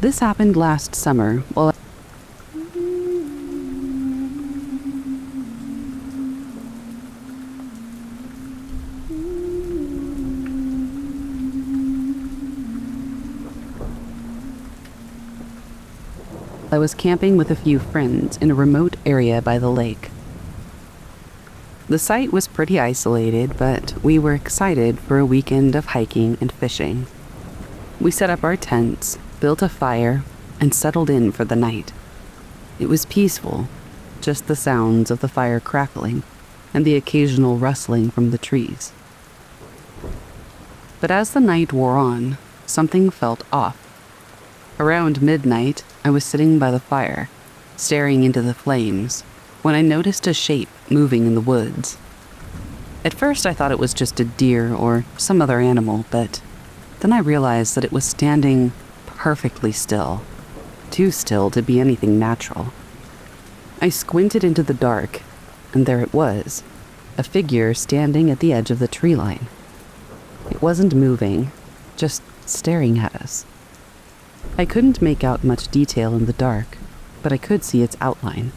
This happened last summer while I was camping with a few friends in a remote area by the lake. The site was pretty isolated, but we were excited for a weekend of hiking and fishing. We set up our tents, built a fire, and settled in for the night. It was peaceful, just the sounds of the fire crackling and the occasional rustling from the trees. But as the night wore on, something felt off. Around midnight, I was sitting by the fire, staring into the flames, when I noticed a shape moving in the woods. At first I thought it was just a deer or some other animal, but then I realized that it was standing perfectly still, too still to be anything natural. I squinted into the dark, and there it was, a figure standing at the edge of the tree line. It wasn't moving, just staring at us. I couldn't make out much detail in the dark, but I could see its outline.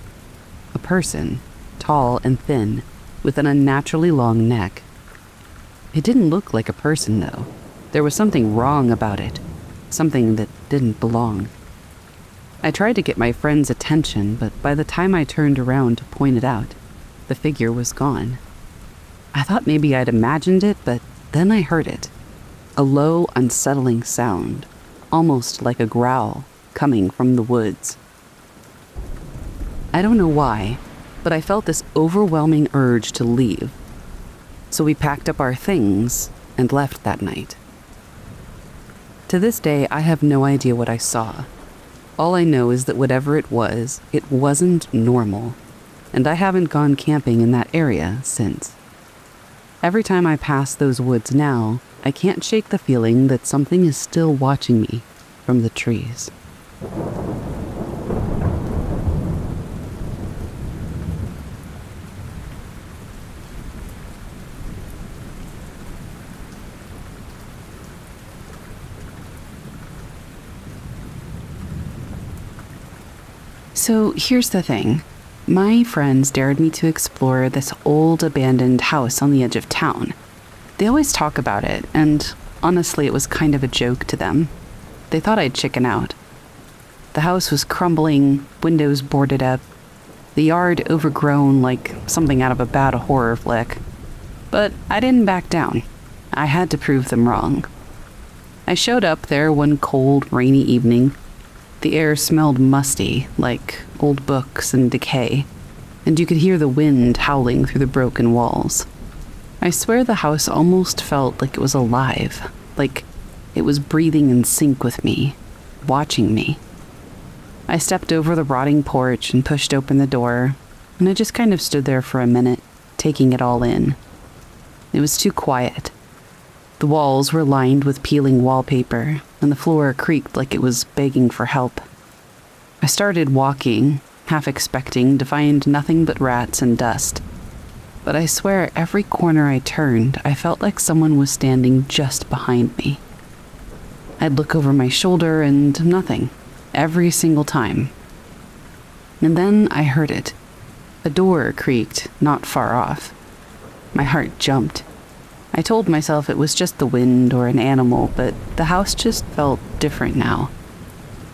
A person, tall and thin, with an unnaturally long neck. It didn't look like a person, though. There was something wrong about it, something that didn't belong. I tried to get my friend's attention, but by the time I turned around to point it out, the figure was gone. I thought maybe I'd imagined it, but then I heard it. A low, unsettling sound, almost like a growl, coming from the woods. I don't know why, but I felt this overwhelming urge to leave. So we packed up our things and left that night. To this day, I have no idea what I saw. All I know is that whatever it wasn't normal, and I haven't gone camping in that area since. Every time I pass those woods now, I can't shake the feeling that something is still watching me from the trees. So here's the thing. My friends dared me to explore this old abandoned house on the edge of town. They always talk about it, and honestly, it was kind of a joke to them. They thought I'd chicken out. The house was crumbling, windows boarded up, the yard overgrown like something out of a bad horror flick. But I didn't back down. I had to prove them wrong. I showed up there one cold, rainy evening. The air smelled musty, like old books and decay, and you could hear the wind howling through the broken walls. I swear the house almost felt like it was alive, like it was breathing in sync with me, watching me. I stepped over the rotting porch and pushed open the door, and I just kind of stood there for a minute, taking it all in. It was too quiet. The walls were lined with peeling wallpaper, and the floor creaked like it was begging for help. I started walking, half expecting to find nothing but rats and dust. But I swear every corner I turned, I felt like someone was standing just behind me. I'd look over my shoulder and nothing, every single time. And then I heard it. A door creaked not far off. My heart jumped. I told myself it was just the wind or an animal, but the house just felt different now.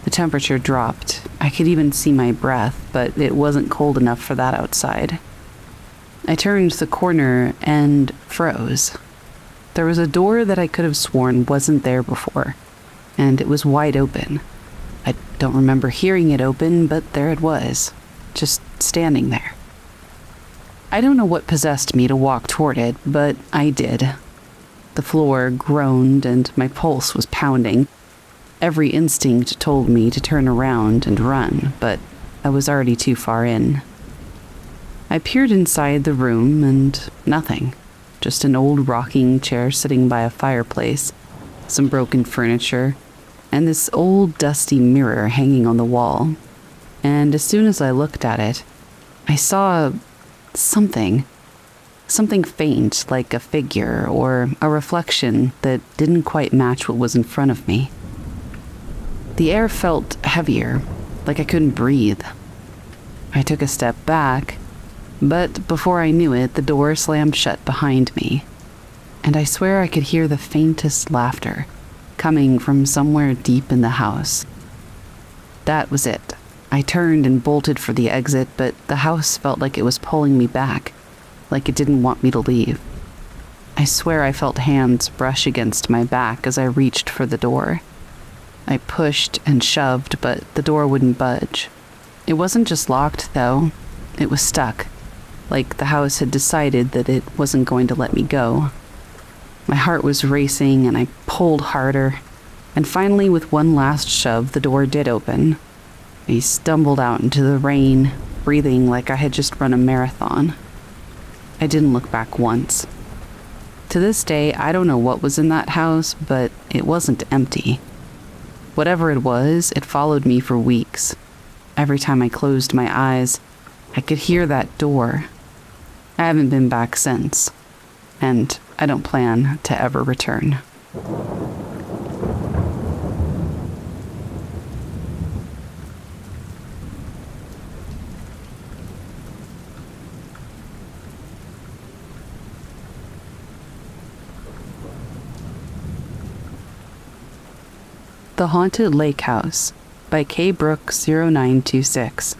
The temperature dropped. I could even see my breath, but it wasn't cold enough for that outside. I turned the corner and froze. There was a door that I could have sworn wasn't there before, and it was wide open. I don't remember hearing it open, but there it was, just standing there. I don't know what possessed me to walk toward it, but I did. The floor groaned and my pulse was pounding. Every instinct told me to turn around and run, but I was already too far in. I peered inside the room and nothing. Just an old rocking chair sitting by a fireplace, some broken furniture, and this old dusty mirror hanging on the wall. And as soon as I looked at it, I saw something faint, like a figure or a reflection that didn't quite match what was in front of me. The air felt heavier, like I couldn't breathe. I took a step back, but before I knew it, the door slammed shut behind me, and I swear I could hear the faintest laughter coming from somewhere deep in the house. That was it. I turned and bolted for the exit, but the house felt like it was pulling me back, like it didn't want me to leave. I swear I felt hands brush against my back as I reached for the door. I pushed and shoved, but the door wouldn't budge. It wasn't just locked, though. It was stuck, like the house had decided that it wasn't going to let me go. My heart was racing, and I pulled harder, and finally, with one last shove, the door did open. I stumbled out into the rain, breathing like I had just run a marathon. I didn't look back once. To this day, I don't know what was in that house, but it wasn't empty. Whatever it was, it followed me for weeks. Every time I closed my eyes, I could hear that door. I haven't been back since, and I don't plan to ever return. The Haunted Lake House by K. Brooks 0926,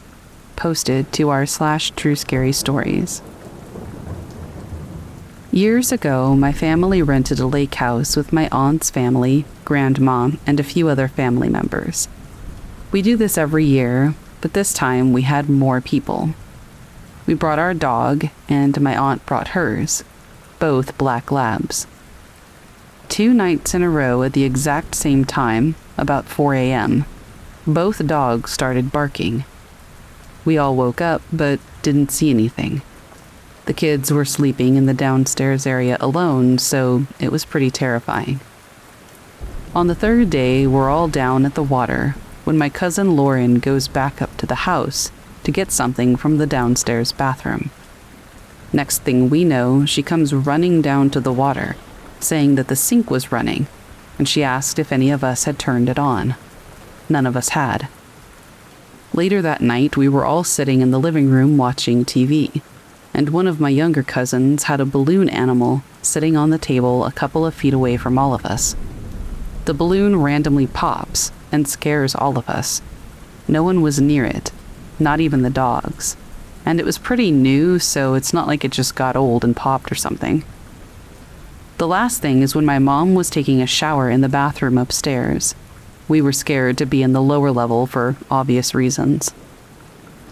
posted to r/True Scary Stories. Years ago, my family rented a lake house with my aunt's family, grandma, and a few other family members. We do this every year, but this time we had more people. We brought our dog, and my aunt brought hers, both black labs. 2 nights in a row at the exact same time, about 4 a.m., both dogs started barking. We all woke up, but didn't see anything. The kids were sleeping in the downstairs area alone, so it was pretty terrifying. On the 3rd day, we're all down at the water when my cousin Lauren goes back up to the house to get something from the downstairs bathroom. Next thing we know, she comes running down to the water, saying that the sink was running, and she asked if any of us had turned it on. None of us had. Later that night, we were all sitting in the living room watching TV, and one of my younger cousins had a balloon animal sitting on the table a couple of feet away from all of us. The balloon randomly pops and scares all of us. No one was near it, not even the dogs, and it was pretty new, so it's not like it just got old and popped or something. The last thing is when my mom was taking a shower in the bathroom upstairs. We were scared to be in the lower level for obvious reasons.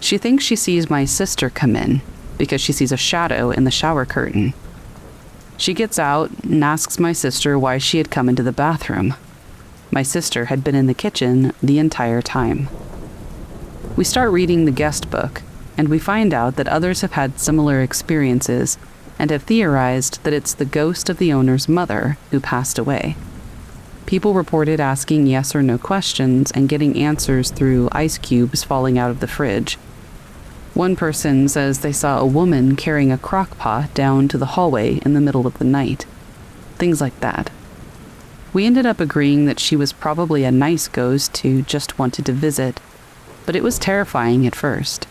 She thinks she sees my sister come in because she sees a shadow in the shower curtain. She gets out and asks my sister why she had come into the bathroom. My sister had been in the kitchen the entire time. We start reading the guest book, and we find out that others have had similar experiences and have theorized that it's the ghost of the owner's mother who passed away. People reported asking yes or no questions and getting answers through ice cubes falling out of the fridge. One person says they saw a woman carrying a crock pot down to the hallway in the middle of the night. Things like that. We ended up agreeing that she was probably a nice ghost who just wanted to visit, but it was terrifying at first.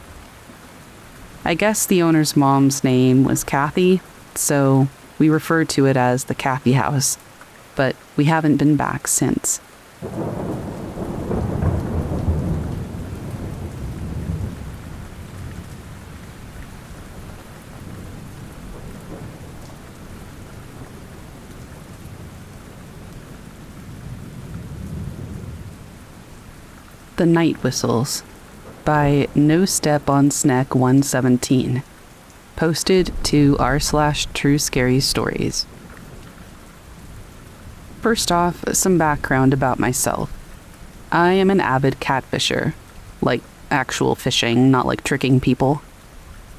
I guess the owner's mom's name was Cathy, so we referred to it as the Cathy house, but we haven't been back since. The Night Whistles by No Step on Sneck 117, posted to r/True Scary Stories. First off, some background about myself. I am an avid catfisher, like actual fishing, not like tricking people.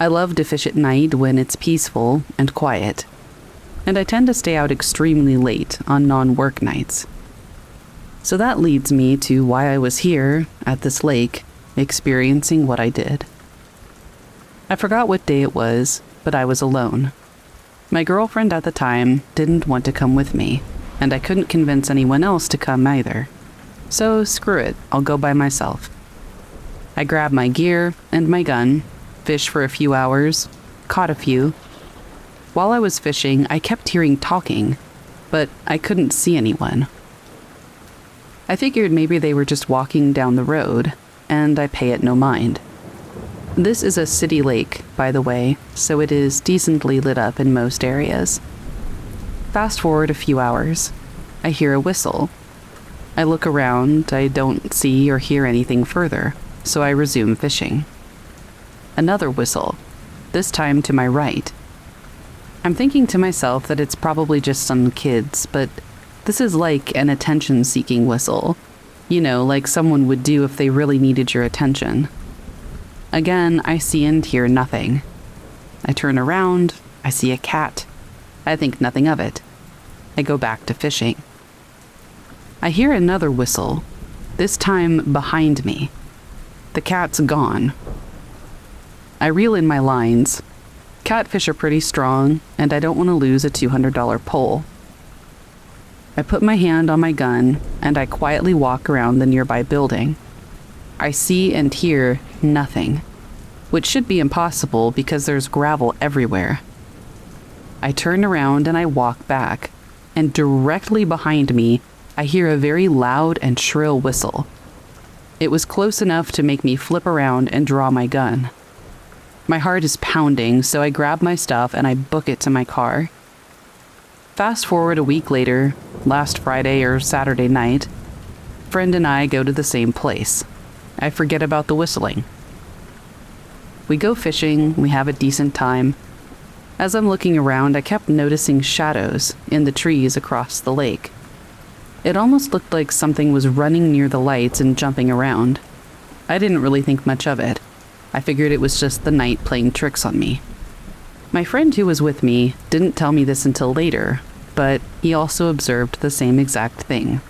I love to fish at night when it's peaceful and quiet, and I tend to stay out extremely late on non-work nights. So that leads me to why I was here, at this lake, experiencing what I did. I forgot what day it was, but I was alone. My girlfriend at the time didn't want to come with me, and I couldn't convince anyone else to come either. So screw it, I'll go by myself. I grab my gear and my gun, fish for a few hours, caught a few. While I was fishing, I kept hearing talking, but I couldn't see anyone. I figured maybe they were just walking down the road, and I pay it no mind. This is a city lake, by the way, so it is decently lit up in most areas. Fast forward a few hours. I hear a whistle. I look around, I don't see or hear anything further, so I resume fishing. Another whistle, this time to my right. I'm thinking to myself that it's probably just some kids, but this is like an attention-seeking whistle. You know, like someone would do if they really needed your attention. Again, I see and hear nothing. I turn around, I see a cat. I think nothing of it. I go back to fishing. I hear another whistle, this time behind me. The cat's gone. I reel in my lines. Catfish are pretty strong, and I don't want to lose a $200 pole. I put my hand on my gun, and I quietly walk around the nearby building. I see and hear nothing, which should be impossible because there's gravel everywhere. I turn around and I walk back, and directly behind me, I hear a very loud and shrill whistle. It was close enough to make me flip around and draw my gun. My heart is pounding, so I grab my stuff and I book it to my car. Fast forward a week later, last Friday or Saturday night, friend and I go to the same place. I forget about the whistling. We go fishing, we have a decent time. As I'm looking around, I kept noticing shadows in the trees across the lake. It almost looked like something was running near the lights and jumping around. I didn't really think much of it. I figured it was just the night playing tricks on me. My friend who was with me didn't tell me this until later, but he also observed the same exact thing.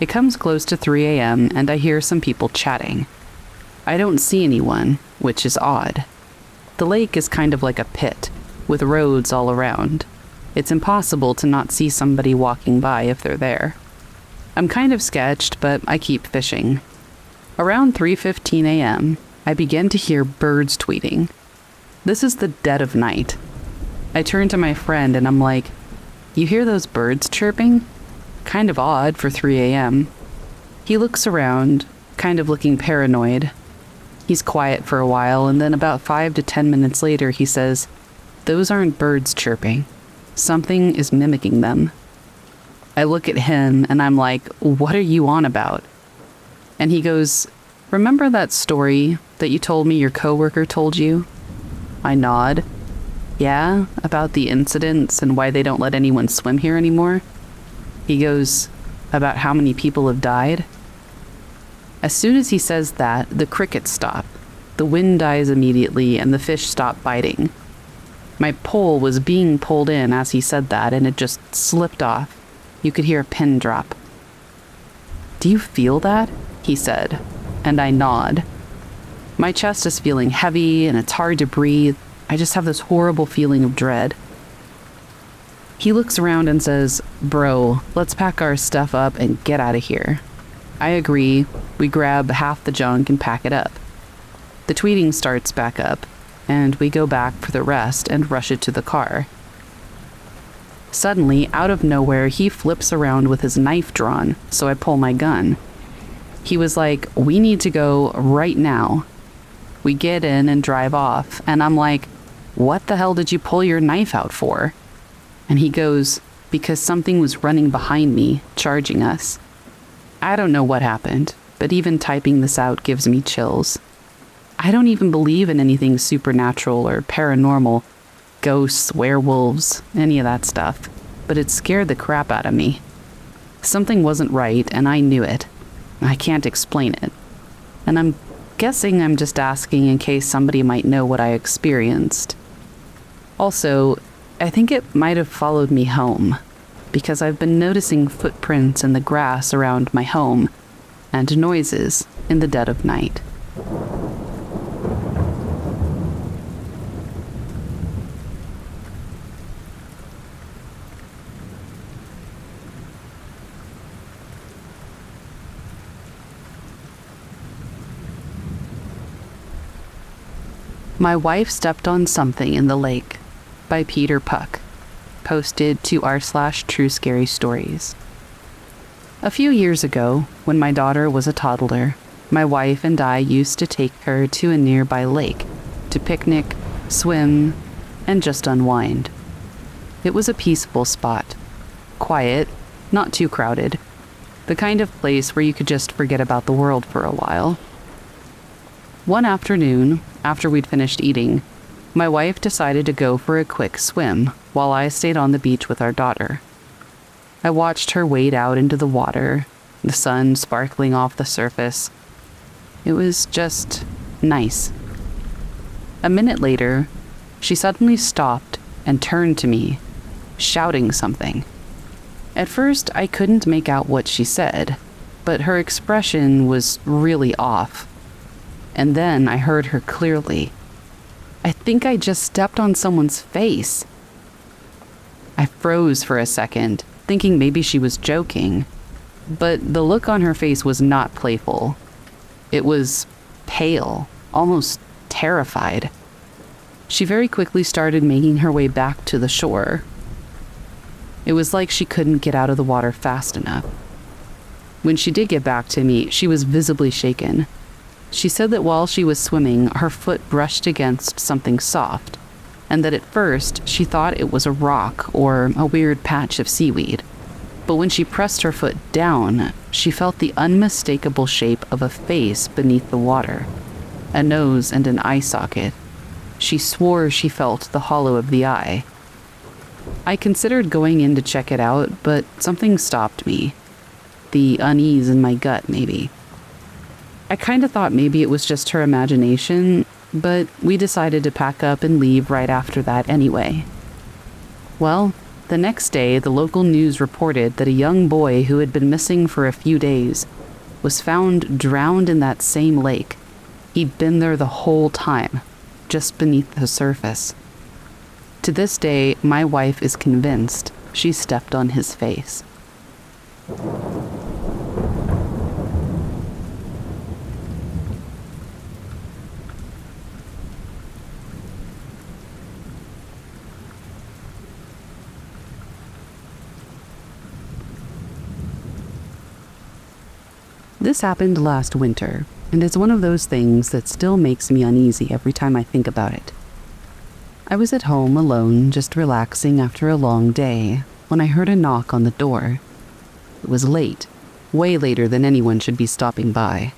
It comes close to 3 a.m. and I hear some people chatting. I don't see anyone, which is odd. The lake is kind of like a pit, with roads all around. It's impossible to not see somebody walking by if they're there. I'm kind of sketched, but I keep fishing. Around 3:15 a.m., I begin to hear birds tweeting. This is the dead of night. I turn to my friend and I'm like, "You hear those birds chirping? Kind of odd for 3 a.m. He looks around, kind of looking paranoid. He's quiet for a while, and then about 5 to 10 minutes later he says, "Those aren't birds chirping. Something is mimicking them." I look at him and I'm like, "What are you on about?" And he goes, "Remember that story that you told me your coworker told you?" I nod. "Yeah, about the incidents and why they don't let anyone swim here anymore?" He goes, "About how many people have died?" As soon as he says that, the crickets stop. The wind dies immediately and the fish stop biting. My pole was being pulled in as he said that, and it just slipped off. You could hear a pin drop. "Do you feel that?" he said, and I nod. My chest is feeling heavy and it's hard to breathe. I just have this horrible feeling of dread. He looks around and says, "Bro, let's pack our stuff up and get out of here." I agree. We grab half the junk and pack it up. The tweeting starts back up, and we go back for the rest and rush it to the car. Suddenly, out of nowhere, he flips around with his knife drawn, so I pull my gun. He was like, "We need to go right now." We get in and drive off, and I'm like, "What the hell did you pull your knife out for?" And he goes, "Because something was running behind me, charging us." I don't know what happened, but even typing this out gives me chills. I don't even believe in anything supernatural or paranormal, ghosts, werewolves, any of that stuff, but it scared the crap out of me. Something wasn't right, and I knew it. I can't explain it. And I'm guessing I'm just asking in case somebody might know what I experienced. Also, I think it might have followed me home, because I've been noticing footprints in the grass around my home and noises in the dead of night. My wife stepped on something in the lake by Peter Puck, posted to r/True Scary Stories. A few years ago, when my daughter was a toddler, my wife and I used to take her to a nearby lake to picnic, swim, and just unwind. It was a peaceful spot. Quiet, not too crowded. The kind of place where you could just forget about the world for a while. One afternoon, after we'd finished eating, my wife decided to go for a quick swim while I stayed on the beach with our daughter. I watched her wade out into the water, the sun sparkling off the surface. It was just nice. A minute later, she suddenly stopped and turned to me, shouting something. At first, I couldn't make out what she said, but her expression was really off. And then I heard her clearly. I think I just stepped on someone's face. I froze for a second, thinking maybe she was joking. But the look on her face was not playful. It was pale, almost terrified. She very quickly started making her way back to the shore. It was like she couldn't get out of the water fast enough. When she did get back to me, she was visibly shaken. She said that while she was swimming, her foot brushed against something soft, and that at first she thought it was a rock or a weird patch of seaweed. But when she pressed her foot down, she felt the unmistakable shape of a face beneath the water, a nose and an eye socket. She swore she felt the hollow of the eye. I considered going in to check it out, but something stopped me. The unease in my gut, maybe. I kind of thought maybe it was just her imagination, but we decided to pack up and leave right after that anyway. Well, the next day, the local news reported that a young boy who had been missing for a few days was found drowned in that same lake. He'd been there the whole time, just beneath the surface. To this day, my wife is convinced she stepped on his face. This happened last winter, and it's one of those things that still makes me uneasy every time I think about it. I was at home alone, just relaxing after a long day, when I heard a knock on the door. It was late, way later than anyone should be stopping by.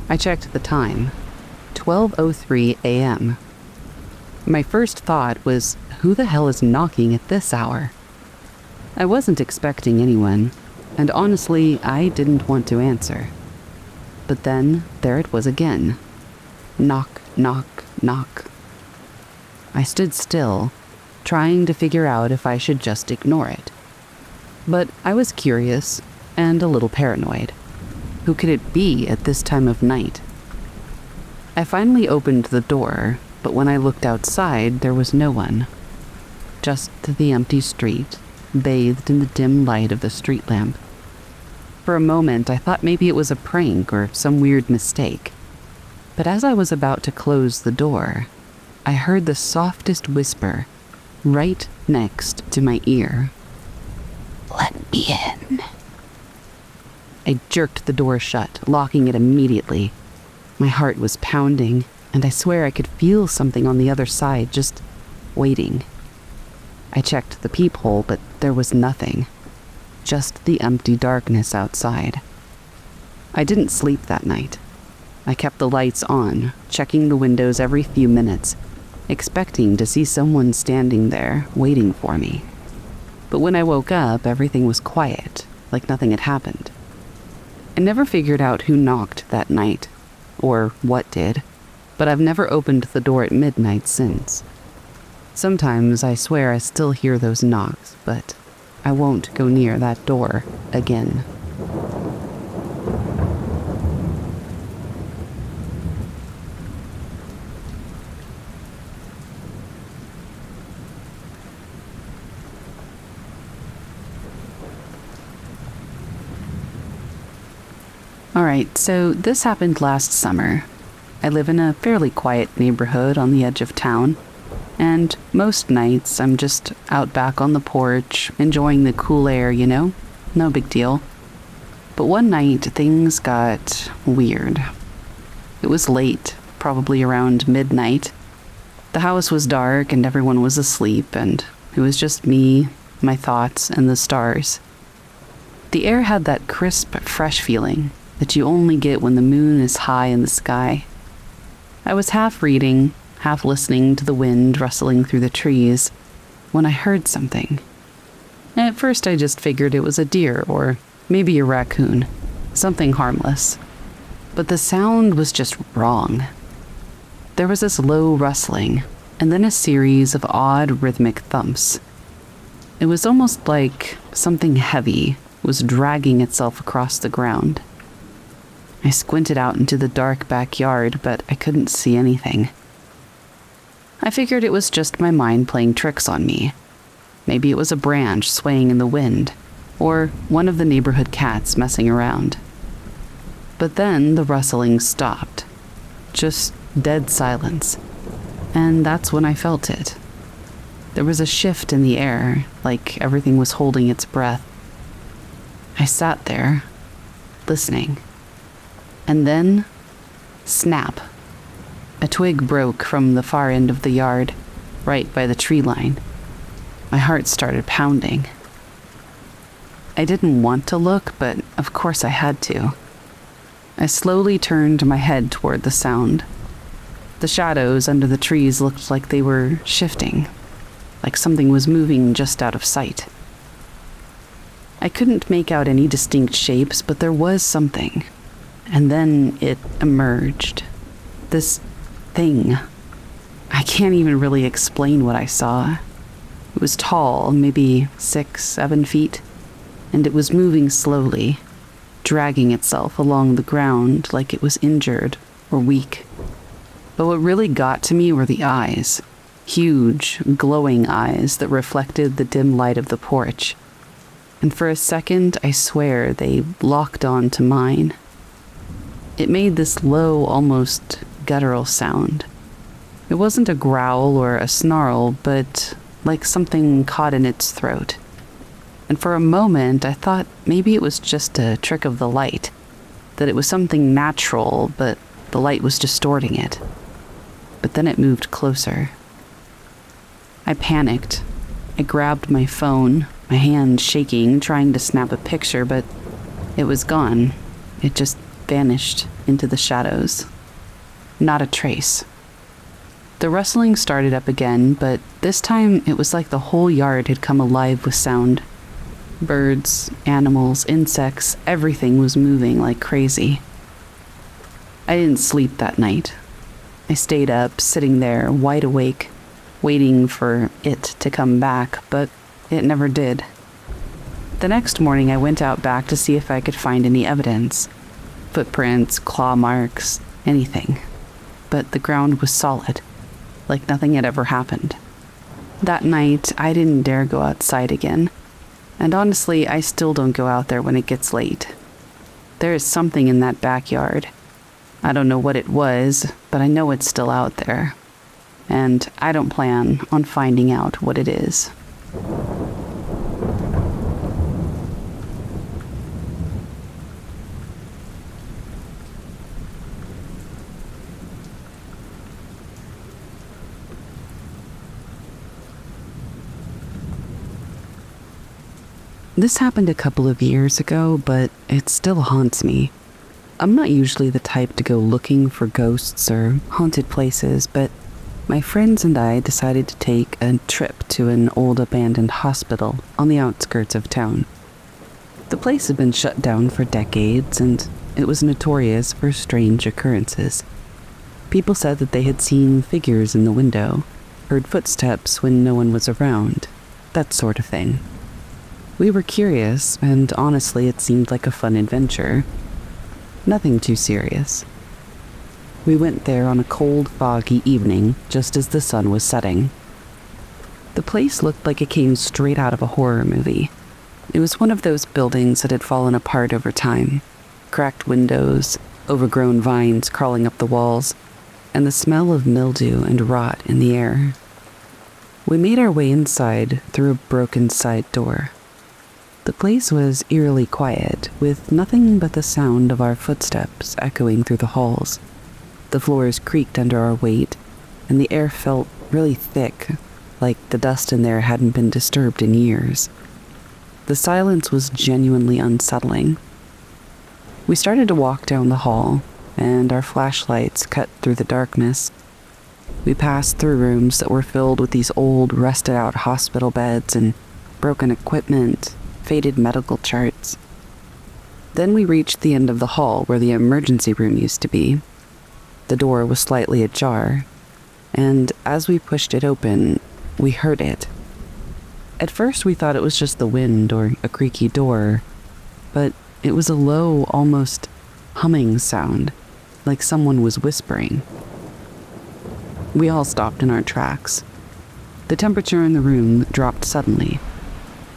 I checked the time, 12:03 a.m. My first thought was, who the hell is knocking at this hour? I wasn't expecting anyone, and honestly, I didn't want to answer. But then, there it was again. Knock, knock, knock. I stood still, trying to figure out if I should just ignore it. But I was curious and a little paranoid. Who could it be at this time of night? I finally opened the door, but when I looked outside, there was no one. Just the empty street, bathed in the dim light of the street lamp. For a moment, I thought maybe it was a prank or some weird mistake. But as I was about to close the door, I heard the softest whisper right next to my ear. "Let me in." I jerked the door shut, locking it immediately. My heart was pounding, and I swear I could feel something on the other side, just waiting. I checked the peephole, but there was nothing. Just the empty darkness outside. I didn't sleep that night. I kept the lights on, checking the windows every few minutes, expecting to see someone standing there, waiting for me. But when I woke up, everything was quiet, like nothing had happened. I never figured out who knocked that night, or what did, but I've never opened the door at midnight since. Sometimes I swear I still hear those knocks, but I won't go near that door again. Alright, so this happened last summer. I live in a fairly quiet neighborhood on the edge of town, and most nights I'm just out back on the porch, enjoying the cool air, No big deal. But one night, things got weird. It was late, probably around midnight. The house was dark and everyone was asleep, and it was just me, my thoughts, and the stars. The air had that crisp, fresh feeling that you only get when the moon is high in the sky. I was half reading, half listening to the wind rustling through the trees, when I heard something. At first I just figured it was a deer or maybe a raccoon, something harmless. But the sound was just wrong. There was this low rustling, and then a series of odd rhythmic thumps. It was almost like something heavy was dragging itself across the ground. I squinted out into the dark backyard, but I couldn't see anything. I figured it was just my mind playing tricks on me. Maybe it was a branch swaying in the wind, or one of the neighborhood cats messing around. But then the rustling stopped. Just dead silence. And that's when I felt it. There was a shift in the air, like everything was holding its breath. I sat there, listening. And then, snap. A twig broke from the far end of the yard, right by the tree line. My heart started pounding. I didn't want to look, but of course I had to. I slowly turned my head toward the sound. The shadows under the trees looked like they were shifting, like something was moving just out of sight. I couldn't make out any distinct shapes, but there was something. And then it emerged. This thing. I can't even really explain what I saw. It was tall, maybe 6-7 feet, and it was moving slowly, dragging itself along the ground like it was injured or weak. But what really got to me were the eyes. Huge, glowing eyes that reflected the dim light of the porch. And for a second, I swear, they locked on to mine. It made this low, almost guttural sound. It wasn't a growl or a snarl, but like something caught in its throat. And for a moment, I thought maybe it was just a trick of the light, that it was something natural, but the light was distorting it. But then it moved closer. I panicked. I grabbed my phone, my hand shaking, trying to snap a picture, but it was gone. It just vanished into the shadows. Not a trace. The rustling started up again, but this time it was like the whole yard had come alive with sound. Birds, animals, insects, everything was moving like crazy. I didn't sleep that night. I stayed up, sitting there, wide awake, waiting for it to come back, but it never did. The next morning I went out back to see if I could find any evidence. Footprints, claw marks, anything. But the ground was solid, like nothing had ever happened. That night, I didn't dare go outside again. And honestly, I still don't go out there when it gets late. There is something in that backyard. I don't know what it was, but I know it's still out there. And I don't plan on finding out what it is. This happened a couple of years ago, but it still haunts me. I'm not usually the type to go looking for ghosts or haunted places, but my friends and I decided to take a trip to an old abandoned hospital on the outskirts of town. The place had been shut down for decades, and it was notorious for strange occurrences. People said that they had seen figures in the window, heard footsteps when no one was around, that sort of thing. We were curious, and honestly, it seemed like a fun adventure. Nothing too serious. We went there on a cold, foggy evening, just as the sun was setting. The place looked like it came straight out of a horror movie. It was one of those buildings that had fallen apart over time. Cracked windows, overgrown vines crawling up the walls, and the smell of mildew and rot in the air. We made our way inside through a broken side door. The place was eerily quiet, with nothing but the sound of our footsteps echoing through the halls. The floors creaked under our weight, and the air felt really thick, like the dust in there hadn't been disturbed in years. The silence was genuinely unsettling. We started to walk down the hall, and our flashlights cut through the darkness. We passed through rooms that were filled with these old, rusted-out hospital beds and broken equipment, faded medical charts. Then we reached the end of the hall where the emergency room used to be. The door was slightly ajar, and as we pushed it open, we heard it. At first we thought it was just the wind or a creaky door, but it was a low, almost humming sound, like someone was whispering. We all stopped in our tracks. The temperature in the room dropped suddenly,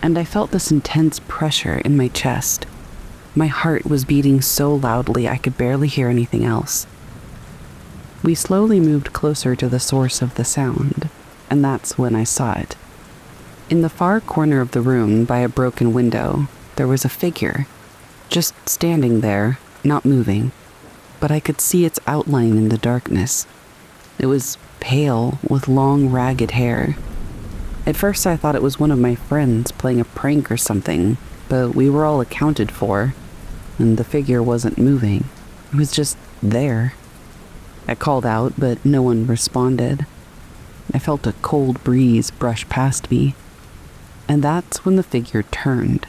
and I felt this intense pressure in my chest. My heart was beating so loudly I could barely hear anything else. We slowly moved closer to the source of the sound, and that's when I saw it. In the far corner of the room, by a broken window, there was a figure, just standing there, not moving, but I could see its outline in the darkness. It was pale, with long, ragged hair. At first I thought it was one of my friends playing a prank or something, but we were all accounted for, and the figure wasn't moving. It was just there. I called out, but no one responded. I felt a cold breeze brush past me, and that's when the figure turned.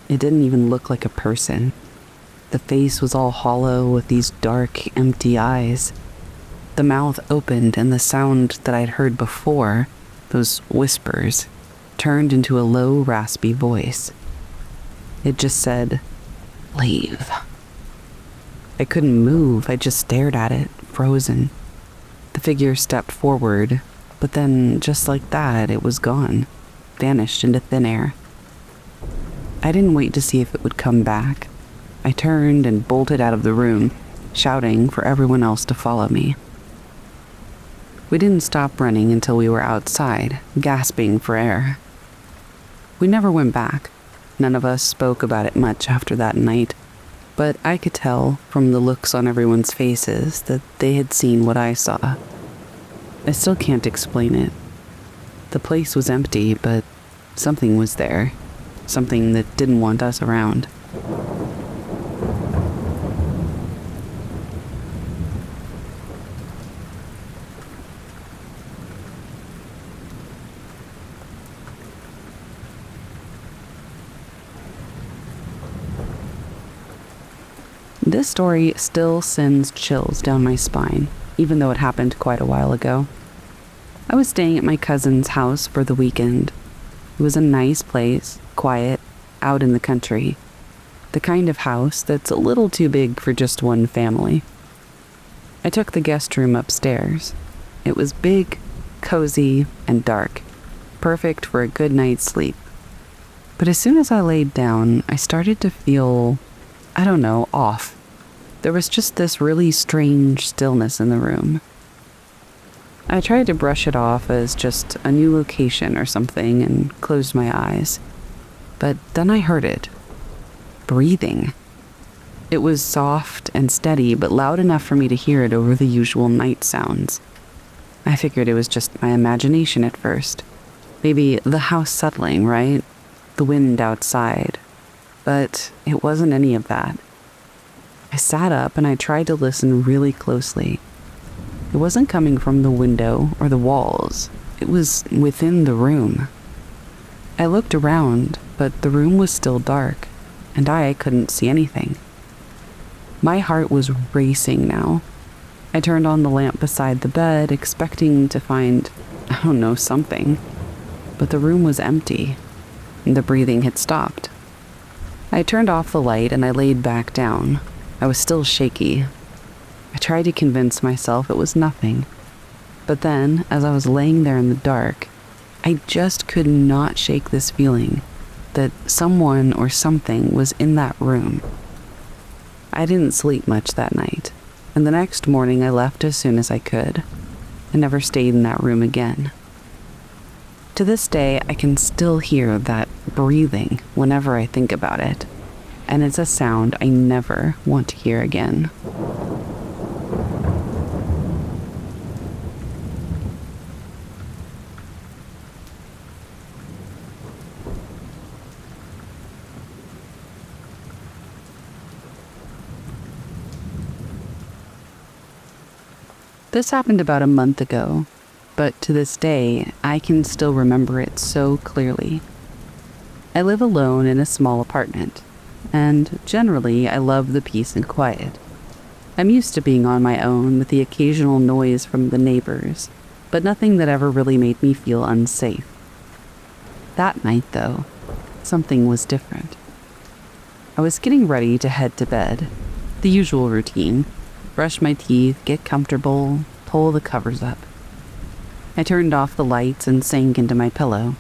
It didn't even look like a person. The face was all hollow with these dark, empty eyes. The mouth opened, and the sound that I'd heard before, those whispers, turned into a low, raspy voice. It just said, "Leave." I couldn't move. I just stared at it, frozen. The figure stepped forward, but then, just like that, it was gone, vanished into thin air. I didn't wait to see if it would come back. I turned and bolted out of the room, shouting for everyone else to follow me. We didn't stop running until we were outside, gasping for air. We never went back. None of us spoke about it much after that night, but I could tell from the looks on everyone's faces that they had seen what I saw. I still can't explain it. The place was empty, but something was there. Something that didn't want us around. This story still sends chills down my spine, even though it happened quite a while ago. I was staying at my cousin's house for the weekend. It was a nice place, quiet, out in the country. The kind of house that's a little too big for just one family. I took the guest room upstairs. It was big, cozy, and dark, perfect for a good night's sleep. But as soon as I laid down, I started to feel, off. There was just this really strange stillness in the room. I tried to brush it off as just a new location or something and closed my eyes. But then I heard it. Breathing. It was soft and steady, but loud enough for me to hear it over the usual night sounds. I figured it was just my imagination at first. Maybe the house settling, right? The wind outside. But it wasn't any of that. I sat up and I tried to listen really closely. It wasn't coming from the window or the walls. It was within the room. I looked around, but the room was still dark, and I couldn't see anything. My heart was racing now. I turned on the lamp beside the bed, expecting to find, something. But the room was empty. The breathing had stopped. I turned off the light and I laid back down. I was still shaky. I tried to convince myself it was nothing. But then, as I was laying there in the dark, I just could not shake this feeling that someone or something was in that room. I didn't sleep much that night. and the next morning I left as soon as I could. I never stayed in that room again. To this day, I can still hear that breathing whenever I think about it, and it's a sound I never want to hear again. This happened about a month ago, but to this day, I can still remember it so clearly. I live alone in a small apartment, and generally I love the peace and quiet. I'm used to being on my own with the occasional noise from the neighbors, but nothing that ever really made me feel unsafe. That night, though, something was different. I was getting ready to head to bed, the usual routine. Brush my teeth, get comfortable, pull the covers up. I turned off the lights and sank into my pillow.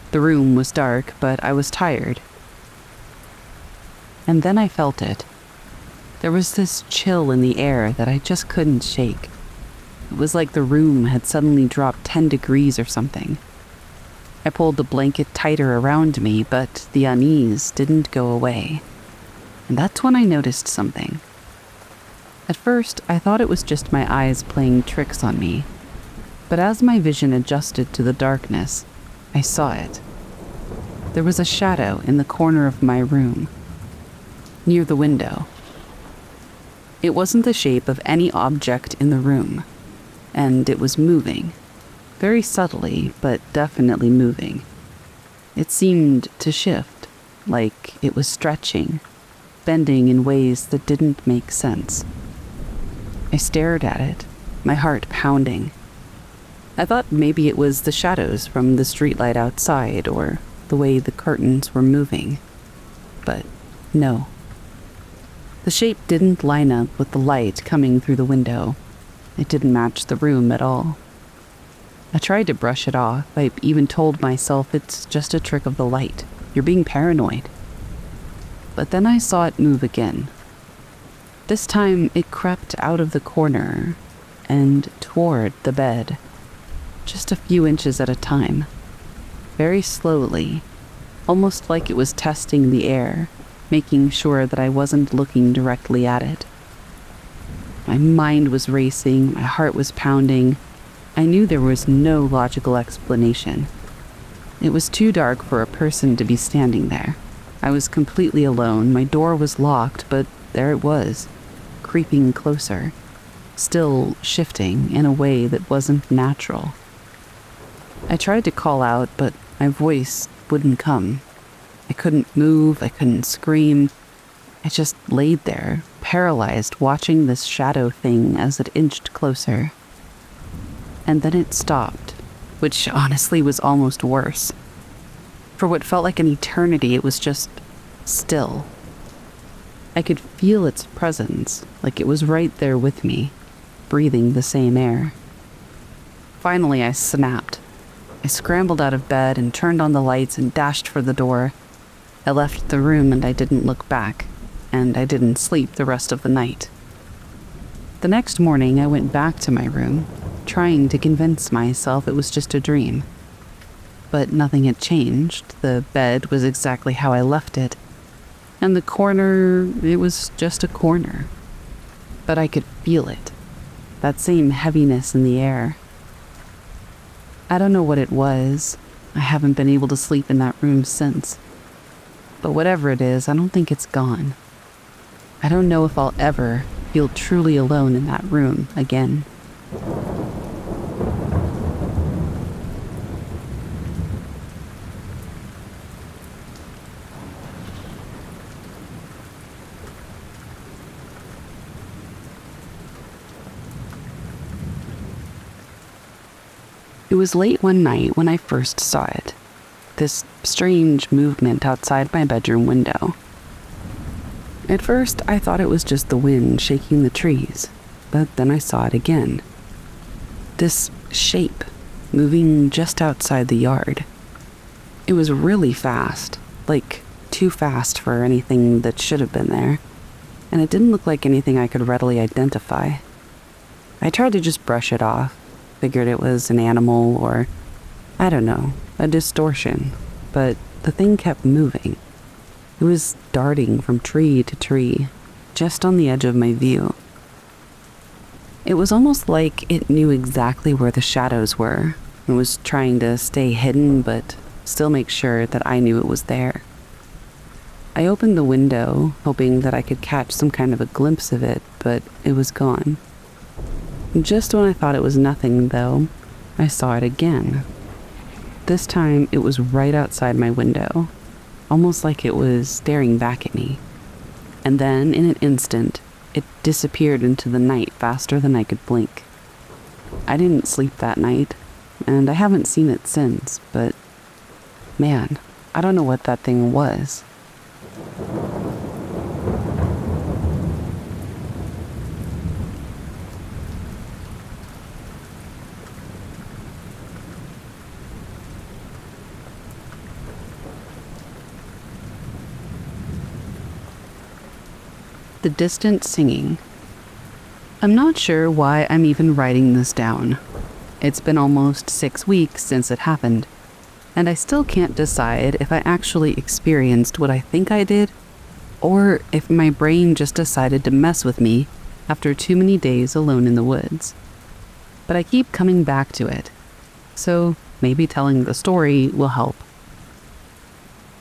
The room was dark, but I was tired. And then I felt it. There was this chill in the air that I just couldn't shake. It was like the room had suddenly dropped 10 degrees or something. I pulled the blanket tighter around me, but the unease didn't go away. And that's when I noticed something. At first, I thought it was just my eyes playing tricks on me, but as my vision adjusted to the darkness, I saw it. There was a shadow in the corner of my room, near the window. It wasn't the shape of any object in the room, and it was moving, very subtly, but definitely moving. It seemed to shift, like it was stretching, bending in ways that didn't make sense. I stared at it, my heart pounding. I thought maybe it was the shadows from the streetlight outside or the way the curtains were moving. But no. The shape didn't line up with the light coming through the window. It didn't match the room at all. I tried to brush it off. I even told myself it's just a trick of the light. You're being paranoid. But then I saw it move again. This time, it crept out of the corner and toward the bed, just a few inches at a time, very slowly, almost like it was testing the air, making sure that I wasn't looking directly at it. My mind was racing, my heart was pounding. I knew there was no logical explanation. It was too dark for a person to be standing there. I was completely alone, my door was locked, but there it was, creeping closer, still shifting in a way that wasn't natural. I tried to call out, but my voice wouldn't come. I couldn't move, I couldn't scream. I just laid there, paralyzed, watching this shadow thing as it inched closer. And then it stopped, which honestly was almost worse. For what felt like an eternity, it was just still. I could feel its presence, like it was right there with me, breathing the same air. Finally, I snapped. I scrambled out of bed and turned on the lights and dashed for the door. I left the room and I didn't look back, and I didn't sleep the rest of the night. The next morning, I went back to my room, trying to convince myself it was just a dream. But nothing had changed. The bed was exactly how I left it. And the corner, it was just a corner. But I could feel it. That same heaviness in the air. I don't know what it was. I haven't been able to sleep in that room since. But whatever it is, I don't think it's gone. I don't know if I'll ever feel truly alone in that room again. It was late one night when I first saw it. This strange movement outside my bedroom window. At first, I thought it was just the wind shaking the trees, but then I saw it again. This shape moving just outside the yard. It was really fast, like too fast for anything that should have been there. and it didn't look like anything I could readily identify. I tried to just brush it off, figured it was an animal or, I don't know, a distortion, but the thing kept moving. It was darting from tree to tree, just on the edge of my view. It was almost like it knew exactly where the shadows were and was trying to stay hidden but still make sure that I knew it was there. I opened the window, hoping that I could catch some kind of a glimpse of it, but it was gone. Just when I thought it was nothing, though, I saw it again. This time, it was right outside my window, almost like it was staring back at me. And then, in an instant, it disappeared into the night faster than I could blink. I didn't sleep that night, and I haven't seen it since, but man, I don't know what that thing was. The distant singing. I'm not sure why I'm even writing this down. It's been almost 6 weeks since it happened, and I still can't decide if I actually experienced what I think I did, or if my brain just decided to mess with me after too many days alone in the woods. But I keep coming back to it, so maybe telling the story will help.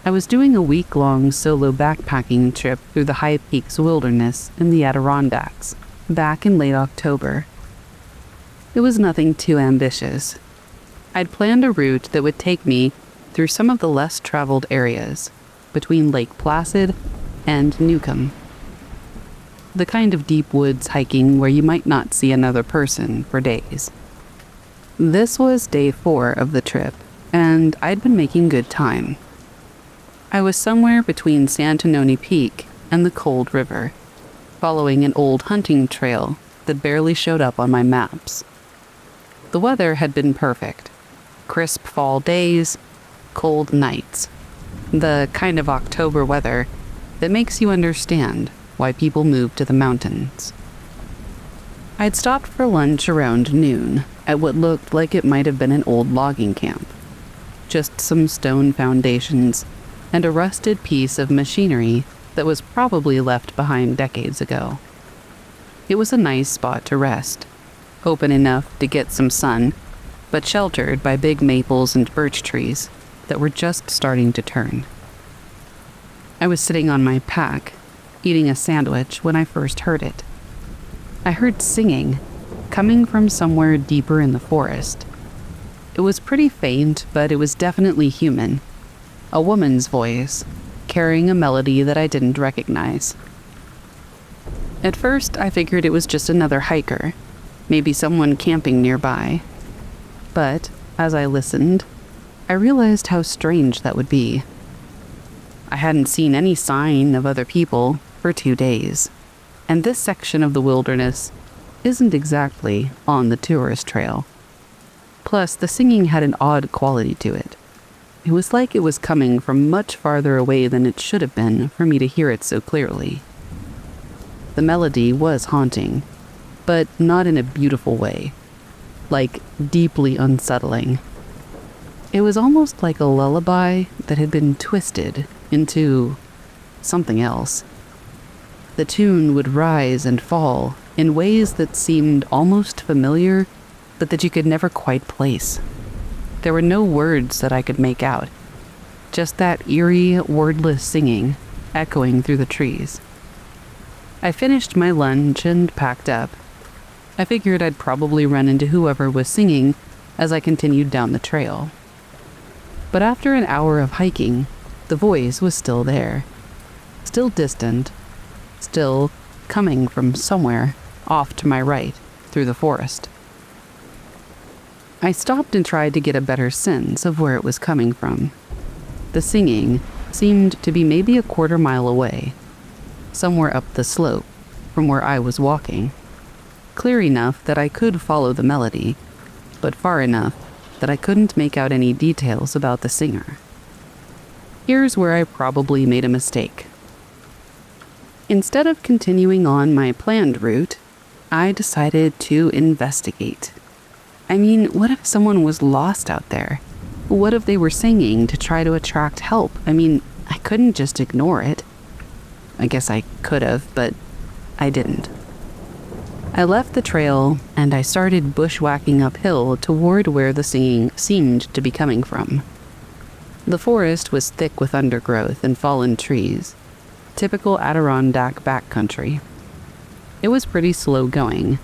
I was doing a week-long solo backpacking trip through the High Peaks wilderness in the Adirondacks, back in late October. It was nothing too ambitious. I'd planned a route that would take me through some of the less traveled areas, between Lake Placid and Newcomb. The kind of deep woods hiking where you might not see another person for days. This was day 4 of the trip, and I'd been making good time. I was somewhere between Santanoni Peak and the Cold River, following an old hunting trail that barely showed up on my maps. The weather had been perfect. Crisp fall days, cold nights. The kind of October weather that makes you understand why people move to the mountains. I'd stopped for lunch around noon at what looked like it might have been an old logging camp. Just some stone foundations and a rusted piece of machinery that was probably left behind decades ago. It was a nice spot to rest, open enough to get some sun, but sheltered by big maples and birch trees that were just starting to turn. I was sitting on my pack, eating a sandwich when I first heard it. I heard singing, coming from somewhere deeper in the forest. It was pretty faint, but it was definitely human. A woman's voice, carrying a melody that I didn't recognize. At first, I figured it was just another hiker, maybe someone camping nearby. But, as I listened, I realized how strange that would be. I hadn't seen any sign of other people for 2 days, and this section of the wilderness isn't exactly on the tourist trail. Plus, the singing had an odd quality to it. It was like it was coming from much farther away than it should have been for me to hear it so clearly. The melody was haunting, but not in a beautiful way, like deeply unsettling. It was almost like a lullaby that had been twisted into something else. The tune would rise and fall in ways that seemed almost familiar, but that you could never quite place. There were no words that I could make out, just that eerie, wordless singing echoing through the trees. I finished my lunch and packed up. I figured I'd probably run into whoever was singing as I continued down the trail. But after an hour of hiking, the voice was still there. Still distant. Still coming from somewhere off to my right through the forest. I stopped and tried to get a better sense of where it was coming from. The singing seemed to be maybe a quarter mile away, somewhere up the slope from where I was walking. Clear enough that I could follow the melody, but far enough that I couldn't make out any details about the singer. Here's where I probably made a mistake. Instead of continuing on my planned route, I decided to investigate. I mean, what if someone was lost out there? What if they were singing to try to attract help? I mean, I couldn't just ignore it. I guess I could have, but I didn't. I left the trail and I started bushwhacking uphill toward where the singing seemed to be coming from. The forest was thick with undergrowth and fallen trees, typical Adirondack backcountry. It was pretty slow going,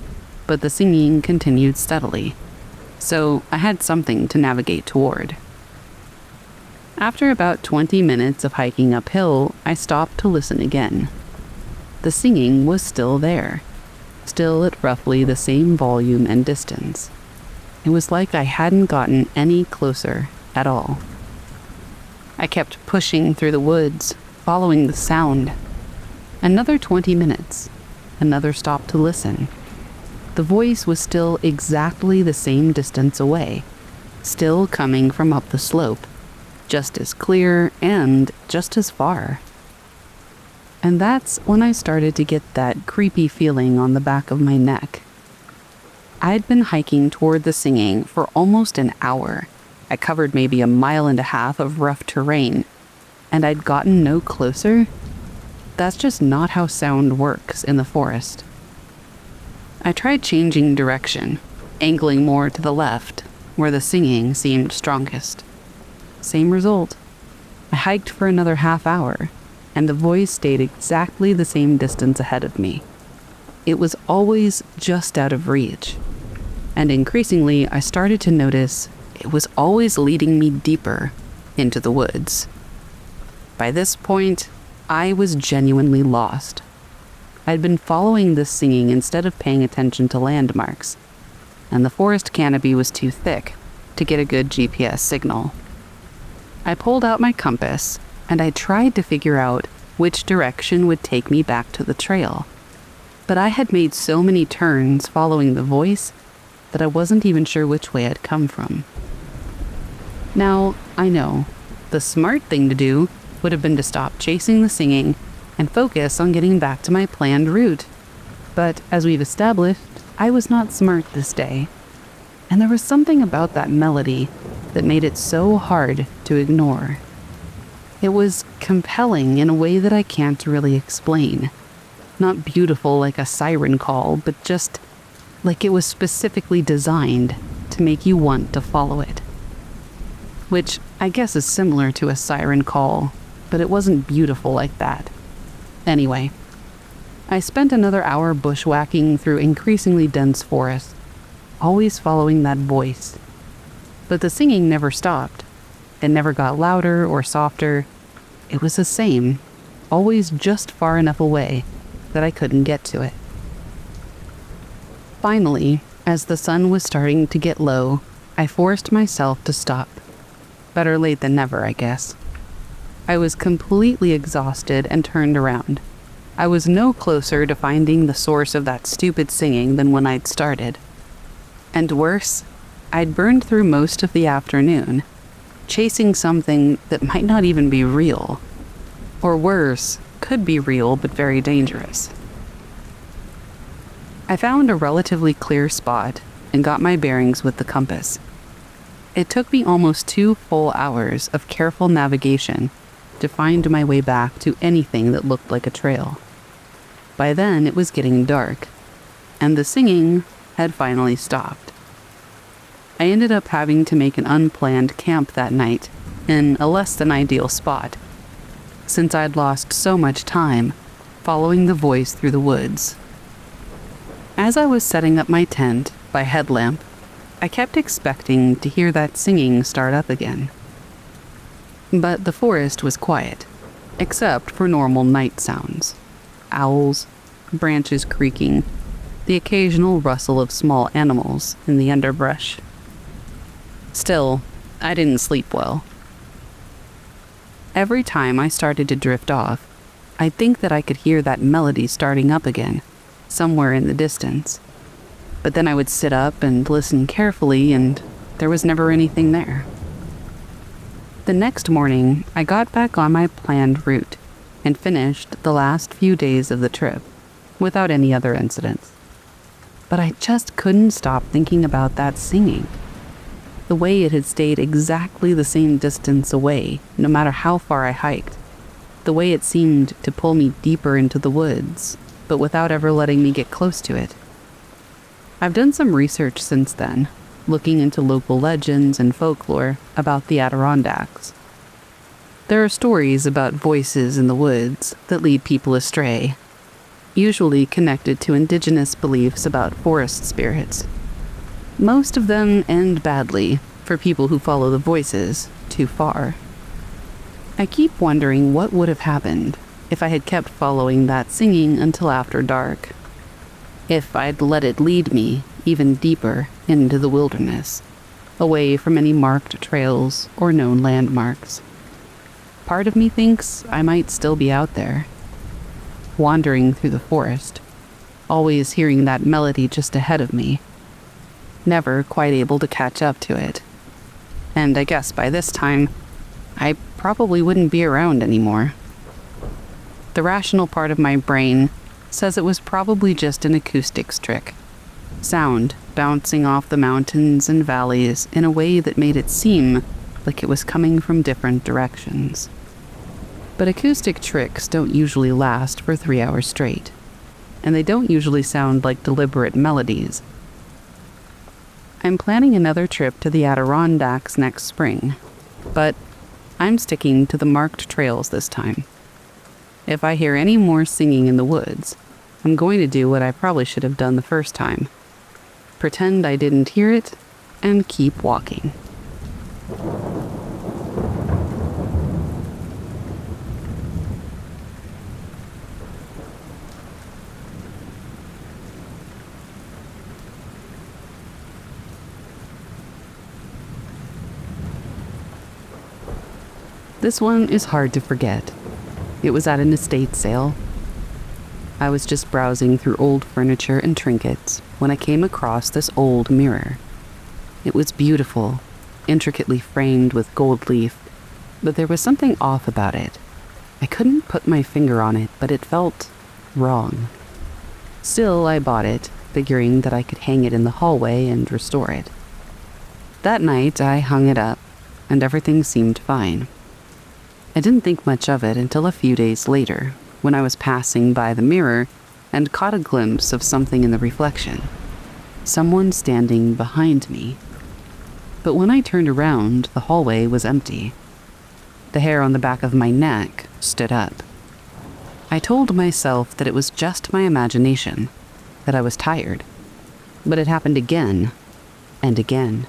but the singing continued steadily, so I had something to navigate toward. After about 20 minutes of hiking uphill, I stopped to listen again. The singing was still there, still at roughly the same volume and distance. It was like I hadn't gotten any closer at all. I kept pushing through the woods, following the sound. Another 20 minutes, another stop to listen. The voice was still exactly the same distance away, still coming from up the slope, just as clear and just as far. And that's when I started to get that creepy feeling on the back of my neck. I'd been hiking toward the singing for almost an hour. I covered maybe 1.5 miles of rough terrain, and I'd gotten no closer. That's just not how sound works in the forest. I tried changing direction, angling more to the left, where the singing seemed strongest. Same result. I hiked for another half hour, and the voice stayed exactly the same distance ahead of me. It was always just out of reach, and increasingly I started to notice it was always leading me deeper into the woods. By this point, I was genuinely lost. I'd been following this singing instead of paying attention to landmarks, and the forest canopy was too thick to get a good GPS signal. I pulled out my compass, and I tried to figure out which direction would take me back to the trail. But I had made so many turns following the voice that I wasn't even sure which way I'd come from. Now, I know, the smart thing to do would have been to stop chasing the singing and focus on getting back to my planned route. But as we've established, I was not smart this day. And there was something about that melody that made it so hard to ignore. It was compelling in a way that I can't really explain. Not beautiful like a siren call, but just like it was specifically designed to make you want to follow it. Which I guess is similar to a siren call, but it wasn't beautiful like that. Anyway, I spent another hour bushwhacking through increasingly dense forest, always following that voice. But the singing never stopped. It never got louder or softer. It was the same, always just far enough away that I couldn't get to it. Finally, as the sun was starting to get low, I forced myself to stop. Better late than never, I guess. I was completely exhausted and turned around. I was no closer to finding the source of that stupid singing than when I'd started. And worse, I'd burned through most of the afternoon, chasing something that might not even be real. Or worse, could be real but very dangerous. I found a relatively clear spot and got my bearings with the compass. It took me almost 2 full hours of careful navigation to find my way back to anything that looked like a trail. By then, it was getting dark, and the singing had finally stopped. I ended up having to make an unplanned camp that night in a less than ideal spot, since I'd lost so much time following the voice through the woods. As I was setting up my tent by headlamp, I kept expecting to hear that singing start up again. But the forest was quiet, except for normal night sounds. Owls, branches creaking, the occasional rustle of small animals in the underbrush. Still, I didn't sleep well. Every time I started to drift off, I'd think that I could hear that melody starting up again, somewhere in the distance. But then I would sit up and listen carefully, and there was never anything there. The next morning, I got back on my planned route and finished the last few days of the trip without any other incidents. But I just couldn't stop thinking about that singing. The way it had stayed exactly the same distance away, no matter how far I hiked. The way it seemed to pull me deeper into the woods, but without ever letting me get close to it. I've done some research since then, looking into local legends and folklore about the Adirondacks. There are stories about voices in the woods that lead people astray, usually connected to indigenous beliefs about forest spirits. Most of them end badly for people who follow the voices too far. I keep wondering what would have happened if I had kept following that singing until after dark. If I'd let it lead me even deeper into the wilderness, away from any marked trails or known landmarks. Part of me thinks I might still be out there, wandering through the forest, always hearing that melody just ahead of me, never quite able to catch up to it. And I guess by this time, I probably wouldn't be around anymore. The rational part of my brain says it was probably just an acoustics trick. Sound bouncing off the mountains and valleys in a way that made it seem like it was coming from different directions. But acoustic tricks don't usually last for 3 hours straight, and they don't usually sound like deliberate melodies. I'm planning another trip to the Adirondacks next spring, but I'm sticking to the marked trails this time. If I hear any more singing in the woods, I'm going to do what I probably should have done the first time. Pretend I didn't hear it, and keep walking. This one is hard to forget. It was at an estate sale. I was just browsing through old furniture and trinkets when I came across this old mirror. It was beautiful, intricately framed with gold leaf, but there was something off about it. I couldn't put my finger on it, but it felt wrong. Still, I bought it, figuring that I could hang it in the hallway and restore it. That night, I hung it up, and everything seemed fine. I didn't think much of it until a few days later, when I was passing by the mirror and caught a glimpse of something in the reflection. Someone standing behind me. But when I turned around, the hallway was empty. The hair on the back of my neck stood up. I told myself that it was just my imagination, that I was tired. But it happened again and again.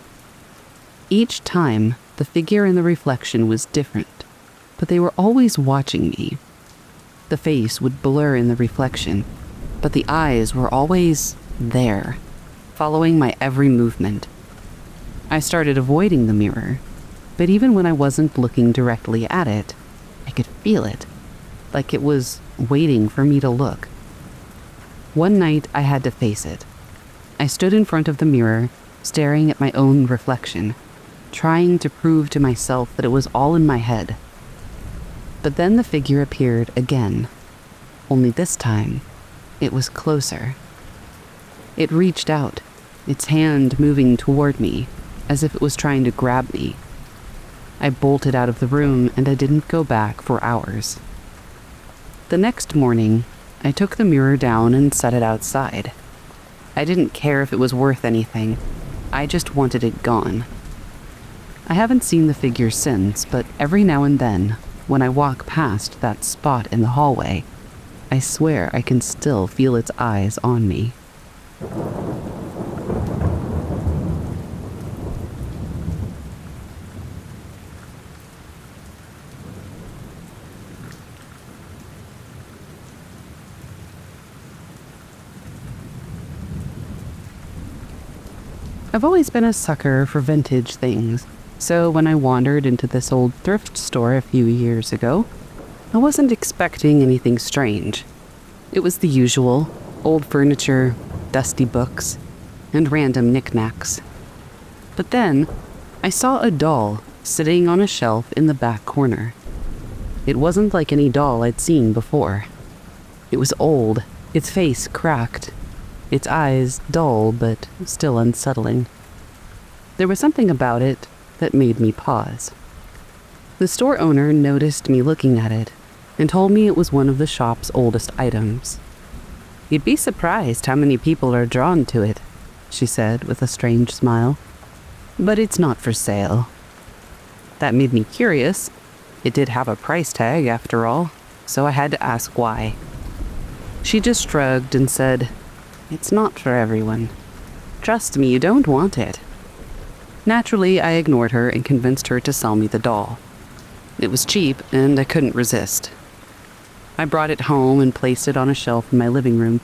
Each time, the figure in the reflection was different, but they were always watching me. The face would blur in the reflection, but the eyes were always there, following my every movement. I started avoiding the mirror, but even when I wasn't looking directly at it, I could feel it, like it was waiting for me to look. One night, I had to face it. I stood in front of the mirror, staring at my own reflection, trying to prove to myself that it was all in my head. But then the figure appeared again, only this time, it was closer. It reached out, its hand moving toward me, as if it was trying to grab me. I bolted out of the room, and I didn't go back for hours. The next morning, I took the mirror down and set it outside. I didn't care if it was worth anything. I just wanted it gone. I haven't seen the figure since, but every now and then, when I walk past that spot in the hallway, I swear I can still feel its eyes on me. I've always been a sucker for vintage things. So when I wandered into this old thrift store a few years ago, I wasn't expecting anything strange. It was the usual: old furniture, dusty books, and random knickknacks. But then, I saw a doll sitting on a shelf in the back corner. It wasn't like any doll I'd seen before. It was old, its face cracked, its eyes dull but still unsettling. There was something about it that made me pause. The store owner noticed me looking at it and told me it was one of the shop's oldest items. "You'd be surprised how many people are drawn to it," she said with a strange smile. "But it's not for sale." That made me curious. It did have a price tag, after all, so I had to ask why. She just shrugged and said, "It's not for everyone. Trust me, you don't want it." Naturally, I ignored her and convinced her to sell me the doll. It was cheap, and I couldn't resist. I brought it home and placed it on a shelf in my living room,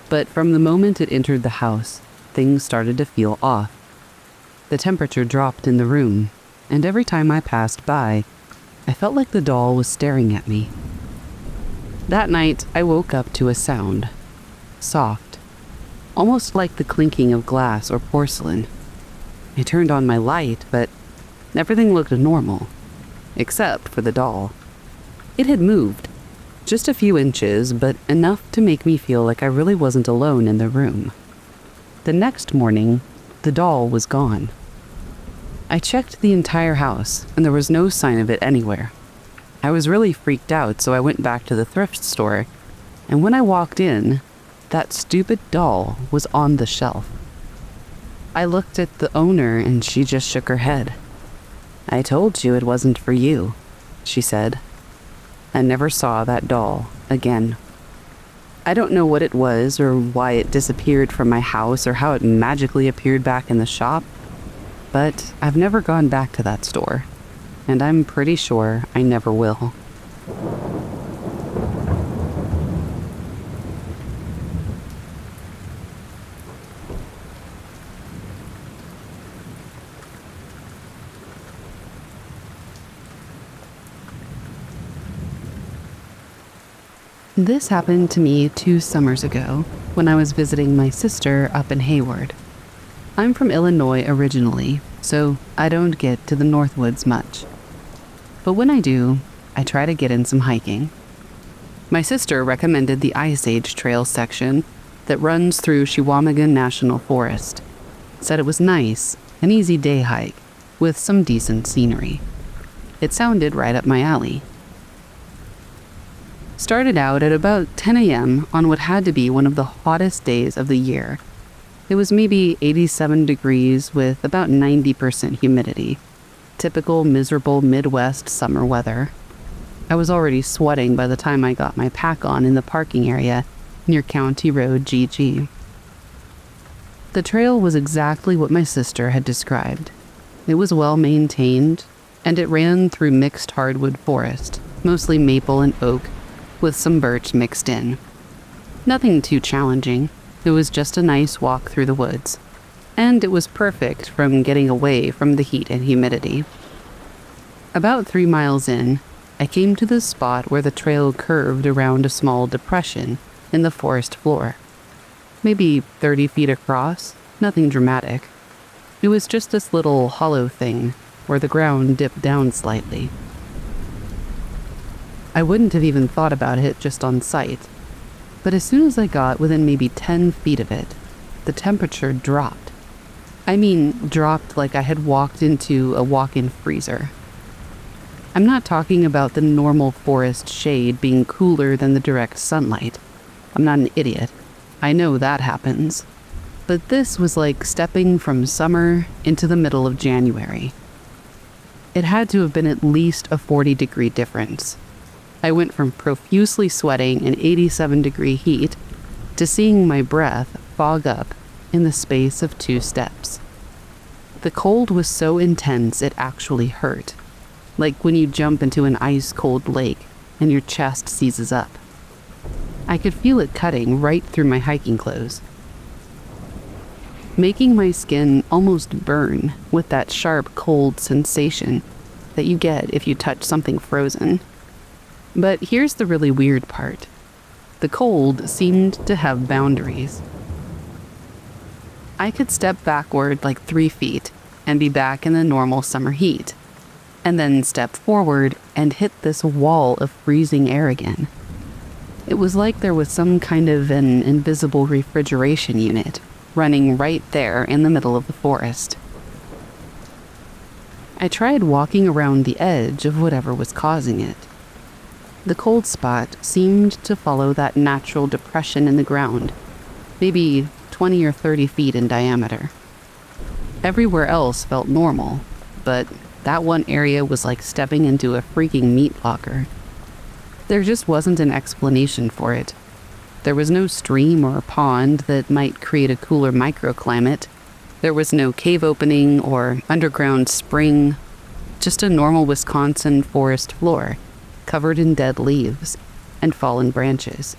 but from the moment it entered the house, things started to feel off. The temperature dropped in the room, and every time I passed by, I felt like the doll was staring at me. That night, I woke up to a sound. Soft, almost like the clinking of glass or porcelain. I turned on my light, but everything looked normal, except for the doll. It had moved, just a few inches, but enough to make me feel like I really wasn't alone in the room. The next morning, the doll was gone. I checked the entire house, and there was no sign of it anywhere. I was really freaked out, so I went back to the thrift store, and when I walked in, that stupid doll was on the shelf. I looked at the owner, and she just shook her head. "I told you it wasn't for you," she said. I never saw that doll again. I don't know what it was or why it disappeared from my house or how it magically appeared back in the shop, but I've never gone back to that store, and I'm pretty sure I never will. This happened to me 2 summers ago when I was visiting my sister up in Hayward. I'm from Illinois originally, so I don't get to the Northwoods much. But when I do, I try to get in some hiking. My sister recommended the Ice Age Trail section that runs through Chequamegon National Forest. Said it was nice, an easy day hike, with some decent scenery. It sounded right up my alley. Started out at about 10 a.m. on what had to be one of the hottest days of the year. It was maybe 87 degrees with about 90% humidity. Typical miserable Midwest summer weather. I was already sweating by the time I got my pack on in the parking area near County Road GG. The trail was exactly what my sister had described. It was well maintained, and it ran through mixed hardwood forest, mostly maple and oak, with some birch mixed in. Nothing too challenging. It was just a nice walk through the woods, and it was perfect from getting away from the heat and humidity. About 3 miles in, I came to the spot where the trail curved around a small depression in the forest floor. Maybe 30 feet across, nothing dramatic. It was just this little hollow thing where the ground dipped down slightly. I wouldn't have even thought about it just on sight, but as soon as I got within maybe 10 feet of it, the temperature dropped. I mean, dropped like I had walked into a walk-in freezer. I'm not talking about the normal forest shade being cooler than the direct sunlight. I'm not an idiot. I know that happens. But this was like stepping from summer into the middle of January. It had to have been at least a 40-degree difference. I went from profusely sweating in 87-degree heat to seeing my breath fog up in the space of 2 steps. The cold was so intense it actually hurt, like when you jump into an ice-cold lake and your chest seizes up. I could feel it cutting right through my hiking clothes, making my skin almost burn with that sharp, cold sensation that you get if you touch something frozen. But here's the really weird part. The cold seemed to have boundaries. I could step backward like 3 feet and be back in the normal summer heat. and then stepped forward and hit this wall of freezing air again. It was like there was some kind of an invisible refrigeration unit running right there in the middle of the forest. I tried walking around the edge of whatever was causing it. The cold spot seemed to follow that natural depression in the ground, maybe 20 or 30 feet in diameter. Everywhere else felt normal, but that one area was like stepping into a freaking meat locker. There just wasn't an explanation for it. There was no stream or pond that might create a cooler microclimate. There was no cave opening or underground spring, just a normal Wisconsin forest floor, covered in dead leaves and fallen branches.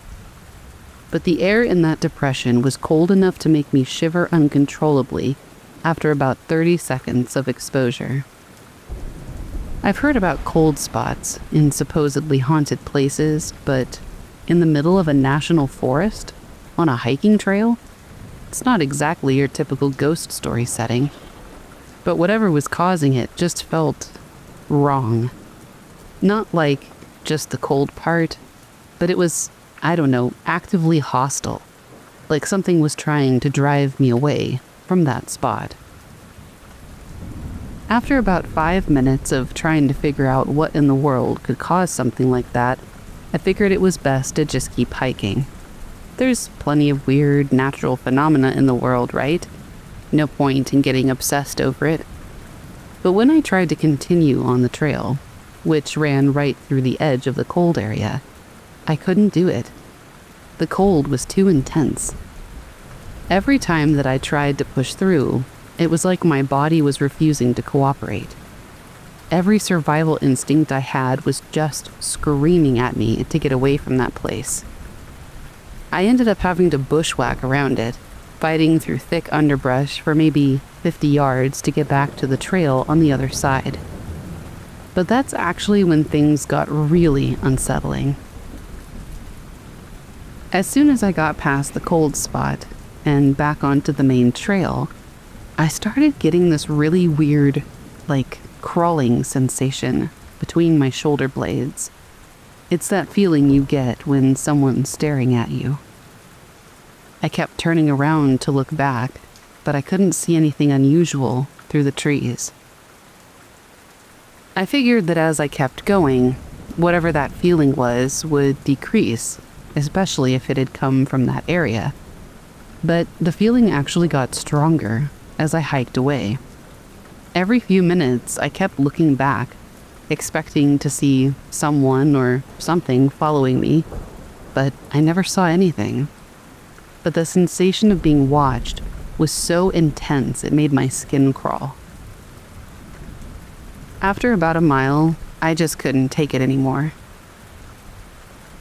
But the air in that depression was cold enough to make me shiver uncontrollably after about 30 seconds of exposure. I've heard about cold spots in supposedly haunted places, but in the middle of a national forest? On a hiking trail? It's not exactly your typical ghost story setting. But whatever was causing it just felt wrong. Not like just the cold part, but it was, I don't know, actively hostile. Like something was trying to drive me away from that spot. After about 5 minutes of trying to figure out what in the world could cause something like that, I figured it was best to just keep hiking. There's plenty of weird natural phenomena in the world, right? No point in getting obsessed over it. But when I tried to continue on the trail, which ran right through the edge of the cold area, I couldn't do it. The cold was too intense. Every time that I tried to push through, it was like my body was refusing to cooperate. Every survival instinct I had was just screaming at me to get away from that place. I ended up having to bushwhack around it, fighting through thick underbrush for maybe 50 yards to get back to the trail on the other side. But that's actually when things got really unsettling. As soon as I got past the cold spot and back onto the main trail, I started getting this really weird, crawling sensation between my shoulder blades. It's that feeling you get when someone's staring at you. I kept turning around to look back, but I couldn't see anything unusual through the trees. I figured that as I kept going, whatever that feeling was would decrease, especially if it had come from that area. But the feeling actually got stronger as I hiked away. Every few minutes, I kept looking back, expecting to see someone or something following me, but I never saw anything. But the sensation of being watched was so intense it made my skin crawl. After about a mile, I just couldn't take it anymore.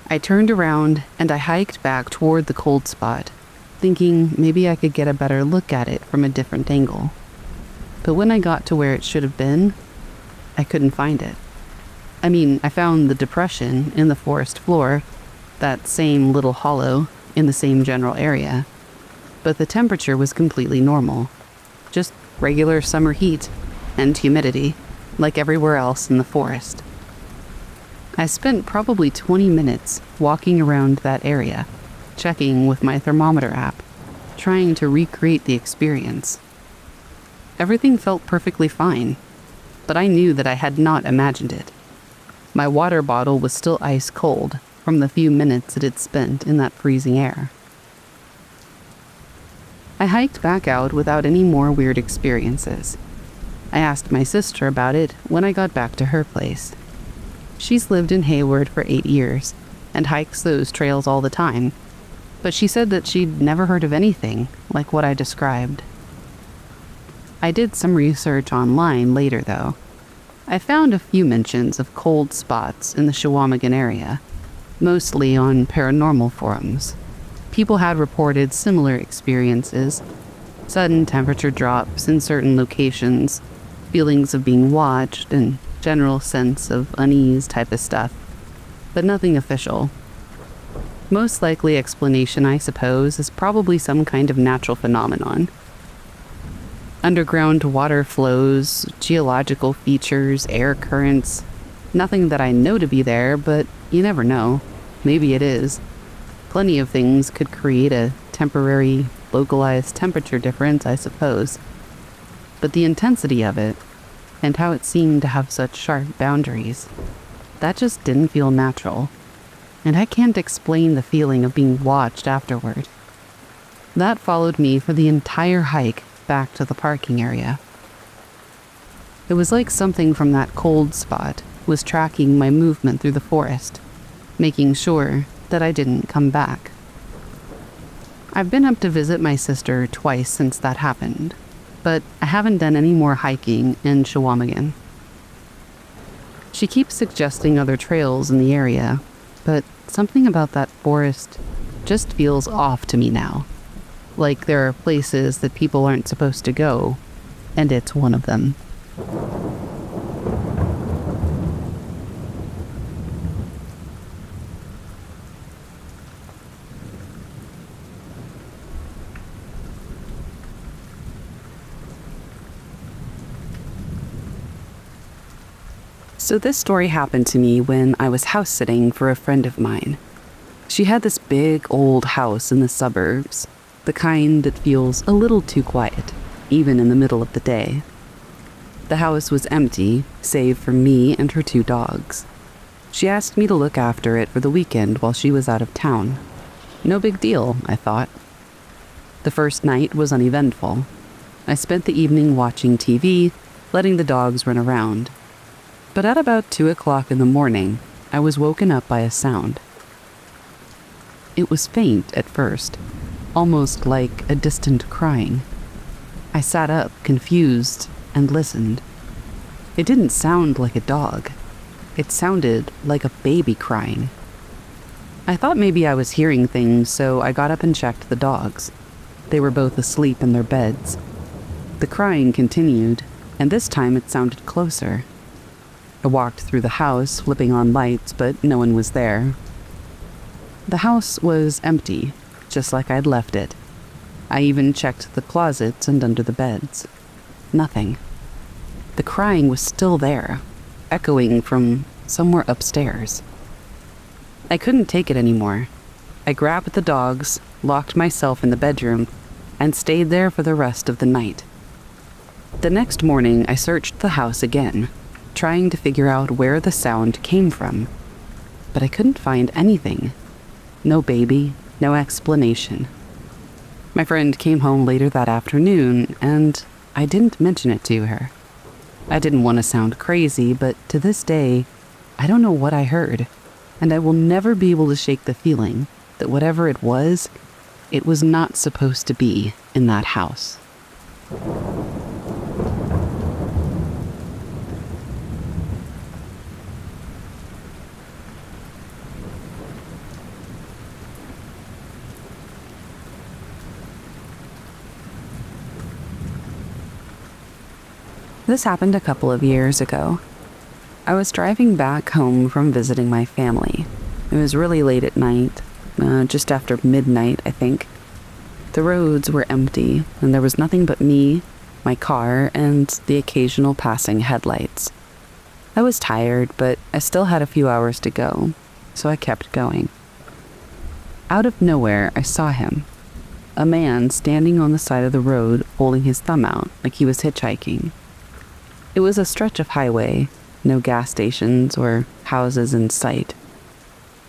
I turned around and I hiked back toward the cold spot, thinking maybe I could get a better look at it from a different angle. But when I got to where it should have been, I couldn't find it. I found the depression in the forest floor, that same little hollow in the same general area, but the temperature was completely normal. Just regular summer heat and humidity, like everywhere else in the forest. I spent probably 20 minutes walking around that area, checking with my thermometer app, trying to recreate the experience. Everything felt perfectly fine, but I knew that I had not imagined it. My water bottle was still ice cold from the few minutes it had spent in that freezing air. I hiked back out without any more weird experiences. I asked my sister about it when I got back to her place. She's lived in Hayward for 8 years and hikes those trails all the time, but she said that she'd never heard of anything like what I described. I did some research online later, though. I found a few mentions of cold spots in the Chequamegon area, mostly on paranormal forums. People had reported similar experiences, sudden temperature drops in certain locations, feelings of being watched, and general sense of unease type of stuff, but nothing official. Most likely explanation, I suppose, is probably some kind of natural phenomenon. Underground water flows, geological features, air currents. Nothing that I know to be there, but you never know. Maybe it is. Plenty of things could create a temporary, localized temperature difference, I suppose. But the intensity of it, and how it seemed to have such sharp boundaries, that just didn't feel natural. And I can't explain the feeling of being watched afterward. That followed me for the entire hike back to the parking area. It was like something from that cold spot was tracking my movement through the forest, making sure that I didn't come back. I've been up to visit my sister twice since that happened, but I haven't done any more hiking in Shawamigan. She keeps suggesting other trails in the area, but something about that forest just feels off to me now. Like there are places that people aren't supposed to go, and it's one of them. So this story happened to me when I was house sitting for a friend of mine. She had this big old house in the suburbs, the kind that feels a little too quiet, even in the middle of the day. The house was empty, save for me and her 2 dogs. She asked me to look after it for the weekend while she was out of town. No big deal, I thought. The first night was uneventful. I spent the evening watching TV, letting the dogs run around. But at about 2 o'clock in the morning, I was woken up by a sound. It was faint at first, almost like a distant crying. I sat up, confused, and listened. It didn't sound like a dog. It sounded like a baby crying. I thought maybe I was hearing things, so I got up and checked the dogs. They were both asleep in their beds. The crying continued, and this time it sounded closer. I walked through the house, flipping on lights, but no one was there. The house was empty, just like I'd left it. I even checked the closets and under the beds. Nothing. The crying was still there, echoing from somewhere upstairs. I couldn't take it anymore. I grabbed the dogs, locked myself in the bedroom, and stayed there for the rest of the night. The next morning, I searched the house again, trying to figure out where the sound came from. But I couldn't find anything. No baby, no explanation. My friend came home later that afternoon, and I didn't mention it to her. I didn't want to sound crazy, but to this day, I don't know what I heard, and I will never be able to shake the feeling that whatever it was not supposed to be in that house. This happened a couple of years ago. I was driving back home from visiting my family. It was really late at night, just after midnight, I think. The roads were empty, and there was nothing but me, my car, and the occasional passing headlights. I was tired, but I still had a few hours to go, so I kept going. Out of nowhere, I saw him. A man standing on the side of the road holding his thumb out like he was hitchhiking. It was a stretch of highway, no gas stations or houses in sight.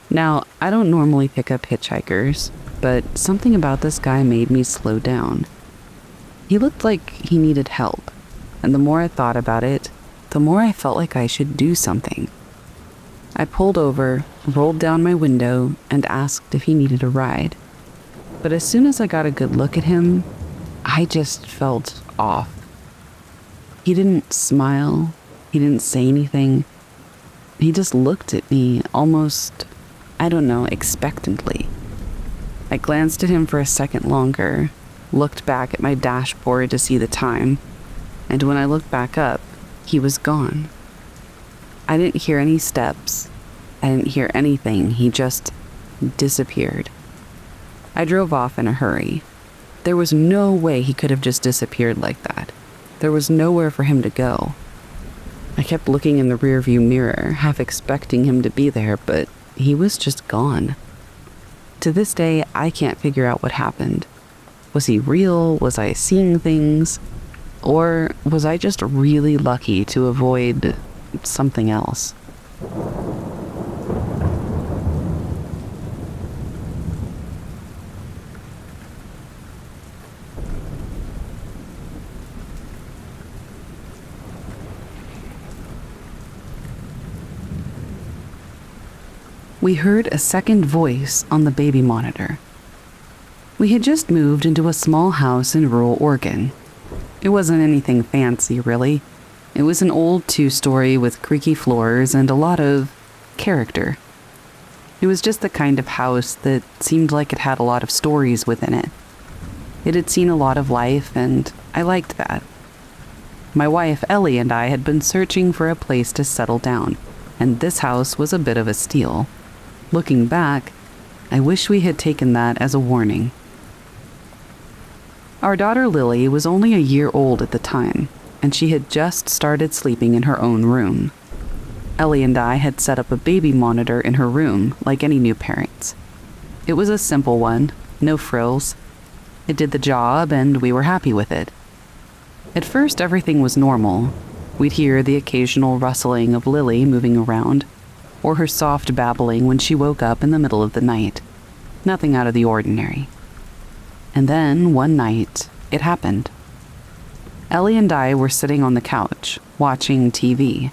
Now, I don't normally pick up hitchhikers, but something about this guy made me slow down. He looked like he needed help, and the more I thought about it, the more I felt like I should do something. I pulled over, rolled down my window, and asked if he needed a ride. But as soon as I got a good look at him, I just felt off. He didn't smile. He didn't say anything. He just looked at me almost, expectantly. I glanced at him for a second longer, looked back at my dashboard to see the time, and when I looked back up, he was gone. I didn't hear any steps. I didn't hear anything. He just disappeared. I drove off in a hurry. There was no way he could have just disappeared like that. There was nowhere for him to go. I kept looking in the rearview mirror, half expecting him to be there, but he was just gone. To this day, I can't figure out what happened. Was he real? Was I seeing things? Or was I just really lucky to avoid something else? We heard a second voice on the baby monitor. We had just moved into a small house in rural Oregon. It wasn't anything fancy, really. It was an old 2-story with creaky floors and a lot of character. It was just the kind of house that seemed like it had a lot of stories within it. It had seen a lot of life, and I liked that. My wife, Ellie, and I had been searching for a place to settle down, and this house was a bit of a steal. Looking back, I wish we had taken that as a warning. Our daughter Lily was only a year old at the time, and she had just started sleeping in her own room. Ellie and I had set up a baby monitor in her room, like any new parents. It was a simple one, no frills. It did the job, and we were happy with it. At first, everything was normal. We'd hear the occasional rustling of Lily moving around, or her soft babbling when she woke up in the middle of the night. Nothing out of the ordinary. And then, one night, it happened. Ellie and I were sitting on the couch, watching TV,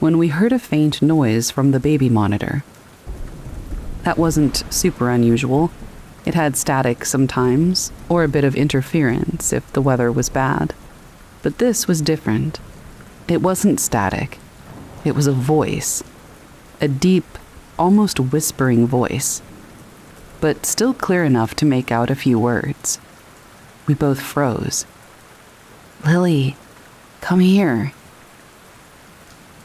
when we heard a faint noise from the baby monitor. That wasn't super unusual. It had static sometimes, or a bit of interference if the weather was bad. But this was different. It wasn't static. It was a voice. A deep, almost whispering voice, but still clear enough to make out a few words. We both froze. "Lily, come here."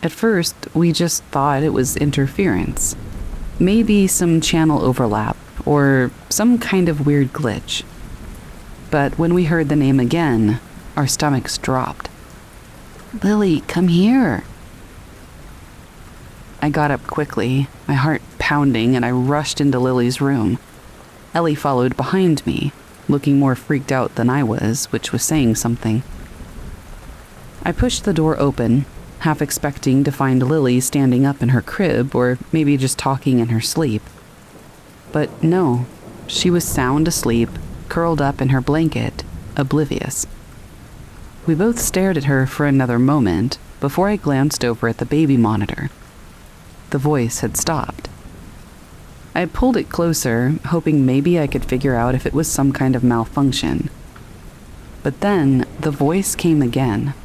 At first, we just thought it was interference. Maybe some channel overlap, or some kind of weird glitch. But when we heard the name again, our stomachs dropped. "Lily, come here." I got up quickly, my heart pounding, and I rushed into Lily's room. Ellie followed behind me, looking more freaked out than I was, which was saying something. I pushed the door open, half expecting to find Lily standing up in her crib, or maybe just talking in her sleep. But no, she was sound asleep, curled up in her blanket, oblivious. We both stared at her for another moment before I glanced over at the baby monitor. The voice had stopped. I pulled it closer, hoping maybe I could figure out if it was some kind of malfunction. But then the voice came again.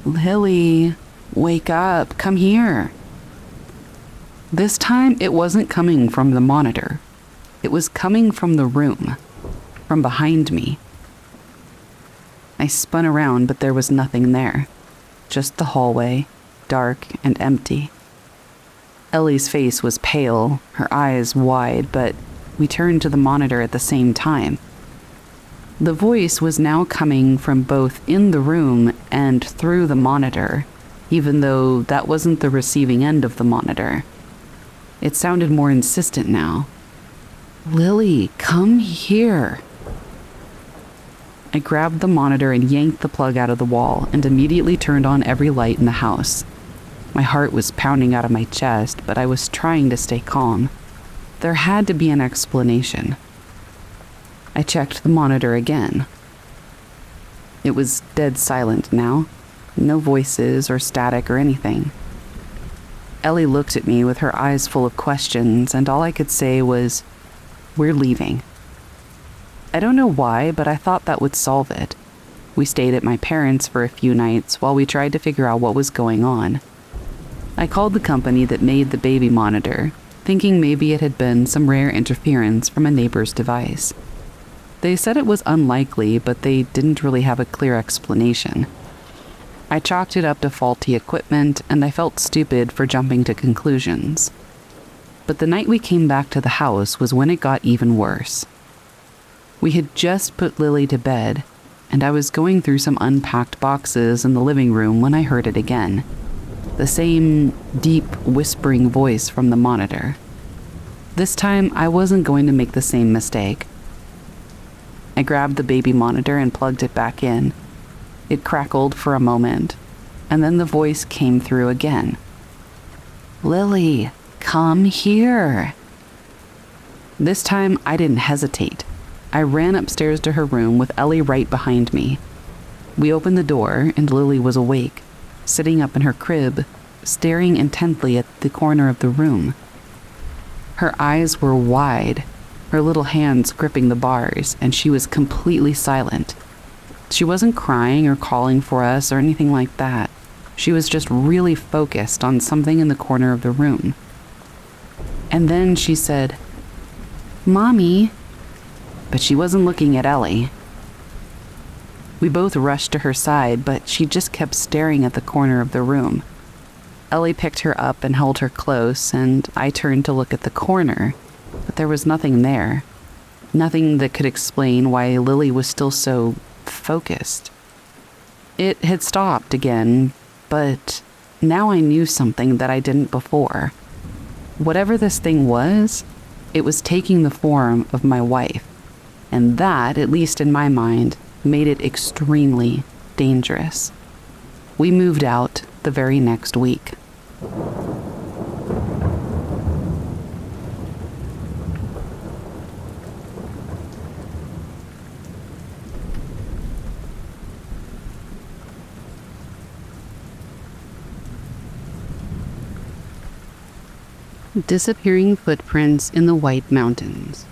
"Lily, wake up, come here." This time it wasn't coming from the monitor. It was coming from the room, from behind me. I spun around, but there was nothing there. Just the hallway, dark and empty. Ellie's face was pale, her eyes wide, but we turned to the monitor at the same time. The voice was now coming from both in the room and through the monitor, even though that wasn't the receiving end of the monitor. It sounded more insistent now. "Lily, come here." I grabbed the monitor and yanked the plug out of the wall and immediately turned on every light in the house. My heart was pounding out of my chest, but I was trying to stay calm. There had to be an explanation. I checked the monitor again. It was dead silent now. No voices or static or anything. Ellie looked at me with her eyes full of questions, and all I could say was, "We're leaving." I don't know why, but I thought that would solve it. We stayed at my parents' for a few nights while we tried to figure out what was going on. I called the company that made the baby monitor, thinking maybe it had been some rare interference from a neighbor's device. They said it was unlikely, but they didn't really have a clear explanation. I chalked it up to faulty equipment, and I felt stupid for jumping to conclusions. But the night we came back to the house was when it got even worse. We had just put Lily to bed, and I was going through some unpacked boxes in the living room when I heard it again. The same deep, whispering voice from the monitor. This time, I wasn't going to make the same mistake. I grabbed the baby monitor and plugged it back in. It crackled for a moment, and then the voice came through again. "Lily, come here." This time, I didn't hesitate. I ran upstairs to her room with Ellie right behind me. We opened the door, and Lily was awake, sitting up in her crib, staring intently at the corner of the room. Her eyes were wide, her little hands gripping the bars, and she was completely silent. She wasn't crying or calling for us or anything like that. She was just really focused on something in the corner of the room. And then she said, "Mommy," but she wasn't looking at Ellie. We both rushed to her side, but she just kept staring at the corner of the room. Ellie picked her up and held her close, and I turned to look at the corner, but there was nothing there. Nothing that could explain why Lily was still so focused. It had stopped again, but now I knew something that I didn't before. Whatever this thing was, it was taking the form of my wife, and that, at least in my mind, made it extremely dangerous. We moved out the very next week. Disappearing footprints in the White Mountains.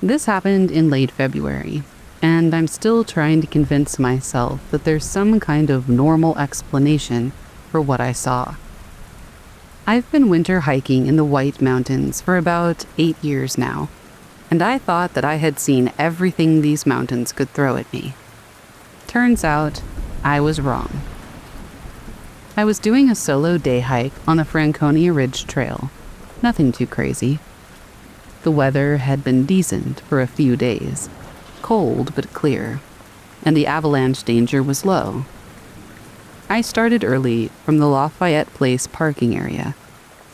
This happened in late February, and I'm still trying to convince myself that there's some kind of normal explanation for what I saw. I've been winter hiking in the White Mountains for about 8 years now, and I thought that I had seen everything these mountains could throw at me. Turns out, I was wrong. I was doing a solo day hike on the Franconia Ridge Trail. Nothing too crazy. The weather had been decent for a few days, cold but clear, and the avalanche danger was low. I started early from the Lafayette Place parking area,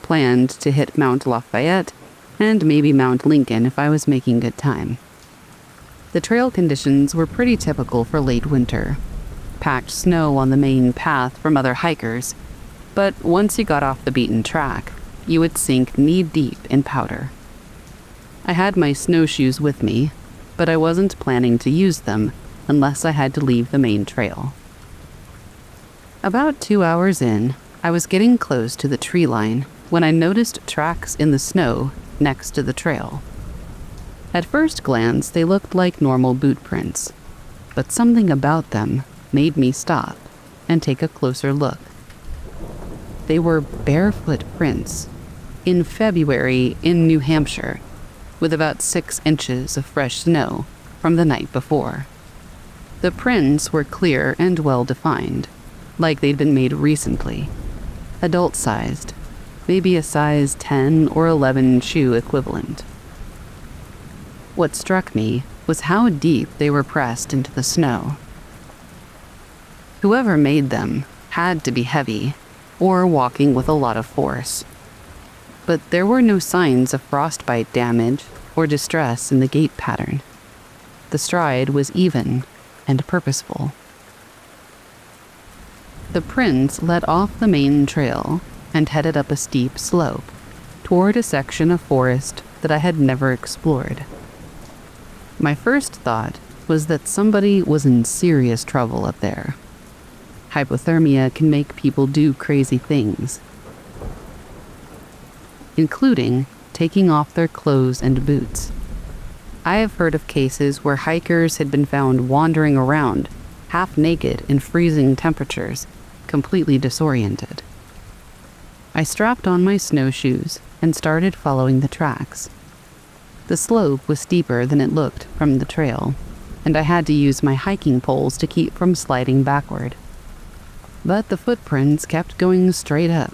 planned to hit Mount Lafayette and maybe Mount Lincoln if I was making good time. The trail conditions were pretty typical for late winter. Packed snow on the main path from other hikers, but once you got off the beaten track, you would sink knee-deep in powder. I had my snowshoes with me, but I wasn't planning to use them unless I had to leave the main trail. About 2 hours in, I was getting close to the tree line when I noticed tracks in the snow next to the trail. At first glance, they looked like normal boot prints, but something about them made me stop and take a closer look. They were barefoot prints in February in New Hampshire, with about 6 inches of fresh snow from the night before. The prints were clear and well-defined, like they'd been made recently. Adult-sized, maybe a size 10 or 11 shoe equivalent. What struck me was how deep they were pressed into the snow. Whoever made them had to be heavy, or walking with a lot of force. But there were no signs of frostbite damage or distress in the gait pattern. The stride was even and purposeful. The prints led off the main trail and headed up a steep slope toward a section of forest that I had never explored. My first thought was that somebody was in serious trouble up there. Hypothermia can make people do crazy things, including taking off their clothes and boots. I have heard of cases where hikers had been found wandering around, half naked in freezing temperatures, completely disoriented. I strapped on my snowshoes and started following the tracks. The slope was steeper than it looked from the trail, and I had to use my hiking poles to keep from sliding backward. But the footprints kept going straight up,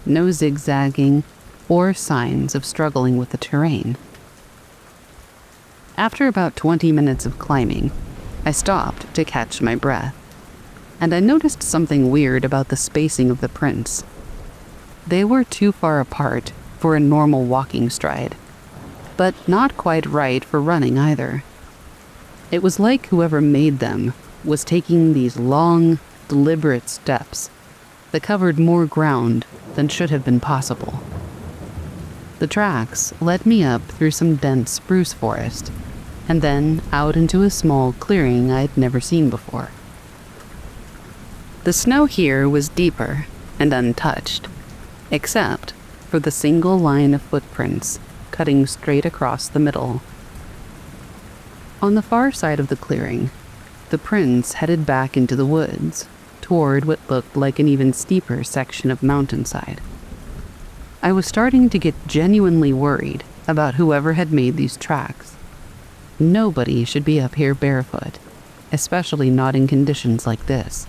no zigzagging or signs of struggling with the terrain. After about 20 minutes of climbing, I stopped to catch my breath, and I noticed something weird about the spacing of the prints. They were too far apart for a normal walking stride, but not quite right for running either. It was like whoever made them was taking these long, deliberate steps that covered more ground than should have been possible. The tracks led me up through some dense spruce forest, and then out into a small clearing I'd never seen before. The snow here was deeper and untouched, except for the single line of footprints cutting straight across the middle. On the far side of the clearing, the prints headed back into the woods, toward what looked like an even steeper section of mountainside. I was starting to get genuinely worried about whoever had made these tracks. Nobody should be up here barefoot, especially not in conditions like this.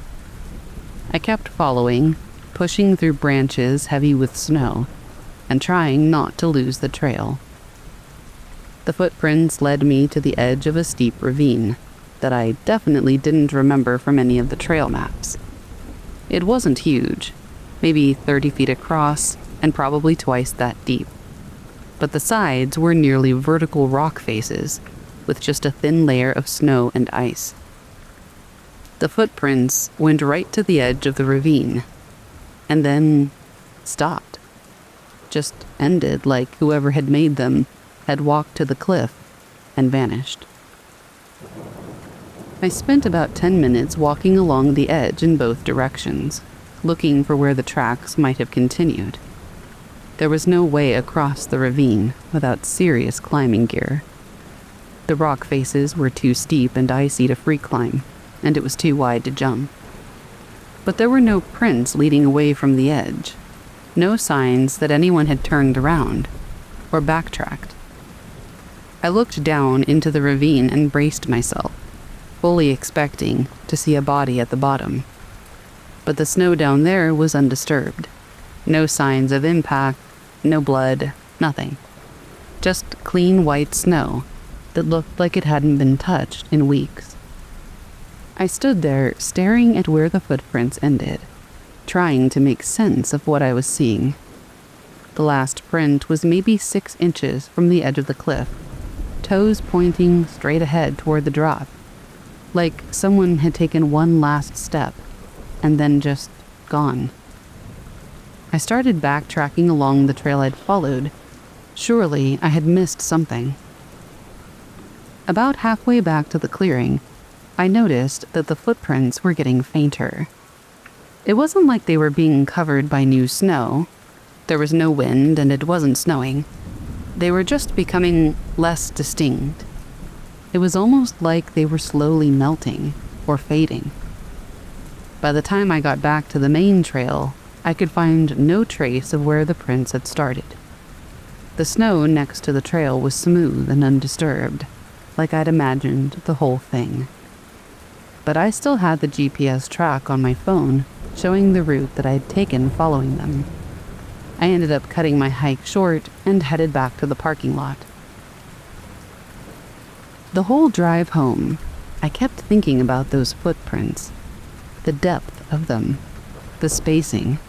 I kept following, pushing through branches heavy with snow, and trying not to lose the trail. The footprints led me to the edge of a steep ravine that I definitely didn't remember from any of the trail maps. It wasn't huge, maybe 30 feet across and probably twice that deep, but the sides were nearly vertical rock faces with just a thin layer of snow and ice. The footprints went right to the edge of the ravine, and then stopped. Just ended like whoever had made them had walked to the cliff and vanished. I spent about 10 minutes walking along the edge in both directions, looking for where the tracks might have continued. There was no way across the ravine without serious climbing gear. The rock faces were too steep and icy to free climb, and it was too wide to jump. But there were no prints leading away from the edge, no signs that anyone had turned around or backtracked. I looked down into the ravine and braced myself, fully expecting to see a body at the bottom. But the snow down there was undisturbed. No signs of impact, no blood, nothing. Just clean white snow that looked like it hadn't been touched in weeks. I stood there staring at where the footprints ended, trying to make sense of what I was seeing. The last print was maybe 6 inches from the edge of the cliff, toes pointing straight ahead toward the drop, like someone had taken one last step and then just gone. I started backtracking along the trail I'd followed. Surely I had missed something. About halfway back to the clearing, I noticed that the footprints were getting fainter. It wasn't like they were being covered by new snow. There was no wind and it wasn't snowing. They were just becoming less distinct. It was almost like they were slowly melting or fading. By the time I got back to the main trail, I could find no trace of where the prints had started. The snow next to the trail was smooth and undisturbed, like I'd imagined the whole thing. But I still had the GPS track on my phone, showing the route that I'd taken following them. I ended up cutting my hike short and headed back to the parking lot. The whole drive home, I kept thinking about those footprints, the depth of them, the spacing,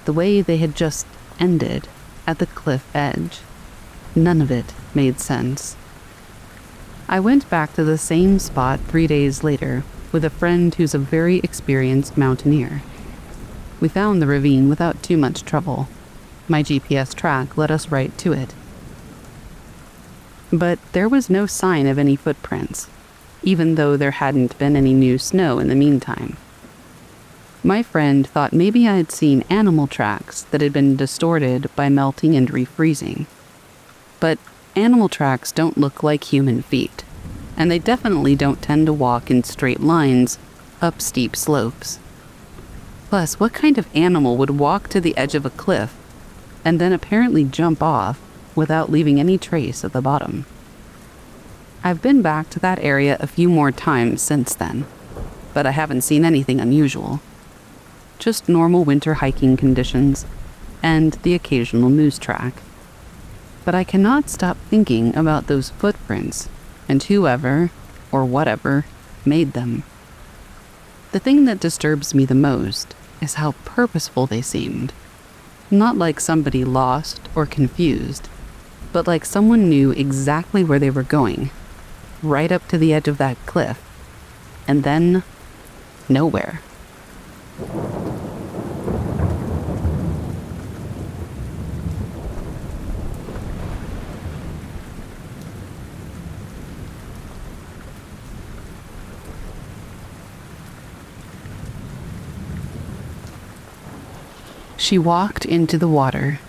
the way they had just ended at the cliff edge. None of it made sense. I went back to the same spot 3 days later with a friend who's a very experienced mountaineer. We found the ravine without too much trouble. My GPS track led us right to it. But there was no sign of any footprints, even though there hadn't been any new snow in the meantime. My friend thought maybe I'd seen animal tracks that had been distorted by melting and refreezing. But animal tracks don't look like human feet, and they definitely don't tend to walk in straight lines up steep slopes. Plus, what kind of animal would walk to the edge of a cliff and then apparently jump off without leaving any trace at the bottom? I've been back to that area a few more times since then, but I haven't seen anything unusual. Just normal winter hiking conditions and the occasional moose track. But I cannot stop thinking about those footprints and whoever, or whatever, made them. The thing that disturbs me the most is how purposeful they seemed. Not like somebody lost or confused, but like someone knew exactly where they were going, right up to the edge of that cliff, and then nowhere. She walked into the water.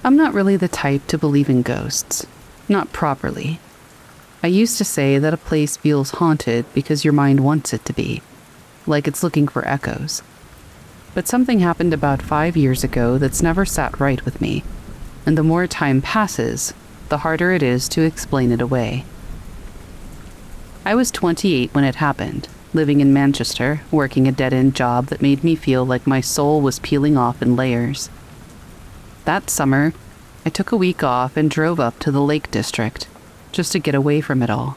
I'm not really the type to believe in ghosts. Not properly. I used to say that a place feels haunted because your mind wants it to be, like it's looking for echoes. But something happened about 5 years ago that's never sat right with me, and the more time passes, the harder it is to explain it away. I was 28 when it happened, living in Manchester, working a dead-end job that made me feel like my soul was peeling off in layers. That summer, I took a week off and drove up to the Lake District, just to get away from it all.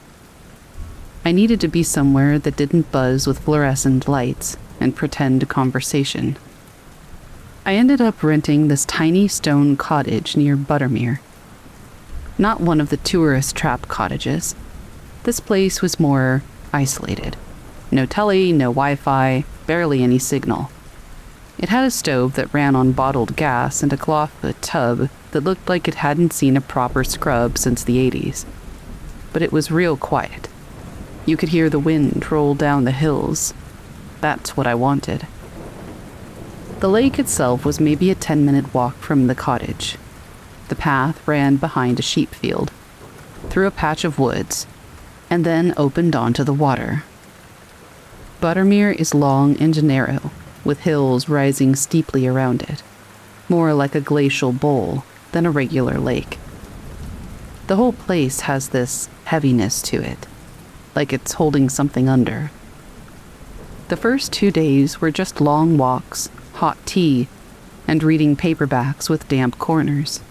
I needed to be somewhere that didn't buzz with fluorescent lights and pretend conversation. I ended up renting this tiny stone cottage near Buttermere. Not one of the tourist trap cottages. This place was more isolated. No telly, no Wi-Fi, barely any signal. It had a stove that ran on bottled gas and a clawfoot tub that looked like it hadn't seen a proper scrub since the 80s. But it was real quiet. You could hear the wind roll down the hills. That's what I wanted. The lake itself was maybe a 10-minute walk from the cottage. The path ran behind a sheep field, through a patch of woods, and then opened onto the water. Buttermere is long and narrow, with hills rising steeply around it, more like a glacial bowl than a regular lake. The whole place has this heaviness to it, like it's holding something under. The first 2 days were just long walks, hot tea, and reading paperbacks with damp corners.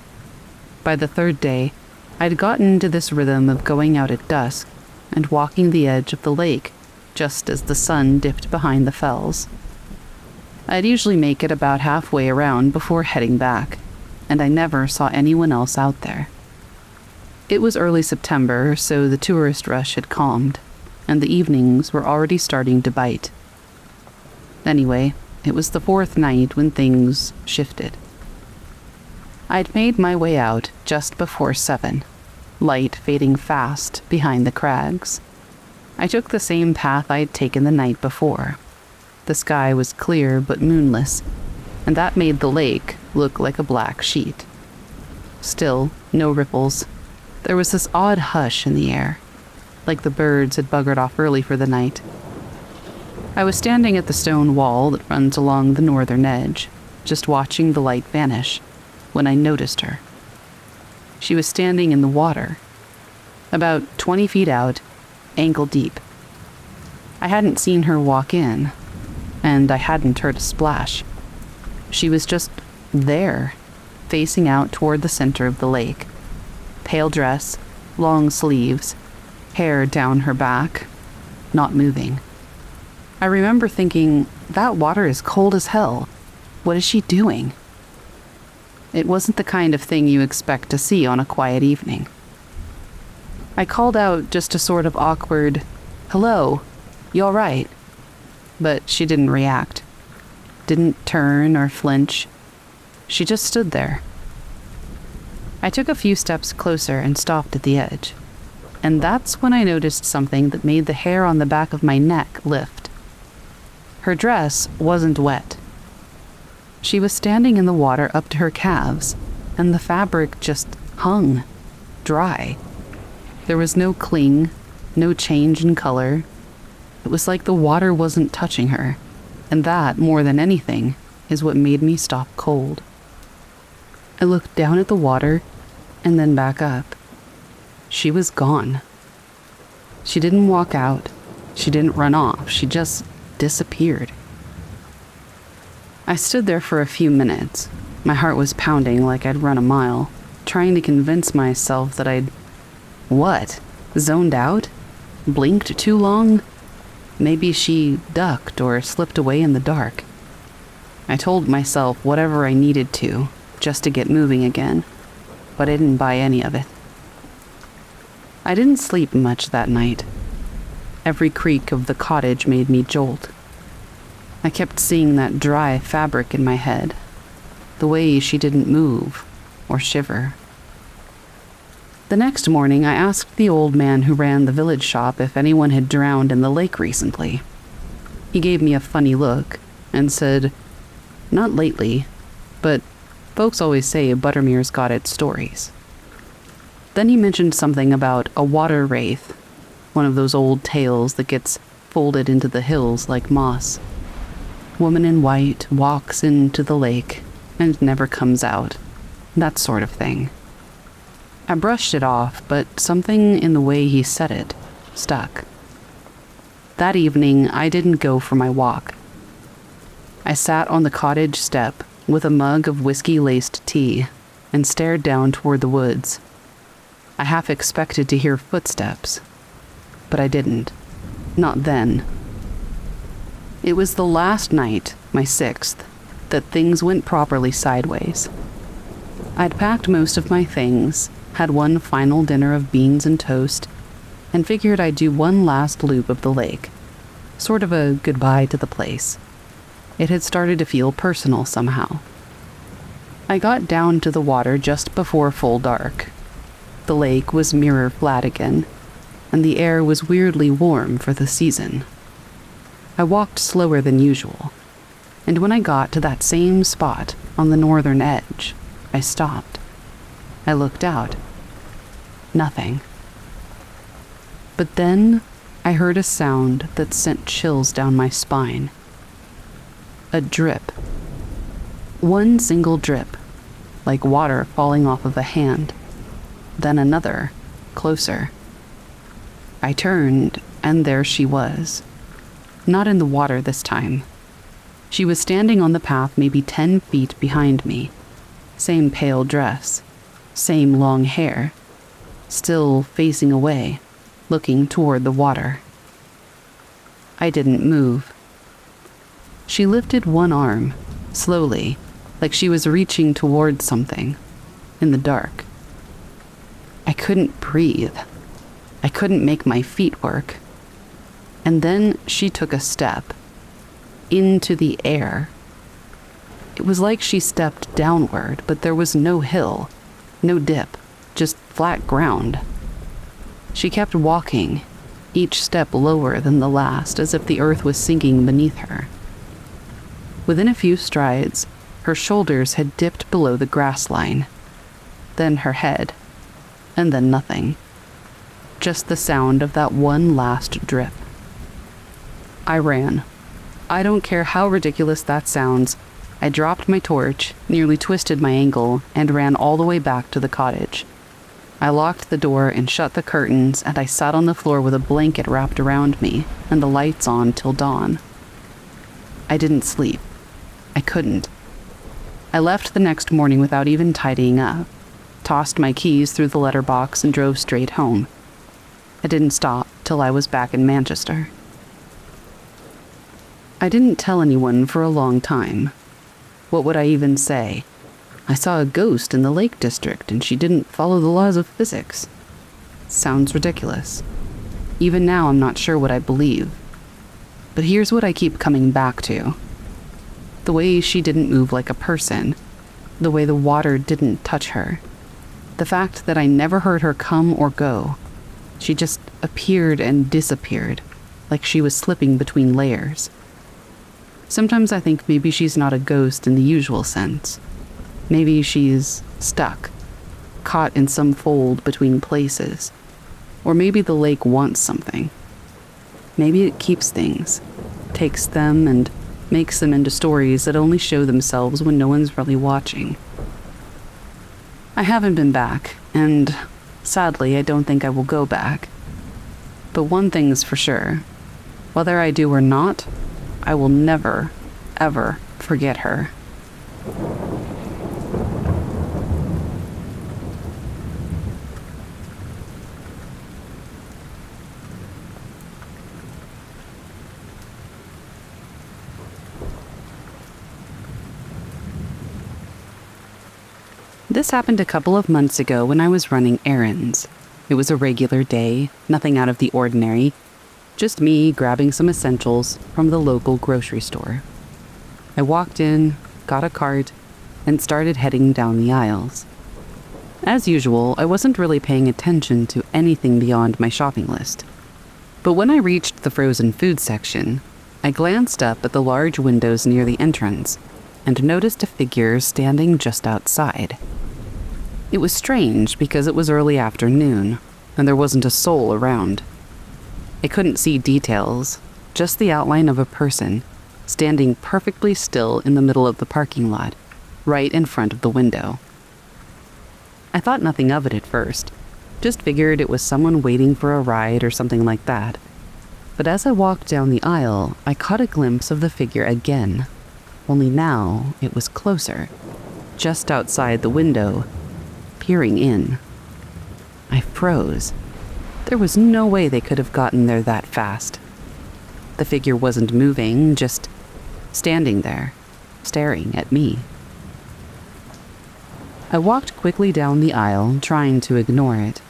By the 3rd day, I'd gotten into this rhythm of going out at dusk and walking the edge of the lake just as the sun dipped behind the fells. I'd usually make it about halfway around before heading back, and I never saw anyone else out there. It was early September, so the tourist rush had calmed, and the evenings were already starting to bite. Anyway, it was the 4th night when things shifted. I'd made my way out just before 7, light fading fast behind the crags. I took the same path I'd taken the night before. The sky was clear but moonless, and that made the lake look like a black sheet. Still, no ripples. There was this odd hush in the air, like the birds had buggered off early for the night. I was standing at the stone wall that runs along the northern edge, just watching the light vanish, when I noticed her. She was standing in the water, about 20 feet out, ankle deep. I hadn't seen her walk in, and I hadn't heard a splash. She was just there, facing out toward the center of the lake. Pale dress, long sleeves, hair down her back, not moving. I remember thinking, that water is cold as hell. What is she doing? It wasn't the kind of thing you expect to see on a quiet evening. I called out just a sort of awkward, "Hello, you all right?" But she didn't react. Didn't turn or flinch. She just stood there. I took a few steps closer and stopped at the edge. And that's when I noticed something that made the hair on the back of my neck lift. Her dress wasn't wet. She was standing in the water up to her calves, and the fabric just hung, dry. There was no cling, no change in color. It was like the water wasn't touching her, and that, more than anything, is what made me stop cold. I looked down at the water, and then back up. She was gone. She didn't walk out. She didn't run off. She just disappeared. I stood there for a few minutes. My heart was pounding like I'd run a mile, trying to convince myself that I'd What? Zoned out? Blinked too long? Maybe she ducked or slipped away in the dark. I told myself whatever I needed to, just to get moving again, but I didn't buy any of it. I didn't sleep much that night. Every creak of the cottage made me jolt. I kept seeing that dry fabric in my head, the way she didn't move or shiver. The next morning, I asked the old man who ran the village shop if anyone had drowned in the lake recently. He gave me a funny look and said, "Not lately, but folks always say Buttermere's got its stories." Then he mentioned something about a water wraith, one of those old tales that gets folded into the hills like moss. Woman in white walks into the lake and never comes out, that sort of thing. I brushed it off, but something in the way he said it stuck. That evening, I didn't go for my walk. I sat on the cottage step with a mug of whiskey-laced tea and stared down toward the woods. I half expected to hear footsteps, but I didn't. Not then. It was the last night, my 6th, that things went properly sideways. I'd packed most of my things, had one final dinner of beans and toast, and figured I'd do one last loop of the lake, sort of a goodbye to the place. It had started to feel personal somehow. I got down to the water just before full dark. The lake was mirror flat again, and the air was weirdly warm for the season. I walked slower than usual, and when I got to that same spot on the northern edge, I stopped. I looked out. Nothing. But then I heard a sound that sent chills down my spine. A drip. One single drip, like water falling off of a hand. Then another, closer. I turned, and there she was. Not in the water this time. She was standing on the path maybe 10 feet behind me. Same pale dress. Same long hair. Still facing away, looking toward the water. I didn't move. She lifted one arm, slowly, like she was reaching toward something, in the dark. I couldn't breathe. I couldn't make my feet work. And then she took a step, into the air. It was like she stepped downward, but there was no hill, no dip, just flat ground. She kept walking, each step lower than the last, as if the earth was sinking beneath her. Within a few strides, her shoulders had dipped below the grass line, then her head, and then nothing. Just the sound of that one last drip. I ran. I don't care how ridiculous that sounds. I dropped my torch, nearly twisted my ankle, and ran all the way back to the cottage. I locked the door and shut the curtains, and I sat on the floor with a blanket wrapped around me and the lights on till dawn. I didn't sleep. I couldn't. I left the next morning without even tidying up, tossed my keys through the letterbox and drove straight home. I didn't stop till I was back in Manchester. I didn't tell anyone for a long time. What would I even say? I saw a ghost in the Lake District and she didn't follow the laws of physics. Sounds ridiculous. Even now I'm not sure what I believe. But here's what I keep coming back to. The way she didn't move like a person. The way the water didn't touch her. The fact that I never heard her come or go. She just appeared and disappeared, like she was slipping between layers. Sometimes I think maybe she's not a ghost in the usual sense. Maybe she's stuck, caught in some fold between places. Or maybe the lake wants something. Maybe it keeps things, takes them and makes them into stories that only show themselves when no one's really watching. I haven't been back, and sadly I don't think I will go back. But one thing's for sure. Whether I do or not, I will never, ever forget her. This happened a couple of months ago when I was running errands. It was a regular day, nothing out of the ordinary, just me grabbing some essentials from the local grocery store. I walked in, got a cart, and started heading down the aisles. As usual, I wasn't really paying attention to anything beyond my shopping list. But when I reached the frozen food section, I glanced up at the large windows near the entrance and noticed a figure standing just outside. It was strange because it was early afternoon and there wasn't a soul around. I couldn't see details, just the outline of a person standing perfectly still in the middle of the parking lot, right in front of the window. I thought nothing of it at first, just figured it was someone waiting for a ride or something like that. But as I walked down the aisle, I caught a glimpse of the figure again, only now it was closer, just outside the window, peering in. I froze. There was no way they could have gotten there that fast. The figure wasn't moving, just standing there, staring at me. I walked quickly down the aisle, trying to ignore it,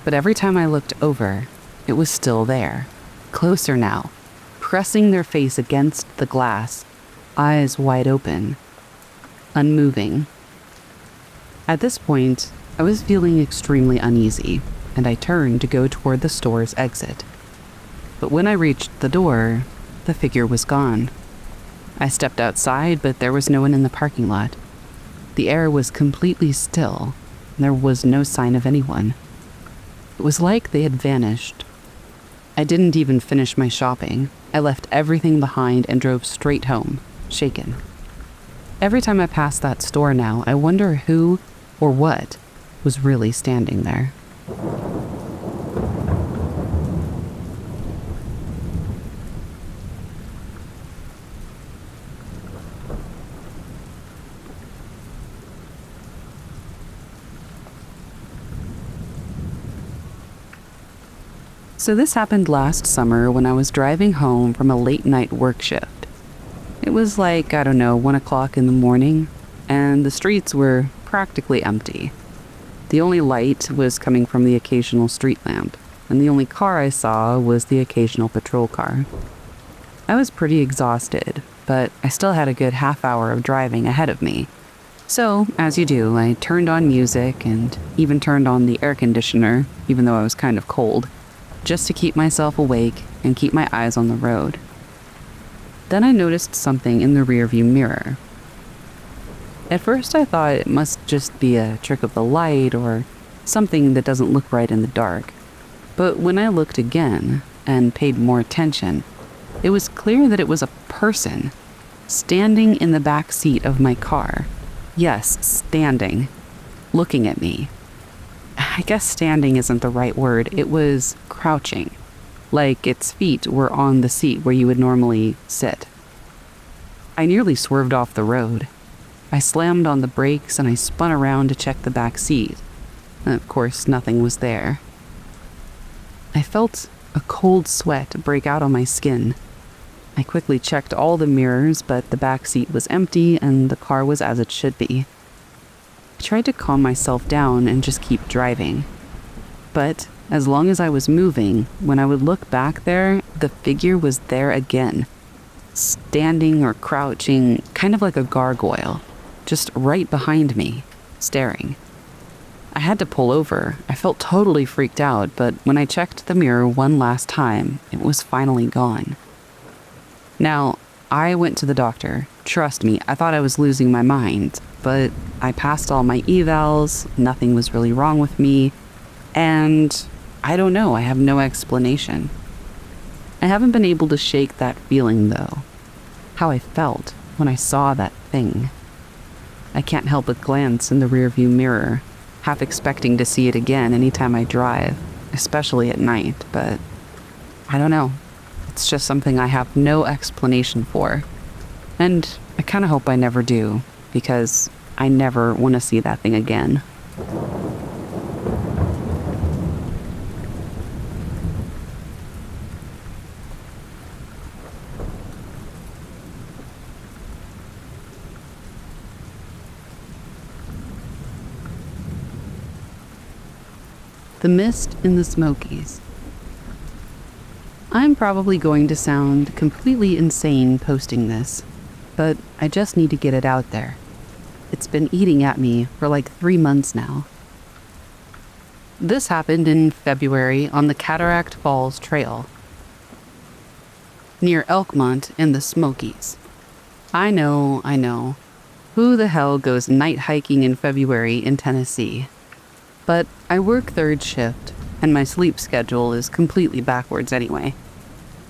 but every time I looked over, it was still there, closer now, pressing their face against the glass, eyes wide open, unmoving. At this point, I was feeling extremely uneasy, and I turned to go toward the store's exit. But when I reached the door, the figure was gone. I stepped outside, but there was no one in the parking lot. The air was completely still, and there was no sign of anyone. It was like they had vanished. I didn't even finish my shopping. I left everything behind and drove straight home, shaken. Every time I pass that store now, I wonder who or what was really standing there. So this happened last summer when I was driving home from a late-night work shift. It was like, 1 o'clock in the morning, and the streets were practically empty. The only light was coming from the occasional street lamp, and the only car I saw was the occasional patrol car. I was pretty exhausted, but I still had a good half hour of driving ahead of me. So, as you do, I turned on music and even turned on the air conditioner, even though I was kind of cold, just to keep myself awake and keep my eyes on the road. Then I noticed something in the rearview mirror. At first I thought it must just be a trick of the light or something that doesn't look right in the dark. But when I looked again and paid more attention, it was clear that it was a person standing in the back seat of my car. Yes, standing, looking at me. I guess standing isn't the right word. It was crouching, like its feet were on the seat where you would normally sit. I nearly swerved off the road. I slammed on the brakes and I spun around to check the back seat. Of course, nothing was there. I felt a cold sweat break out on my skin. I quickly checked all the mirrors, but the back seat was empty and the car was as it should be. I tried to calm myself down and just keep driving. But as long as I was moving, when I would look back there, the figure was there again, standing or crouching, kind of like a gargoyle, just right behind me, staring. I had to pull over. I felt totally freaked out, but when I checked the mirror one last time, it was finally gone. Now, I went to the doctor. Trust me, I thought I was losing my mind, but I passed all my evals, nothing was really wrong with me, and I don't know, I have no explanation. I haven't been able to shake that feeling, though. How I felt when I saw that thing. I can't help but glance in the rearview mirror, half expecting to see it again anytime I drive, especially at night, but I don't know. It's just something I have no explanation for. And I kind of hope I never do, because I never want to see that thing again. The mist in the Smokies. I'm probably going to sound completely insane posting this, but I just need to get it out there. It's been eating at me for like 3 months now. This happened in February on the Cataract Falls Trail, near Elkmont in the Smokies. I know. Who the hell goes night hiking in February in Tennessee? But I work third shift, and my sleep schedule is completely backwards anyway.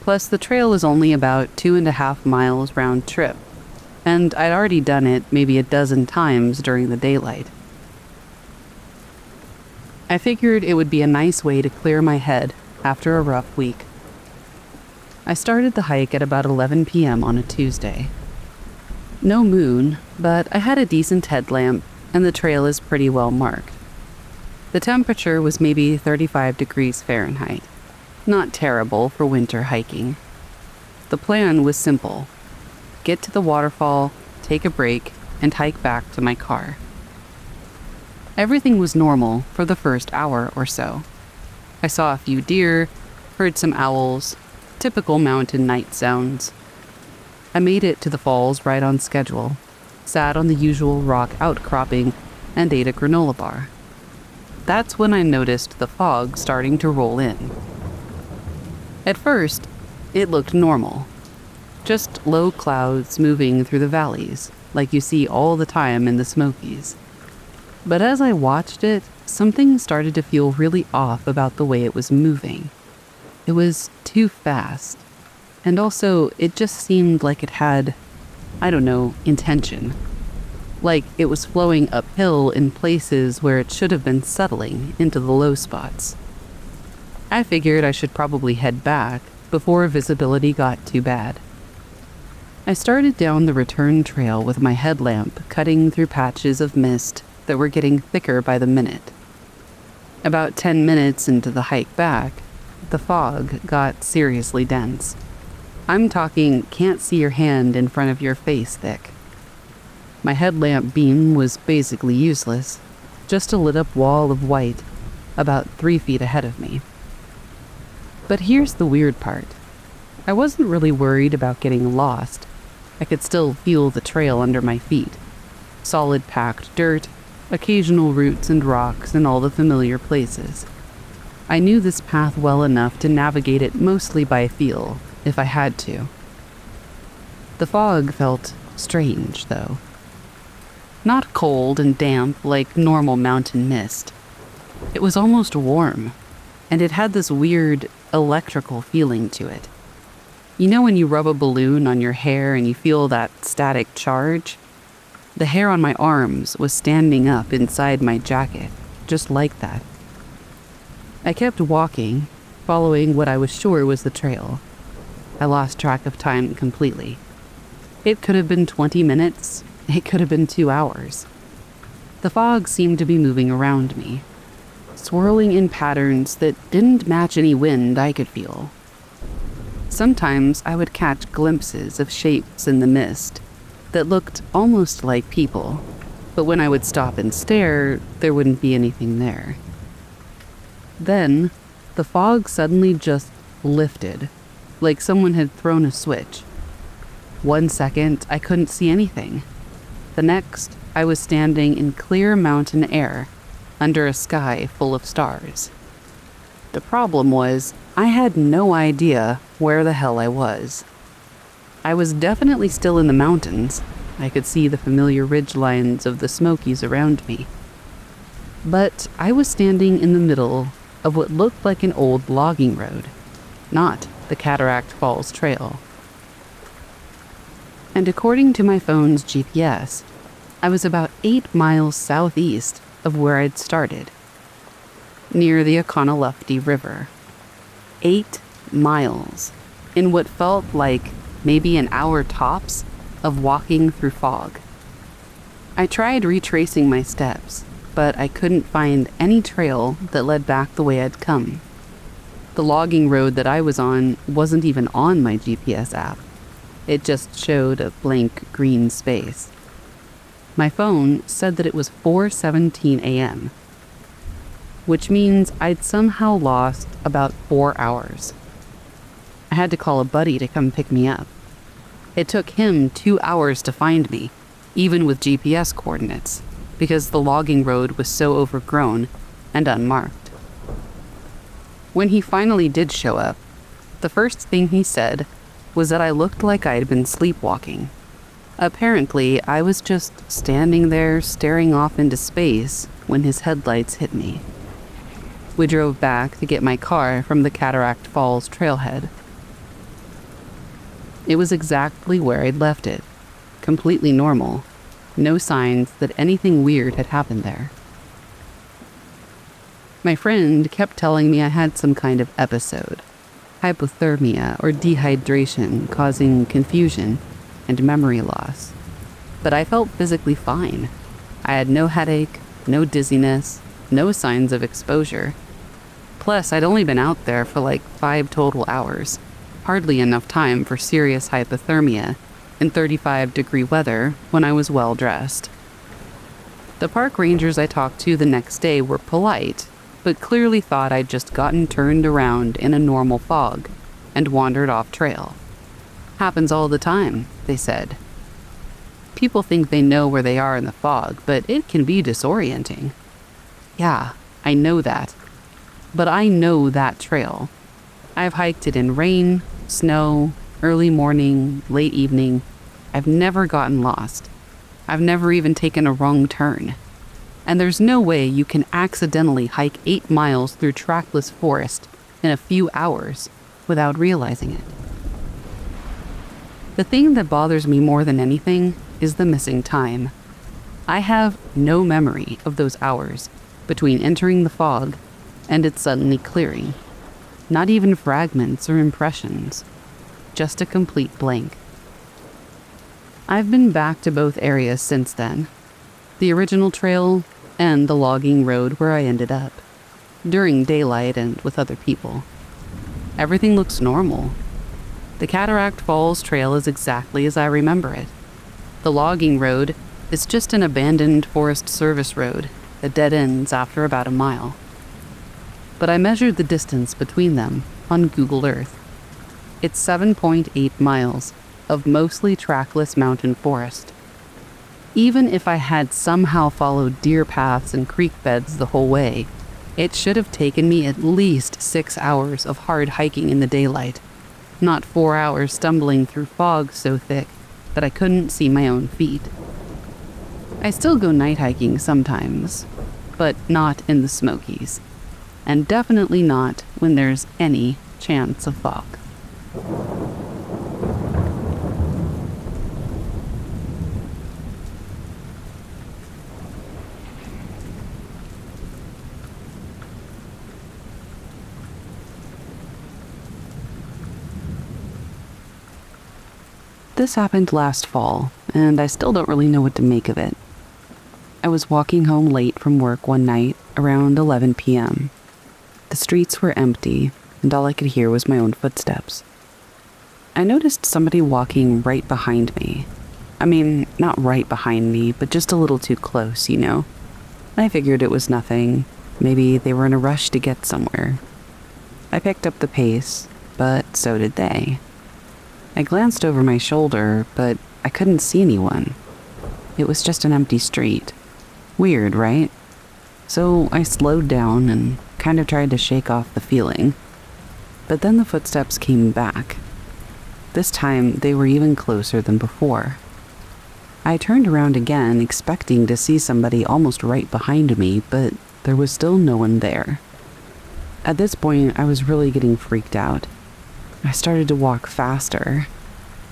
Plus, the trail is only about 2.5 miles round trip, and I'd already done it maybe a dozen times during the daylight. I figured it would be a nice way to clear my head after a rough week. I started the hike at about 11 p.m. on a Tuesday. No moon, but I had a decent headlamp, and the trail is pretty well marked. The temperature was maybe 35 degrees Fahrenheit. Not terrible for winter hiking. The plan was simple. Get to the waterfall, take a break, and hike back to my car. Everything was normal for the first hour or so. I saw a few deer, heard some owls, typical mountain night sounds. I made it to the falls right on schedule, sat on the usual rock outcropping, and ate a granola bar. That's when I noticed the fog starting to roll in. At first, it looked normal. Just low clouds moving through the valleys, like you see all the time in the Smokies. But as I watched it, something started to feel really off about the way it was moving. It was too fast. And also, it just seemed like it had, intention. Like it was flowing uphill in places where it should have been settling into the low spots. I figured I should probably head back before visibility got too bad. I started down the return trail with my headlamp cutting through patches of mist that were getting thicker by the minute. About 10 minutes into the hike back, the fog got seriously dense. I'm talking can't see your hand in front of your face thick. My headlamp beam was basically useless, just a lit up wall of white about 3 feet ahead of me. But here's the weird part. I wasn't really worried about getting lost. I could still feel the trail under my feet. Solid packed dirt, occasional roots and rocks in all the familiar places. I knew this path well enough to navigate it mostly by feel, if I had to. The fog felt strange, though. Not cold and damp like normal mountain mist. It was almost warm, and it had this weird electrical feeling to it. You know when you rub a balloon on your hair and you feel that static charge? The hair on my arms was standing up inside my jacket, just like that. I kept walking, following what I was sure was the trail. I lost track of time completely. It could have been 20 minutes, it could have been 2 hours. The fog seemed to be moving around me, swirling in patterns that didn't match any wind I could feel. Sometimes I would catch glimpses of shapes in the mist that looked almost like people, but when I would stop and stare, there wouldn't be anything there. Then, the fog suddenly just lifted, like someone had thrown a switch. 1 second, I couldn't see anything. The next, I was standing in clear mountain air, under a sky full of stars. The problem was, I had no idea where the hell I was. I was definitely still in the mountains. I could see the familiar ridgelines of the Smokies around me. But I was standing in the middle of what looked like an old logging road, not the Cataract Falls Trail. And according to my phone's GPS, I was about 8 miles southeast of where I'd started, near the Oconaluftee River. 8 miles, in what felt like maybe an hour tops of walking through fog. I tried retracing my steps, but I couldn't find any trail that led back the way I'd come. The logging road that I was on wasn't even on my GPS app. It just showed a blank green space. My phone said that it was 4:17 a.m. which means I'd somehow lost about 4 hours. I had to call a buddy to come pick me up. It took him 2 hours to find me, even with GPS coordinates, because the logging road was so overgrown and unmarked. When he finally did show up, the first thing he said was that I looked like I'd been sleepwalking. Apparently, I was just standing there staring off into space when his headlights hit me. We drove back to get my car from the Cataract Falls trailhead. It was exactly where I'd left it, completely normal, no signs that anything weird had happened there. My friend kept telling me I had some kind of episode, hypothermia or dehydration causing confusion and memory loss, but I felt physically fine. I had no headache, no dizziness, no signs of exposure. Plus, I'd only been out there for like 5 total hours, hardly enough time for serious hypothermia in 35-degree weather when I was well dressed. The park rangers I talked to the next day were polite, but clearly thought I'd just gotten turned around in a normal fog and wandered off trail. Happens all the time, they said. People think they know where they are in the fog, but it can be disorienting. Yeah, I know that. But I know that trail. I've hiked it in rain, snow, early morning, late evening. I've never gotten lost. I've never even taken a wrong turn. And there's no way you can accidentally hike 8 miles through trackless forest in a few hours without realizing it. The thing that bothers me more than anything is the missing time. I have no memory of those hours between entering the fog and it suddenly clearing. Not even fragments or impressions. Just a complete blank. I've been back to both areas since then. The original trail and the logging road where I ended up. During daylight and with other people. Everything looks normal. The Cataract Falls Trail is exactly as I remember it. The logging road is just an abandoned Forest Service road that dead ends after about a mile. But I measured the distance between them on Google Earth. It's 7.8 miles of mostly trackless mountain forest. Even if I had somehow followed deer paths and creek beds the whole way, it should have taken me at least 6 hours of hard hiking in the daylight, not 4 hours stumbling through fog so thick that I couldn't see my own feet. I still go night hiking sometimes, but not in the Smokies, and definitely not when there's any chance of fog. This happened last fall, and I still don't really know what to make of it. I was walking home late from work one night around 11 p.m. The streets were empty, and all I could hear was my own footsteps. I noticed somebody walking right behind me. I mean, not right behind me, but just a little too close, you know? I figured it was nothing. Maybe they were in a rush to get somewhere. I picked up the pace, but so did they. I glanced over my shoulder, but I couldn't see anyone. It was just an empty street. Weird, right? So I slowed down and kind of tried to shake off the feeling. But then the footsteps came back. This time, they were even closer than before. I turned around again, expecting to see somebody almost right behind me, but there was still no one there. At this point, I was really getting freaked out. I started to walk faster,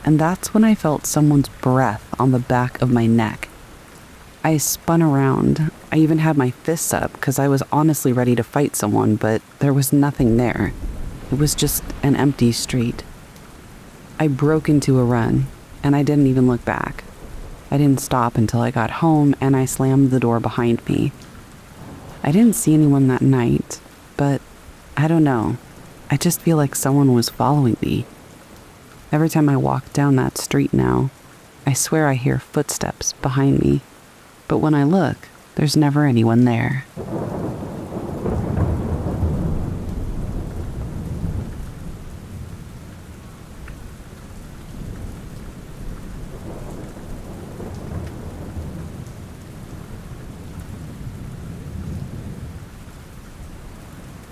and that's when I felt someone's breath on the back of my neck. I spun around. I even had my fists up because I was honestly ready to fight someone, but there was nothing there. It was just an empty street. I broke into a run, and I didn't even look back. I didn't stop until I got home, and I slammed the door behind me. I didn't see anyone that night, but I don't know. I just feel like someone was following me. Every time I walk down that street now, I swear I hear footsteps behind me. But when I look, there's never anyone there.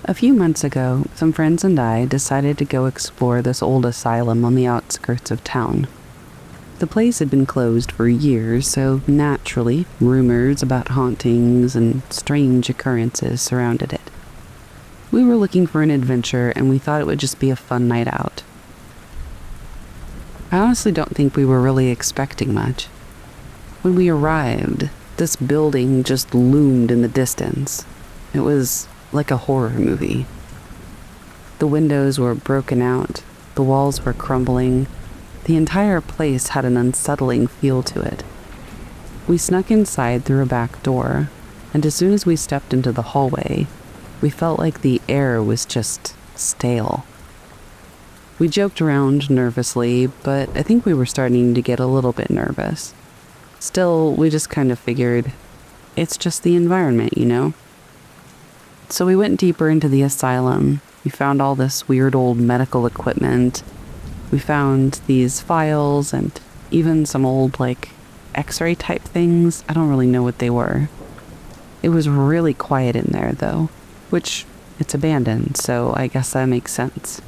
A few months ago, some friends and I decided to go explore this old asylum on the outskirts of town. The place had been closed for years, so naturally, rumors about hauntings and strange occurrences surrounded it. We were looking for an adventure, and we thought it would just be a fun night out. I honestly don't think we were really expecting much. When we arrived, this building just loomed in the distance. It was like a horror movie. The windows were broken out, the walls were crumbling. The entire place had an unsettling feel to it. We snuck inside through a back door, and as soon as we stepped into the hallway, we felt like the air was just stale. We joked around nervously, but I think we were starting to get a little bit nervous. Still, we just kind of figured, it's just the environment, you know? So we went deeper into the asylum. We found all this weird old medical equipment. We found these files and even some old, X-ray type things. I don't really know what they were. It was really quiet in there, though, which it's abandoned, so I guess that makes sense.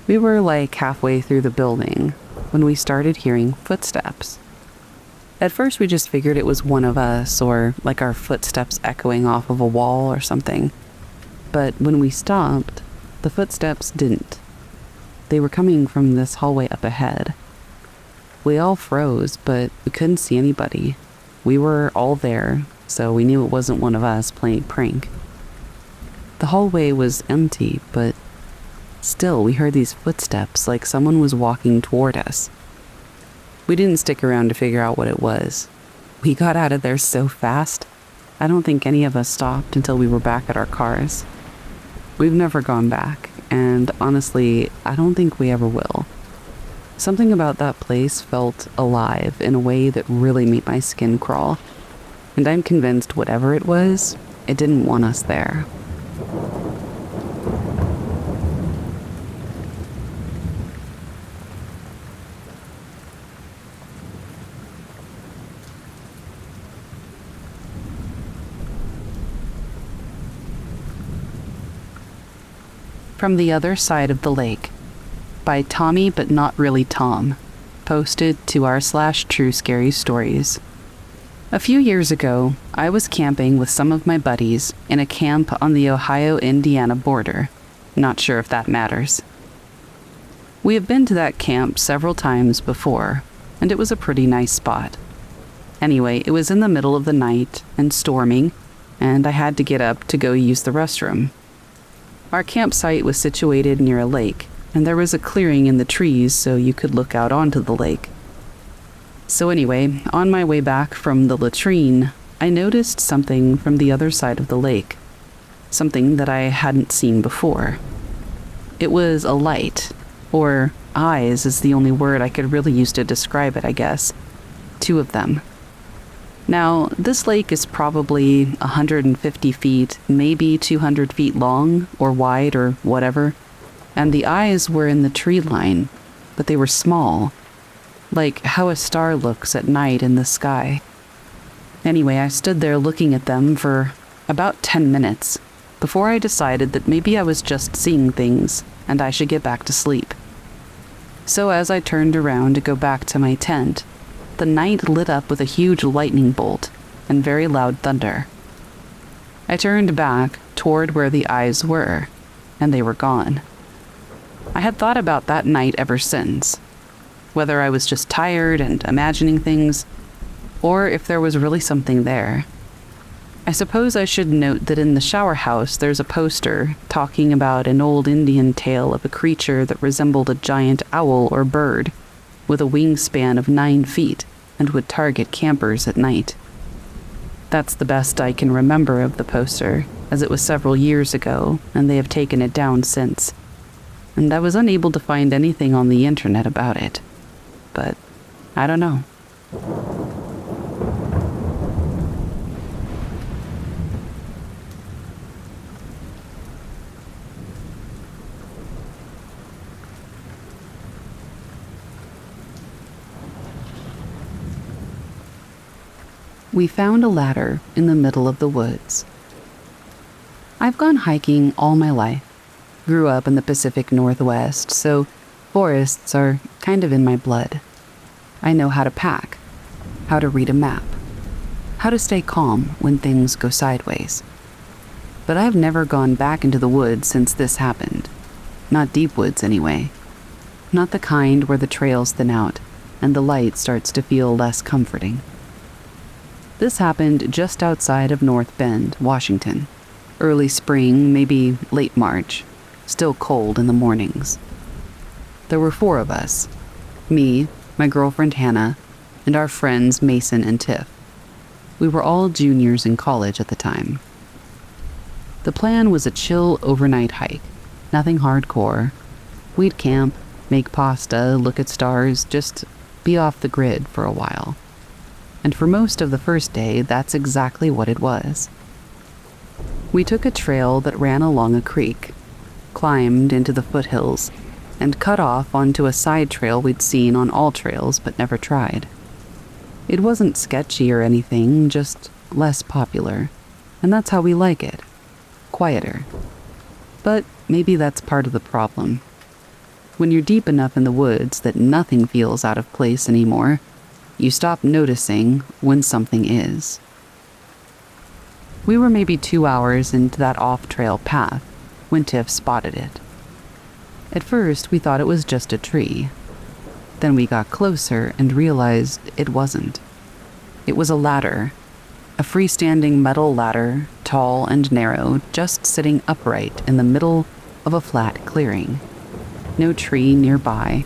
We were halfway through the building when we started hearing footsteps. At first, we just figured it was one of us, or our footsteps echoing off of a wall or something. But when we stopped, the footsteps didn't. They were coming from this hallway up ahead. We all froze, but we couldn't see anybody. We were all there, so we knew it wasn't one of us playing prank. The hallway was empty, but still we heard these footsteps like someone was walking toward us. We didn't stick around to figure out what it was. We got out of there so fast, I don't think any of us stopped until we were back at our cars. We've never gone back, and honestly, I don't think we ever will. Something about that place felt alive in a way that really made my skin crawl, and I'm convinced whatever it was, it didn't want us there. From the Other Side of the Lake by Tommy But Not Really Tom, posted to r/True Scary Stories. A few years ago, I was camping with some of my buddies in a camp on the Ohio-Indiana border. Not sure if that matters. We have been to that camp several times before, and it was a pretty nice spot. Anyway, it was in the middle of the night and storming, and I had to get up to go use the restroom. Our campsite was situated near a lake, and there was a clearing in the trees so you could look out onto the lake. So anyway, on my way back from the latrine, I noticed something from the other side of the lake. Something that I hadn't seen before. It was a light, or eyes is the only word I could really use to describe it, I guess. 2 of them. Now, this lake is probably 150 feet, maybe 200 feet long, or wide, or whatever, and the eyes were in the tree line, but they were small, like how a star looks at night in the sky. Anyway, I stood there looking at them for about 10 minutes, before I decided that maybe I was just seeing things, and I should get back to sleep. So as I turned around to go back to my tent, the night lit up with a huge lightning bolt and very loud thunder. I turned back toward where the eyes were, and they were gone. I had thought about that night ever since, whether I was just tired and imagining things, or if there was really something there. I suppose I should note that in the shower house there's a poster talking about an old Indian tale of a creature that resembled a giant owl or bird, with a wingspan of 9 feet, and would target campers at night. That's the best I can remember of the poster, as it was several years ago, and they have taken it down since. And I was unable to find anything on the internet about it. But I don't know. We found a ladder in the middle of the woods. I've gone hiking all my life. Grew up in the Pacific Northwest, so forests are kind of in my blood. I know how to pack, how to read a map, how to stay calm when things go sideways. But I've never gone back into the woods since this happened. Not deep woods, anyway. Not the kind where the trails thin out and the light starts to feel less comforting. This happened just outside of North Bend, Washington. Early spring, maybe late March. Still cold in the mornings. There were 4 of us. Me, my girlfriend Hannah, and our friends Mason and Tiff. We were all juniors in college at the time. The plan was a chill overnight hike. Nothing hardcore. We'd camp, make pasta, look at stars, just be off the grid for a while. And for most of the first day, that's exactly what it was. We took a trail that ran along a creek, climbed into the foothills, and cut off onto a side trail we'd seen on all trails but never tried. It wasn't sketchy or anything, just less popular, and that's how we like it. Quieter. But maybe that's part of the problem. When you're deep enough in the woods that nothing feels out of place anymore, you stop noticing when something is. We were maybe 2 hours into that off-trail path when Tiff spotted it. At first, we thought it was just a tree. Then we got closer and realized it wasn't. It was a ladder. A freestanding metal ladder, tall and narrow, just sitting upright in the middle of a flat clearing. No tree nearby.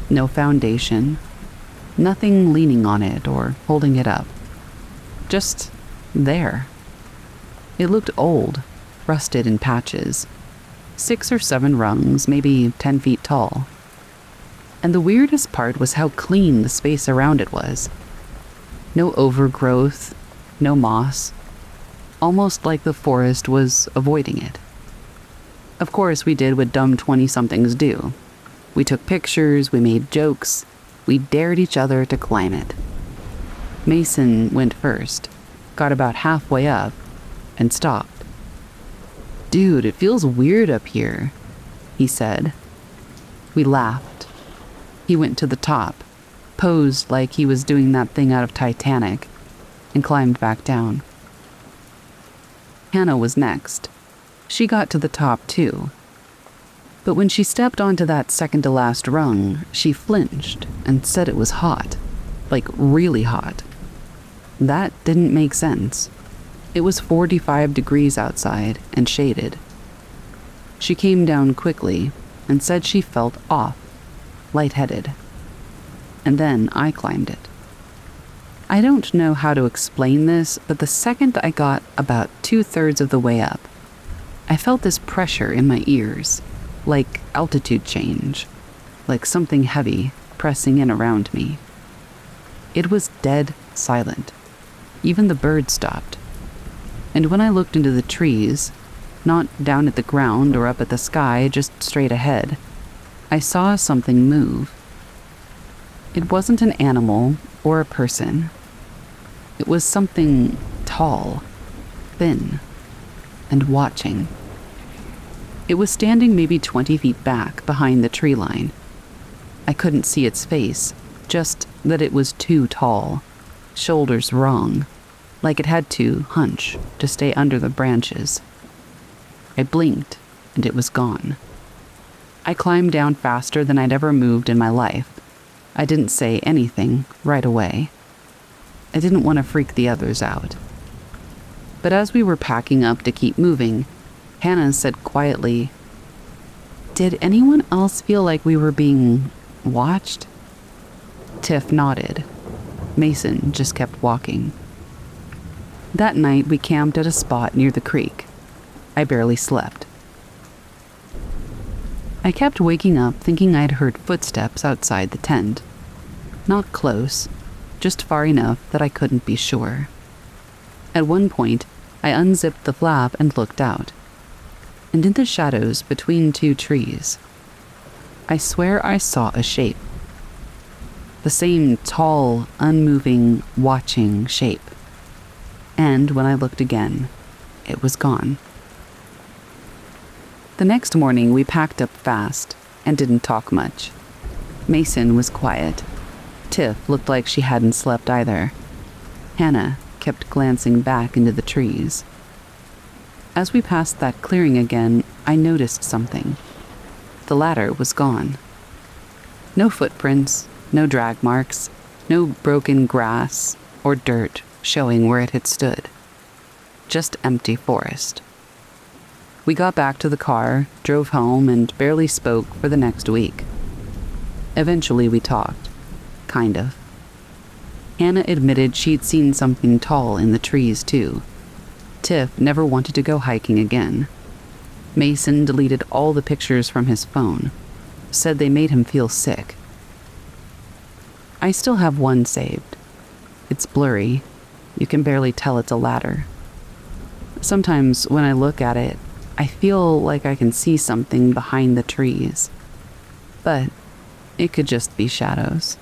No foundation. Nothing leaning on it or holding it up. Just there. It looked old, rusted in patches. 6 or 7 rungs, maybe 10 feet tall. And the weirdest part was how clean the space around it was. No overgrowth, no moss. Almost like the forest was avoiding it. Of course, we did what dumb 20-somethings do. We took pictures, we made jokes, we dared each other to climb it. Mason went first, got about halfway up, and stopped. "Dude, it feels weird up here," he said. We laughed. He went to the top, posed like he was doing that thing out of Titanic, and climbed back down. Hannah was next. She got to the top too. But when she stepped onto that second-to-last rung, she flinched and said it was hot. Like really hot. That didn't make sense. It was 45 degrees outside and shaded. She came down quickly and said she felt off, lightheaded. And then I climbed it. I don't know how to explain this, but the second I got about 2/3 of the way up, I felt this pressure in my ears, like altitude change, like something heavy pressing in around me. It was dead silent. Even the birds stopped. And when I looked into the trees, not down at the ground or up at the sky, just straight ahead, I saw something move. It wasn't an animal or a person. It was something tall, thin, and watching. It was standing maybe 20 feet back behind the tree line. I couldn't see its face, just that it was too tall, shoulders wrong, like it had to hunch to stay under the branches. I blinked, and it was gone. I climbed down faster than I'd ever moved in my life. I didn't say anything right away. I didn't want to freak the others out. But as we were packing up to keep moving, Hannah said quietly, "Did anyone else feel like we were being watched?" Tiff nodded. Mason just kept walking. That night, we camped at a spot near the creek. I barely slept. I kept waking up thinking I'd heard footsteps outside the tent. Not close, just far enough that I couldn't be sure. At one point, I unzipped the flap and looked out. And in the shadows between 2 trees, I swear I saw a shape. The same tall, unmoving, watching shape. And when I looked again, it was gone. The next morning, we packed up fast and didn't talk much. Mason was quiet. Tiff looked like she hadn't slept either. Hannah kept glancing back into the trees. As we passed that clearing again, I noticed something. The ladder was gone. No footprints, no drag marks, no broken grass or dirt showing where it had stood. Just empty forest. We got back to the car, drove home, and barely spoke for the next week. Eventually we talked. Kind of. Hannah admitted she'd seen something tall in the trees too. Tiff never wanted to go hiking again. Mason deleted all the pictures from his phone. Said they made him feel sick. I still have one saved. It's blurry. You can barely tell it's a ladder. Sometimes when I look at it, I feel like I can see something behind the trees. But it could just be shadows.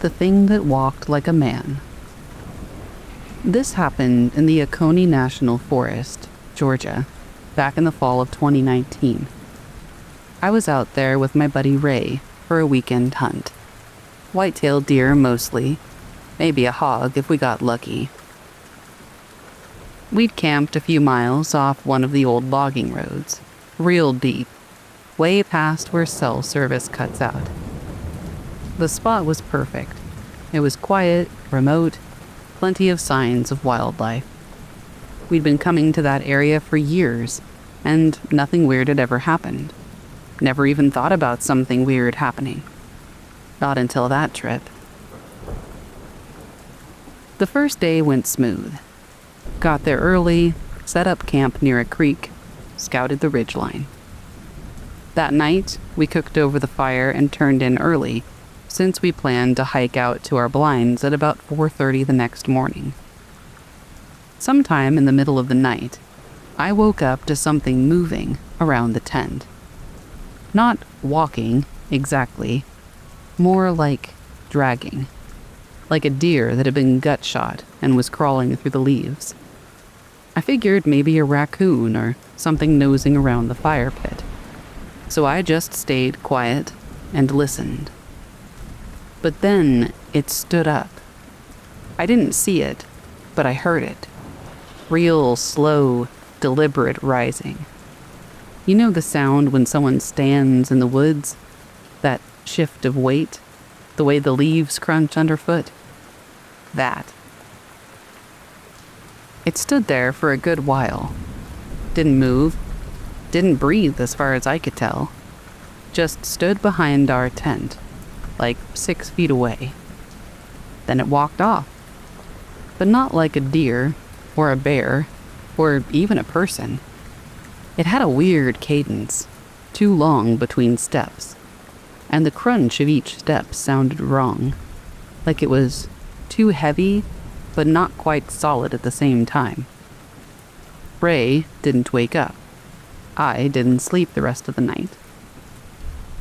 The thing that walked like a man. This happened in the Oconee National Forest, Georgia, back in the fall of 2019. I was out there with my buddy Ray for a weekend hunt. White-tailed deer mostly, maybe a hog if we got lucky. We'd camped a few miles off one of the old logging roads, real deep, way past where cell service cuts out. The spot was perfect. It was quiet, remote, plenty of signs of wildlife. We'd been coming to that area for years, and nothing weird had ever happened. Never even thought about something weird happening. Not until that trip. The first day went smooth. Got there early, set up camp near a creek, scouted the ridgeline. That night, we cooked over the fire and turned in early, since we planned to hike out to our blinds at about 4:30 the next morning. Sometime in the middle of the night, I woke up to something moving around the tent. Not walking, exactly. More like dragging. Like a deer that had been gut shot and was crawling through the leaves. I figured maybe a raccoon or something nosing around the fire pit. So I just stayed quiet and listened. But then it stood up. I didn't see it, but I heard it. Real, slow, deliberate rising. You know the sound when someone stands in the woods? That shift of weight? The way the leaves crunch underfoot? That. It stood there for a good while. Didn't move. Didn't breathe as far as I could tell. Just stood behind our tent, like 6 feet away. Then it walked off. But not like a deer, or a bear, or even a person. It had a weird cadence, too long between steps, and the crunch of each step sounded wrong, like it was too heavy, but not quite solid at the same time. Ray didn't wake up. I didn't sleep the rest of the night.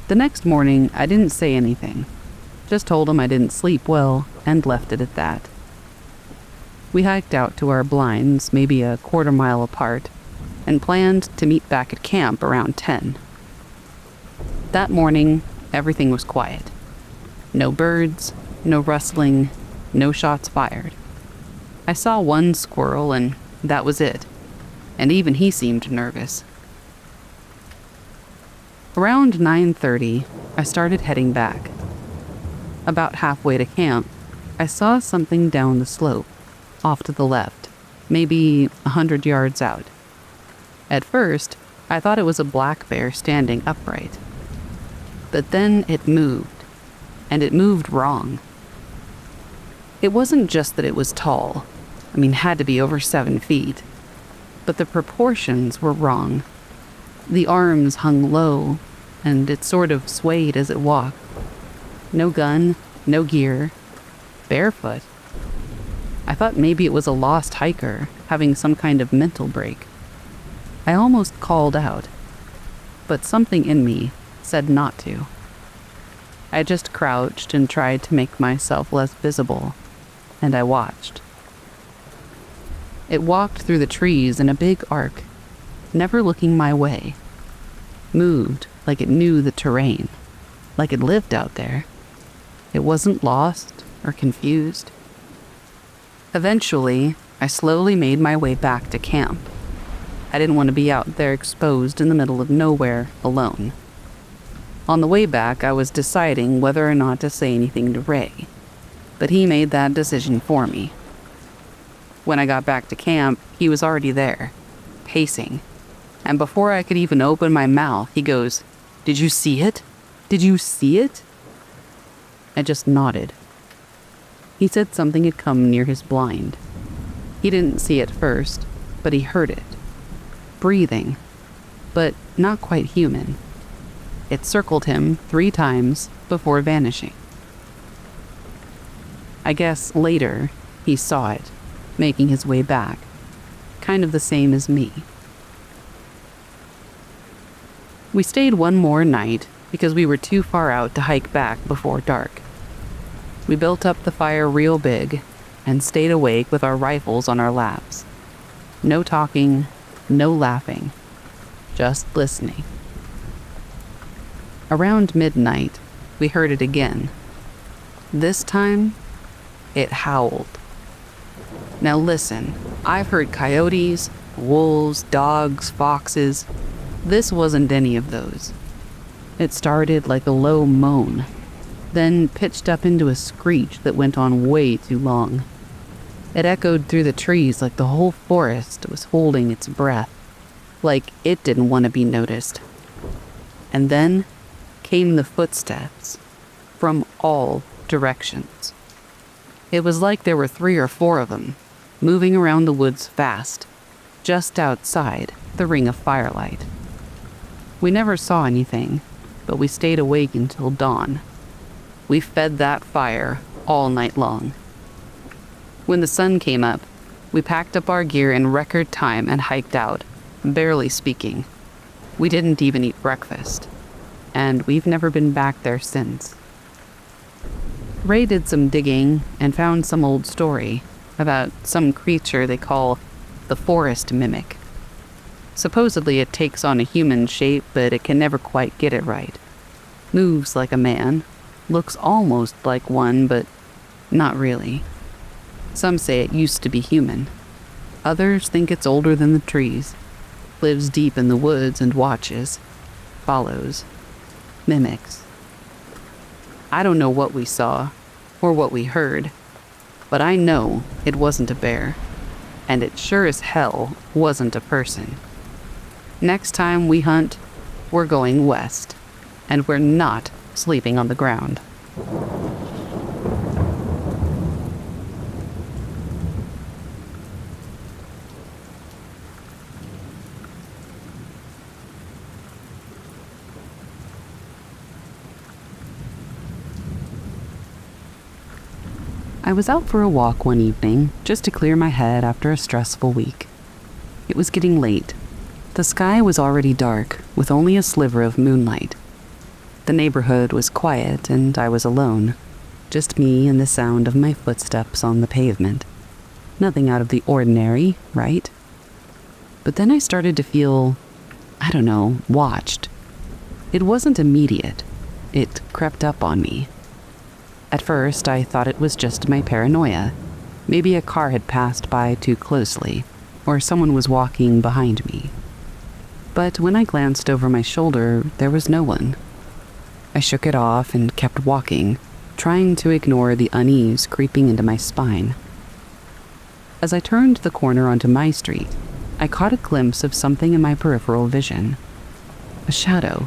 The next morning, I didn't say anything. Just told him I didn't sleep well and left it at that. We hiked out to our blinds, maybe a quarter mile apart, and planned to meet back at camp around 10. That morning, everything was quiet. No birds, no rustling, no shots fired. I saw one squirrel and that was it, and even he seemed nervous. Around 9:30, I started heading back. About halfway to camp, I saw something down the slope, off to the left, maybe 100 yards out. At first, I thought it was a black bear standing upright. But then it moved, and it moved wrong. It wasn't just that it was tall, had to be over 7 feet, but the proportions were wrong. The arms hung low, and it sort of swayed as it walked. No gun, no gear, barefoot. I thought maybe it was a lost hiker having some kind of mental break. I almost called out, but something in me said not to. I just crouched and tried to make myself less visible, and I watched. It walked through the trees in a big arc, never looking my way. Moved like it knew the terrain, like it lived out there. It wasn't lost or confused. Eventually, I slowly made my way back to camp. I didn't want to be out there exposed in the middle of nowhere alone. On the way back, I was deciding whether or not to say anything to Ray, but he made that decision for me. When I got back to camp, he was already there, pacing, and before I could even open my mouth, he goes, "Did you see it? Did you see it?" I just nodded. He said something had come near his blind. He didn't see it first, but he heard it. Breathing, but not quite human. It circled him 3 times before vanishing. I guess later he saw it, making his way back, kind of the same as me. We stayed one more night because we were too far out to hike back before dark. We built up the fire real big and stayed awake with our rifles on our laps. No talking, no laughing, just listening. Around midnight, we heard it again. This time, it howled. Now listen, I've heard coyotes, wolves, dogs, foxes. This wasn't any of those. It started like a low moan, then pitched up into a screech that went on way too long. It echoed through the trees like the whole forest was holding its breath, like it didn't want to be noticed. And then came the footsteps from all directions. It was like there were 3 or 4 of them, moving around the woods fast, just outside the ring of firelight. We never saw anything, but we stayed awake until dawn. We fed that fire all night long. When the sun came up, we packed up our gear in record time and hiked out, barely speaking. We didn't even eat breakfast, and we've never been back there since. Ray did some digging and found some old story about some creature they call the forest mimic. Supposedly it takes on a human shape, but it can never quite get it right. Moves like a man, looks almost like one, but not really. Some say it used to be human. Others think it's older than the trees, lives deep in the woods and watches, follows, mimics. I don't know what we saw or what we heard, but I know it wasn't a bear, and it sure as hell wasn't a person. Next time we hunt, we're going west, and we're not sleeping on the ground. I was out for a walk one evening, just to clear my head after a stressful week. It was getting late. The sky was already dark, with only a sliver of moonlight. The neighborhood was quiet, and I was alone. Just me and the sound of my footsteps on the pavement. Nothing out of the ordinary, right? But then I started to feel, watched. It wasn't immediate. It crept up on me. At first, I thought it was just my paranoia. Maybe a car had passed by too closely, or someone was walking behind me. But when I glanced over my shoulder, there was no one. I shook it off and kept walking, trying to ignore the unease creeping into my spine. As I turned the corner onto my street, I caught a glimpse of something in my peripheral vision. A shadow.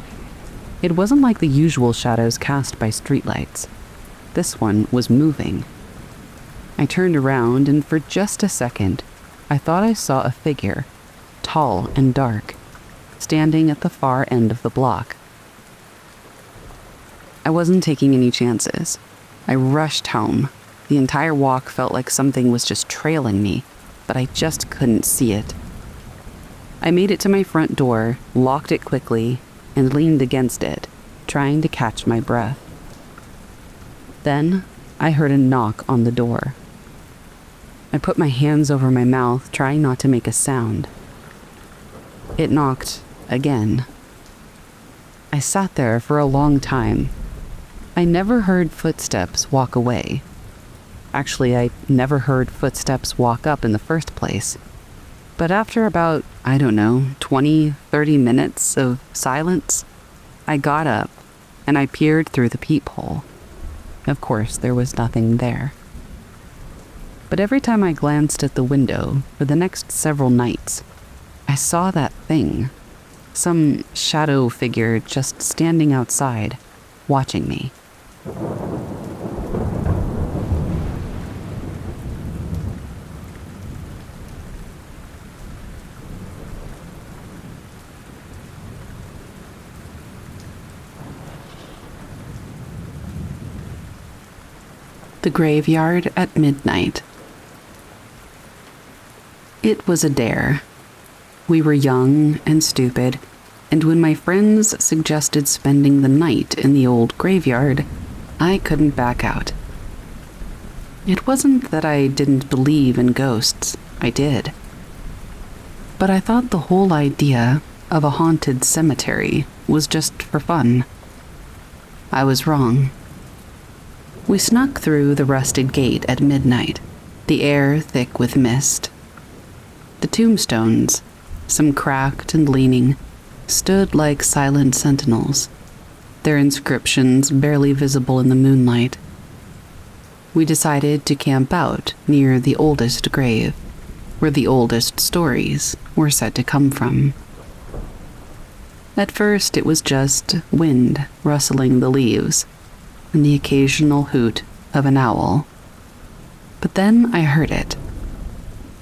It wasn't like the usual shadows cast by streetlights. This one was moving. I turned around, and for just a second, I thought I saw a figure, tall and dark, standing at the far end of the block. I wasn't taking any chances. I rushed home. The entire walk felt like something was just trailing me, but I just couldn't see it. I made it to my front door, locked it quickly, and leaned against it, trying to catch my breath. Then, I heard a knock on the door. I put my hands over my mouth, trying not to make a sound. It knocked again. I sat there for a long time. I never heard footsteps walk away. Actually, I never heard footsteps walk up in the first place. But after about, 20, 30 minutes of silence, I got up and I peered through the peephole. Of course, there was nothing there. But every time I glanced at the window for the next several nights, I saw that thing. Some shadow figure just standing outside, watching me. The graveyard at midnight. It was a dare. We were young and stupid, and when my friends suggested spending the night in the old graveyard, I couldn't back out. It wasn't that I didn't believe in ghosts, I did. But I thought the whole idea of a haunted cemetery was just for fun. I was wrong. We snuck through the rusted gate at midnight, the air thick with mist. The tombstones, some cracked and leaning, stood like silent sentinels, their inscriptions barely visible in the moonlight. We decided to camp out near the oldest grave, where the oldest stories were said to come from. At first, it was just wind rustling the leaves and the occasional hoot of an owl. But then I heard it.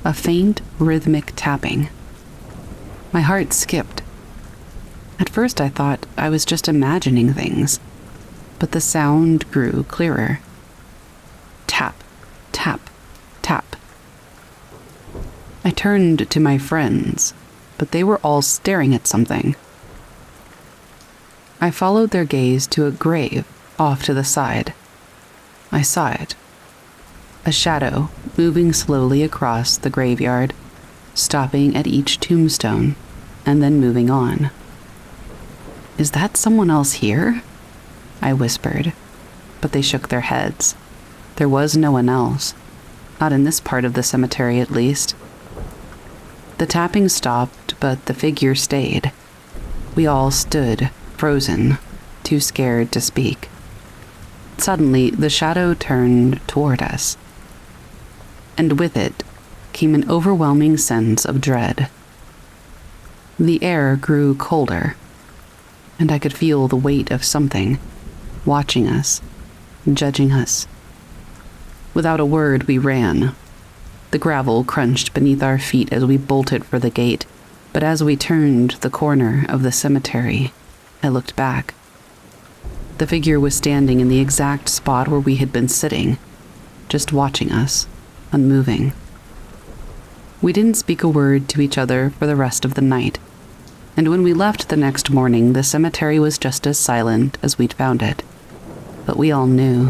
A faint, rhythmic tapping. My heart skipped. At first I thought I was just imagining things, but the sound grew clearer. Tap, tap, tap. I turned to my friends, but they were all staring at something. I followed their gaze to a grave off to the side. I saw it. A shadow moving slowly across the graveyard, stopping at each tombstone, and then moving on. "Is that someone else here?" I whispered, but they shook their heads. There was no one else. Not in this part of the cemetery, at least. The tapping stopped, but the figure stayed. We all stood, frozen, too scared to speak. Suddenly, the shadow turned toward us, and with it came an overwhelming sense of dread. The air grew colder, and I could feel the weight of something watching us, judging us. Without a word, we ran. The gravel crunched beneath our feet as we bolted for the gate, but as we turned the corner of the cemetery, I looked back. The figure was standing in the exact spot where we had been sitting, just watching us, unmoving. We didn't speak a word to each other for the rest of the night, and when we left the next morning, the cemetery was just as silent as we'd found it. But we all knew.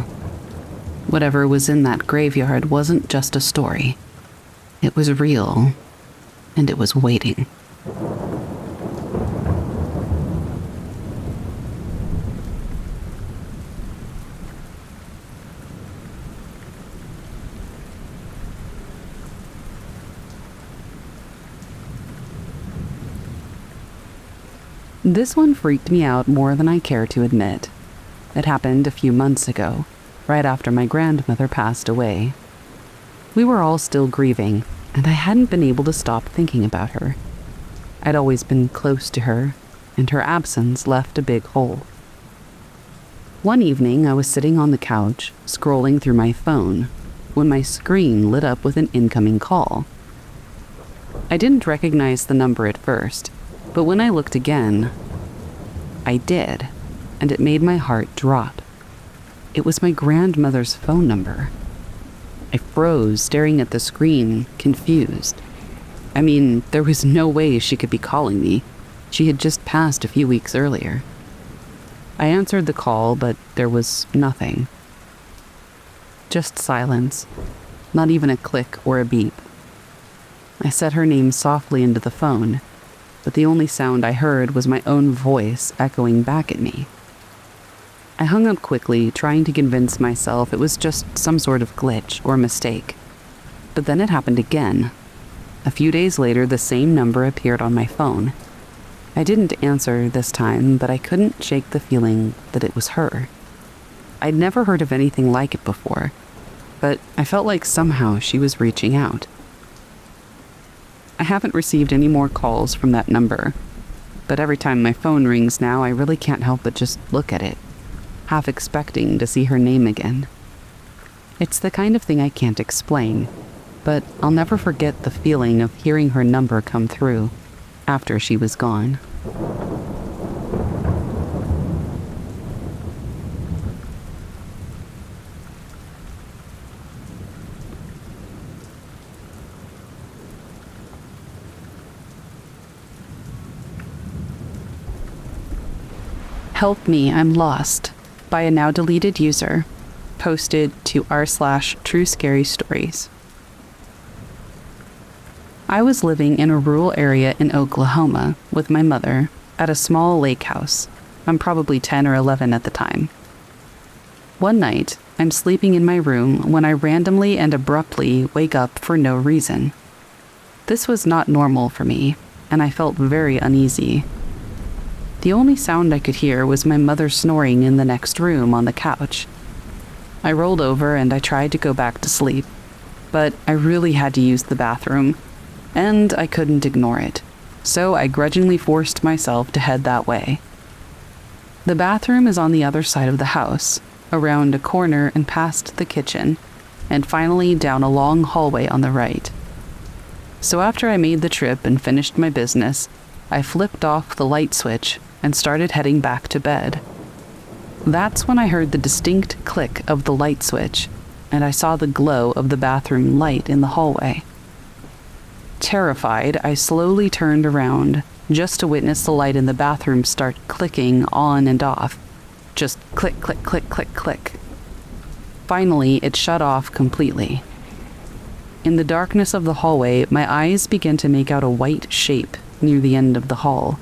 Whatever was in that graveyard wasn't just a story. It was real, and it was waiting. This one freaked me out more than I care to admit. It happened a few months ago, right after my grandmother passed away. We were all still grieving, and I hadn't been able to stop thinking about her. I'd always been close to her, and her absence left a big hole. One evening, I was sitting on the couch, scrolling through my phone, when my screen lit up with an incoming call. I didn't recognize the number at first, but when I looked again, I did, and it made my heart drop. It was my grandmother's phone number. I froze, staring at the screen, confused. I mean, there was no way she could be calling me. She had just passed a few weeks earlier. I answered the call, but there was nothing. Just silence. Not even a click or a beep. I said her name softly into the phone, but the only sound I heard was my own voice echoing back at me. I hung up quickly, trying to convince myself it was just some sort of glitch or mistake. But then it happened again. A few days later, the same number appeared on my phone. I didn't answer this time, but I couldn't shake the feeling that it was her. I'd never heard of anything like it before, but I felt like somehow she was reaching out. I haven't received any more calls from that number, but every time my phone rings now, I really can't help but just look at it, half expecting to see her name again. It's the kind of thing I can't explain, but I'll never forget the feeling of hearing her number come through after she was gone. Help Me, I'm Lost, by a now deleted user, posted to r/True Scary Stories. I was living in a rural area in Oklahoma with my mother at a small lake house. I'm probably 10 or 11 at the time. One night, I'm sleeping in my room when I randomly and abruptly wake up for no reason. This was not normal for me, and I felt very uneasy. The only sound I could hear was my mother snoring in the next room on the couch. I rolled over and I tried to go back to sleep, but I really had to use the bathroom, and I couldn't ignore it, so I grudgingly forced myself to head that way. The bathroom is on the other side of the house, around a corner and past the kitchen, and finally down a long hallway on the right. So after I made the trip and finished my business, I flipped off the light switch and started heading back to bed. That's when I heard the distinct click of the light switch, and I saw the glow of the bathroom light in the hallway. Terrified, I slowly turned around, just to witness the light in the bathroom start clicking on and off. Just click, click, click, click, click. Finally, it shut off completely. In the darkness of the hallway, my eyes began to make out a white shape near the end of the hall.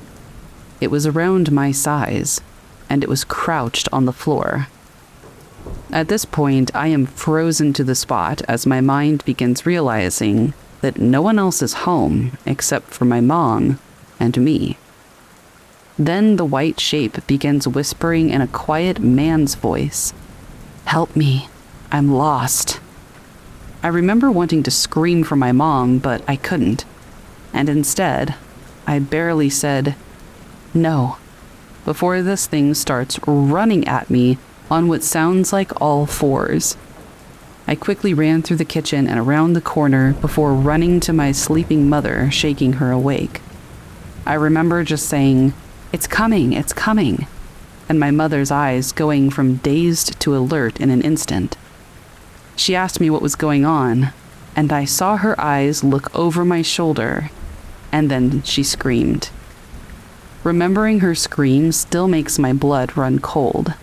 It was around my size, and it was crouched on the floor. At this point, I am frozen to the spot as my mind begins realizing that no one else is home except for my mom and me. Then the white shape begins whispering in a quiet man's voice, "Help me, I'm lost." I remember wanting to scream for my mom, but I couldn't, and instead, I barely said, "No," before this thing starts running at me on what sounds like all fours. I quickly ran through the kitchen and around the corner before running to my sleeping mother, shaking her awake. I remember just saying, it's coming," and my mother's eyes going from dazed to alert in an instant. She asked me what was going on, and I saw her eyes look over my shoulder, and then she screamed. Remembering her scream still makes my blood run cold.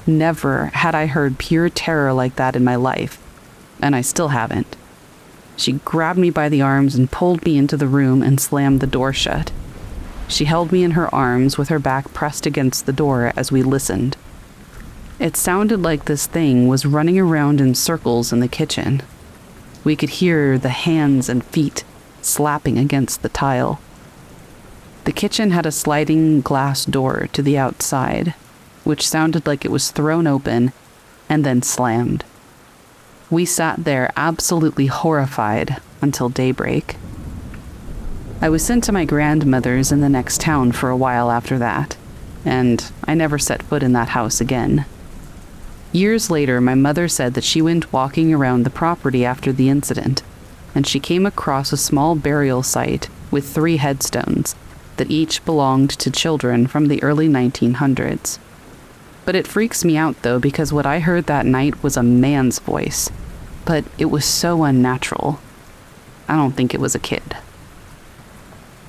Never had I heard pure terror like that in my life, and I still haven't. She grabbed me by the arms and pulled me into the room and slammed the door shut. She held me in her arms with her back pressed against the door as we listened. It sounded like this thing was running around in circles in the kitchen. We could hear the hands and feet slapping against the tile. The kitchen had a sliding glass door to the outside, which sounded like it was thrown open and then slammed. We sat there absolutely horrified until daybreak. I was sent to my grandmother's in the next town for a while after that, and I never set foot in that house again. Years later, my mother said that she went walking around the property after the incident, and she came across a small burial site with 3 headstones that each belonged to children from the early 1900s. But it freaks me out, though, because what I heard that night was a man's voice, but it was so unnatural. I don't think it was a kid.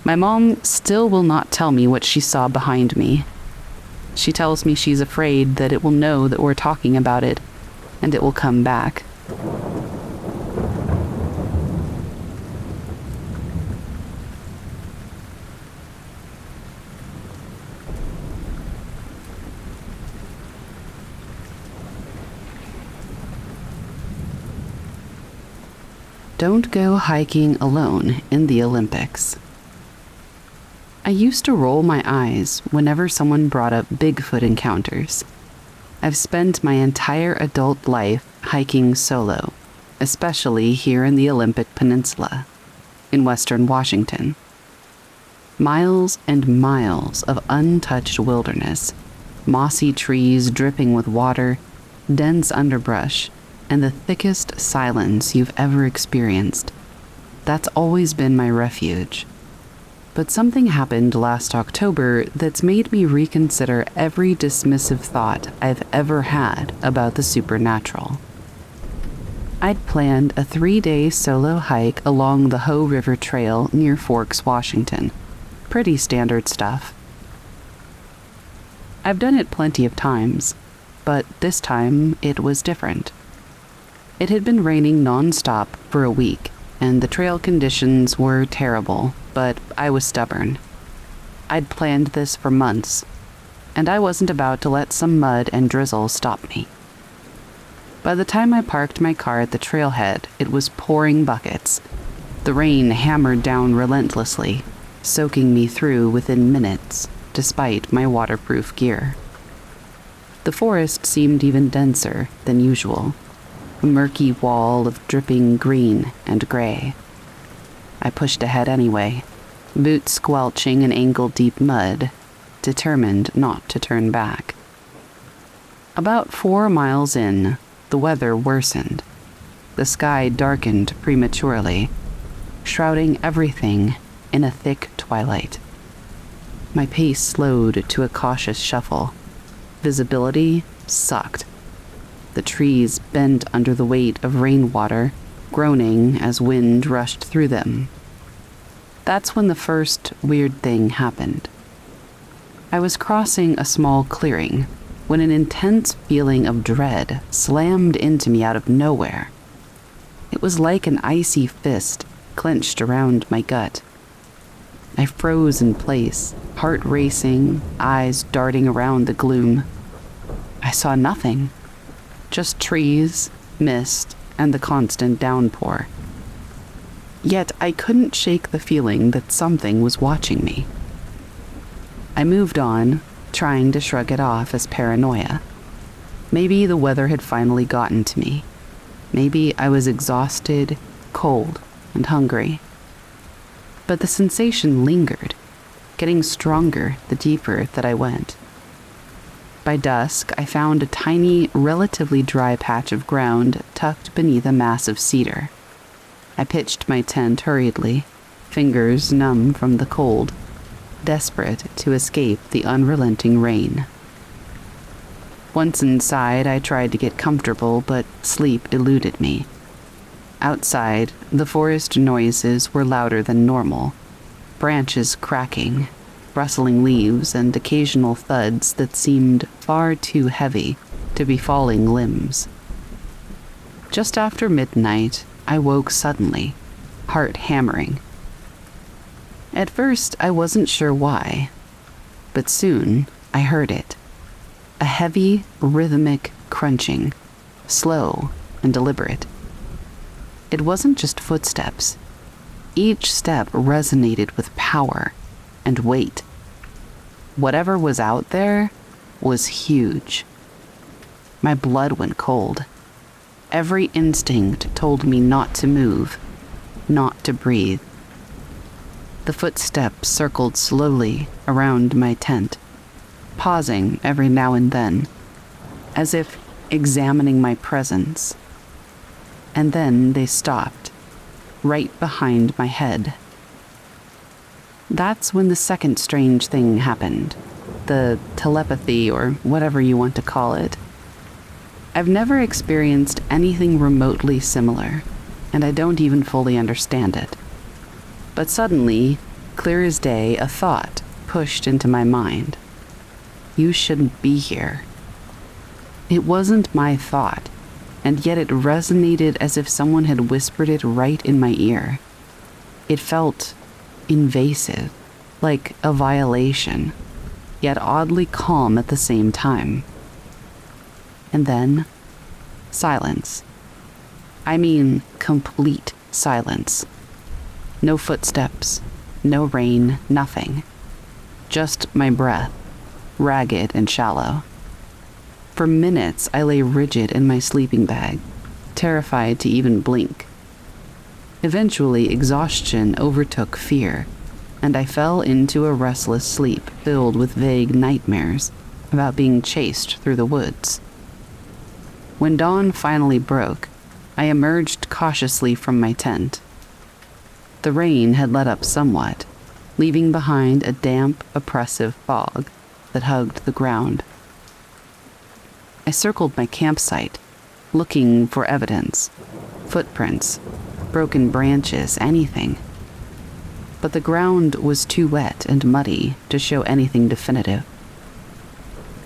My mom still will not tell me what she saw behind me. She tells me she's afraid that it will know that we're talking about it, and it will come back. Don't go hiking alone in the Olympics. I used to roll my eyes whenever someone brought up Bigfoot encounters. I've spent my entire adult life hiking solo, especially here in the Olympic Peninsula, in western Washington. Miles and miles of untouched wilderness, mossy trees dripping with water, dense underbrush, and the thickest silence you've ever experienced. That's always been my refuge. But something happened last October that's made me reconsider every dismissive thought I've ever had about the supernatural. I'd planned a 3-day solo hike along the Hoh River Trail near Forks, Washington. Pretty standard stuff. I've done it plenty of times, but this time it was different. It had been raining non-stop for a week, and the trail conditions were terrible, but I was stubborn. I'd planned this for months, and I wasn't about to let some mud and drizzle stop me. By the time I parked my car at the trailhead, it was pouring buckets. The rain hammered down relentlessly, soaking me through within minutes, despite my waterproof gear. The forest seemed even denser than usual, a murky wall of dripping green and gray. I pushed ahead anyway, boots squelching in ankle-deep mud, determined not to turn back. About 4 miles in, the weather worsened. The sky darkened prematurely, shrouding everything in a thick twilight. My pace slowed to a cautious shuffle. Visibility sucked. The trees bent under the weight of rainwater, groaning as wind rushed through them. That's when the first weird thing happened. I was crossing a small clearing when an intense feeling of dread slammed into me out of nowhere. It was like an icy fist clenched around my gut. I froze in place, heart racing, eyes darting around the gloom. I saw nothing. Just trees, mist, and the constant downpour. Yet I couldn't shake the feeling that something was watching me. I moved on, trying to shrug it off as paranoia. Maybe the weather had finally gotten to me. Maybe I was exhausted, cold, and hungry. But the sensation lingered, getting stronger the deeper that I went. By dusk, I found a tiny, relatively dry patch of ground tucked beneath a massive cedar. I pitched my tent hurriedly, fingers numb from the cold, desperate to escape the unrelenting rain. Once inside, I tried to get comfortable, but sleep eluded me. Outside, the forest noises were louder than normal, branches cracking, rustling leaves, and occasional thuds that seemed far too heavy to be falling limbs. Just after midnight, I woke suddenly, heart hammering. At first, I wasn't sure why, but soon I heard it. A heavy, rhythmic crunching, slow and deliberate. It wasn't just footsteps. Each step resonated with power and weight. Whatever was out there was huge. My blood went cold. Every instinct told me not to move, not to breathe. The footsteps circled slowly around my tent, pausing every now and then, as if examining my presence. And then they stopped, right behind my head. That's when the second strange thing happened, the telepathy or whatever you want to call it. I've never experienced anything remotely similar, and I don't even fully understand it. But suddenly, Clear as day, a thought pushed into my mind. You shouldn't be here. It wasn't my thought, and yet it resonated as if someone had whispered it right in my ear. It felt invasive, like a violation, yet oddly calm at the same time. And then, silence. I mean, complete silence. No footsteps, no rain, nothing. Just my breath, ragged and shallow. For minutes, I lay rigid in my sleeping bag, terrified to even blink. Eventually, exhaustion overtook fear, and I fell into a restless sleep filled with vague nightmares about being chased through the woods. When dawn finally broke, I emerged cautiously from my tent. The rain had let up somewhat, leaving behind a damp, oppressive fog that hugged the ground. I circled my campsite, looking for evidence, footprints, broken branches, anything. But the ground was too wet and muddy to show anything definitive.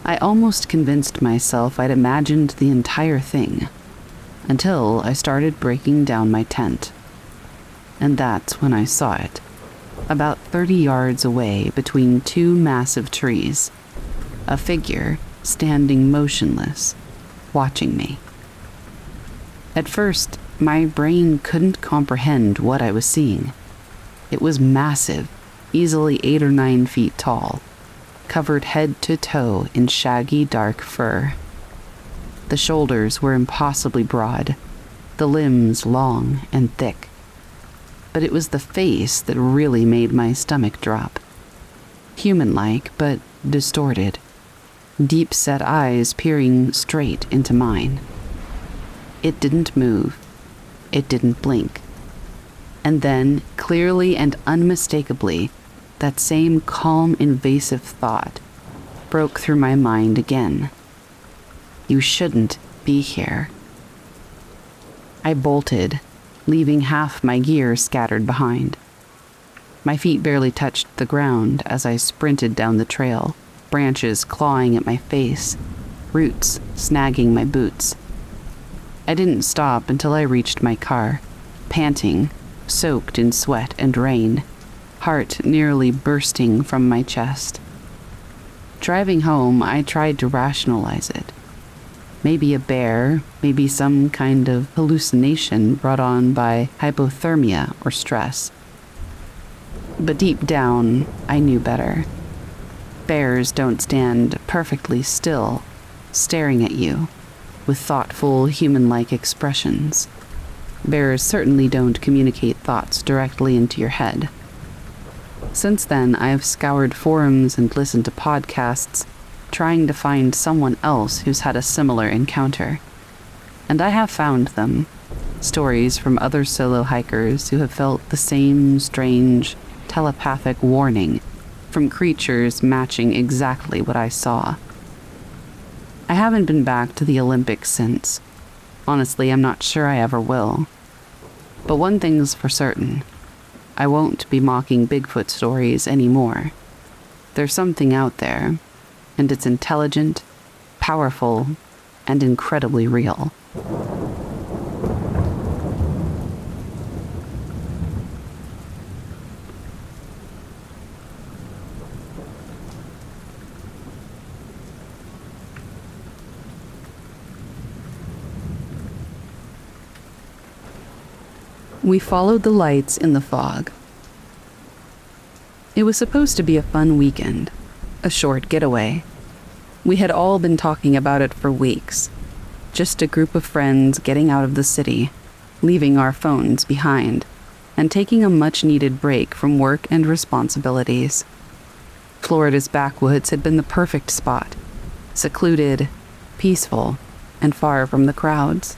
I almost convinced myself I'd imagined the entire thing, until I started breaking down my tent. And that's when I saw it, about 30 yards away between two massive trees, a figure standing motionless, watching me. At first, my brain couldn't comprehend what I was seeing. It was massive, easily 8 or 9 feet tall, covered head to toe in shaggy dark fur. The shoulders were impossibly broad, the limbs long and thick. But it was the face that really made my stomach drop. Human-like, but distorted. Deep-set eyes peering straight into mine. It didn't move. It didn't blink. And then, clearly and unmistakably, that same calm, invasive thought broke through my mind again. You shouldn't be here. I bolted, leaving half my gear scattered behind. My feet barely touched the ground as I sprinted down the trail, branches clawing at my face, roots snagging my boots. I didn't stop until I reached my car, panting, soaked in sweat and rain, heart nearly bursting from my chest. Driving home, I tried to rationalize it. Maybe a bear, maybe some kind of hallucination brought on by hypothermia or stress. But deep down, I knew better. Bears don't stand perfectly still, staring at you, with thoughtful, human-like expressions. Bears certainly don't communicate thoughts directly into your head. Since then, I have scoured forums and listened to podcasts, trying to find someone else who's had a similar encounter. And I have found them. Stories from other solo hikers who have felt the same strange, telepathic warning from creatures matching exactly what I saw. I haven't been back to the Olympics since. Honestly, I'm not sure I ever will. But one thing's for certain. I won't be mocking Bigfoot stories anymore. There's something out there, and it's intelligent, powerful, and incredibly real. We followed the lights in the fog. It was supposed to be a fun weekend, a short getaway. We had all been talking about it for weeks. Just a group of friends getting out of the city, leaving our phones behind, and taking a much-needed break from work and responsibilities. Florida's backwoods had been the perfect spot, secluded, peaceful, and far from the crowds.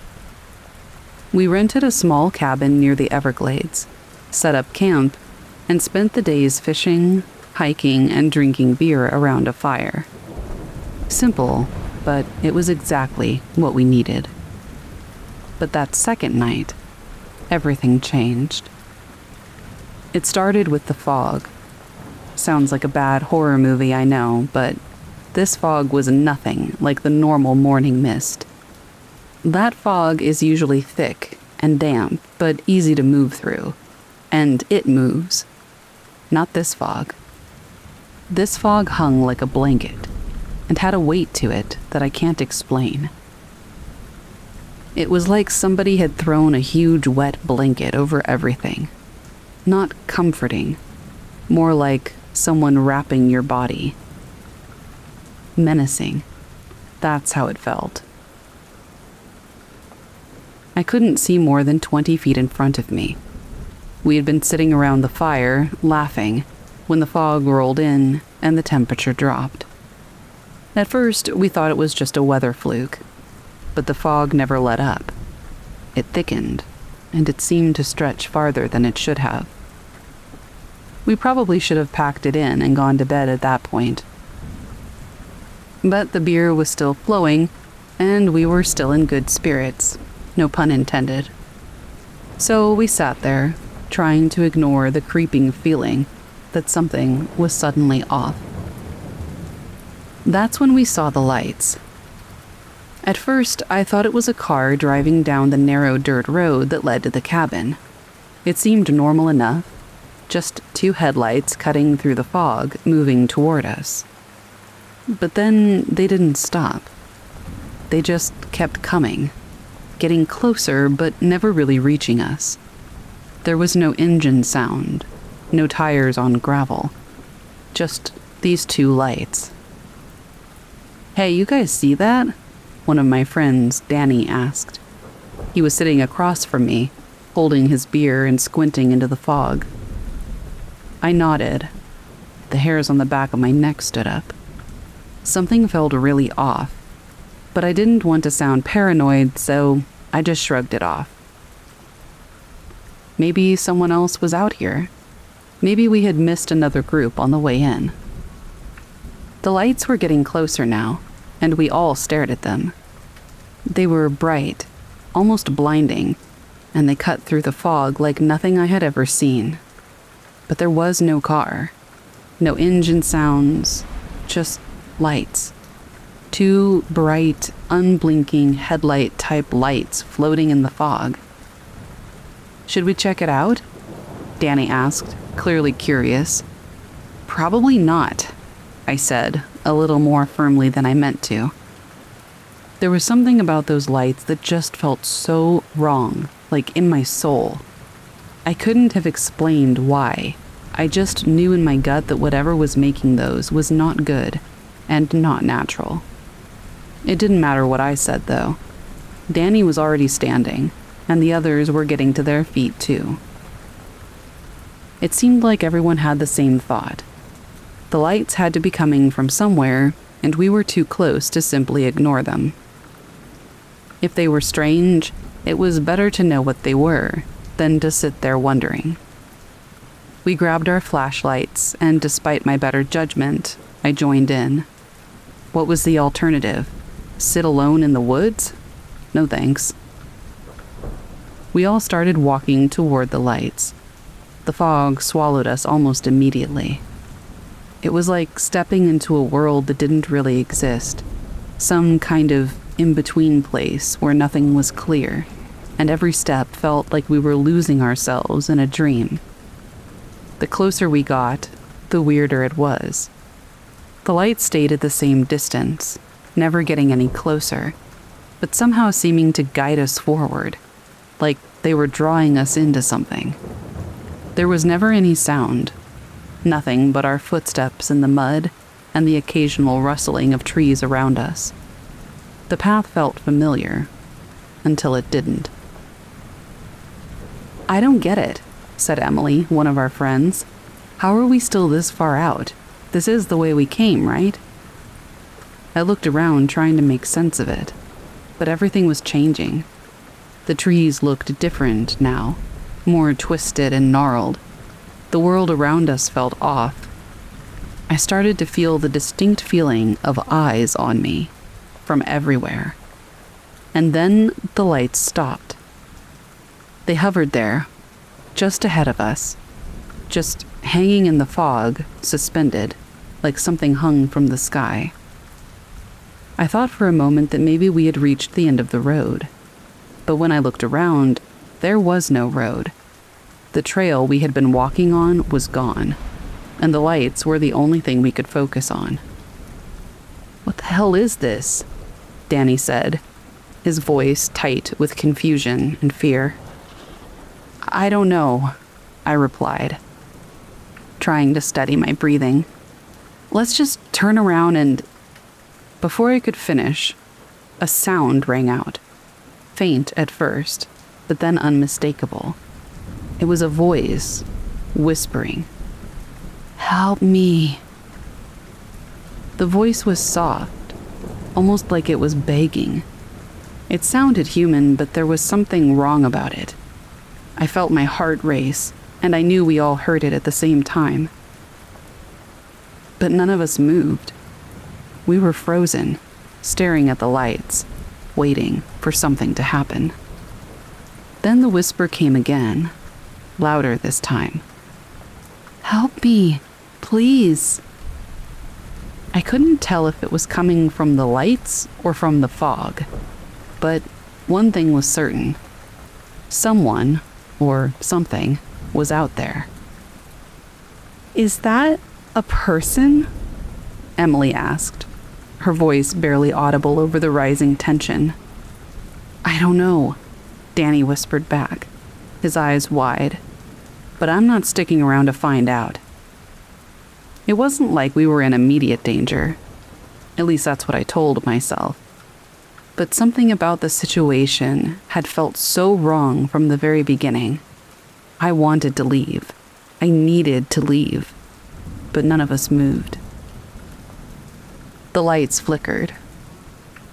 We rented a small cabin near the Everglades, set up camp, and spent the days fishing, hiking, and drinking beer around a fire. Simple, but it was exactly what we needed. But that second night, everything changed. It started with the fog, Sounds like a bad horror movie, I know, but this fog was nothing like the normal morning mist. That fog is usually thick and damp, but easy to move through. And it moves. Not this fog. This fog hung like a blanket and had a weight to it that I can't explain. It was like somebody had thrown a huge wet blanket over everything. Not comforting, more like someone wrapping your body. Menacing. That's how it felt. I couldn't see more than 20 feet in front of me. We had been sitting around the fire, laughing, when the fog rolled in and the temperature dropped. At first, we thought it was just a weather fluke, but the fog never let up. It thickened, and it seemed to stretch farther than it should have. We probably should have packed it in and gone to bed at that point. But the beer was still flowing, and we were still in good spirits, no pun intended. So we sat there, trying to ignore the creeping feeling that something was suddenly off. That's when we saw the lights. At first, I thought it was a car driving down the narrow dirt road that led to the cabin. It seemed normal enough, just two headlights cutting through the fog, moving toward us. But then they didn't stop. They just kept coming, getting closer but never really reaching us. There was no engine sound, no tires on gravel, just these two lights. "Hey, you guys see that?" one of my friends, Danny, asked. He was sitting across from me, holding his beer and squinting into the fog. I nodded. The hairs on the back of my neck stood up. Something felt really off, but I didn't want to sound paranoid, so I just shrugged it off. Maybe someone else was out here. Maybe we had missed another group on the way in. The lights were getting closer now, and we all stared at them. They were bright, almost blinding, and they cut through the fog like nothing I had ever seen. But there was no car, no engine sounds, just lights. Two bright, unblinking headlight-type lights floating in the fog. "Should we check it out?" Danny asked, clearly curious. "Probably not," I said, a little more firmly than I meant to. There was something about those lights that just felt so wrong, like in my soul. I couldn't have explained why. I just knew in my gut that whatever was making those was not good and not natural. It didn't matter what I said, though. Danny was already standing, and the others were getting to their feet, too. It seemed like everyone had the same thought. The lights had to be coming from somewhere, and we were too close to simply ignore them. If they were strange, it was better to know what they were than to sit there wondering. We grabbed our flashlights, and despite my better judgment, I joined in. What was the alternative? Sit alone in the woods? No thanks. We all started walking toward the lights. The fog swallowed us almost immediately. It was like stepping into a world that didn't really exist, some kind of in-between place where nothing was clear, and every step felt like we were losing ourselves in a dream. The closer we got, the weirder it was. The lights stayed at the same distance, never getting any closer, but somehow seeming to guide us forward, like they were drawing us into something. There was never any sound, nothing but our footsteps in the mud and the occasional rustling of trees around us. The path felt familiar, until it didn't. "I don't get it," said Emily, one of our friends. "How are we still this far out? This is the way we came, right?" I looked around trying to make sense of it, but everything was changing. The trees looked different now, more twisted and gnarled. The world around us felt off. I started to feel the distinct feeling of eyes on me, from everywhere. And then the lights stopped. They hovered there, just ahead of us, just hanging in the fog, suspended, like something hung from the sky. I thought for a moment that maybe we had reached the end of the road. But when I looked around, there was no road. The trail we had been walking on was gone, and the lights were the only thing we could focus on. "What the hell is this?" Danny said, his voice tight with confusion and fear. "I don't know," I replied, trying to steady my breathing. "Let's just turn around and..." Before I could finish, a sound rang out, faint at first, but then unmistakable. It was a voice, whispering, "Help me." The voice was soft, almost like it was begging. It sounded human, but there was something wrong about it. I felt my heart race, and I knew we all heard it at the same time. But none of us moved. We were frozen, staring at the lights, waiting for something to happen. Then the whisper came again, louder this time. "Help me, please." I couldn't tell if it was coming from the lights or from the fog, but one thing was certain. Someone, or something, was out there. "Is that a person?" Emily asked, her voice barely audible over the rising tension. "I don't know," Danny whispered back, his eyes wide. "But I'm not sticking around to find out." It wasn't like we were in immediate danger. At least that's what I told myself. But something about the situation had felt so wrong from the very beginning. I wanted to leave. I needed to leave. But none of us moved. The lights flickered.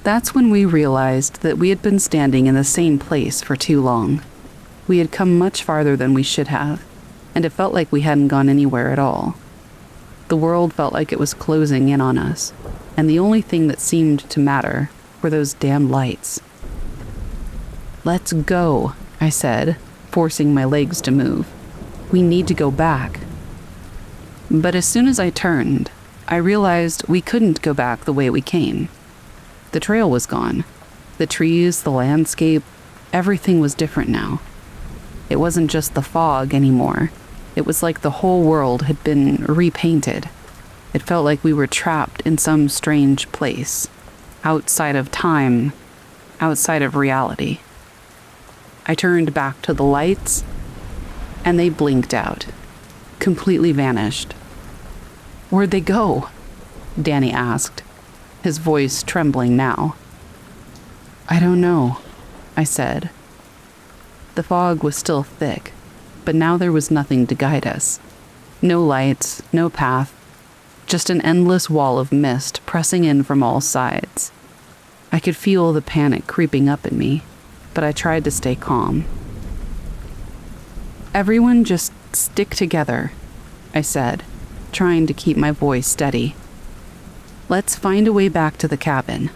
That's when we realized that we had been standing in the same place for too long. We had come much farther than we should have, and it felt like we hadn't gone anywhere at all. The world felt like it was closing in on us, and the only thing that seemed to matter were those damn lights. "Let's go," I said, forcing my legs to move. "We need to go back." But as soon as I turned, I realized we couldn't go back the way we came. The trail was gone. The trees, the landscape, everything was different now. It wasn't just the fog anymore. It was like the whole world had been repainted. It felt like we were trapped in some strange place, outside of time, outside of reality. I turned back to the lights, and they blinked out, completely vanished. "Where'd they go?" Danny asked, his voice trembling now. "I don't know," I said. The fog was still thick, but now there was nothing to guide us. No lights, no path, just an endless wall of mist pressing in from all sides. I could feel the panic creeping up in me, but I tried to stay calm. "Everyone just stick together," I said, trying to keep my voice steady. "Let's find a way back to the cabin."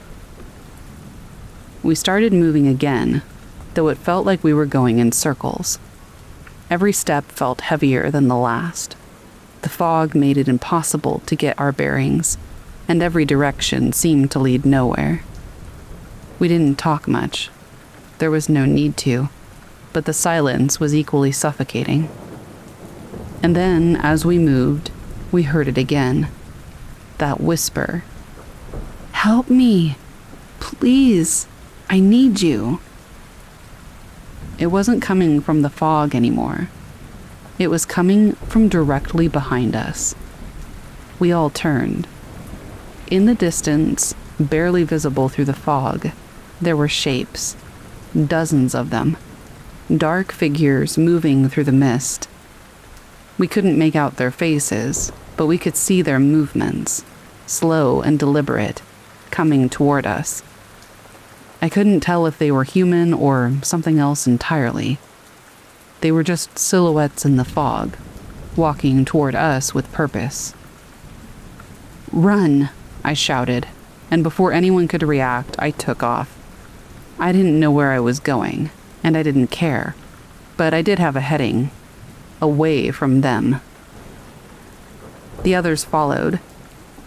We started moving again, though it felt like we were going in circles. Every step felt heavier than the last. The fog made it impossible to get our bearings, and every direction seemed to lead nowhere. We didn't talk much. There was no need to, but the silence was equally suffocating. And then, as we moved, we heard it again. That whisper. "Help me! Please! I need you!" It wasn't coming from the fog anymore. It was coming from directly behind us. We all turned. In the distance, barely visible through the fog, there were shapes, dozens of them, dark figures moving through the mist. We couldn't make out their faces, but we could see their movements, slow and deliberate, coming toward us. I couldn't tell if they were human or something else entirely. They were just silhouettes in the fog, walking toward us with purpose. "Run!" I shouted, and before anyone could react, I took off. I didn't know where I was going, and I didn't care, but I did have a heading, away from them. The others followed,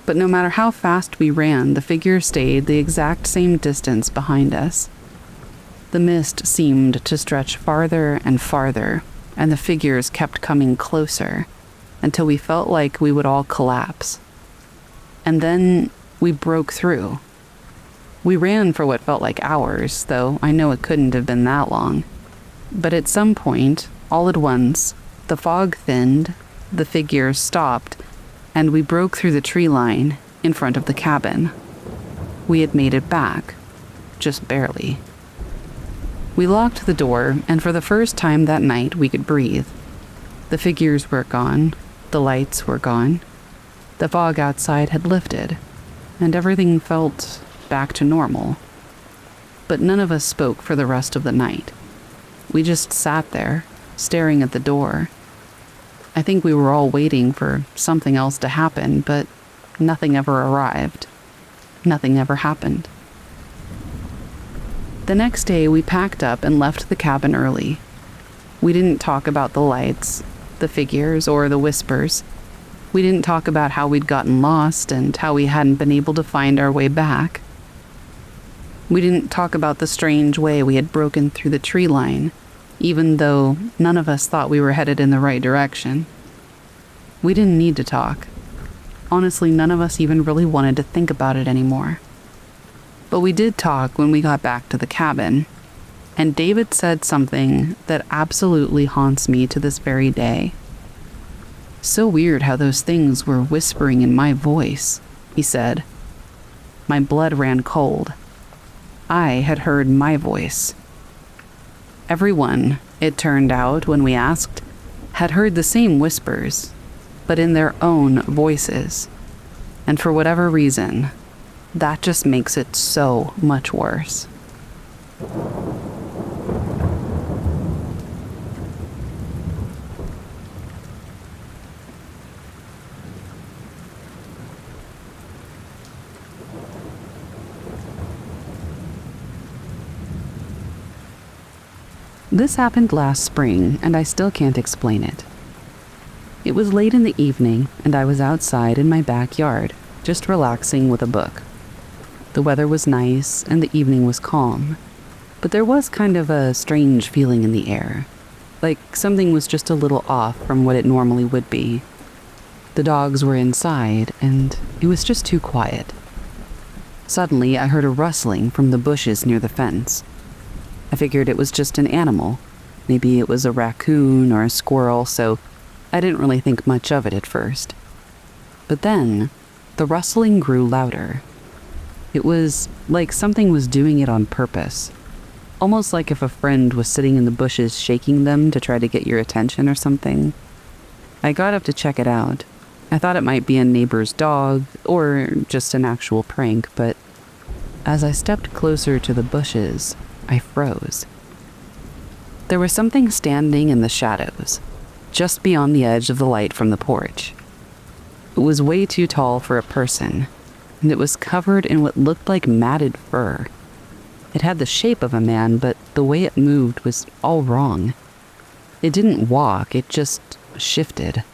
but no matter how fast we ran, the figure stayed the exact same distance behind us. The mist seemed to stretch farther and farther, and the figures kept coming closer until we felt like we would all collapse. And then we broke through. We ran for what felt like hours, though I know it couldn't have been that long. But at some point, all at once, the fog thinned, the figures stopped, and we broke through the tree line in front of the cabin. We had made it back, just barely. We locked the door, and for the first time that night, we could breathe. The figures were gone, the lights were gone, the fog outside had lifted, and everything felt back to normal. But none of us spoke for the rest of the night. We just sat there, staring at the door. I think we were all waiting for something else to happen, but nothing ever arrived. Nothing ever happened. The next day, we packed up and left the cabin early. We didn't talk about the lights, the figures, or the whispers. We didn't talk about how we'd gotten lost and how we hadn't been able to find our way back. We didn't talk about the strange way we had broken through the tree line, even though none of us thought we were headed in the right direction. We didn't need to talk. Honestly, none of us even really wanted to think about it anymore. But we did talk when we got back to the cabin, and David said something that absolutely haunts me to this very day. So weird how those things were whispering in my voice, he said. My blood ran cold. I had heard my voice. Everyone, it turned out when we asked, had heard the same whispers, but in their own voices. And for whatever reason, that just makes it so much worse. This happened last spring, and I still can't explain it. It was late in the evening, and I was outside in my backyard, just relaxing with a book. The weather was nice, and the evening was calm, but there was kind of a strange feeling in the air, like something was just a little off from what it normally would be. The dogs were inside, and it was just too quiet. Suddenly, I heard a rustling from the bushes near the fence. I figured it was just an animal. Maybe it was a raccoon or a squirrel, so I didn't really think much of it at first. But then, the rustling grew louder. It was like something was doing it on purpose. Almost like if a friend was sitting in the bushes shaking them to try to get your attention or something. I got up to check it out. I thought it might be a neighbor's dog or just an actual prank, but as I stepped closer to the bushes, I froze. There was something standing in the shadows, just beyond the edge of the light from the porch. It was way too tall for a person, and it was covered in what looked like matted fur. It had the shape of a man, but the way it moved was all wrong. It didn't walk, it just shifted,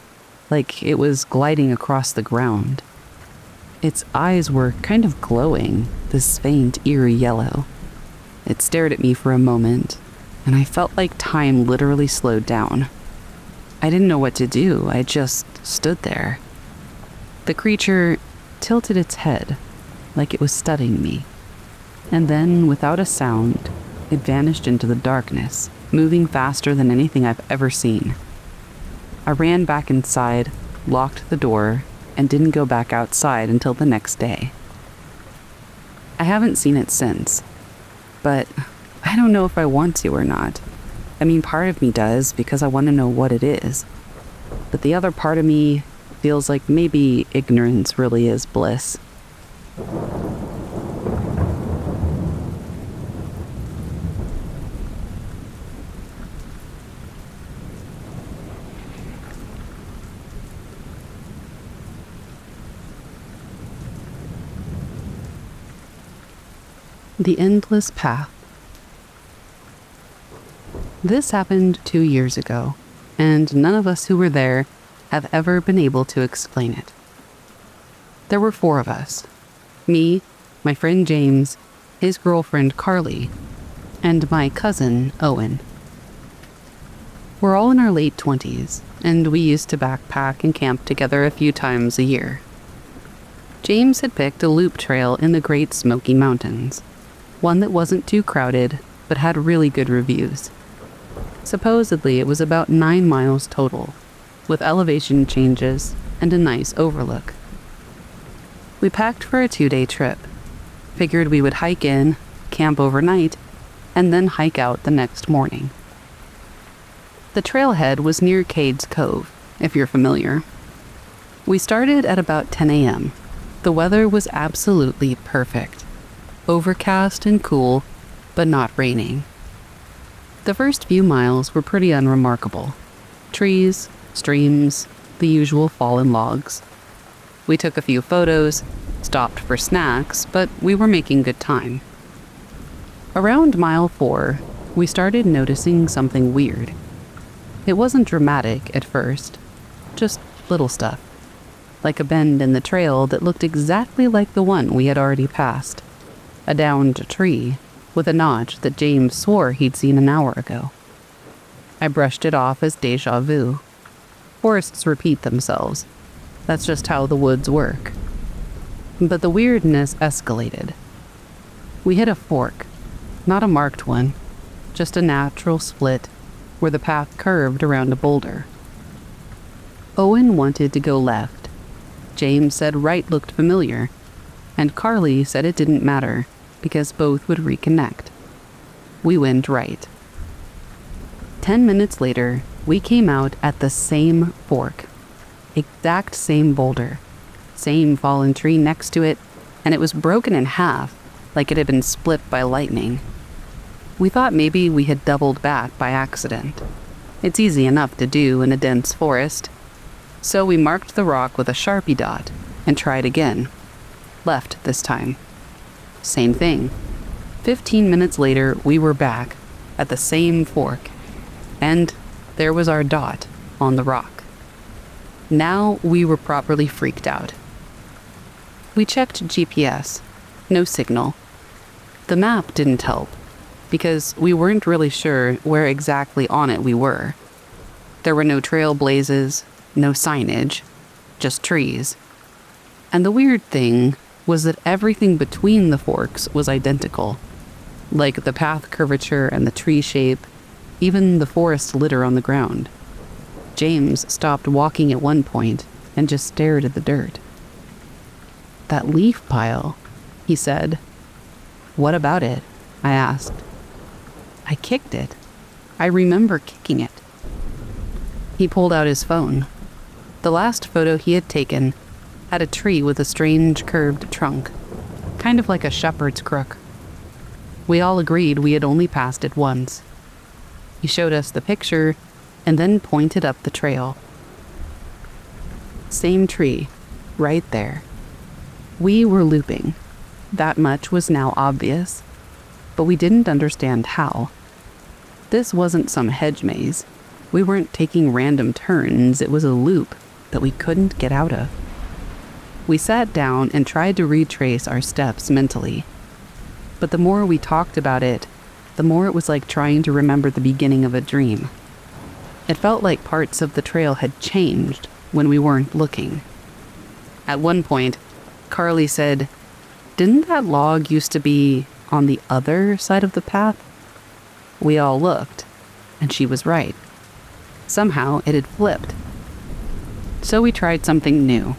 like it was gliding across the ground. Its eyes were kind of glowing, this faint, eerie yellow. It stared at me for a moment, and I felt like time literally slowed down. I didn't know what to do, I just stood there. The creature tilted its head, like it was studying me. And then, without a sound, it vanished into the darkness, moving faster than anything I've ever seen. I ran back inside, locked the door, and didn't go back outside until the next day. I haven't seen it since. But I don't know if I want to or not. I mean, part of me does because I want to know what it is. But the other part of me feels like maybe ignorance really is bliss. The Endless Path. This happened 2 years ago, and none of us who were there have ever been able to explain it. There were 4 of us. Me, my friend James, his girlfriend Carly, and my cousin Owen. We're all in our late 20s, and we used to backpack and camp together a few times a year. James had picked a loop trail in the Great Smoky Mountains, one that wasn't too crowded but had really good reviews. Supposedly it was about 9 miles total, with elevation changes and a nice overlook. We packed for a 2-day trip, figured we would hike in, camp overnight, and then hike out the next morning. The trailhead was near Cades Cove, if you're familiar. We started at about 10 a.m. The weather was absolutely perfect. Overcast and cool, but not raining. The first few miles were pretty unremarkable. Trees, streams, the usual fallen logs. We took a few photos, stopped for snacks, but we were making good time. Around mile 4, we started noticing something weird. It wasn't dramatic at first, just little stuff, like a bend in the trail that looked exactly like the one we had already passed. A downed tree with a notch that James swore he'd seen an hour ago. I brushed it off as déjà vu. Forests repeat themselves. That's just how the woods work. But the weirdness escalated. We hit a fork, not a marked one, just a natural split where the path curved around a boulder. Owen wanted to go left. James said right looked familiar, and Carly said it didn't matter because both would reconnect. We went right. 10 minutes later, we came out at the same fork. Exact same boulder. Same fallen tree next to it, and it was broken in half, like it had been split by lightning. We thought maybe we had doubled back by accident. It's easy enough to do in a dense forest. So we marked the rock with a Sharpie dot and tried again. Left this time. Same thing. 15 minutes later, we were back at the same fork, and there was our dot on the rock. Now we were properly freaked out. We checked GPS. No signal. The map didn't help, because we weren't really sure where exactly on it we were. There were no trail blazes, no signage, just trees. And the weird thing was that everything between the forks was identical, like the path curvature and the tree shape, even the forest litter on the ground. James stopped walking at one point and just stared at the dirt. "That leaf pile," he said. "What about it?" I asked. "I kicked it. I remember kicking it." He pulled out his phone. The last photo he had taken had a tree with a strange curved trunk, kind of like a shepherd's crook. We all agreed we had only passed it once. He showed us the picture and then pointed up the trail. Same tree, right there. We were looping. That much was now obvious, but we didn't understand how. This wasn't some hedge maze. We weren't taking random turns. It was a loop that we couldn't get out of. We sat down and tried to retrace our steps mentally. But the more we talked about it, the more it was like trying to remember the beginning of a dream. It felt like parts of the trail had changed when we weren't looking. At one point, Carly said, "Didn't that log used to be on the other side of the path?" We all looked, and she was right. Somehow it had flipped. So we tried something new.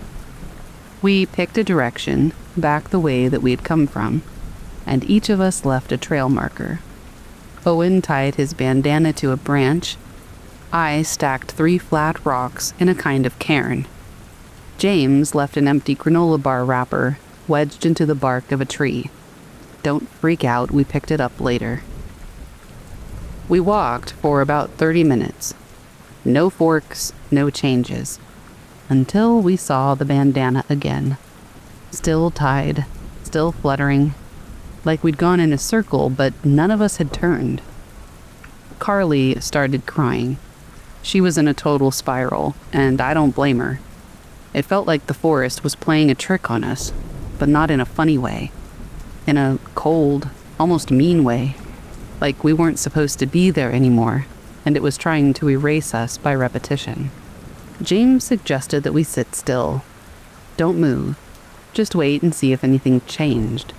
We picked a direction back the way that we had come from, and each of us left a trail marker. Owen tied his bandana to a branch. I stacked 3 flat rocks in a kind of cairn. James left an empty granola bar wrapper wedged into the bark of a tree. Don't freak out, we picked it up later. We walked for about 30 minutes. No forks, no changes. Until we saw the bandana again. Still tied, still fluttering. Like we'd gone in a circle, but none of us had turned. Carly started crying. She was in a total spiral, and I don't blame her. It felt like the forest was playing a trick on us, but not in a funny way. In a cold, almost mean way. Like we weren't supposed to be there anymore, and it was trying to erase us by repetition. James suggested that we sit still. Don't move. Just wait and see if anything changed.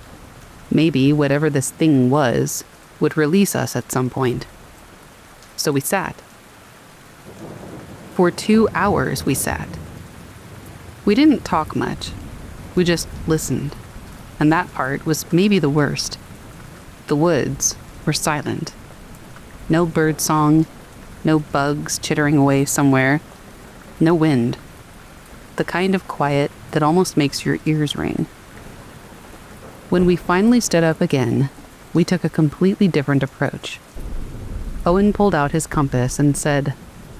Maybe whatever this thing was would release us at some point. So we sat. For 2 hours we sat. We didn't talk much. We just listened. And that part was maybe the worst. The woods were silent. No bird song, no bugs chittering away somewhere, no wind. The kind of quiet that almost makes your ears ring. When we finally stood up again, we took a completely different approach. Owen pulled out his compass and said,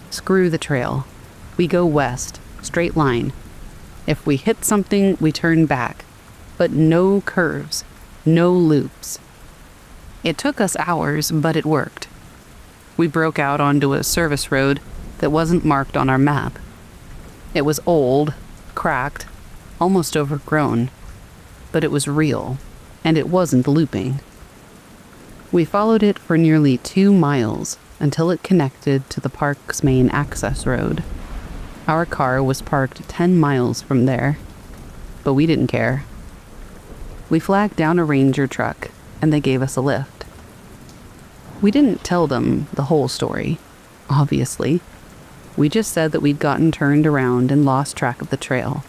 "Screw the trail. We go west, straight line. If we hit something, we turn back. But no curves, no loops." It took us hours, but it worked. We broke out onto a service road that wasn't marked on our map. It was old, cracked, almost overgrown, but it was real, and it wasn't looping. We followed it for nearly 2 miles until it connected to the park's main access road. Our car was parked 10 miles from there, but we didn't care. We flagged down a ranger truck, and they gave us a lift. We didn't tell them the whole story, obviously. We just said that we'd gotten turned around and lost track of the trail.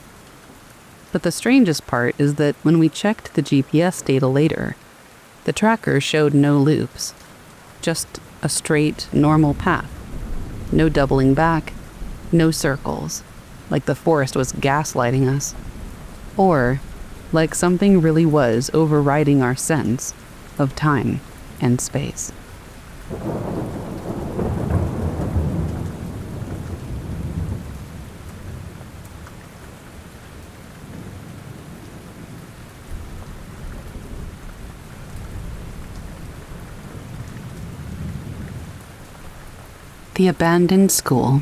But the strangest part is that when we checked the GPS data later, the tracker showed no loops, just a straight, normal path. No doubling back, no circles, like the forest was gaslighting us. Or like something really was overriding our sense of time and space. The abandoned school.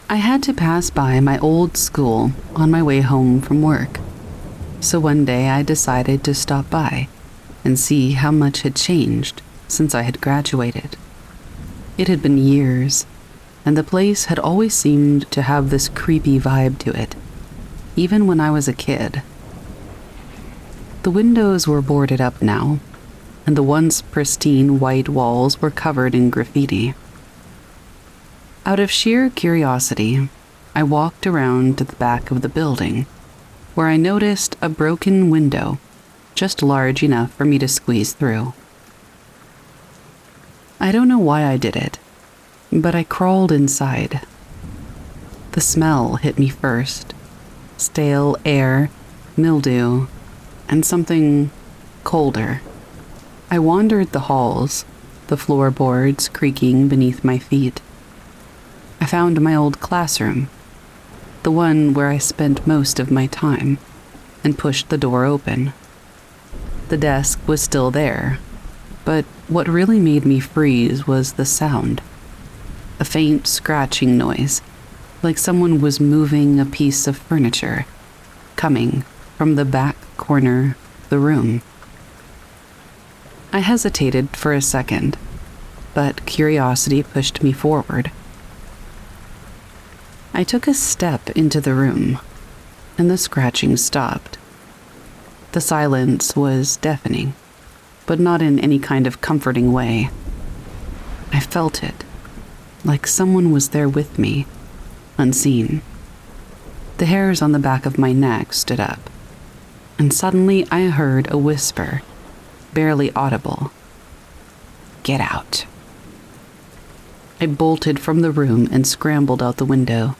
I had to pass by my old school on my way home from work, so one day I decided to stop by and see how much had changed since I had graduated. It had been years, and the place had always seemed to have this creepy vibe to it, even when I was a kid. The windows were boarded up now, and the once pristine white walls were covered in graffiti. Out of sheer curiosity, I walked around to the back of the building, where I noticed a broken window, just large enough for me to squeeze through. I don't know why I did it, but I crawled inside. The smell hit me first. Stale air, mildew, and something colder. I wandered the halls, the floorboards creaking beneath my feet. I found my old classroom, the one where I spent most of my time, and pushed the door open. The desk was still there, but what really made me freeze was the sound. A faint scratching noise, like someone was moving a piece of furniture, coming from the back corner of the room. I hesitated for a second, but curiosity pushed me forward. I took a step into the room, and the scratching stopped. The silence was deafening, but not in any kind of comforting way. I felt it, like someone was there with me, unseen. The hairs on the back of my neck stood up, and suddenly I heard a whisper, barely audible. "Get out." I bolted from the room and scrambled out the window.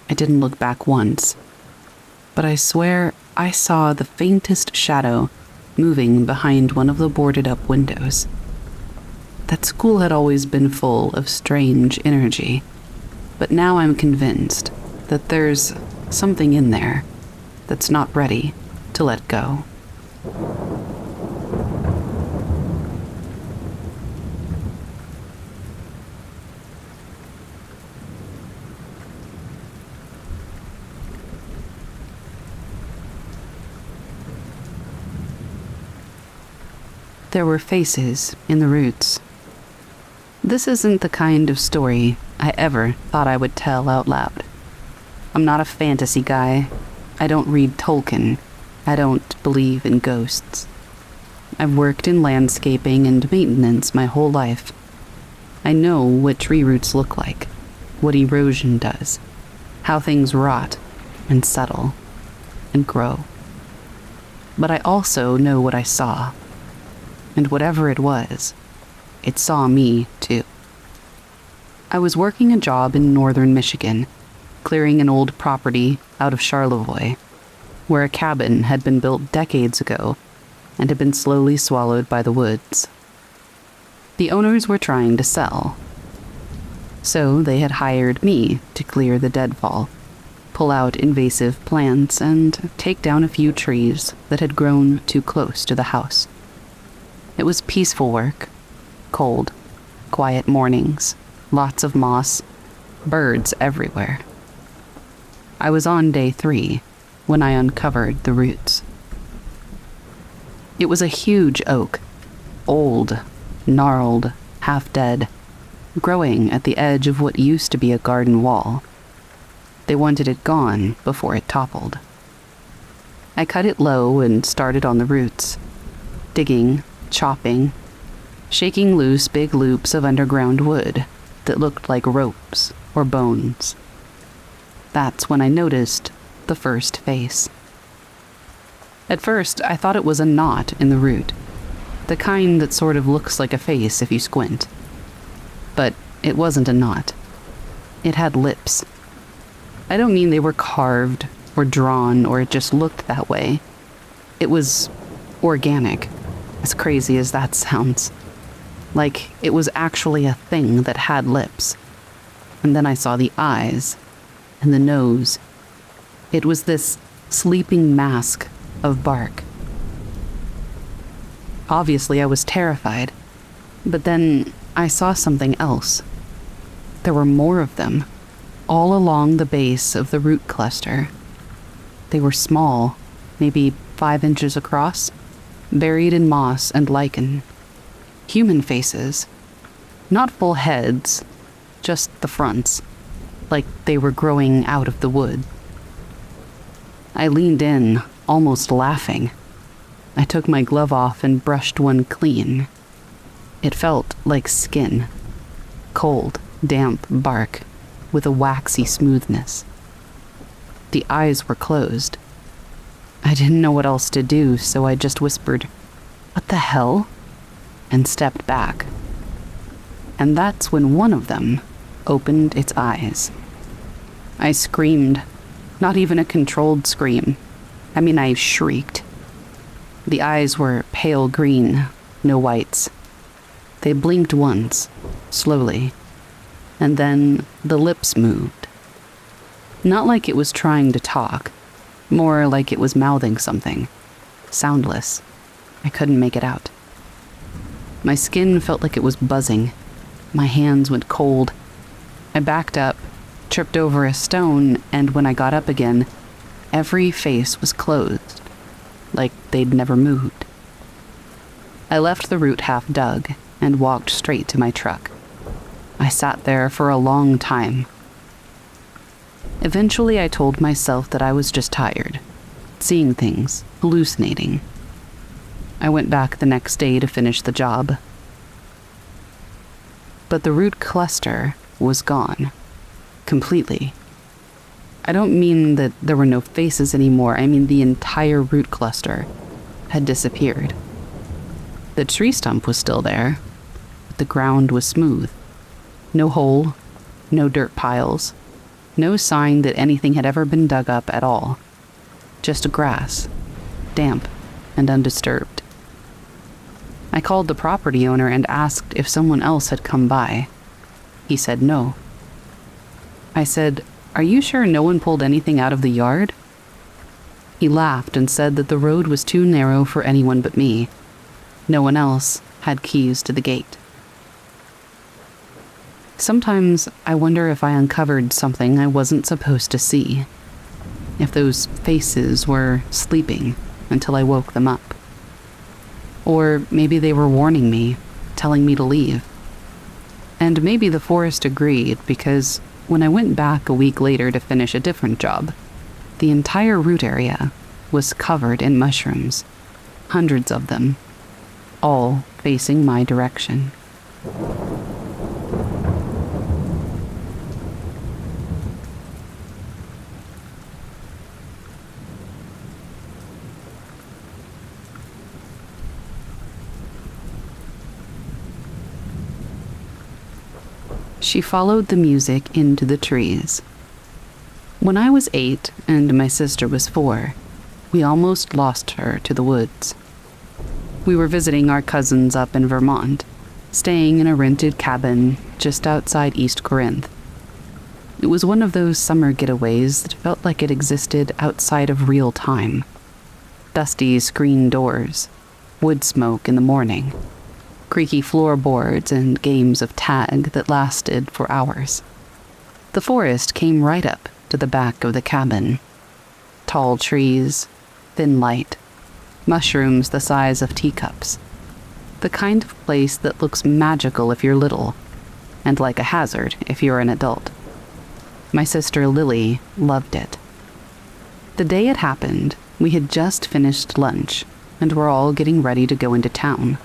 I didn't look back once, but I swear I saw the faintest shadow moving behind one of the boarded-up windows. That school had always been full of strange energy, but now I'm convinced that there's something in there that's not ready to let go. There were faces in the roots. This isn't the kind of story I ever thought I would tell out loud. I'm not a fantasy guy. I don't read Tolkien. I don't believe in ghosts. I've worked in landscaping and maintenance my whole life. I know what tree roots look like, what erosion does, how things rot and settle and grow. But I also know what I saw. And whatever it was, it saw me too. I was working a job in northern Michigan, clearing an old property out of Charlevoix, where a cabin had been built decades ago and had been slowly swallowed by the woods. The owners were trying to sell, so they had hired me to clear the deadfall, pull out invasive plants, and take down a few trees that had grown too close to the house. It was peaceful work, cold, quiet mornings, lots of moss, birds everywhere. I was on day 3 when I uncovered the roots. It was a huge oak, old, gnarled, half-dead, growing at the edge of what used to be a garden wall. They wanted it gone before it toppled. I cut it low and started on the roots, digging, chopping, shaking loose big loops of underground wood that looked like ropes or bones. That's when I noticed the first face. At first, I thought it was a knot in the root, the kind that sort of looks like a face if you squint. But it wasn't a knot. It had lips. I don't mean they were carved or drawn or it just looked that way. It was organic, as crazy as that sounds. Like it was actually a thing that had lips. And then I saw the eyes and the nose. It was this sleeping mask of bark. Obviously, I was terrified, but then I saw something else. There were more of them, all along the base of the root cluster. They were small, maybe 5 inches across, buried in moss and lichen. Human faces. Not full heads, just the fronts, like they were growing out of the wood. I leaned in, almost laughing. I took my glove off and brushed one clean. It felt like skin. Cold, damp bark with a waxy smoothness. The eyes were closed. I didn't know what else to do, so I just whispered, "What the hell?" and stepped back. And that's when one of them opened its eyes. I screamed, not even a controlled scream. I shrieked. The eyes were pale green, no whites. They blinked once, slowly, and then the lips moved. Not like it was trying to talk, more like it was mouthing something, soundless. I couldn't make it out. My skin felt like it was buzzing. My hands went cold. I backed up, tripped over a stone, and when I got up again, every face was closed, like they'd never moved. I left the root half dug and walked straight to my truck. I sat there for a long time. Eventually, I told myself that I was just tired, seeing things, hallucinating. I went back the next day to finish the job. But the root cluster was gone. Completely. I don't mean that there were no faces anymore. I mean the entire root cluster had disappeared. The tree stump was still there, but the ground was smooth. No hole, no dirt piles, no sign that anything had ever been dug up at all. Just grass, damp and undisturbed. I called the property owner and asked if someone else had come by. He said no. I said, "Are you sure no one pulled anything out of the yard?" He laughed and said that the road was too narrow for anyone but me. No one else had keys to the gate. Sometimes I wonder if I uncovered something I wasn't supposed to see. If those faces were sleeping until I woke them up. Or maybe they were warning me, telling me to leave. And maybe the forest agreed, because when I went back a week later to finish a different job, the entire root area was covered in mushrooms, hundreds of them, all facing my direction. She followed the music into the trees. When I was 8 and my sister was 4, we almost lost her to the woods. We were visiting our cousins up in Vermont, staying in a rented cabin just outside East Corinth. It was one of those summer getaways that felt like it existed outside of real time. Dusty screen doors, wood smoke in the morning, creaky floorboards, and games of tag that lasted for hours. The forest came right up to the back of the cabin. Tall trees, thin light, mushrooms the size of teacups. The kind of place that looks magical if you're little, and like a hazard if you're an adult. My sister Lily loved it. The day it happened, we had just finished lunch, and were all getting ready to go into town.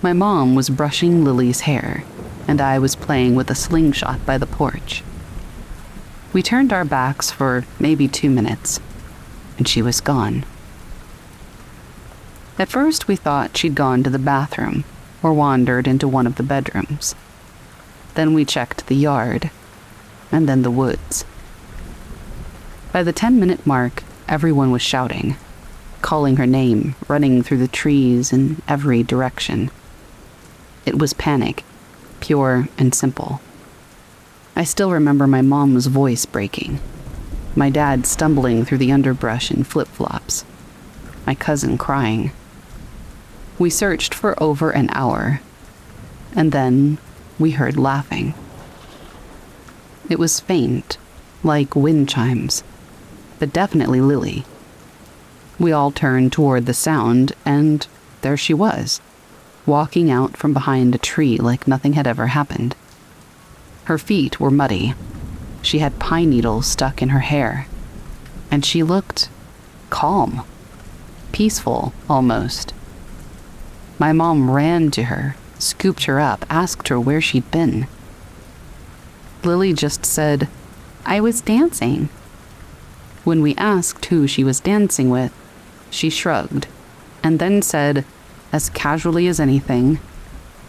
My mom was brushing Lily's hair, and I was playing with a slingshot by the porch. We turned our backs for maybe 2 minutes, and she was gone. At first, we thought she'd gone to the bathroom or wandered into one of the bedrooms. Then we checked the yard, and then the woods. By the 10-minute mark, everyone was shouting, calling her name, running through the trees in every direction. It was panic, pure and simple. I still remember my mom's voice breaking, my dad stumbling through the underbrush in flip-flops, my cousin crying. We searched for over an hour, and then we heard laughing. It was faint, like wind chimes, but definitely Lily. We all turned toward the sound, and there she was, walking out from behind a tree like nothing had ever happened. Her feet were muddy. She had pine needles stuck in her hair, and she looked calm, peaceful almost. My mom ran to her, scooped her up, asked her where she'd been. Lily just said, "I was dancing." When we asked who she was dancing with, she shrugged, and then said, as casually as anything,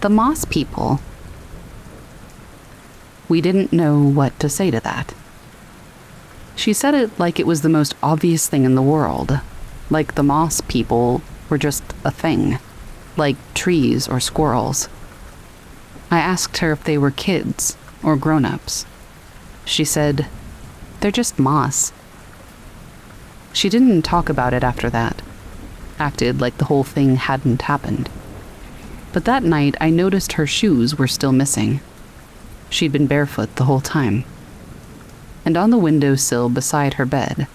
"The moss people." We didn't know what to say to that. She said it like it was the most obvious thing in the world, like the moss people were just a thing, like trees or squirrels. I asked her if they were kids or grown-ups. She said, "They're just moss." She didn't talk about it after that, acted like the whole thing hadn't happened. But that night, I noticed her shoes were still missing. She'd been barefoot the whole time. And on the windowsill beside her bed,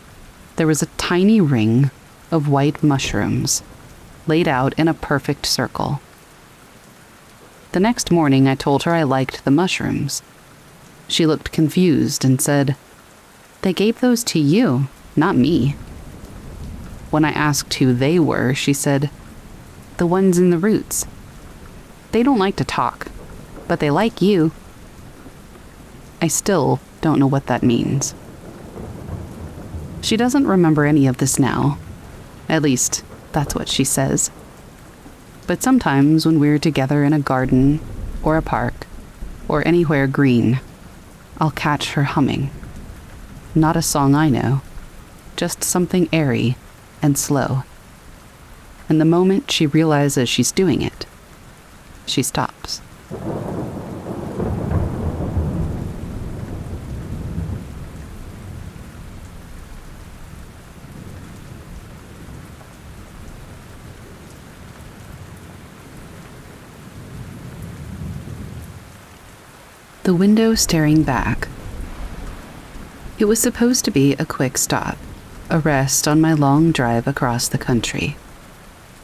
there was a tiny ring of white mushrooms, laid out in a perfect circle. The next morning, I told her I liked the mushrooms. She looked confused and said, "They gave those to you, not me." When I asked who they were, she said, "The ones in the roots. They don't like to talk, but they like you." I still don't know what that means. She doesn't remember any of this now. At least, that's what she says. But sometimes when we're together in a garden, or a park, or anywhere green, I'll catch her humming. Not a song I know, just something airy and slow. And the moment she realizes she's doing it, she stops. The window staring back. It was supposed to be a quick stop, a rest on my long drive across the country.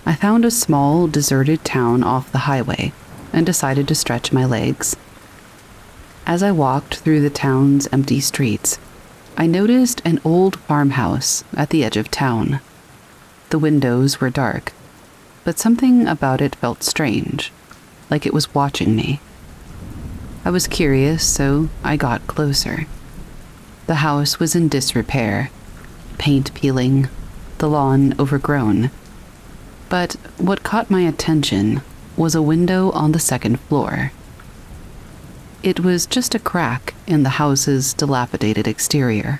I found a small, deserted town off the highway and decided to stretch my legs. As I walked through the town's empty streets, I noticed an old farmhouse at the edge of town. The windows were dark, but something about it felt strange, like it was watching me. I was curious, so I got closer. The house was in disrepair, paint peeling, the lawn overgrown. But what caught my attention was a window on the second floor. It was just a crack in the house's dilapidated exterior,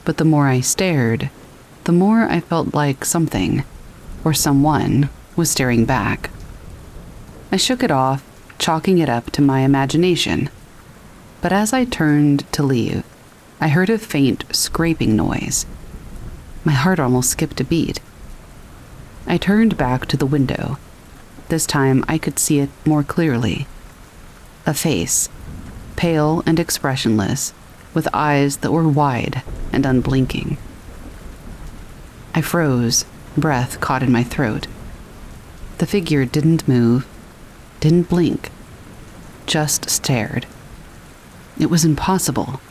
but the more I stared, the more I felt like something, or someone, was staring back. I shook it off, chalking it up to my imagination. But as I turned to leave, I heard a faint scraping noise. My heart almost skipped a beat. I turned back to the window. This time I could see it more clearly. A face, pale and expressionless, with eyes that were wide and unblinking. I froze, breath caught in my throat. The figure didn't move, didn't blink, just stared. It was impossible.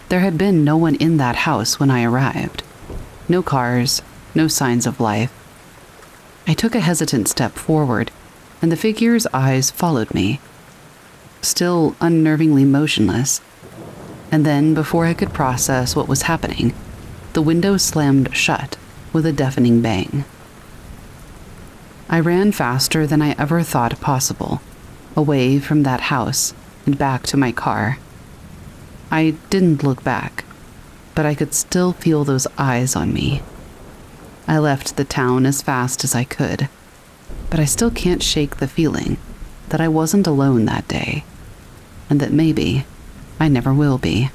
There had been no one in that house when I arrived. No cars, no signs of life. I took a hesitant step forward, and the figure's eyes followed me, still unnervingly motionless. And then, before I could process what was happening, the window slammed shut with a deafening bang. I ran faster than I ever thought possible, away from that house and back to my car. I didn't look back, but I could still feel those eyes on me. I left the town as fast as I could, but I still can't shake the feeling that I wasn't alone that day, and that maybe I never will be.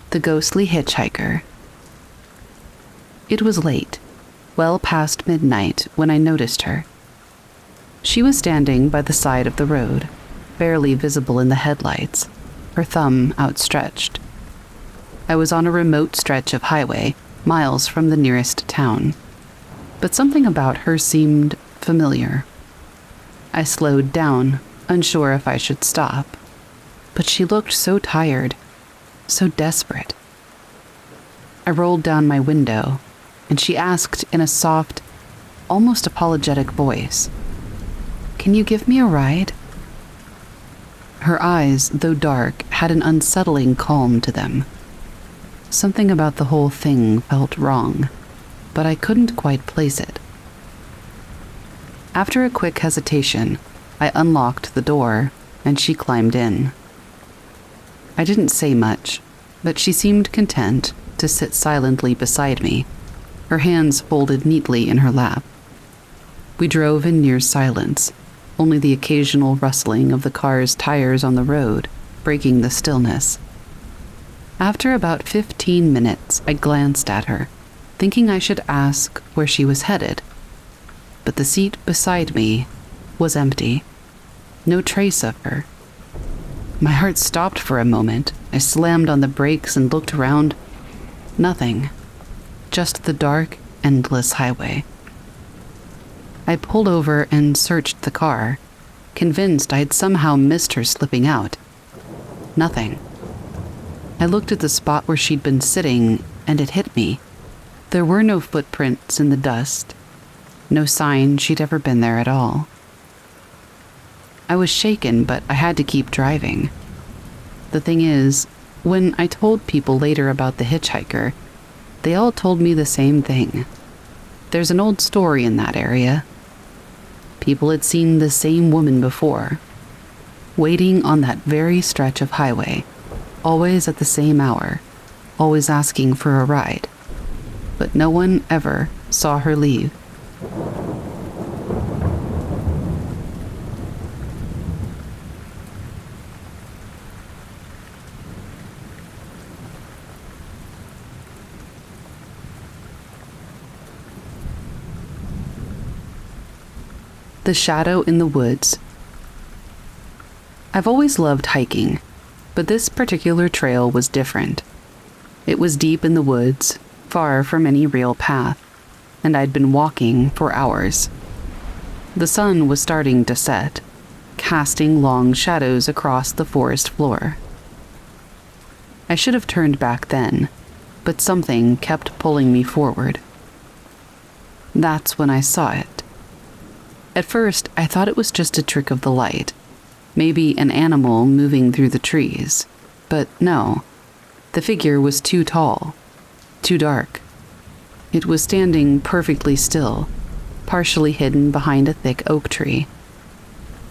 The ghostly hitchhiker. It was late, well past midnight, when I noticed her. She was standing by the side of the road, barely visible in the headlights, her thumb outstretched. I was on a remote stretch of highway, miles from the nearest town, but something about her seemed familiar. I slowed down, unsure if I should stop, but she looked so tired, so desperate. I rolled down my window, and she asked in a soft, almost apologetic voice, "Can you give me a ride?" Her eyes, though dark, had an unsettling calm to them. Something about the whole thing felt wrong, but I couldn't quite place it. After a quick hesitation, I unlocked the door, and she climbed in. I didn't say much, but she seemed content to sit silently beside me, her hands folded neatly in her lap. We drove in near silence, only the occasional rustling of the car's tires on the road breaking the stillness. After about 15 minutes, I glanced at her, thinking I should ask where she was headed. But the seat beside me was empty. No trace of her. My heart stopped for a moment. I slammed on the brakes and looked around. Nothing. Just the dark, endless highway. I pulled over and searched the car, convinced I had somehow missed her slipping out. Nothing. I looked at the spot where she'd been sitting, and it hit me. There were no footprints in the dust. No sign she'd ever been there at all. I was shaken, but I had to keep driving. The thing is, when I told people later about the hitchhiker, they all told me the same thing. There's an old story in that area. People had seen the same woman before, waiting on that very stretch of highway, always at the same hour, always asking for a ride. But no one ever saw her leave. The shadow in the woods. I've always loved hiking, but this particular trail was different. It was deep in the woods, far from any real path, and I'd been walking for hours. The sun was starting to set, casting long shadows across the forest floor. I should have turned back then, but something kept pulling me forward. That's when I saw it. At first, I thought it was just a trick of the light, maybe an animal moving through the trees, but no. The figure was too tall, too dark. It was standing perfectly still, partially hidden behind a thick oak tree.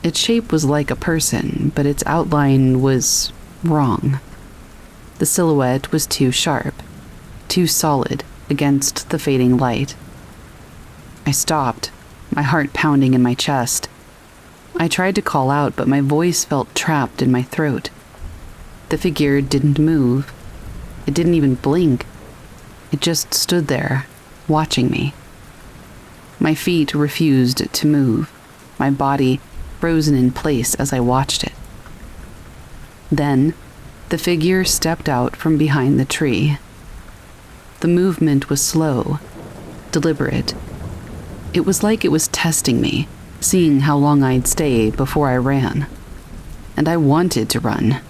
Its shape was like a person, but its outline was wrong. The silhouette was too sharp, too solid against the fading light. I stopped, my heart pounding in my chest. I tried to call out, but my voice felt trapped in my throat. The figure didn't move. It didn't even blink. It just stood there, watching me. My feet refused to move, my body frozen in place as I watched it. Then, the figure stepped out from behind the tree. The movement was slow, deliberate. It was like it was testing me, seeing how long I'd stay before I ran. And I wanted to run,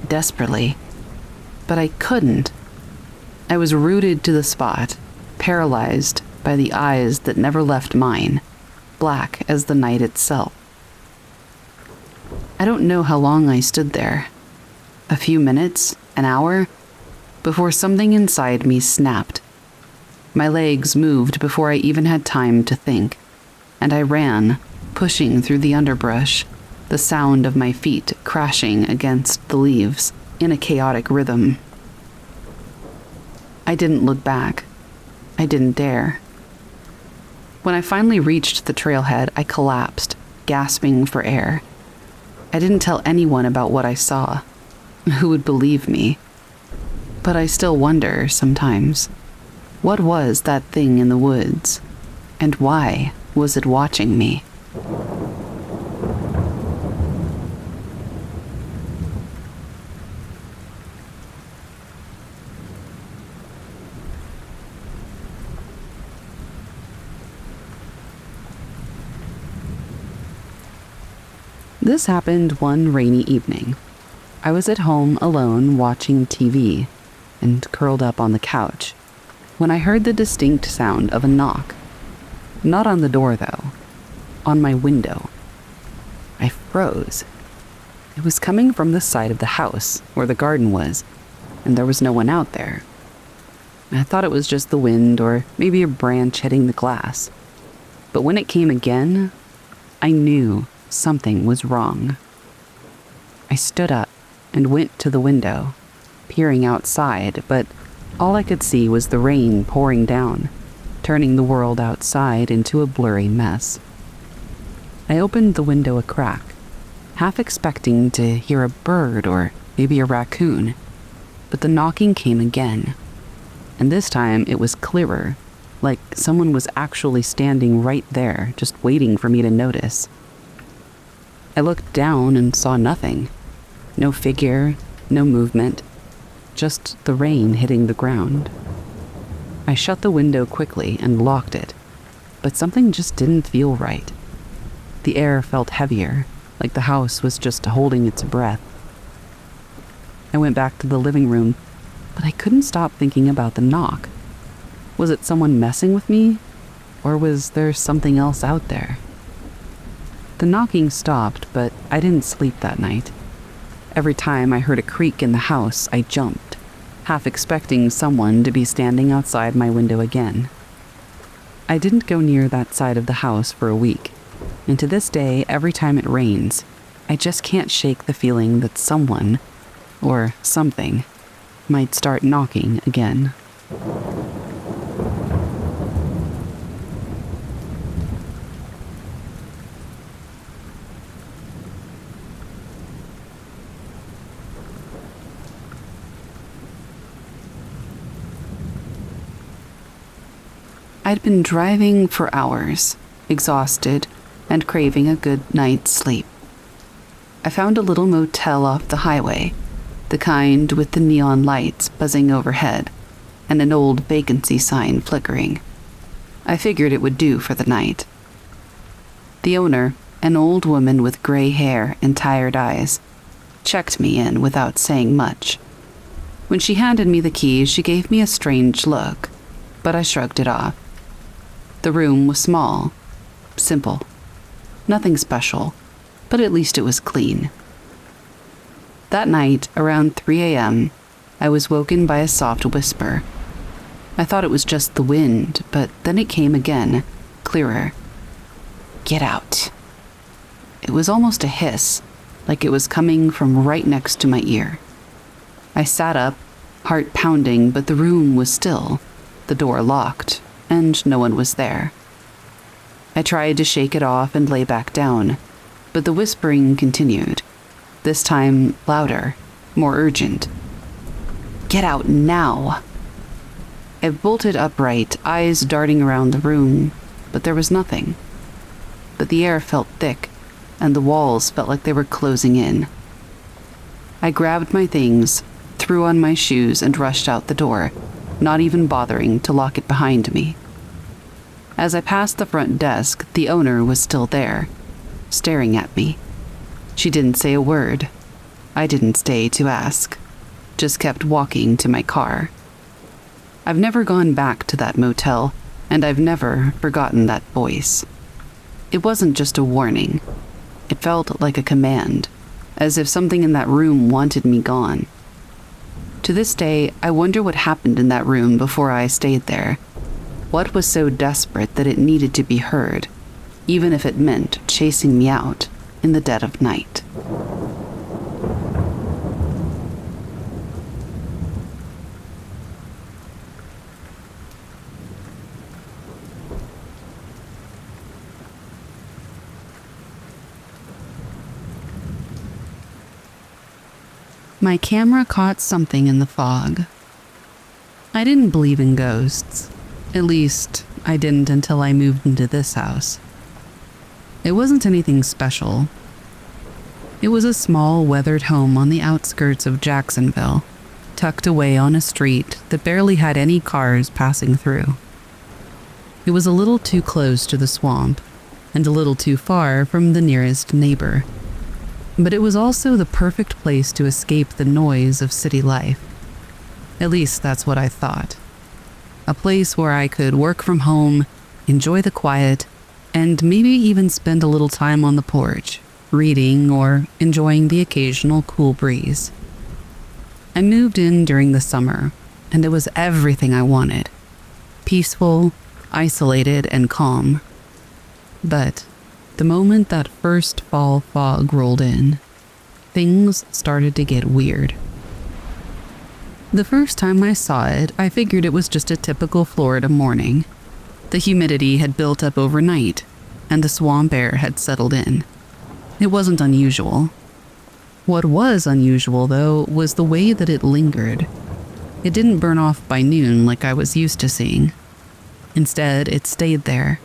desperately, but I couldn't. I was rooted to the spot, paralyzed by the eyes that never left mine, black as the night itself. I don't know how long I stood there. A few minutes, an hour, before something inside me snapped. My legs moved before I even had time to think, and I ran, pushing through the underbrush, the sound of my feet crashing against the leaves in a chaotic rhythm. I didn't look back. I didn't dare. When I finally reached the trailhead, I collapsed, gasping for air. I didn't tell anyone about what I saw. Who would believe me? But I still wonder sometimes, what was that thing in the woods? And why was it watching me? This happened one rainy evening. I was at home alone watching TV and curled up on the couch when I heard the distinct sound of a knock. Not on the door, though. On my window. I froze. It was coming from the side of the house where the garden was, and there was no one out there. I thought it was just the wind or maybe a branch hitting the glass. But when it came again, I knew something was wrong. I stood up and went to the window, peering outside, but all I could see was the rain pouring down, turning the world outside into a blurry mess. I opened the window a crack, half expecting to hear a bird or maybe a raccoon, but the knocking came again, and this time it was clearer, like someone was actually standing right there, just waiting for me to notice. I looked down and saw nothing. No figure, no movement, just the rain hitting the ground. I shut the window quickly and locked it, but something just didn't feel right. The air felt heavier, like the house was just holding its breath. I went back to the living room, but I couldn't stop thinking about the knock. Was it someone messing with me, or was there something else out there? The knocking stopped, but I didn't sleep that night. Every time I heard a creak in the house, I jumped, half expecting someone to be standing outside my window again. I didn't go near that side of the house for a week, and to this day, every time it rains, I just can't shake the feeling that someone, or something, might start knocking again. I'd been driving for hours, exhausted, and craving a good night's sleep. I found a little motel off the highway, the kind with the neon lights buzzing overhead and an old vacancy sign flickering. I figured it would do for the night. The owner, an old woman with gray hair and tired eyes, checked me in without saying much. When she handed me the keys, she gave me a strange look, but I shrugged it off. The room was small, simple, nothing special, but at least it was clean. That night, around 3 a.m., I was woken by a soft whisper. I thought it was just the wind, but then it came again, clearer. "Get out." It was almost a hiss, like it was coming from right next to my ear. I sat up, heart pounding, but the room was still, the door locked, and no one was there. I tried to shake it off and lay back down, but the whispering continued, this time louder, more urgent. "Get out now." I bolted upright, eyes darting around the room, but there was nothing. But the air felt thick, and the walls felt like they were closing in. I grabbed my things, threw on my shoes, and rushed out the door, not even bothering to lock it behind me. As I passed the front desk, the owner was still there, staring at me. She didn't say a word. I didn't stay to ask, just kept walking to my car. I've never gone back to that motel, and I've never forgotten that voice. It wasn't just a warning. It felt like a command, as if something in that room wanted me gone. To this day, I wonder what happened in that room before I stayed there. What was so desperate that it needed to be heard, even if it meant chasing me out in the dead of night? My camera caught something in the fog. I didn't believe in ghosts. At least, I didn't until I moved into this house. It wasn't anything special. It was a small, weathered home on the outskirts of Jacksonville, tucked away on a street that barely had any cars passing through. It was a little too close to the swamp, and a little too far from the nearest neighbor. But it was also the perfect place to escape the noise of city life. At least that's what I thought. A place where I could work from home, enjoy the quiet, and maybe even spend a little time on the porch, reading or enjoying the occasional cool breeze. I moved in during the summer, and it was everything I wanted. Peaceful, isolated, and calm. But the moment that first fall fog rolled in, things started to get weird. The first time I saw it, I figured it was just a typical Florida morning. The humidity had built up overnight, and the swamp air had settled in. It wasn't unusual. What was unusual, though, was the way that it lingered. It didn't burn off by noon like I was used to seeing. Instead, it stayed there,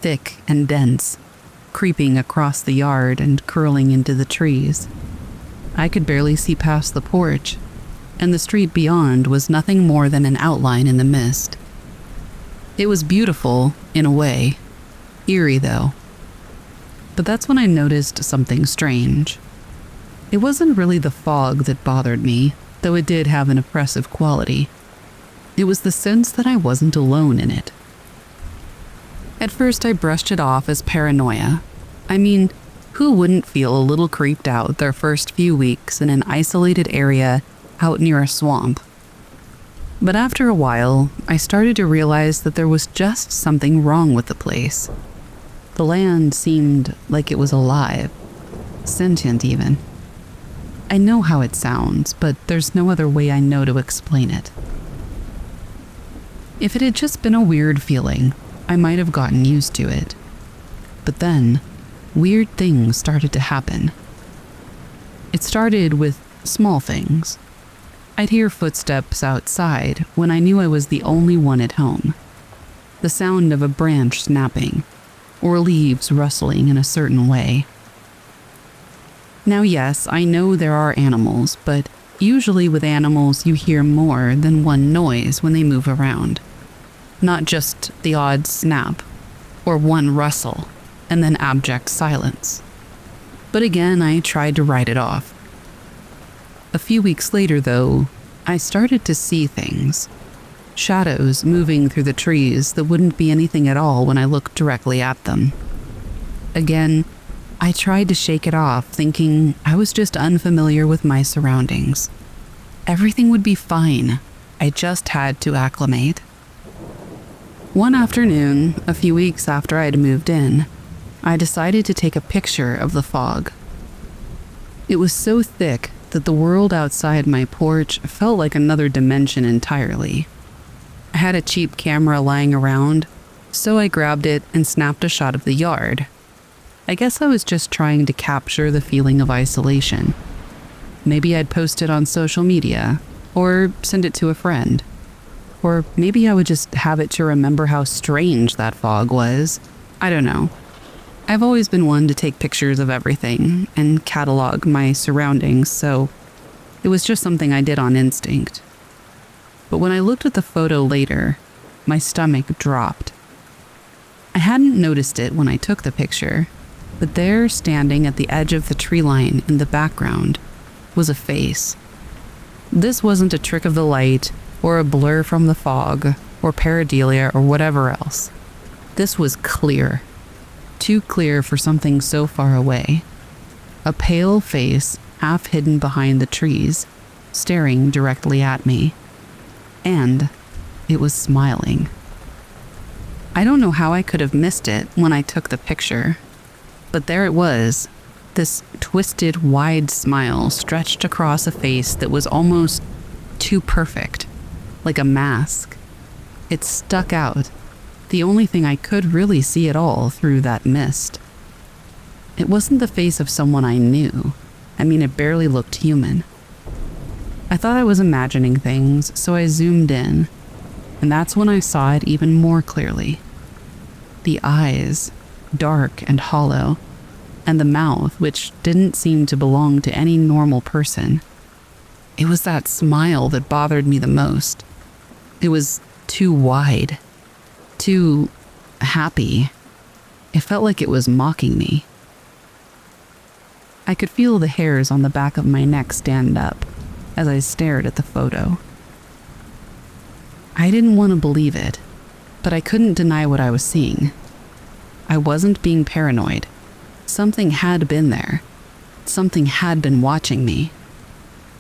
thick and dense, creeping across the yard and curling into the trees. I could barely see past the porch, and the street beyond was nothing more than an outline in the mist. It was beautiful, in a way. Eerie, though. But that's when I noticed something strange. It wasn't really the fog that bothered me, though it did have an oppressive quality. It was the sense that I wasn't alone in it. At first, I brushed it off as paranoia. I mean, who wouldn't feel a little creeped out their first few weeks in an isolated area out near a swamp? But after a while, I started to realize that there was just something wrong with the place. The land seemed like it was alive, sentient even. I know how it sounds, but there's no other way I know to explain it. If it had just been a weird feeling, I might have gotten used to it. But then, weird things started to happen. It started with small things. I'd hear footsteps outside when I knew I was the only one at home. The sound of a branch snapping, or leaves rustling in a certain way. Now, yes, I know there are animals, but usually with animals you hear more than one noise when they move around. Not just the odd snap, or one rustle, and then abject silence. But again, I tried to write it off. A few weeks later, though, I started to see things. Shadows moving through the trees that wouldn't be anything at all when I looked directly at them. Again, I tried to shake it off, thinking I was just unfamiliar with my surroundings. Everything would be fine. I just had to acclimate. One afternoon, a few weeks after I'd moved in, I decided to take a picture of the fog. It was so thick that the world outside my porch felt like another dimension entirely. I had a cheap camera lying around, so I grabbed it and snapped a shot of the yard. I guess I was just trying to capture the feeling of isolation. Maybe I'd post it on social media, or send it to a friend. Or maybe I would just have it to remember how strange that fog was. I don't know. I've always been one to take pictures of everything and catalog my surroundings, so it was just something I did on instinct. But when I looked at the photo later, my stomach dropped. I hadn't noticed it when I took the picture, but there, standing at the edge of the tree line in the background, was a face. This wasn't a trick of the light, or a blur from the fog, or pareidolia, or whatever else. This was clear. Too clear for something so far away. A pale face, half hidden behind the trees, staring directly at me. And it was smiling. I don't know how I could have missed it when I took the picture, but there it was, this twisted, wide smile stretched across a face that was almost too perfect, like a mask. It stuck out, the only thing I could really see at all through that mist. It wasn't the face of someone I knew. I mean, it barely looked human. I thought I was imagining things, so I zoomed in, and that's when I saw it even more clearly. The eyes, dark and hollow, and the mouth, which didn't seem to belong to any normal person. It was that smile that bothered me the most. It was too wide, too happy. It felt like it was mocking me. I could feel the hairs on the back of my neck stand up as I stared at the photo. I didn't want to believe it, but I couldn't deny what I was seeing. I wasn't being paranoid. Something had been there. Something had been watching me.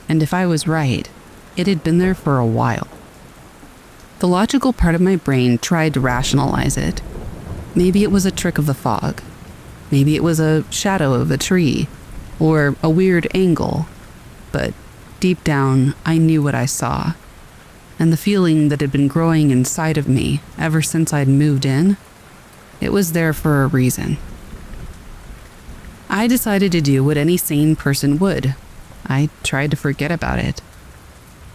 And if I was right, it had been there for a while. The logical part of my brain tried to rationalize it. Maybe it was a trick of the fog. Maybe it was a shadow of a tree, or a weird angle. But deep down, I knew what I saw. And the feeling that had been growing inside of me ever since I'd moved in, it was there for a reason. I decided to do what any sane person would. I tried to forget about it.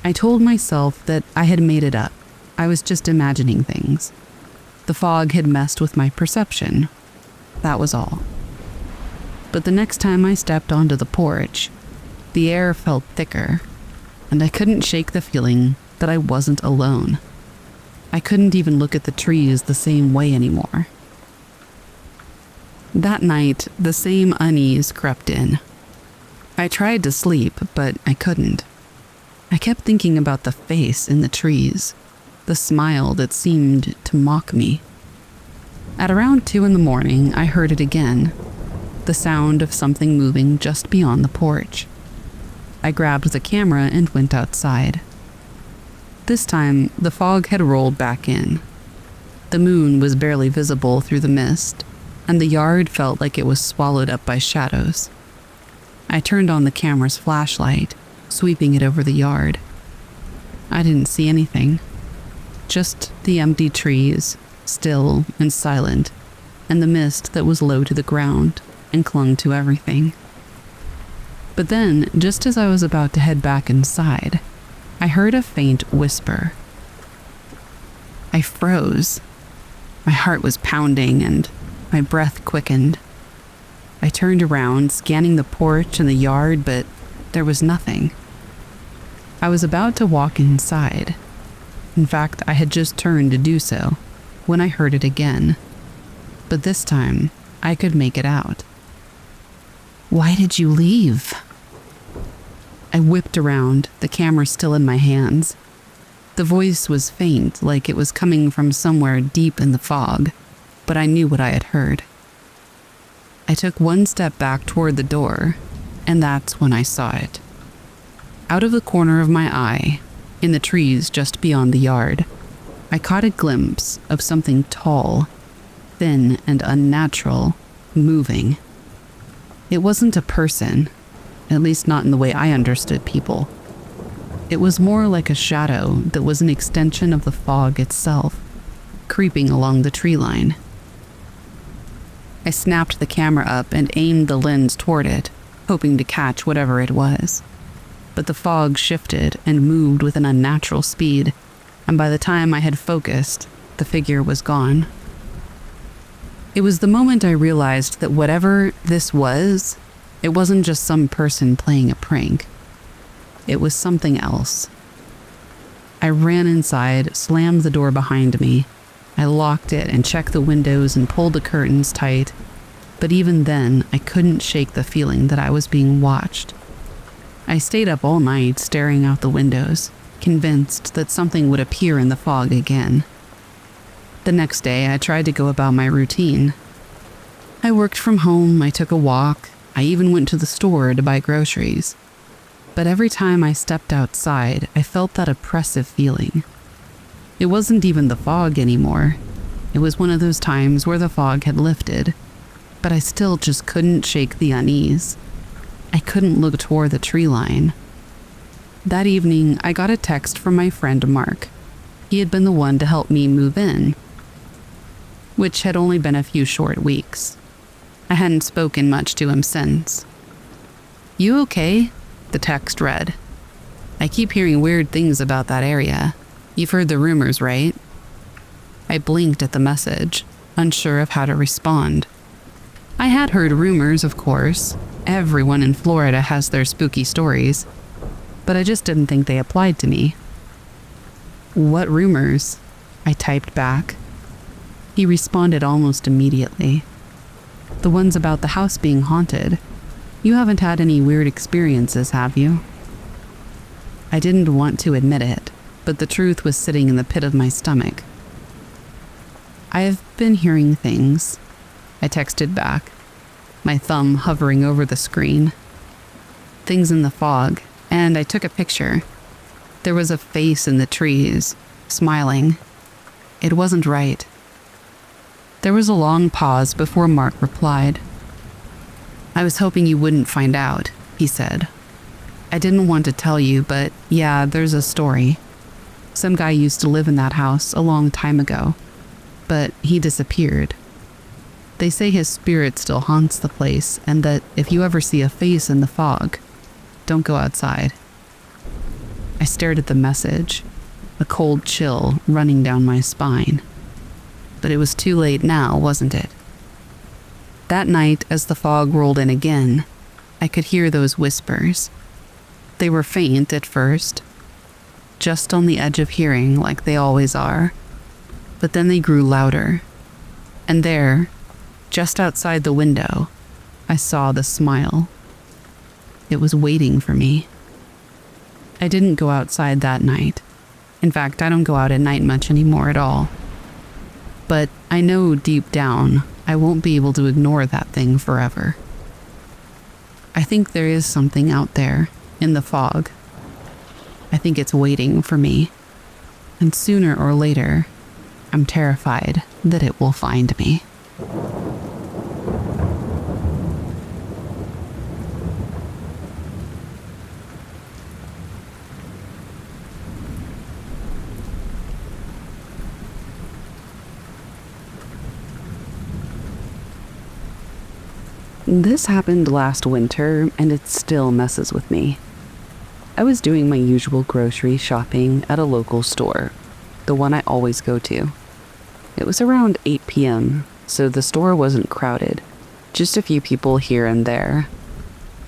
I told myself that I had made it up. I was just imagining things. The fog had messed with my perception. That was all. But the next time I stepped onto the porch, the air felt thicker, and I couldn't shake the feeling that I wasn't alone. I couldn't even look at the trees the same way anymore. That night, the same unease crept in. I tried to sleep, but I couldn't. I kept thinking about the face in the trees, the smile that seemed to mock me. At around 2 a.m, I heard it again, the sound of something moving just beyond the porch. I grabbed the camera and went outside. This time, the fog had rolled back in. The moon was barely visible through the mist, and the yard felt like it was swallowed up by shadows. I turned on the camera's flashlight, sweeping it over the yard. I didn't see anything. Just the empty trees, still and silent, and the mist that was low to the ground and clung to everything. But then, just as I was about to head back inside, I heard a faint whisper. I froze. My heart was pounding, and My breath quickened. I turned around, scanning the porch and the yard, but there was nothing. I was about to walk inside. In fact, I had just turned to do so when I heard it again. But this time, I could make it out. "Why did you leave?" I whipped around, the camera still in my hands. The voice was faint, like it was coming from somewhere deep in the fog, but I knew what I had heard. I took one step back toward the door, and that's when I saw it. Out of the corner of my eye, in the trees just beyond the yard, I caught a glimpse of something tall, thin and unnatural, moving. It wasn't a person, at least not in the way I understood people. It was more like a shadow that was an extension of the fog itself, creeping along the tree line. I snapped the camera up and aimed the lens toward it, hoping to catch whatever it was. But the fog shifted and moved with an unnatural speed, and by the time I had focused, the figure was gone. It was the moment I realized that whatever this was, it wasn't just some person playing a prank. It was something else. I ran inside, slammed the door behind me. I locked it and checked the windows and pulled the curtains tight, but even then, I couldn't shake the feeling that I was being watched. I stayed up all night staring out the windows, convinced that something would appear in the fog again. The next day, I tried to go about my routine. I worked from home, I took a walk, I even went to the store to buy groceries. But every time I stepped outside, I felt that oppressive feeling. It wasn't even the fog anymore. It was one of those times where the fog had lifted, but I still just couldn't shake the unease. I couldn't look toward the tree line. That evening, I got a text from my friend Mark. He had been the one to help me move in, which had only been a few short weeks. I hadn't spoken much to him since. "You okay?" the text read. "I keep hearing weird things about that area. You've heard the rumors, right?" I blinked at the message, unsure of how to respond. I had heard rumors, of course. Everyone in Florida has their spooky stories, but I just didn't think they applied to me. "What rumors?" I typed back. He responded almost immediately. "The ones about the house being haunted. You haven't had any weird experiences, have you?" I didn't want to admit it, but the truth was sitting in the pit of my stomach. "I have been hearing things," I texted back, my thumb hovering over the screen. Things in the fog, and I took a picture. There was a face in the trees, smiling. It wasn't right. There was a long pause before Mark replied. "I was hoping you wouldn't find out," he said. "I didn't want to tell you, but yeah, there's a story. Some guy used to live in that house a long time ago, but he disappeared. They say his spirit still haunts the place, and that if you ever see a face in the fog, don't go outside." I stared at the message, a cold chill running down my spine. But it was too late now, wasn't it? That night, as the fog rolled in again, I could hear those whispers. They were faint at first, just on the edge of hearing like they always are, but then they grew louder. And there, just outside the window, I saw the smile. It was waiting for me. I didn't go outside that night. In fact, I don't go out at night much anymore at all. But I know deep down I won't be able to ignore that thing forever. I think there is something out there in the fog. I think it's waiting for me. And sooner or later, I'm terrified that it will find me. This happened last winter, and it still messes with me. I was doing my usual grocery shopping at a local store, the one I always go to. It was around 8 p.m., so the store wasn't crowded, just a few people here and there.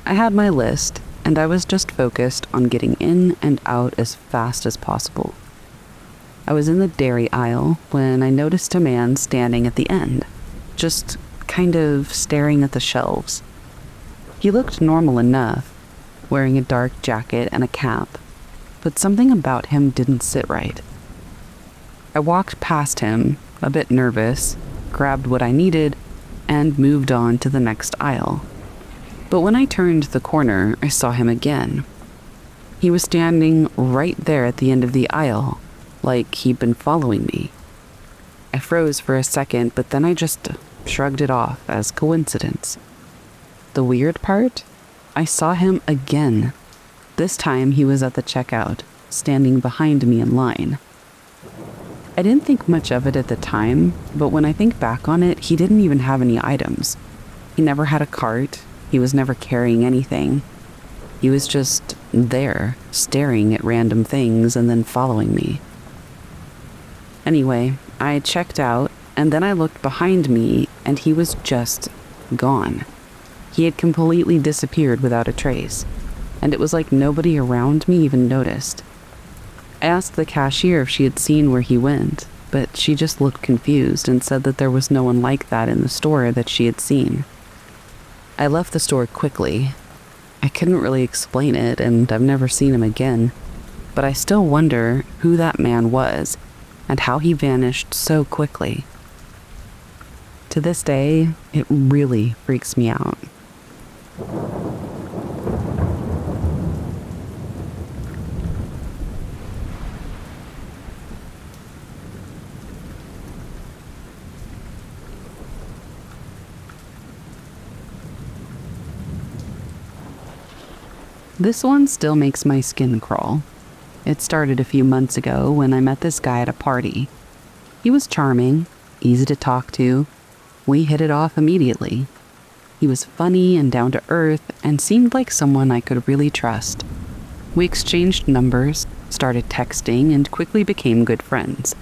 I had my list, and I was just focused on getting in and out as fast as possible. I was in the dairy aisle when I noticed a man standing at the end, just kind of staring at the shelves. He looked normal enough, wearing a dark jacket and a cap, but something about him didn't sit right. I walked past him, a bit nervous, grabbed what I needed, and moved on to the next aisle. But when I turned the corner, I saw him again. He was standing right there at the end of the aisle, like he'd been following me. I froze for a second, but then I just shrugged it off as coincidence. The weird part? I saw him again. This time he was at the checkout, standing behind me in line. I didn't think much of it at the time, but when I think back on it, he didn't even have any items. He never had a cart. He was never carrying anything. He was just there, staring at random things and then following me. Anyway, I checked out, and then I looked behind me, and he was just gone. He had completely disappeared without a trace, and it was like nobody around me even noticed. I asked the cashier if she had seen where he went, but she just looked confused and said that there was no one like that in the store that she had seen. I left the store quickly. I couldn't really explain it, and I've never seen him again, but I still wonder who that man was and how he vanished so quickly. To this day, it really freaks me out. This one still makes my skin crawl. It started a few months ago when I met this guy at a party. He was charming, easy to talk to. We hit it off immediately. He was funny and down to earth and seemed like someone I could really trust. We exchanged numbers, started texting, and quickly became good friends.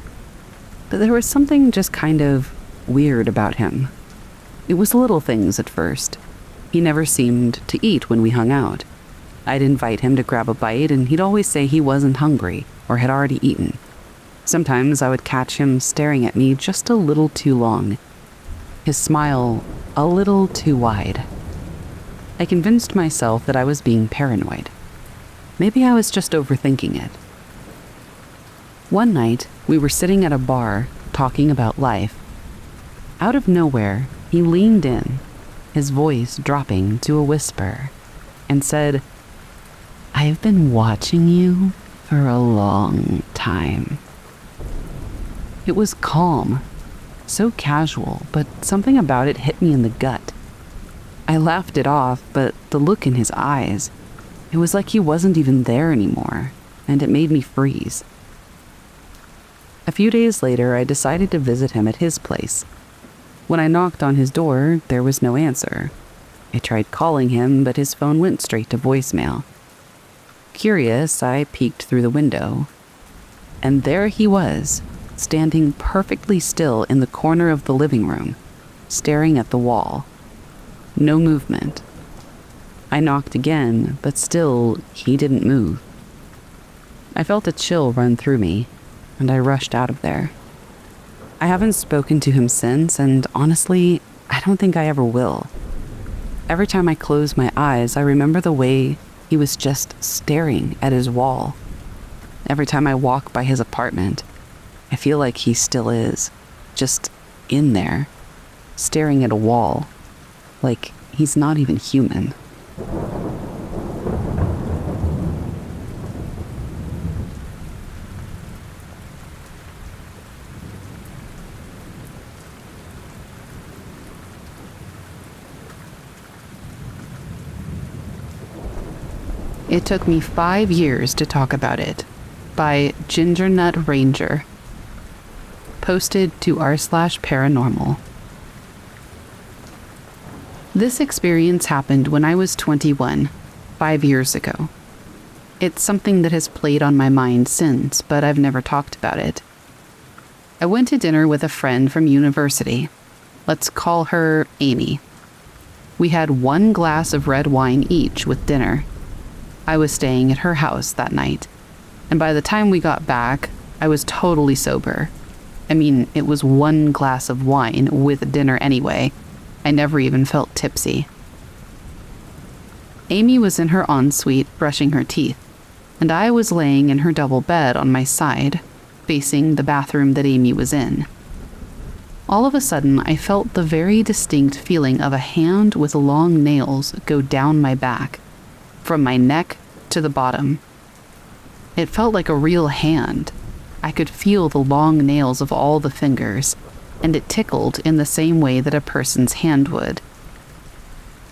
But there was something just kind of weird about him. It was little things at first. He never seemed to eat when we hung out. I'd invite him to grab a bite, and he'd always say he wasn't hungry or had already eaten. Sometimes I would catch him staring at me just a little too long. His smile a little too wide. I convinced myself that I was being paranoid. Maybe I was just overthinking it. One night, we were sitting at a bar, talking about life. Out of nowhere, he leaned in, his voice dropping to a whisper, and said, "I've been watching you for a long time." It was calm, so casual, but something about it hit me in the gut. I laughed it off, but the look in his eyes, it was like he wasn't even there anymore, and it made me freeze. A few days later, I decided to visit him at his place. When I knocked on his door, there was no answer. I tried calling him, but his phone went straight to voicemail. Curious, I peeked through the window. And there he was, standing perfectly still in the corner of the living room, staring at the wall. No movement. I knocked again, but still, he didn't move. I felt a chill run through me, and I rushed out of there. I haven't spoken to him since, and honestly, I don't think I ever will. Every time I close my eyes, I remember the way he was just staring at his wall. Every time I walk by his apartment, I feel like he still is, just in there, staring at a wall, like he's not even human. It took me 5 years to talk about it. By Gingernut Ranger. Posted to r/paranormal. This experience happened when I was 21, 5 years ago. It's something that has played on my mind since, but I've never talked about it. I went to dinner with a friend from university. Let's call her Amy. We had 1 glass of red wine each with dinner. I was staying at her house that night, and by the time we got back, I was totally sober. I mean, it was 1 glass of wine with dinner anyway. I never even felt tipsy. Amy was in her ensuite brushing her teeth, and I was laying in her double bed on my side, facing the bathroom that Amy was in. All of a sudden, I felt the very distinct feeling of a hand with long nails go down my back, from my neck to the bottom. It felt like a real hand. I could feel the long nails of all the fingers, and it tickled in the same way that a person's hand would.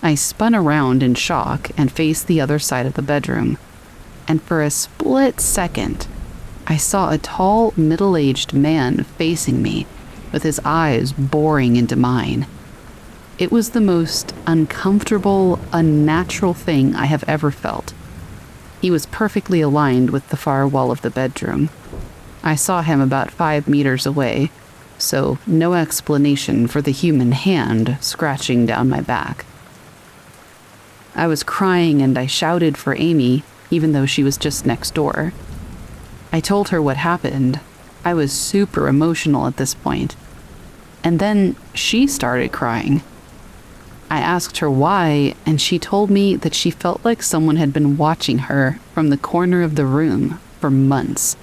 I spun around in shock and faced the other side of the bedroom, and for a split second, I saw a tall, middle-aged man facing me, with his eyes boring into mine. It was the most uncomfortable, unnatural thing I have ever felt. He was perfectly aligned with the far wall of the bedroom. I saw him about 5 meters away, so no explanation for the human hand scratching down my back. I was crying and I shouted for Amy, even though she was just next door. I told her what happened. I was super emotional at this point. And then she started crying. I asked her why, and she told me that she felt like someone had been watching her from the corner of the room for months.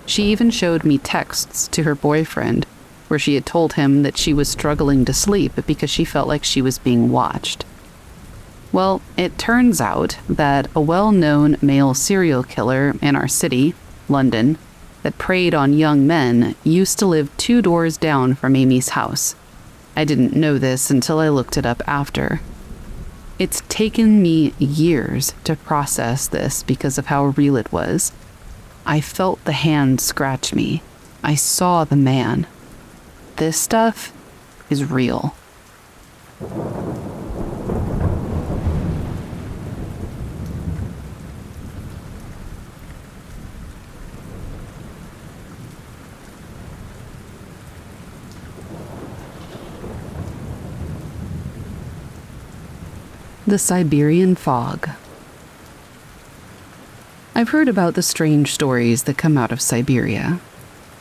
She even showed me texts to her boyfriend where she had told him that she was struggling to sleep because she felt like she was being watched. Well, it turns out that a well-known male serial killer in our city, London, that preyed on young men used to live 2 doors down from Amy's house. I didn't know this until I looked it up after. It's taken me years to process this because of how real it was. I felt the hand scratch me. I saw the man. This stuff is real. The Siberian fog. I've heard about the strange stories that come out of Siberia,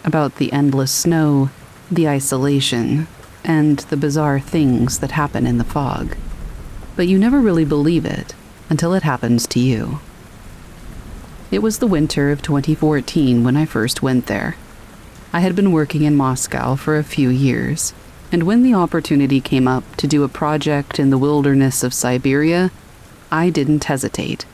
about the endless snow, the isolation, and the bizarre things that happen in the fog. But you never really believe it until it happens to you. It was the winter of 2014 when I first went there. I had been working in Moscow for a few years, and when the opportunity came up to do a project in the wilderness of Siberia, I didn't hesitate.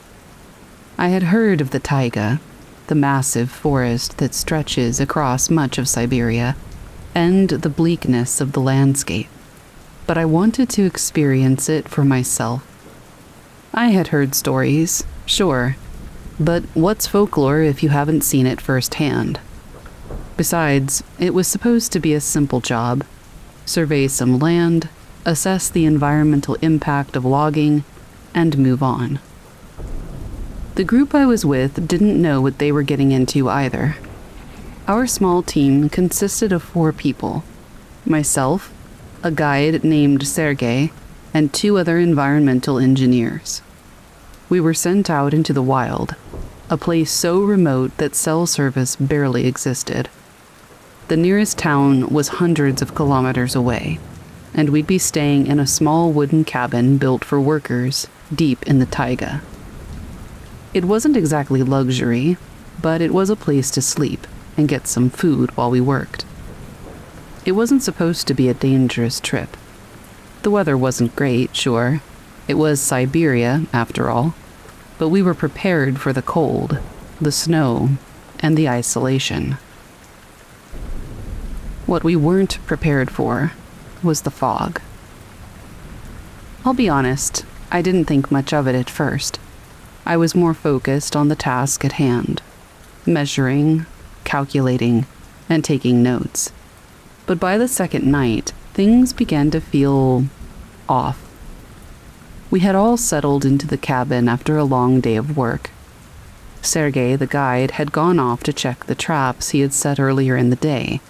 I had heard of the taiga, the massive forest that stretches across much of Siberia, and the bleakness of the landscape, but I wanted to experience it for myself. I had heard stories, sure, but what's folklore if you haven't seen it firsthand? Besides, it was supposed to be a simple job. Survey some land, assess the environmental impact of logging, and move on. The group I was with didn't know what they were getting into either. Our small team consisted of 4 people: myself, a guide named Sergey, and 2 other environmental engineers. We were sent out into the wild, a place so remote that cell service barely existed. The nearest town was hundreds of kilometers away, and we'd be staying in a small wooden cabin built for workers deep in the taiga. It wasn't exactly luxury, but it was a place to sleep and get some food while we worked. It wasn't supposed to be a dangerous trip. The weather wasn't great, sure. It was Siberia, after all, but we were prepared for the cold, the snow, and the isolation. What we weren't prepared for was the fog. I'll be honest, I didn't think much of it at first. I was more focused on the task at hand, measuring, calculating, and taking notes. But by the second night, things began to feel off. We had all settled into the cabin after a long day of work. Sergey, the guide, had gone off to check the traps he had set earlier in the day,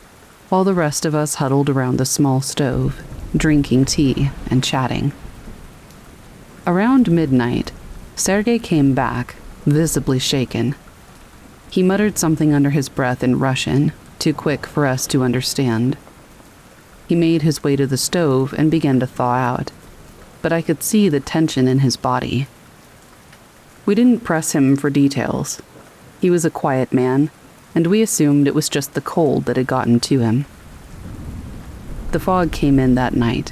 while the rest of us huddled around the small stove, drinking tea and chatting. Around midnight, Sergei came back, visibly shaken. He muttered something under his breath in Russian, too quick for us to understand. He made his way to the stove and began to thaw out, but I could see the tension in his body. We didn't press him for details. He was a quiet man, and we assumed it was just the cold that had gotten to him. The fog came in that night,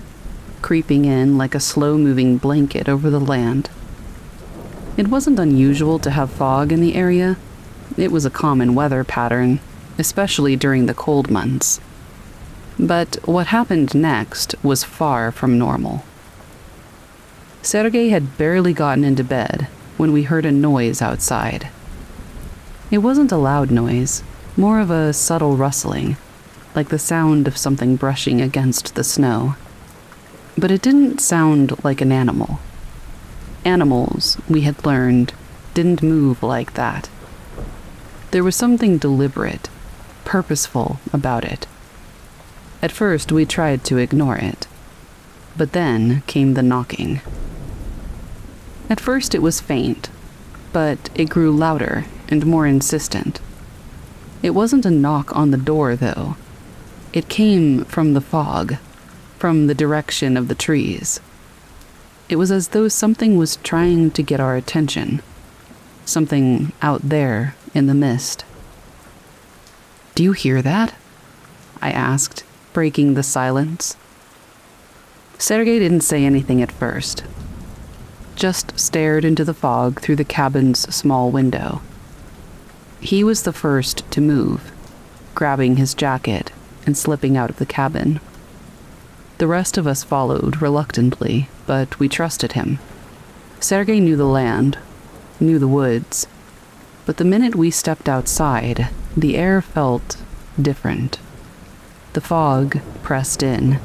creeping in like a slow-moving blanket over the land. It wasn't unusual to have fog in the area. It was a common weather pattern, especially during the cold months. But what happened next was far from normal. Sergei had barely gotten into bed when we heard a noise outside. It wasn't a loud noise, more of a subtle rustling, like the sound of something brushing against the snow. But it didn't sound like an animal. Animals, we had learned, didn't move like that. There was something deliberate, purposeful about it. At first, we tried to ignore it. But then came the knocking. At first, it was faint, but it grew louder and more insistent. It wasn't a knock on the door, though. It came from the fog, from the direction of the trees. It was as though something was trying to get our attention. Something out there in the mist. "Do you hear that?" I asked, breaking the silence. Sergei didn't say anything at first, just stared into the fog through the cabin's small window. He was the first to move, grabbing his jacket and slipping out of the cabin. The rest of us followed reluctantly, but we trusted him. Sergei knew the land, knew the woods, but the minute we stepped outside, the air felt different. The fog pressed in,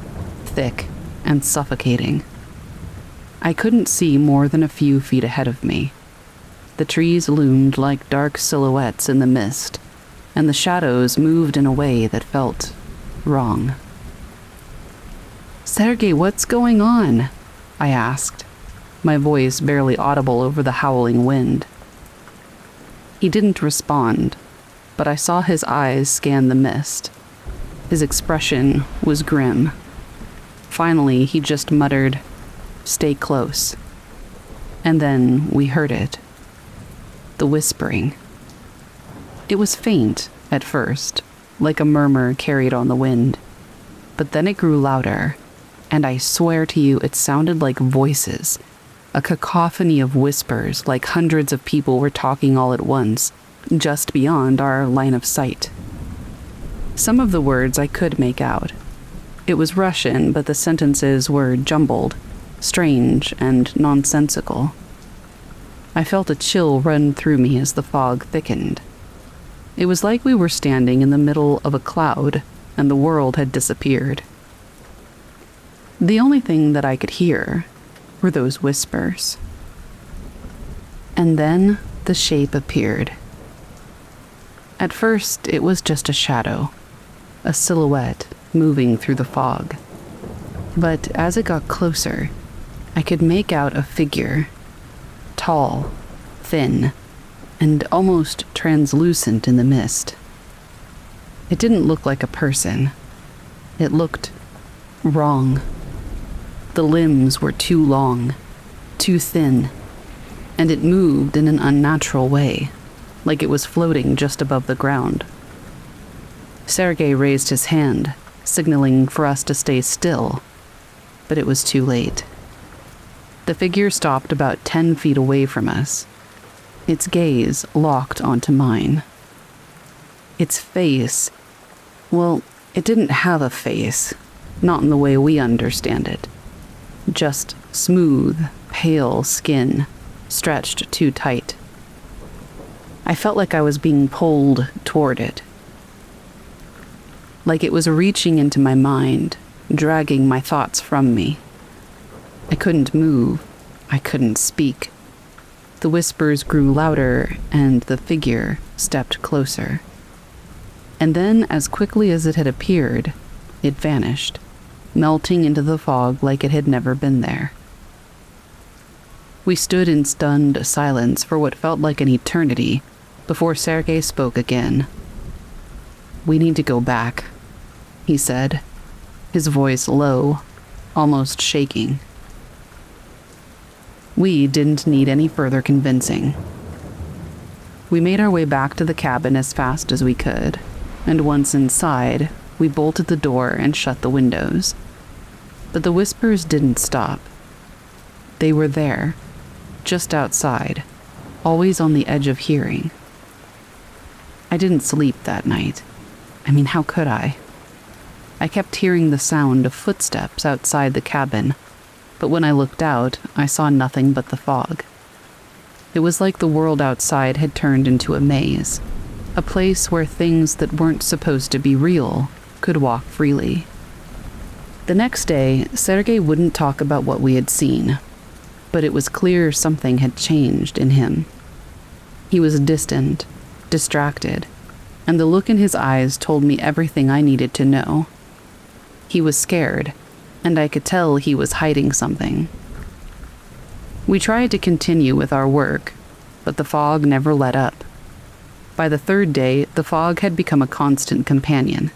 thick and suffocating. I couldn't see more than a few feet ahead of me. The trees loomed like dark silhouettes in the mist, and the shadows moved in a way that felt wrong. "Sergei, what's going on?" I asked, my voice barely audible over the howling wind. He didn't respond, but I saw his eyes scan the mist. His expression was grim. Finally, he just muttered, "Stay close." And then we heard it. The whispering. It was faint at first, like a murmur carried on the wind. But then it grew louder, and I swear to you it sounded like voices, a cacophony of whispers like hundreds of people were talking all at once, just beyond our line of sight. Some of the words I could make out. It was Russian, but the sentences were jumbled, strange, and nonsensical. I felt a chill run through me as the fog thickened. It was like we were standing in the middle of a cloud, and the world had disappeared. The only thing that I could hear were those whispers. And then the shape appeared. At first, it was just a shadow, a silhouette moving through the fog. But as it got closer, I could make out a figure, tall, thin, and almost translucent in the mist. It didn't look like a person. It looked wrong. The limbs were too long, too thin, and it moved in an unnatural way, like it was floating just above the ground. Sergei raised his hand, signaling for us to stay still, but it was too late. The figure stopped about 10 feet away from us. Its gaze locked onto mine. Its face, well, it didn't have a face, not in the way we understand it. Just smooth, pale skin, stretched too tight. I felt like I was being pulled toward it. Like it was reaching into my mind, dragging my thoughts from me. I couldn't move. I couldn't speak. The whispers grew louder, and the figure stepped closer. And then, as quickly as it had appeared, it vanished. melting into the fog like it had never been there. We stood in stunned silence for what felt like an eternity before Sergei spoke again. "We need to go back," he said, his voice low, almost shaking. We didn't need any further convincing. We made our way back to the cabin as fast as we could, and once inside, we bolted the door and shut the windows. But the whispers didn't stop. They were there, just outside, always on the edge of hearing. I didn't sleep that night. I mean, how could I? I kept hearing the sound of footsteps outside the cabin, but when I looked out, I saw nothing but the fog. It was like the world outside had turned into a maze, a place where things that weren't supposed to be real could walk freely. The next day, Sergei wouldn't talk about what we had seen, but it was clear something had changed in him. He was distant, distracted, and the look in his eyes told me everything I needed to know. He was scared, and I could tell he was hiding something. We tried to continue with our work, but the fog never let up. By the third day, the fog had become a constant companion.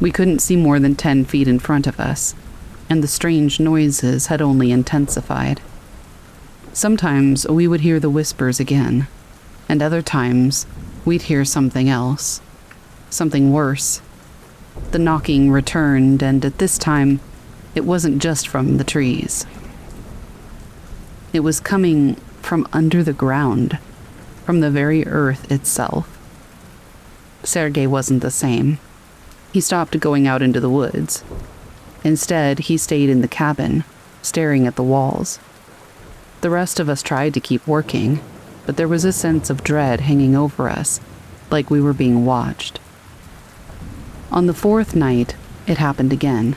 We couldn't see more than 10 feet in front of us, and the strange noises had only intensified. Sometimes we would hear the whispers again, and other times we'd hear something else, something worse. The knocking returned, and at this time, it wasn't just from the trees. It was coming from under the ground, from the very earth itself. Sergei wasn't the same. He stopped going out into the woods. Instead, he stayed in the cabin, staring at the walls. The rest of us tried to keep working, but there was a sense of dread hanging over us, like we were being watched. On the fourth night, it happened again.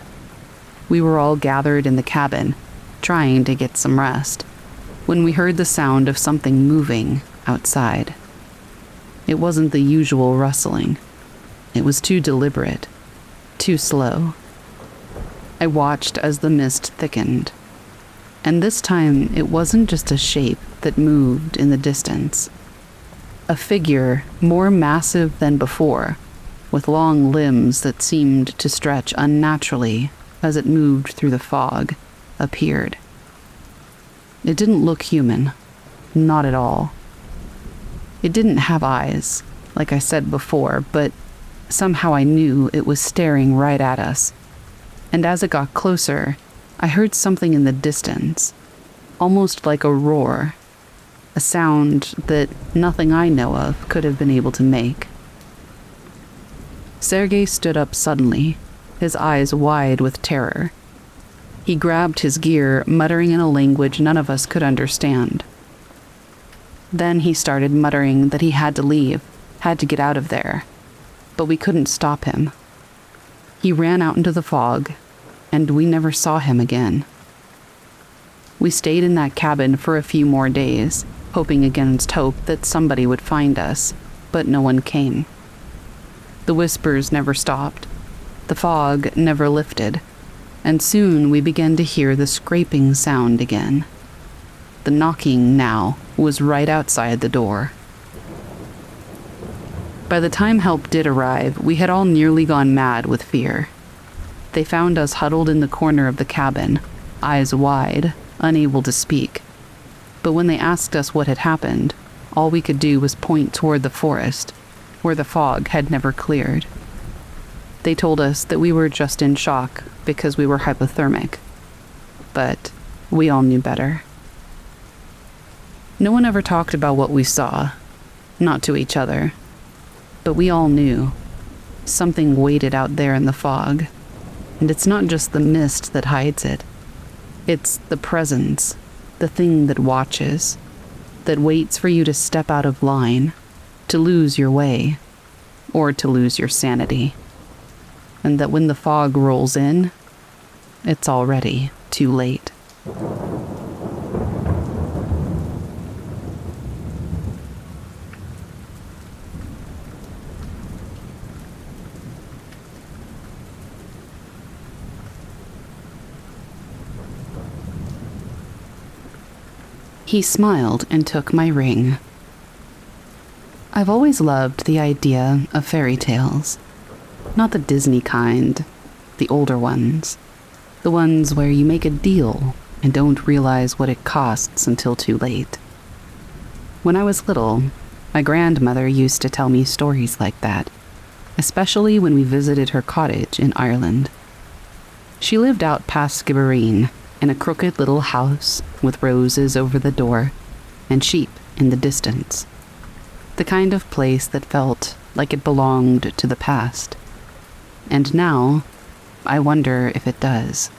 We were all gathered in the cabin, trying to get some rest, when we heard the sound of something moving outside. It wasn't the usual rustling. It was too deliberate, too slow. I watched as the mist thickened, and this time it wasn't just a shape that moved in the distance. A figure more massive than before, with long limbs that seemed to stretch unnaturally as it moved through the fog, appeared. It didn't look human, not at all. It didn't have eyes, like I said before, but somehow I knew it was staring right at us. And as it got closer, I heard something in the distance, almost like a roar, a sound that nothing I know of could have been able to make. Sergei stood up suddenly, his eyes wide with terror. He grabbed his gear, muttering in a language none of us could understand. Then he started muttering that he had to leave, had to get out of there, but we couldn't stop him. He ran out into the fog, and we never saw him again. We stayed in that cabin for a few more days, hoping against hope that somebody would find us, but no one came. The whispers never stopped. The fog never lifted, and soon we began to hear the scraping sound again. The knocking now was right outside the door. By the time help did arrive, we had all nearly gone mad with fear. They found us huddled in the corner of the cabin, eyes wide, unable to speak. But when they asked us what had happened, all we could do was point toward the forest, where the fog had never cleared. They told us that we were just in shock because we were hypothermic. But we all knew better. No one ever talked about what we saw, not to each other. But we all knew. Something waited out there in the fog. And it's not just the mist that hides it. It's the presence, the thing that watches, that waits for you to step out of line, to lose your way, or to lose your sanity. And that when the fog rolls in, it's already too late. He smiled and took my ring. I've always loved the idea of fairy tales. Not the Disney kind, the older ones. The ones where you make a deal and don't realize what it costs until too late. When I was little, my grandmother used to tell me stories like that, especially when we visited her cottage in Ireland. She lived out past Siberian in a crooked little house with roses over the door and sheep in the distance. The kind of place that felt like it belonged to the past. And now, I wonder if it does.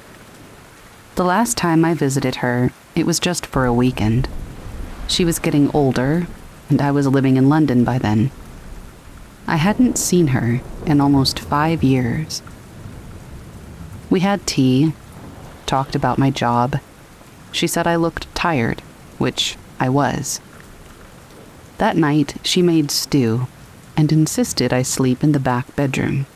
The last time I visited her, it was just for a weekend. She was getting older, and I was living in London by then. I hadn't seen her in almost 5 years. We had tea, talked about my job. She said I looked tired, which I was. That night, she made stew and insisted I sleep in the back bedroom,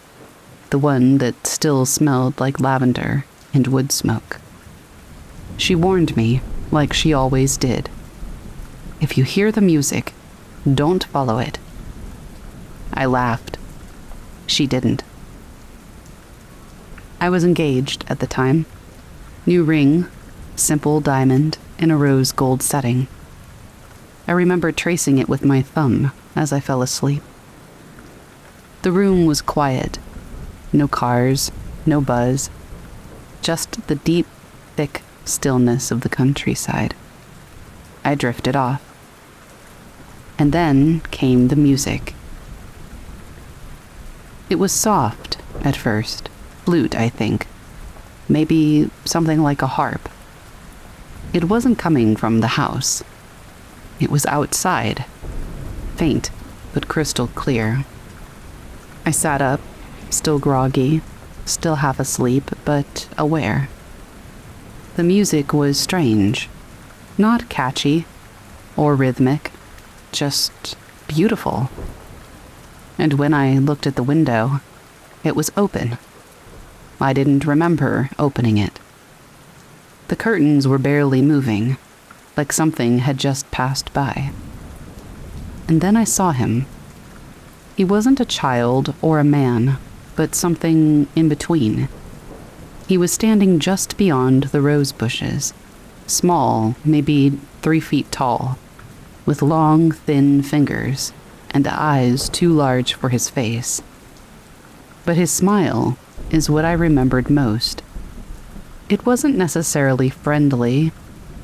the one that still smelled like lavender and wood smoke. She warned me, like she always did. If you hear the music, don't follow it. I laughed. She didn't. I was engaged at the time. New ring, simple diamond in a rose gold setting. I remember tracing it with my thumb as I fell asleep. The room was quiet. No cars, no buzz. Just the deep, thick stillness of the countryside. I drifted off. And then came the music. It was soft at first, flute, I think. Maybe something like a harp. It wasn't coming from the house. It was outside, faint but crystal clear. I sat up, still groggy, still half asleep, but aware. The music was strange, not catchy or rhythmic, just beautiful. And when I looked at the window, it was open. I didn't remember opening it. The curtains were barely moving, like something had just passed by. And then I saw him. He wasn't a child or a man, but something in between. He was standing just beyond the rose bushes, small, maybe 3 feet tall, with long, thin fingers and eyes too large for his face. But his smile is what I remembered most. It wasn't necessarily friendly,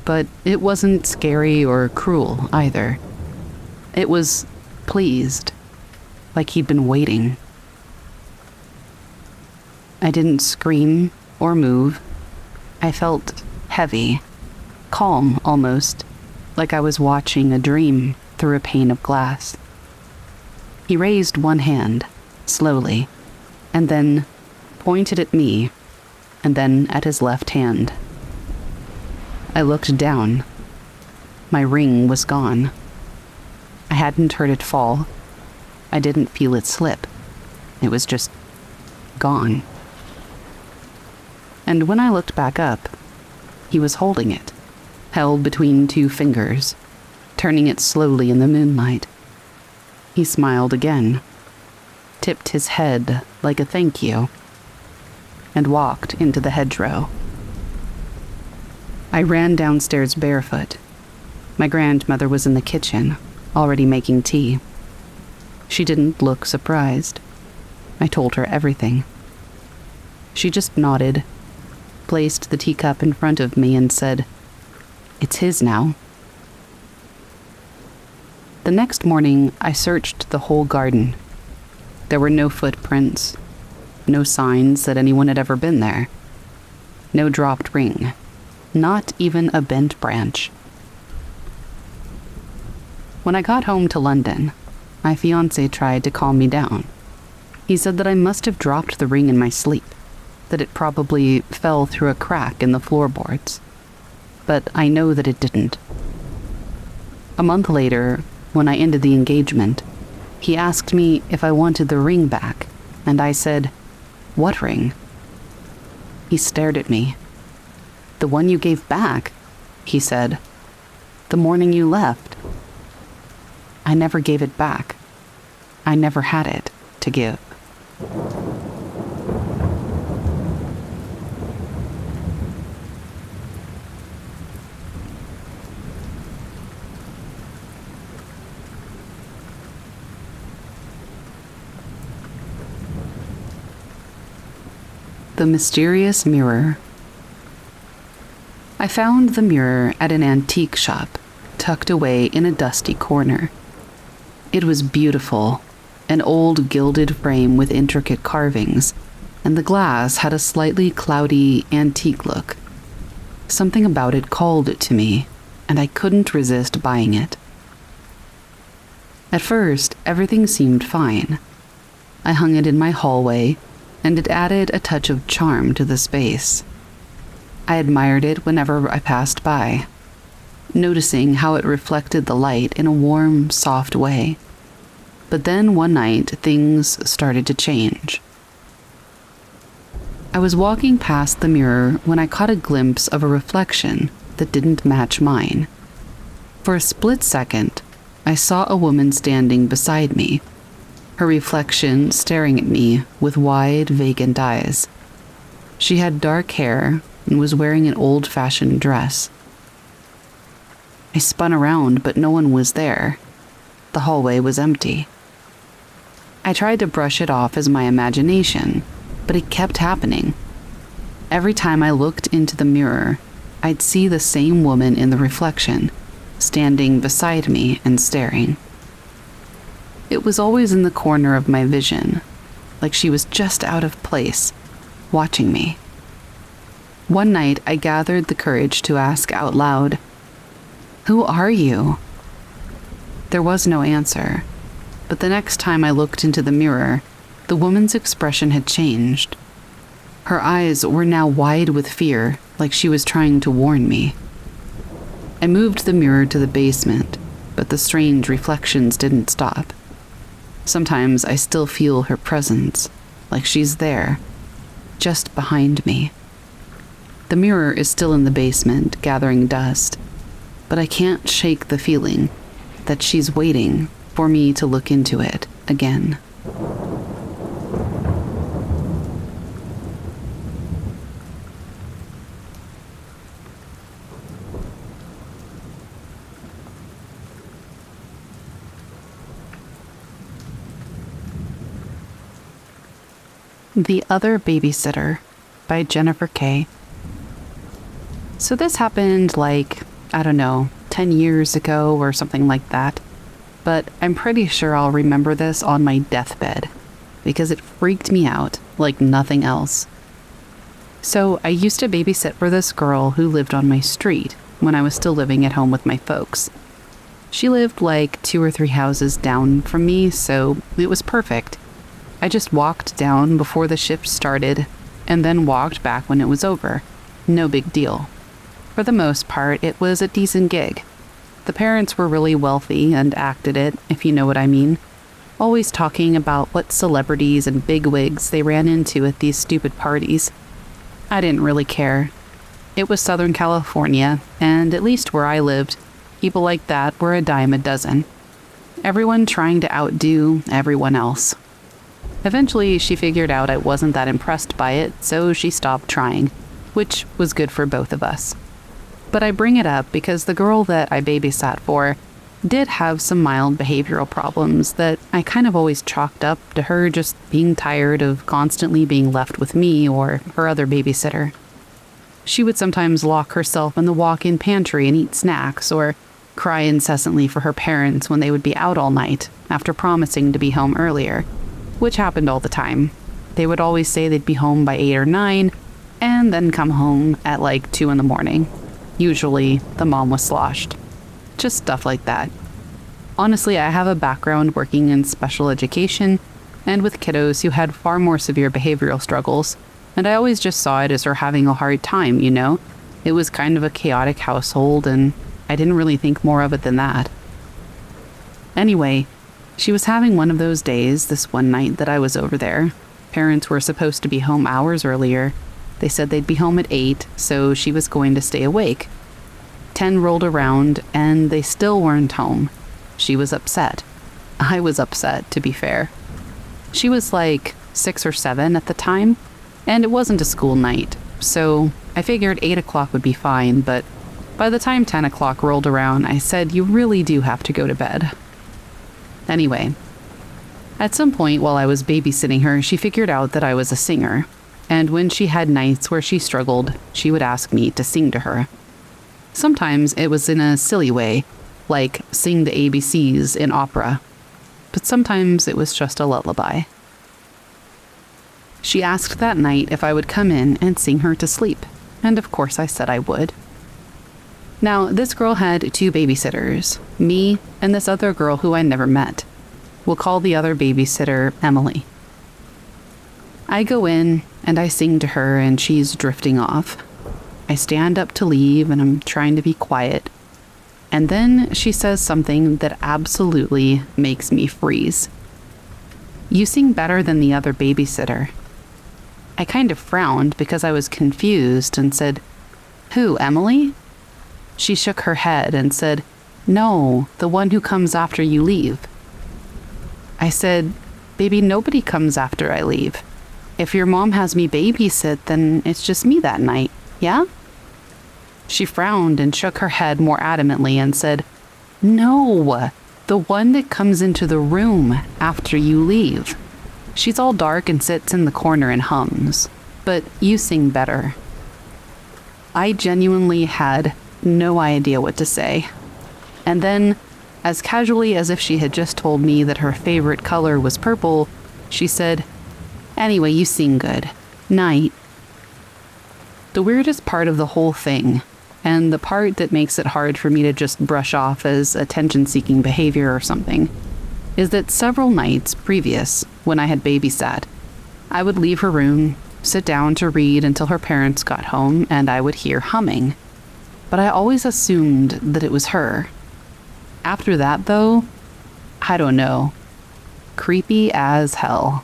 but it wasn't scary or cruel either. It was pleased, like he'd been waiting. I didn't scream or move. I felt heavy, calm almost, like I was watching a dream through a pane of glass. He raised one hand, slowly, and then pointed at me, and then at his left hand. I looked down. My ring was gone. I hadn't heard it fall. I didn't feel it slip. It was just gone. And when I looked back up, he was holding it, held between 2 fingers, turning it slowly in the moonlight. He smiled again, tipped his head like a thank you, and walked into the hedgerow. I ran downstairs barefoot. My grandmother was in the kitchen, already making tea. She didn't look surprised. I told her everything. She just nodded, placed the teacup in front of me and said, "It's his now." The next morning, I searched the whole garden. There were no footprints, no signs that anyone had ever been there. No dropped ring, not even a bent branch. When I got home to London, my fiancé tried to calm me down. He said that I must have dropped the ring in my sleep, that it probably fell through a crack in the floorboards. But I know that it didn't. A month later, when I ended the engagement, he asked me if I wanted the ring back, and I said, "What ring?" He stared at me. "The one you gave back," he said. the morning you left. I never gave it back. I never had it to give. The mysterious mirror. I found the mirror at an antique shop, tucked away in a dusty corner. It was beautiful, an old gilded frame with intricate carvings, and the glass had a slightly cloudy, antique look. Something about it called to me, and I couldn't resist buying it. At first, everything seemed fine. I hung it in my hallway, and it added a touch of charm to the space. I admired it whenever I passed by, noticing how it reflected the light in a warm, soft way. But then one night, things started to change. I was walking past the mirror when I caught a glimpse of a reflection that didn't match mine. For a split second, I saw a woman standing beside me, her reflection staring at me with wide, vacant eyes. She had dark hair and was wearing an old-fashioned dress. I spun around, but no one was there. The hallway was empty. I tried to brush it off as my imagination, but it kept happening. Every time I looked into the mirror, I'd see the same woman in the reflection, standing beside me and staring. It was always in the corner of my vision, like she was just out of place, watching me. One night, I gathered the courage to ask out loud, "Who are you?" There was no answer, but the next time I looked into the mirror, the woman's expression had changed. Her eyes were now wide with fear, like she was trying to warn me. I moved the mirror to the basement, but the strange reflections didn't stop. Sometimes I still feel her presence, like she's there, just behind me. The mirror is still in the basement, gathering dust, but I can't shake the feeling that she's waiting for me to look into it again. The Other Babysitter by Jennifer K. So this happened 10 years ago or something like that. But I'm pretty sure I'll remember this on my deathbed because it freaked me out like nothing else. So I used to babysit for this girl who lived on my street when I was still living at home with my folks. She lived 2 or 3 houses down from me, so it was perfect. I just walked down before the shift started and then walked back when it was over. No big deal. For the most part, it was a decent gig. The parents were really wealthy and acted it, if you know what I mean. Always talking about what celebrities and bigwigs they ran into at these stupid parties. I didn't really care. It was Southern California, and at least where I lived, people like that were a dime a dozen. Everyone trying to outdo everyone else. Eventually, she figured out I wasn't that impressed by it, so she stopped trying, which was good for both of us. But I bring it up because the girl that I babysat for did have some mild behavioral problems that I kind of always chalked up to her just being tired of constantly being left with me or her other babysitter. She would sometimes lock herself in the walk-in pantry and eat snacks, or cry incessantly for her parents when they would be out all night after promising to be home earlier, which happened all the time. They would always say they'd be home by 8 or 9, and then come home at 2 in the morning. Usually, the mom was sloshed. Just stuff like that. Honestly, I have a background working in special education and with kiddos who had far more severe behavioral struggles, and I always just saw it as her having a hard time, you know? It was kind of a chaotic household, and I didn't really think more of it than that. Anyway, she was having one of those days this one night that I was over there. Parents were supposed to be home hours earlier. They said they'd be home at 8, so she was going to stay awake. 10 rolled around and they still weren't home. She was upset. I was upset, to be fair. She was like 6 or 7 at the time, and it wasn't a school night, so I figured 8 o'clock would be fine, but by the time 10 o'clock rolled around, I said, you really do have to go to bed. Anyway, at some point while I was babysitting her, she figured out that I was a singer, and when she had nights where she struggled, she would ask me to sing to her. Sometimes it was in a silly way, like sing the ABCs in opera, but sometimes it was just a lullaby. She asked that night if I would come in and sing her to sleep, and of course I said I would. Now, this girl had 2 babysitters, me and this other girl who I never met. We'll call the other babysitter Emily. I go in and I sing to her and she's drifting off. I stand up to leave and I'm trying to be quiet. And then she says something that absolutely makes me freeze. You sing better than the other babysitter. I kind of frowned because I was confused and said, Who, Emily? She shook her head and said, No, the one who comes after you leave. I said, Baby, nobody comes after I leave. If your mom has me babysit, then it's just me that night, yeah? She frowned and shook her head more adamantly and said, No, the one that comes into the room after you leave. She's all dark and sits in the corner and hums, but you sing better. I genuinely had no idea what to say. And then, as casually as if she had just told me that her favorite color was purple, she said, Anyway, you sing good. Night. The weirdest part of the whole thing, and the part that makes it hard for me to just brush off as attention-seeking behavior or something, is that several nights previous, when I had babysat, I would leave her room, sit down to read until her parents got home, and I would hear humming. But I always assumed that it was her. After that, though, I don't know. Creepy as hell.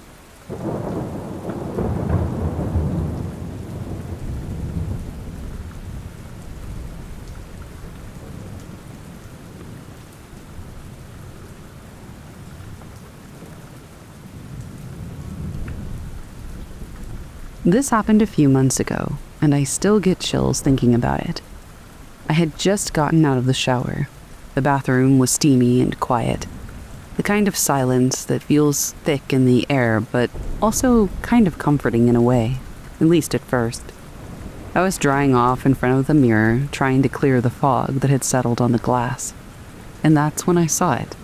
This happened a few months ago, and I still get chills thinking about it. I had just gotten out of the shower. The bathroom was steamy and quiet. The kind of silence that feels thick in the air, but also kind of comforting in a way, at least at first. I was drying off in front of the mirror, trying to clear the fog that had settled on the glass. And that's when I saw it.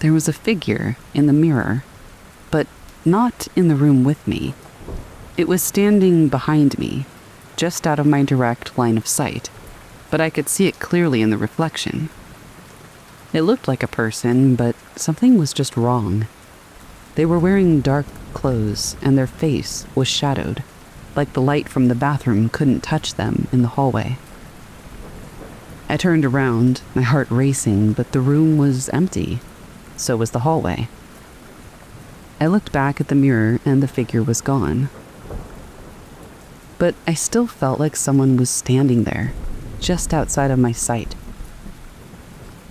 There was a figure in the mirror, but not in the room with me. It was standing behind me, just out of my direct line of sight, but I could see it clearly in the reflection. It looked like a person, but something was just wrong. They were wearing dark clothes, and their face was shadowed, like the light from the bathroom couldn't touch them in the hallway. I turned around, my heart racing, but the room was empty. So was the hallway. I looked back at the mirror, and the figure was gone. But I still felt like someone was standing there, just outside of my sight.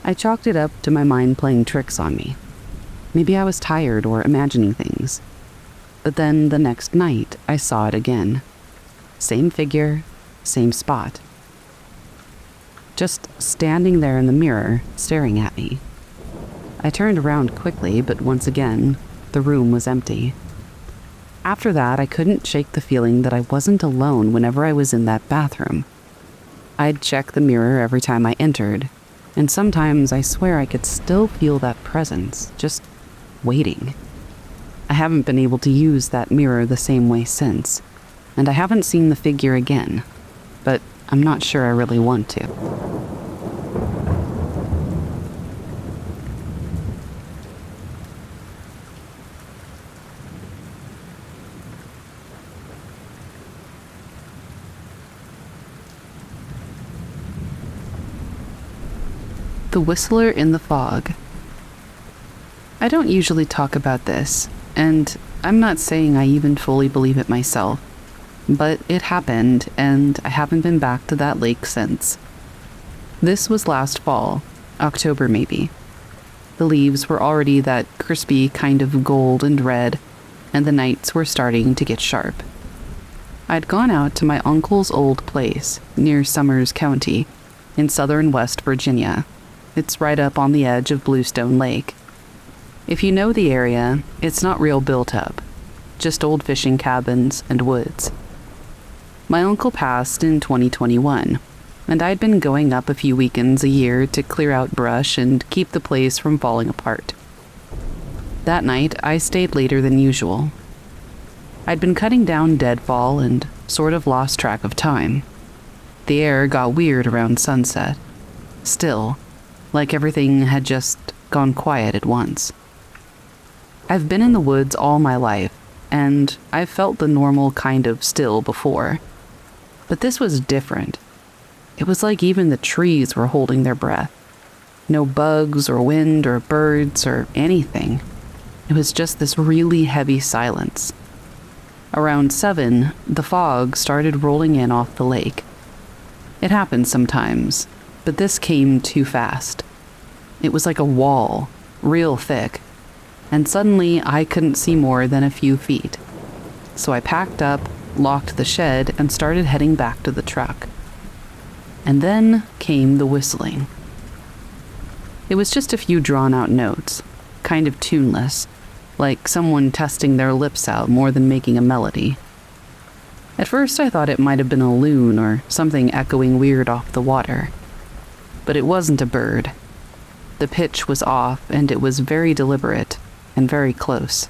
I chalked it up to my mind playing tricks on me. Maybe I was tired or imagining things. But then the next night, I saw it again. Same figure, same spot. Just standing there in the mirror, staring at me. I turned around quickly, but once again, the room was empty. After that, I couldn't shake the feeling that I wasn't alone whenever I was in that bathroom. I'd check the mirror every time I entered, and sometimes I swear I could still feel that presence, just waiting. I haven't been able to use that mirror the same way since, and I haven't seen the figure again, but I'm not sure I really want to. The Whistler in the Fog. I don't usually talk about this, and I'm not saying I even fully believe it myself, but it happened, and I haven't been back to that lake since. This was last fall, October maybe. The leaves were already that crispy kind of gold and red, and the nights were starting to get sharp. I'd gone out to my uncle's old place near Summers County in southern West Virginia. It's right up on the edge of Bluestone Lake. If you know the area, it's not real built up, just old fishing cabins and woods. My uncle passed in 2021, and I'd been going up a few weekends a year to clear out brush and keep the place from falling apart. That night, I stayed later than usual. I'd been cutting down deadfall and sort of lost track of time. The air got weird around sunset. Still, like everything had just gone quiet at once. I've been in the woods all my life, and I've felt the normal kind of still before. But this was different. It was like even the trees were holding their breath. No bugs or wind or birds or anything. It was just this really heavy silence. Around 7, the fog started rolling in off the lake. It happens sometimes, but this came too fast. It was like a wall, real thick, and suddenly I couldn't see more than a few feet. So I packed up, locked the shed, and started heading back to the truck. And then came the whistling. It was just a few drawn-out notes, kind of tuneless, like someone testing their lips out more than making a melody. At first I thought it might have been a loon or something echoing weird off the water. But it wasn't a bird. The pitch was off, and it was very deliberate and very close.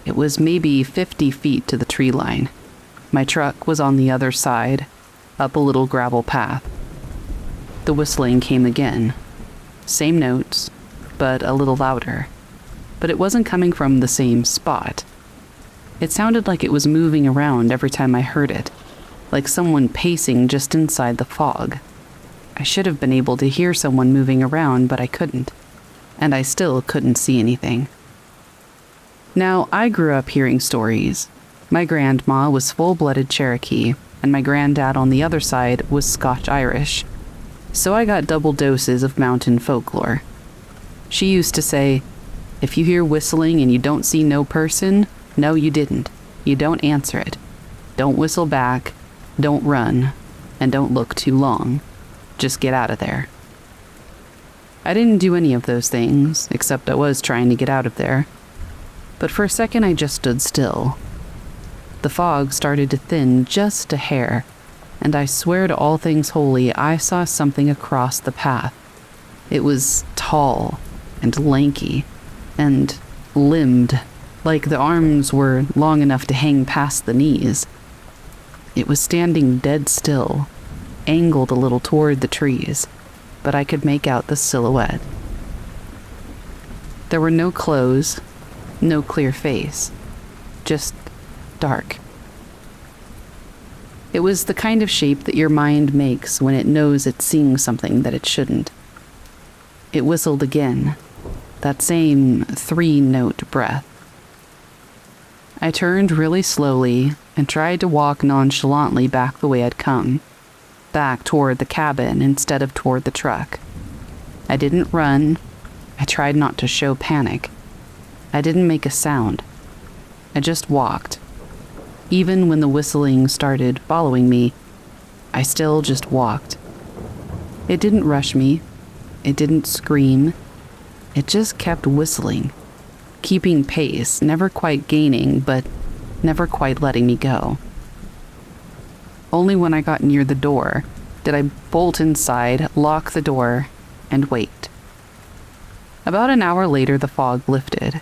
It was maybe 50 feet to the tree line. My truck was on the other side, up a little gravel path. The whistling came again. Same notes, but a little louder. But it wasn't coming from the same spot. It sounded like it was moving around every time I heard it, like someone pacing just inside the fog. I should have been able to hear someone moving around, but I couldn't. And I still couldn't see anything. Now, I grew up hearing stories. My grandma was full-blooded Cherokee, and my granddad on the other side was Scotch-Irish. So I got double doses of mountain folklore. She used to say, "If you hear whistling and you don't see no person, no, you didn't. You don't answer it. Don't whistle back, don't run, and don't look too long. Just get out of there." I didn't do any of those things, except I was trying to get out of there. But for a second I just stood still. The fog started to thin just a hair, and I swear to all things holy, I saw something across the path. It was tall and lanky and limbed, like the arms were long enough to hang past the knees. It was standing dead still, angled a little toward the trees, but I could make out the silhouette. There were no clothes, no clear face, just dark. It was the kind of shape that your mind makes when it knows it's seeing something that it shouldn't. It whistled again, that same 3-note breath. I turned really slowly and tried to walk nonchalantly back the way I'd come, back toward the cabin instead of toward the truck. I didn't run. I tried not to show panic. I didn't make a sound. I just walked. Even when the whistling started following me, I still just walked. It didn't rush me. It didn't scream. It just kept whistling, keeping pace, never quite gaining, but never quite letting me go. Only when I got near the door did I bolt inside, lock the door, and wait. About an hour later, the fog lifted.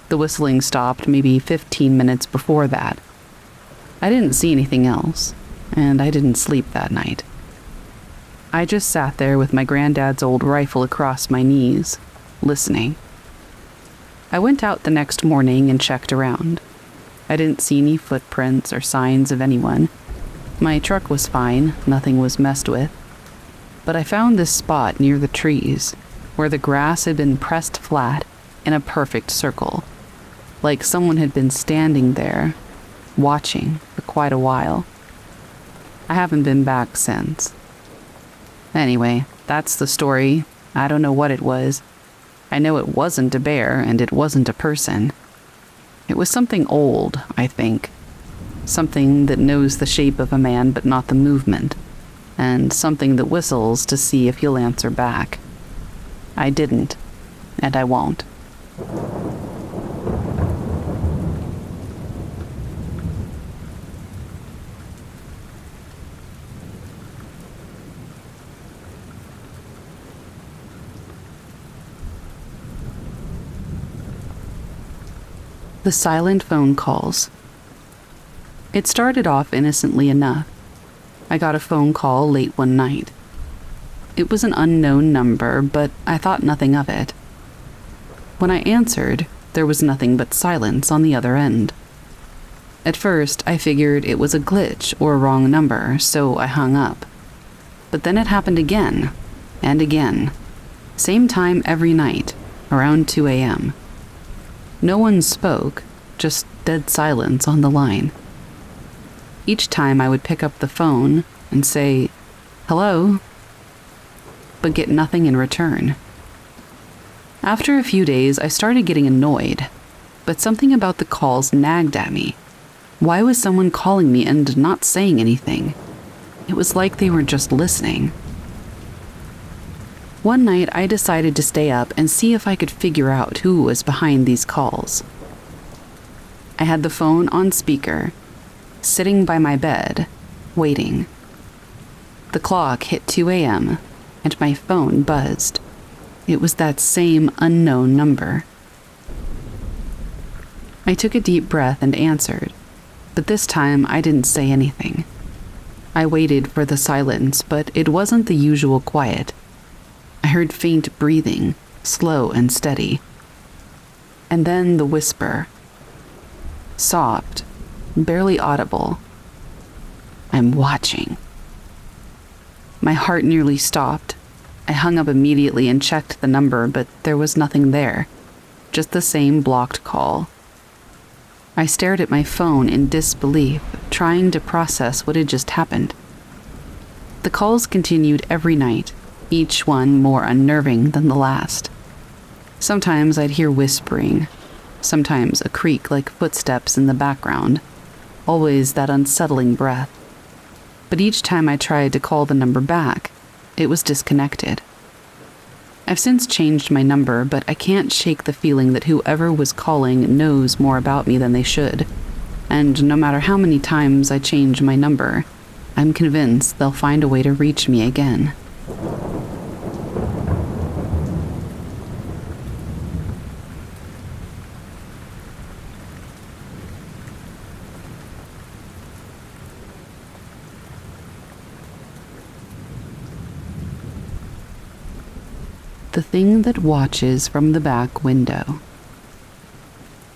The whistling stopped maybe 15 minutes before that. I didn't see anything else, and I didn't sleep that night. I just sat there with my granddad's old rifle across my knees, listening. I went out the next morning and checked around. I didn't see any footprints or signs of anyone. My truck was fine, nothing was messed with. But I found this spot near the trees, where the grass had been pressed flat in a perfect circle, like someone had been standing there, watching for quite a while. I haven't been back since. Anyway, that's the story. I don't know what it was. I know it wasn't a bear and it wasn't a person. It was something old, I think. Something that knows the shape of a man but not the movement. And something that whistles to see if he'll answer back. I didn't, and I won't. The silent phone calls. It started off innocently enough. I got a phone call late one night. It was an unknown number, but I thought nothing of it. When I answered, there was nothing but silence on the other end. At first, I figured it was a glitch or a wrong number, so I hung up. But then it happened again, and again. Same time every night, around 2 a.m. No one spoke, just dead silence on the line. Each time I would pick up the phone and say, "Hello?" but get nothing in return. After a few days, I started getting annoyed, but something about the calls nagged at me. Why was someone calling me and not saying anything? It was like they were just listening. One night, I decided to stay up and see if I could figure out who was behind these calls. I had the phone on speaker, sitting by my bed, waiting. The clock hit 2 a.m., and my phone buzzed. It was that same unknown number. I took a deep breath and answered, but this time I didn't say anything. I waited for the silence, but it wasn't the usual quiet. I heard faint breathing, slow and steady. And then the whisper. Soft, barely audible. "I'm watching." My heart nearly stopped. I hung up immediately and checked the number, but there was nothing there. Just the same blocked call. I stared at my phone in disbelief, trying to process what had just happened. The calls continued every night, each one more unnerving than the last. Sometimes I'd hear whispering, sometimes a creak like footsteps in the background, always that unsettling breath. But each time I tried to call the number back, it was disconnected. I've since changed my number, but I can't shake the feeling that whoever was calling knows more about me than they should. And no matter how many times I change my number, I'm convinced they'll find a way to reach me again. The thing that watches from the back window.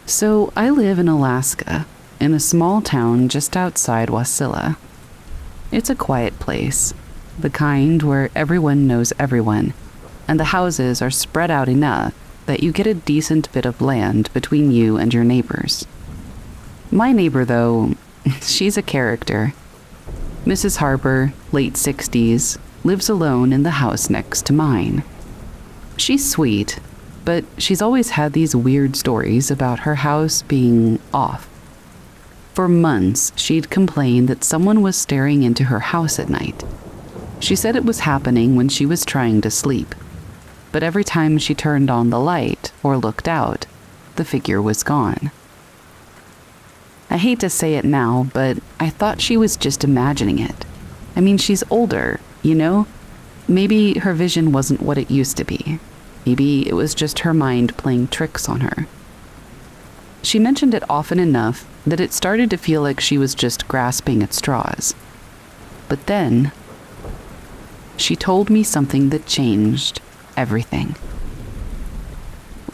So I live in Alaska, in a small town just outside Wasilla. It's a quiet place, the kind where everyone knows everyone, and the houses are spread out enough that you get a decent bit of land between you and your neighbors. My neighbor, though, she's a character. Mrs. Harper, late 60s, lives alone in the house next to mine. She's sweet, but she's always had these weird stories about her house being off. For months, she'd complained that someone was staring into her house at night. She said it was happening when she was trying to sleep, but every time she turned on the light or looked out, the figure was gone. I hate to say it now, but I thought she was just imagining it. I mean, she's older, you know? Maybe her vision wasn't what it used to be. Maybe it was just her mind playing tricks on her. She mentioned it often enough that it started to feel like she was just grasping at straws. But then, she told me something that changed everything.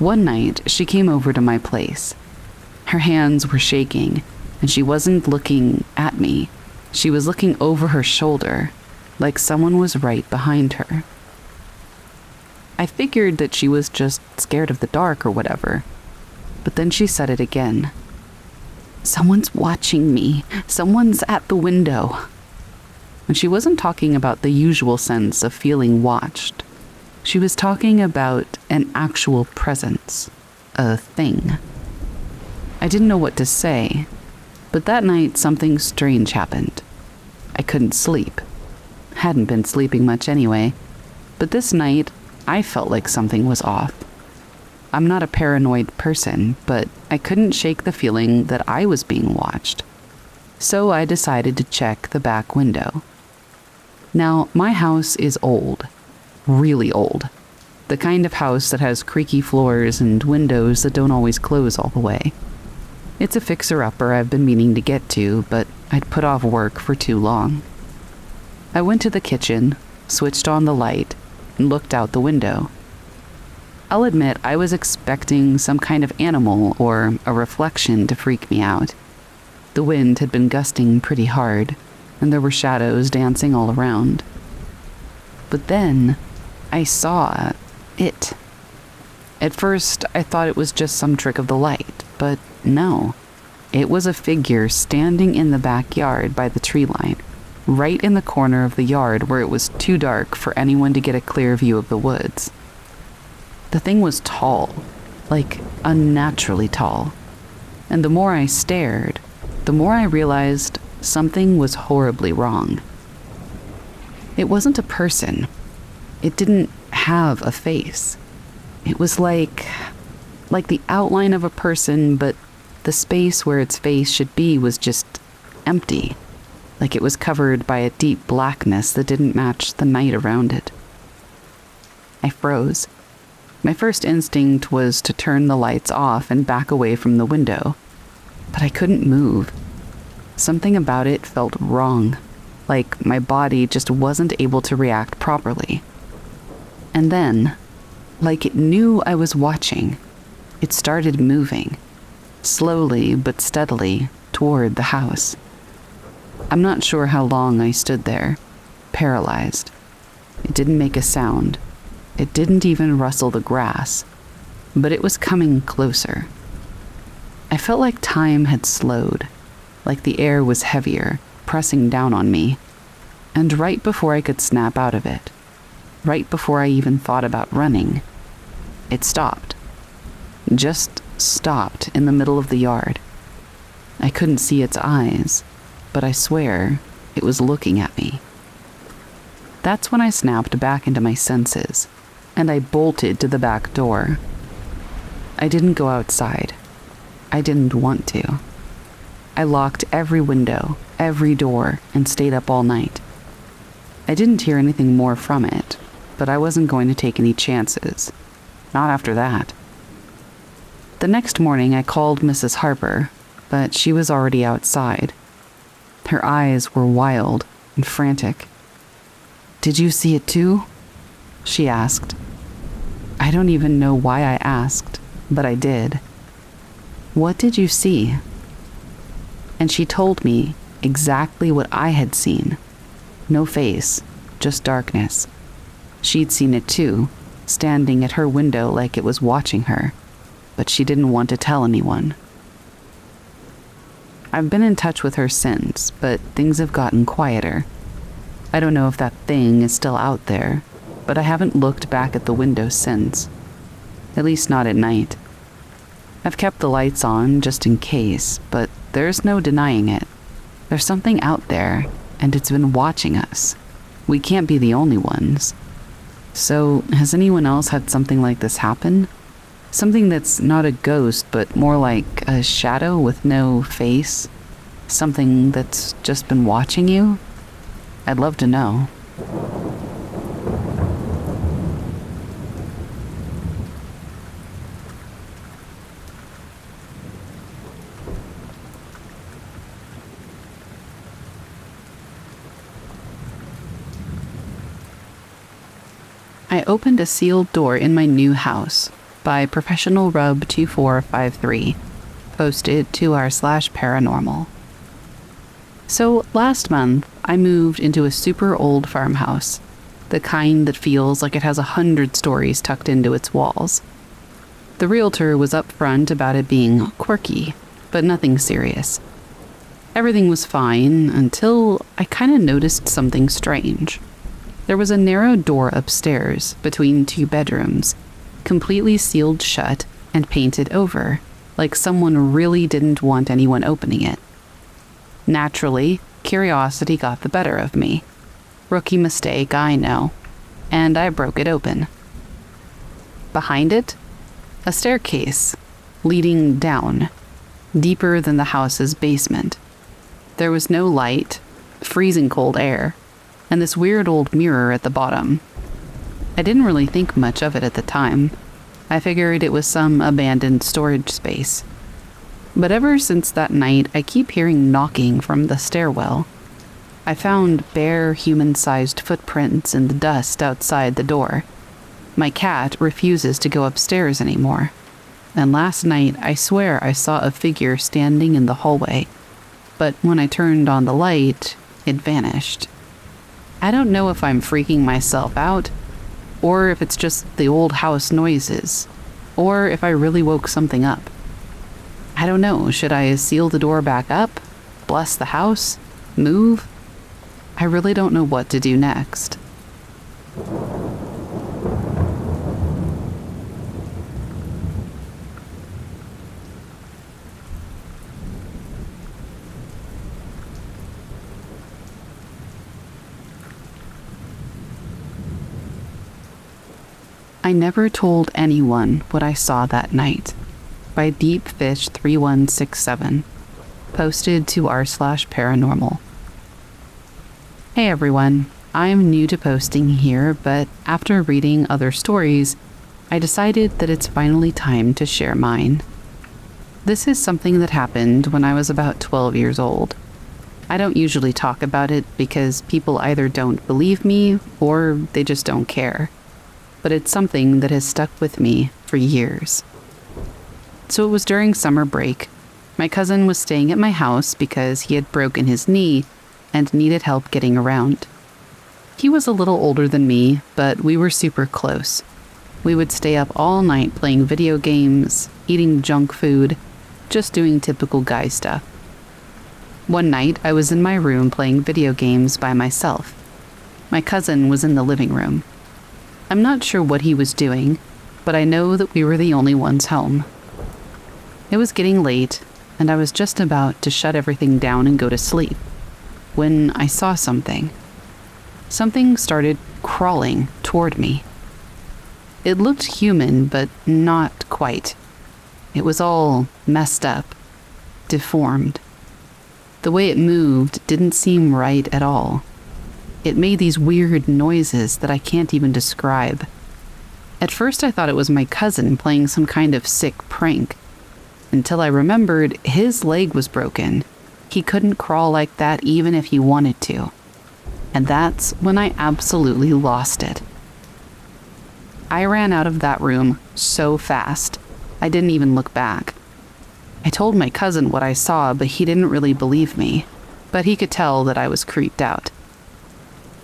One night, she came over to my place. Her hands were shaking, and she wasn't looking at me. She was looking over her shoulder, like someone was right behind her. I figured that she was just scared of the dark or whatever, but then she said it again. "Someone's watching me. Someone's at the window." And she wasn't talking about the usual sense of feeling watched. She was talking about an actual presence, a thing. I didn't know what to say, but that night something strange happened. I couldn't sleep. Hadn't been sleeping much anyway, but this night I felt like something was off. I'm not a paranoid person, but I couldn't shake the feeling that I was being watched. So I decided to check the back window. Now, my house is old. Really old. The kind of house that has creaky floors and windows that don't always close all the way. It's a fixer-upper I've been meaning to get to, but I'd put off work for too long. I went to the kitchen, switched on the light, and looked out the window. I'll admit I was expecting some kind of animal or a reflection to freak me out. The wind had been gusting pretty hard, and there were shadows dancing all around. But then I saw it. At first, I thought it was just some trick of the light, but no. It was a figure standing in the backyard by the tree line, right in the corner of the yard where it was too dark for anyone to get a clear view of the woods. The thing was tall, like unnaturally tall. And the more I stared, the more I realized something was horribly wrong. It wasn't a person. It didn't have a face. It was like the outline of a person, but the space where its face should be was just empty, like it was covered by a deep blackness that didn't match the night around it. I froze. My first instinct was to turn the lights off and back away from the window, but I couldn't move. Something about it felt wrong, like my body just wasn't able to react properly. And then, like it knew I was watching, it started moving, slowly but steadily, toward the house. I'm not sure how long I stood there, paralyzed. It didn't make a sound. It didn't even rustle the grass, but it was coming closer. I felt like time had slowed, like the air was heavier, pressing down on me. And right before I could snap out of it, right before I even thought about running, it stopped. Just stopped in the middle of the yard. I couldn't see its eyes, but I swear it was looking at me. That's when I snapped back into my senses, and I bolted to the back door. I didn't go outside. I didn't want to. I locked every window, every door, and stayed up all night. I didn't hear anything more from it, but I wasn't going to take any chances. Not after that. The next morning I called Mrs. Harper, but she was already outside. Her eyes were wild and frantic. "Did you see it too?" she asked. I don't even know why I asked, but I did. "What did you see?" And she told me exactly what I had seen. No face, just darkness. She'd seen it too, standing at her window like it was watching her, but she didn't want to tell anyone. I've been in touch with her since, but things have gotten quieter. I don't know if that thing is still out there, but I haven't looked back at the window since. At least not at night. I've kept the lights on just in case, but there's no denying it. There's something out there, and it's been watching us. We can't be the only ones. So, has anyone else had something like this happen? Something that's not a ghost, but more like a shadow with no face? Something that's just been watching you? I'd love to know. I opened a sealed door in my new house by Professional Rub 2453, posted to r/paranormal. So last month, I moved into a super old farmhouse, the kind that feels like it has 100 stories tucked into its walls. The realtor was upfront about it being quirky, but nothing serious. Everything was fine until I kind of noticed something strange. There was a narrow door upstairs between two bedrooms, completely sealed shut and painted over, like someone really didn't want anyone opening it. Naturally, curiosity got the better of me. Rookie mistake, I know, and I broke it open. Behind it, a staircase leading down, deeper than the house's basement. There was no light, freezing cold air, and this weird old mirror at the bottom. I didn't really think much of it at the time. I figured it was some abandoned storage space. But ever since that night, I keep hearing knocking from the stairwell. I found bare, human-sized footprints in the dust outside the door. My cat refuses to go upstairs anymore. And last night, I swear I saw a figure standing in the hallway. But when I turned on the light, it vanished. I don't know if I'm freaking myself out, or if it's just the old house noises, or if I really woke something up. I don't know, should I seal the door back up? Bless the house? Move? I really don't know what to do next. I Never Told Anyone What I Saw That Night by DeepFish3167, posted to r/paranormal. Hey everyone, I'm new to posting here, but after reading other stories, I decided that it's finally time to share mine. This is something that happened when I was about 12 years old. I don't usually talk about it because people either don't believe me or they just don't care. But it's something that has stuck with me for years. So it was during summer break. My cousin was staying at my house because he had broken his knee and needed help getting around. He was a little older than me, but we were super close. We would stay up all night playing video games, eating junk food, just doing typical guy stuff. One night, I was in my room playing video games by myself. My cousin was in the living room. I'm not sure what he was doing, but I know that we were the only ones home. It was getting late, and I was just about to shut everything down and go to sleep, when I saw something. Something started crawling toward me. It looked human, but not quite. It was all messed up, deformed. The way it moved didn't seem right at all. It made these weird noises that I can't even describe. At first I thought it was my cousin playing some kind of sick prank, until I remembered his leg was broken. He couldn't crawl like that even if he wanted to. And that's when I absolutely lost it. I ran out of that room so fast, I didn't even look back. I told my cousin what I saw, but he didn't really believe me, but he could tell that I was creeped out.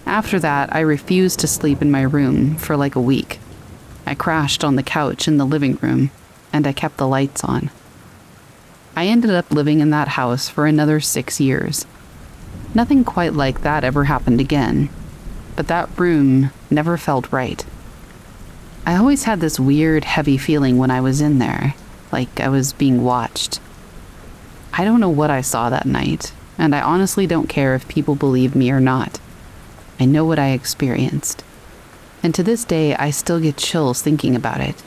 After that, I refused to sleep in my room for like a week. I crashed on the couch in the living room, and I kept the lights on. I ended up living in that house for another 6 years. Nothing quite like that ever happened again, but that room never felt right. I always had this weird, heavy feeling when I was in there, like I was being watched. I don't know what I saw that night, and I honestly don't care if people believe me or not. I know what I experienced, and to this day I still get chills thinking about it.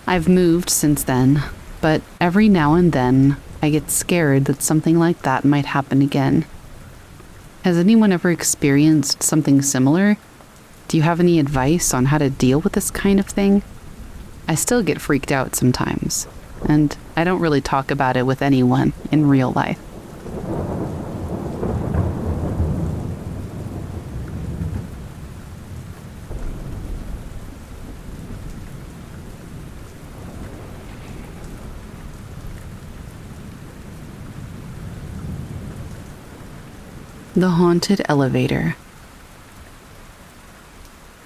I've moved since then, but every now and then I get scared that something like that might happen again. Has anyone ever experienced something similar? Do you have any advice on how to deal with this kind of thing? I still get freaked out sometimes, and I don't really talk about it with anyone in real life. The Haunted Elevator.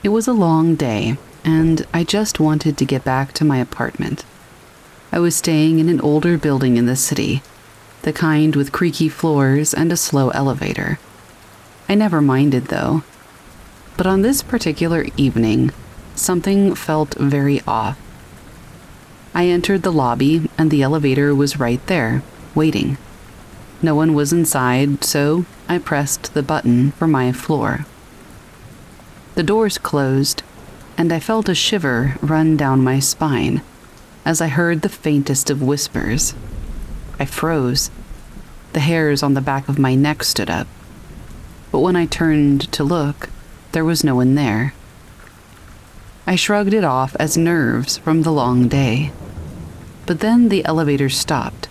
It was a long day, and I just wanted to get back to my apartment. I was staying in an older building in the city. the kind with creaky floors and a slow elevator. I never minded, though. But on this particular evening, something felt very off. I entered the lobby, and the elevator was right there, waiting. No one was inside, so I pressed the button for my floor. The doors closed, and I felt a shiver run down my spine as I heard the faintest of whispers. I froze. The hairs on the back of my neck stood up. But when I turned to look, there was no one there. I shrugged it off as nerves from the long day. But then the elevator stopped.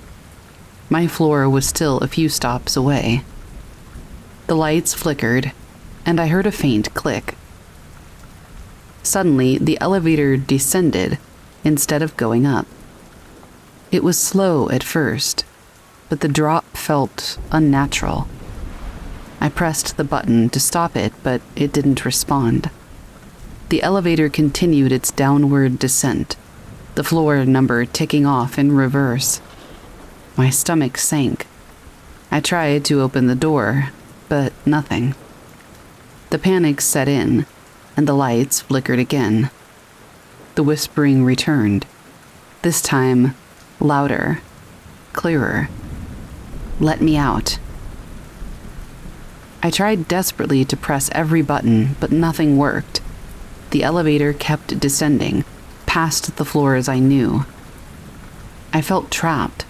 My floor was still a few stops away. The lights flickered, and I heard a faint click. Suddenly, the elevator descended instead of going up. It was slow at first, but the drop felt unnatural. I pressed the button to stop it, but it didn't respond. The elevator continued its downward descent, the floor number ticking off in reverse. My stomach sank. I tried to open the door, but nothing. The panic set in, and the lights flickered again. The whispering returned, this time louder, clearer. Let me out. I tried desperately to press every button, but nothing worked. The elevator kept descending, past the floors I knew. I felt trapped,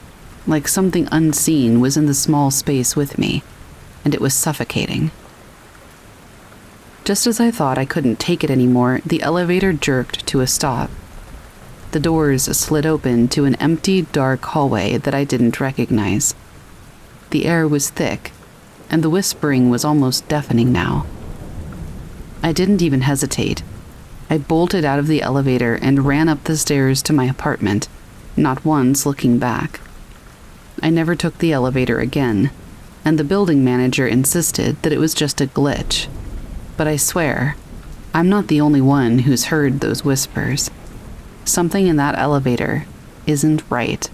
like something unseen was in the small space with me, and it was suffocating. Just as I thought I couldn't take it anymore, the elevator jerked to a stop. The doors slid open to an empty, dark hallway that I didn't recognize. The air was thick, and the whispering was almost deafening now. I didn't even hesitate. I bolted out of the elevator and ran up the stairs to my apartment, not once looking back. I never took the elevator again, and the building manager insisted that it was just a glitch. But I swear, I'm not the only one who's heard those whispers. Something in that elevator isn't right.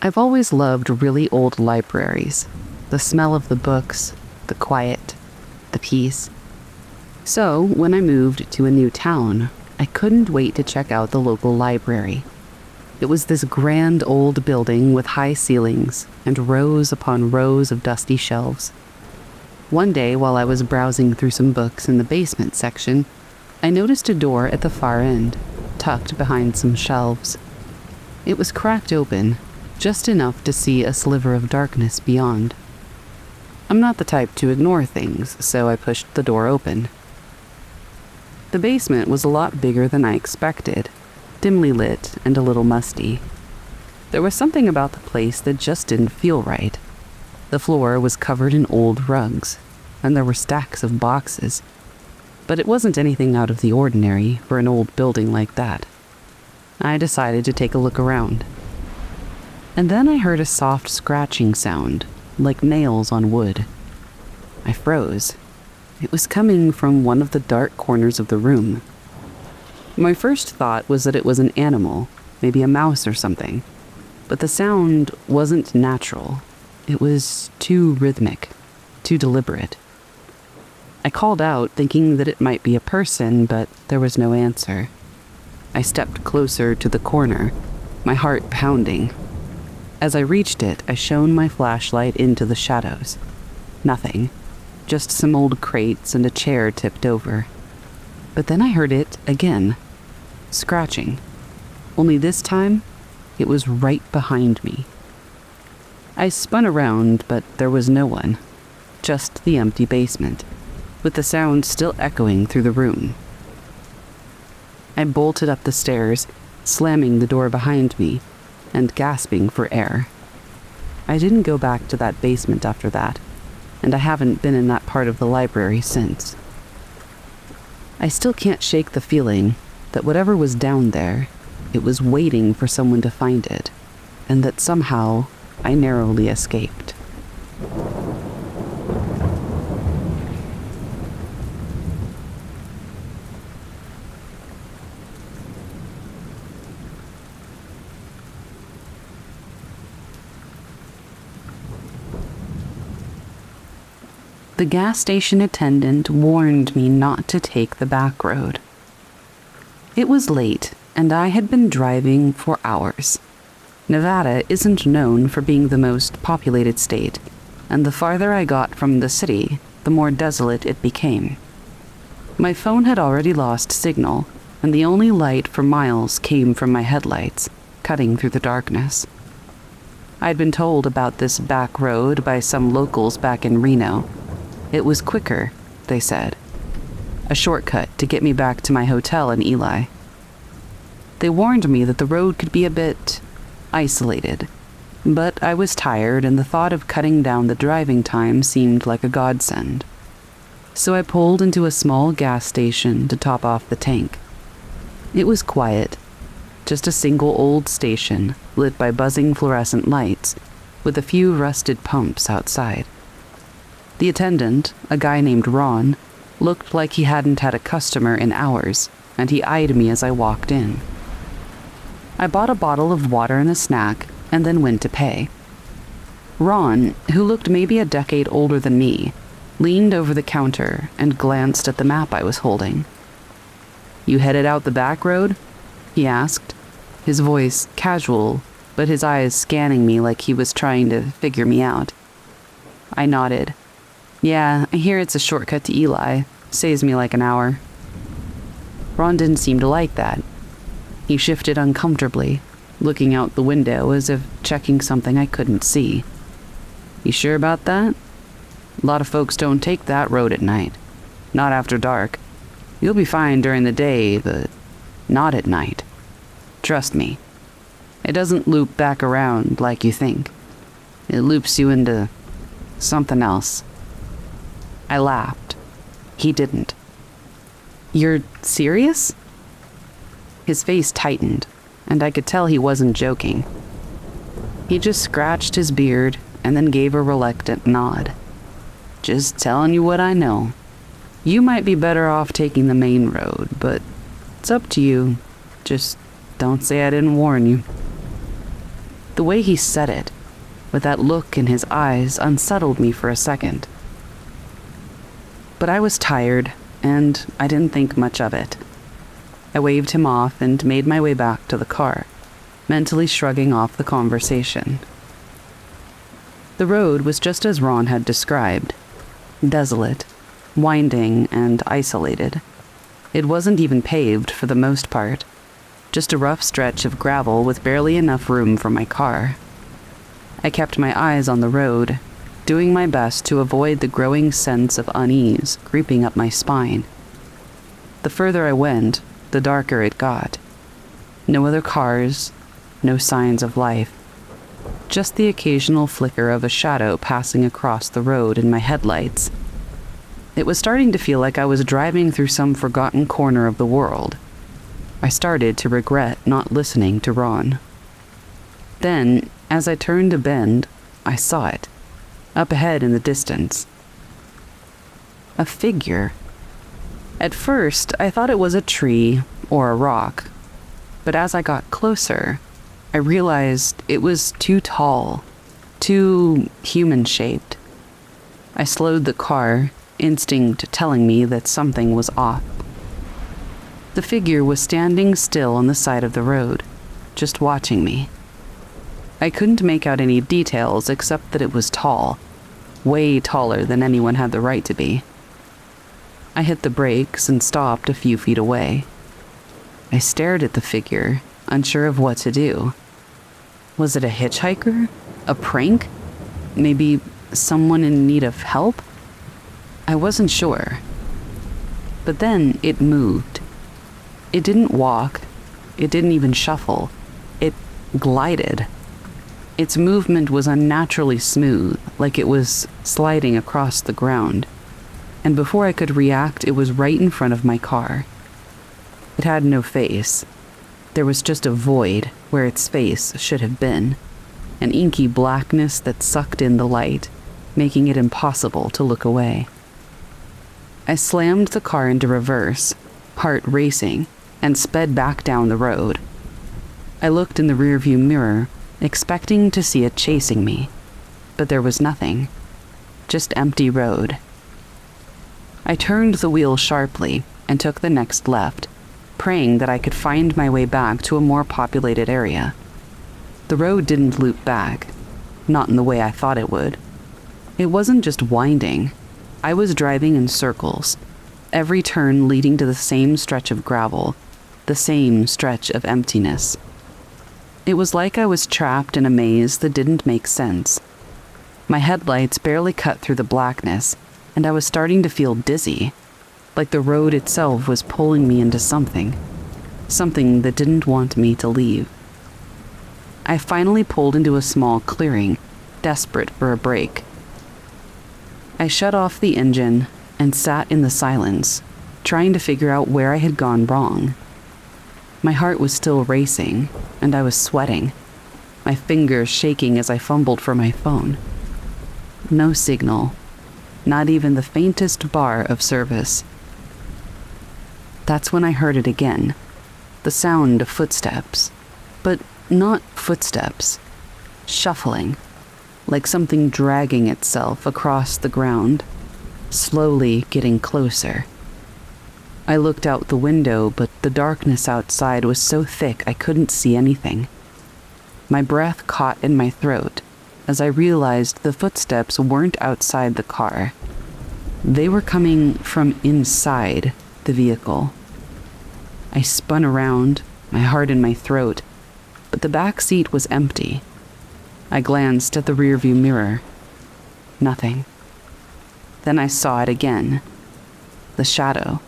I've always loved really old libraries. The smell of the books, the quiet, the peace. So, when I moved to a new town, I couldn't wait to check out the local library. It was this grand old building with high ceilings and rows upon rows of dusty shelves. One day, while I was browsing through some books in the basement section, I noticed a door at the far end, tucked behind some shelves. It was cracked open, just enough to see a sliver of darkness beyond. I'm not the type to ignore things, so I pushed the door open. The basement was a lot bigger than I expected, dimly lit and a little musty. There was something about the place that just didn't feel right. The floor was covered in old rugs, and there were stacks of boxes. But it wasn't anything out of the ordinary for an old building like that. I decided to take a look around. And then I heard a soft scratching sound, like nails on wood. I froze. It was coming from one of the dark corners of the room. My first thought was that it was an animal, maybe a mouse or something. But the sound wasn't natural. It was too rhythmic, too deliberate. I called out, thinking that it might be a person, but there was no answer. I stepped closer to the corner, my heart pounding. As I reached it, I shone my flashlight into the shadows. Nothing. Just some old crates and a chair tipped over. But then I heard it again. Scratching. Only this time, it was right behind me. I spun around, but there was no one. Just the empty basement, with the sound still echoing through the room. I bolted up the stairs, slamming the door behind me, and gasping for air. I didn't go back to that basement after that, and I haven't been in that part of the library since. I still can't shake the feeling that whatever was down there, it was waiting for someone to find it, and that somehow I narrowly escaped. The gas station attendant warned me not to take the back road. It was late, and I had been driving for hours. Nevada isn't known for being the most populated state, and the farther I got from the city, the more desolate it became. My phone had already lost signal, and the only light for miles came from my headlights, cutting through the darkness. I'd been told about this back road by some locals back in Reno. It was quicker, they said. A shortcut to get me back to my hotel in Ely. They warned me that the road could be a bit isolated, but I was tired and the thought of cutting down the driving time seemed like a godsend. So I pulled into a small gas station to top off the tank. It was quiet, just a single old station lit by buzzing fluorescent lights with a few rusted pumps outside. The attendant, a guy named Ron, looked like he hadn't had a customer in hours, and he eyed me as I walked in. I bought a bottle of water and a snack, and then went to pay. Ron, who looked maybe a decade older than me, leaned over the counter and glanced at the map I was holding. "You headed out the back road?" he asked, his voice casual, but his eyes scanning me like he was trying to figure me out. I nodded. "Yeah, I hear it's a shortcut to Ely. Saves me like an hour." Ron didn't seem to like that. He shifted uncomfortably, looking out the window as if checking something I couldn't see. "You sure about that? A lot of folks don't take that road at night. Not after dark. You'll be fine during the day, but not at night. Trust me. It doesn't loop back around like you think. It loops you into something else." I laughed. He didn't. "You're serious?" His face tightened, and I could tell he wasn't joking. He just scratched his beard and then gave a reluctant nod. "Just telling you what I know. You might be better off taking the main road, but it's up to you. Just don't say I didn't warn you." The way he said it, with that look in his eyes, unsettled me for a second. But I was tired, and I didn't think much of it. I waved him off and made my way back to the car, mentally shrugging off the conversation. The road was just as Ron had described. Desolate, winding, and isolated. It wasn't even paved for the most part, just a rough stretch of gravel with barely enough room for my car. I kept my eyes on the road, doing my best to avoid the growing sense of unease creeping up my spine. The further I went, the darker it got. No other cars, no signs of life. Just the occasional flicker of a shadow passing across the road in my headlights. It was starting to feel like I was driving through some forgotten corner of the world. I started to regret not listening to Ron. Then, as I turned a bend, I saw it. Up ahead in the distance. A figure. At first, I thought it was a tree or a rock, but as I got closer, I realized it was too tall, too human-shaped. I slowed the car, instinct telling me that something was off. The figure was standing still on the side of the road, just watching me. I couldn't make out any details except that it was tall, way taller than anyone had the right to be. I hit the brakes and stopped a few feet away. I stared at the figure, unsure of what to do. Was it a hitchhiker? A prank? Maybe someone in need of help? I wasn't sure. But then it moved. It didn't walk. It didn't even shuffle. It glided. Its movement was unnaturally smooth, like it was sliding across the ground. And before I could react, it was right in front of my car. It had no face. There was just a void where its face should have been. an inky blackness that sucked in the light, making it impossible to look away. I slammed the car into reverse, heart racing, and sped back down the road. I looked in the rearview mirror, expecting to see it chasing me, but there was nothing, just empty road. I turned the wheel sharply and took the next left, praying that I could find my way back to a more populated area. The road didn't loop back, not in the way I thought it would. It wasn't just winding. I was driving in circles, every turn leading to the same stretch of gravel, the same stretch of emptiness. It was like I was trapped in a maze that didn't make sense. My headlights barely cut through the blackness, and I was starting to feel dizzy, like the road itself was pulling me into something that didn't want me to leave. I finally pulled into a small clearing, desperate for a break. I shut off the engine and sat in the silence, trying to figure out where I had gone wrong. My heart was still racing, and I was sweating, my fingers shaking as I fumbled for my phone. No signal, not even the faintest bar of service. That's when I heard it again, the sound of footsteps, but not footsteps, shuffling, like something dragging itself across the ground, slowly getting closer. I looked out the window, but the darkness outside was so thick I couldn't see anything. My breath caught in my throat as I realized the footsteps weren't outside the car. They were coming from inside the vehicle. I spun around, my heart in my throat, but the back seat was empty. I glanced at the rearview mirror. Nothing. Then I saw it again. The shadow,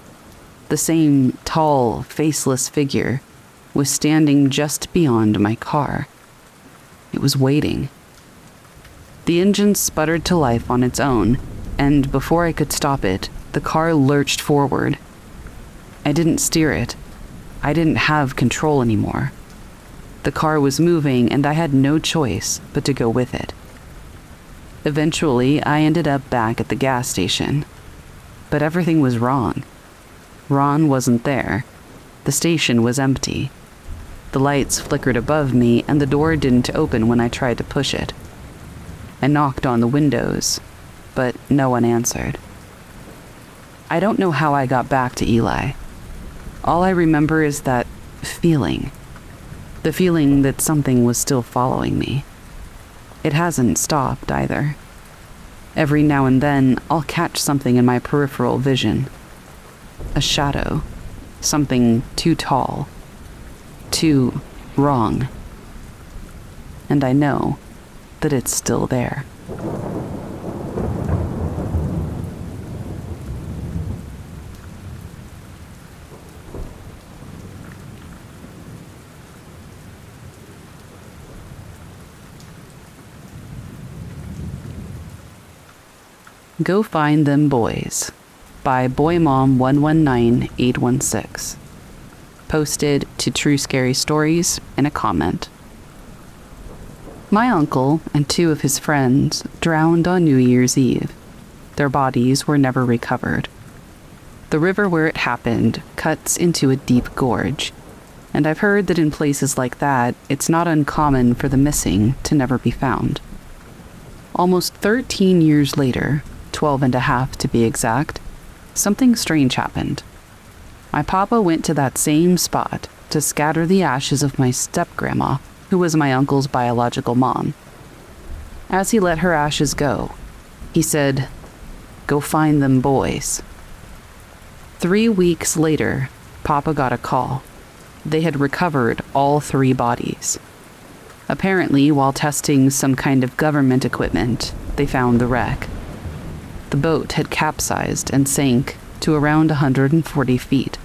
the same tall, faceless figure, was standing just beyond my car. It was waiting. The engine sputtered to life on its own, and before I could stop it, the car lurched forward. I didn't steer it. I didn't have control anymore. The car was moving, and I had no choice but to go with it. Eventually, I ended up back at the gas station. But everything was wrong. Ron wasn't there. The station was empty. The lights flickered above me, and the door didn't open when I tried to push it. I knocked on the windows, but no one answered. I don't know how I got back to Eli. All I remember is that feeling. The feeling that something was still following me. It hasn't stopped either. Every now and then, I'll catch something in my peripheral vision. A shadow. Something too tall. Too wrong. And I know that it's still there. Go Find Them Boys by BoyMom119816. Posted to True Scary Stories in a comment. My uncle and two of his friends drowned on New Year's Eve. Their bodies were never recovered. The river where it happened cuts into a deep gorge, and I've heard that in places like that, it's not uncommon for the missing to never be found. Almost 13 years later, 12 and a half to be exact, something strange happened. My papa went to that same spot to scatter the ashes of my step-grandma, who was my uncle's biological mom. As he let her ashes go, he said, "Go find them boys." 3 weeks later, Papa got a call. They had recovered all 3 bodies. Apparently, while testing some kind of government equipment, they found the wreck. The boat had capsized and sank to around 140 feet.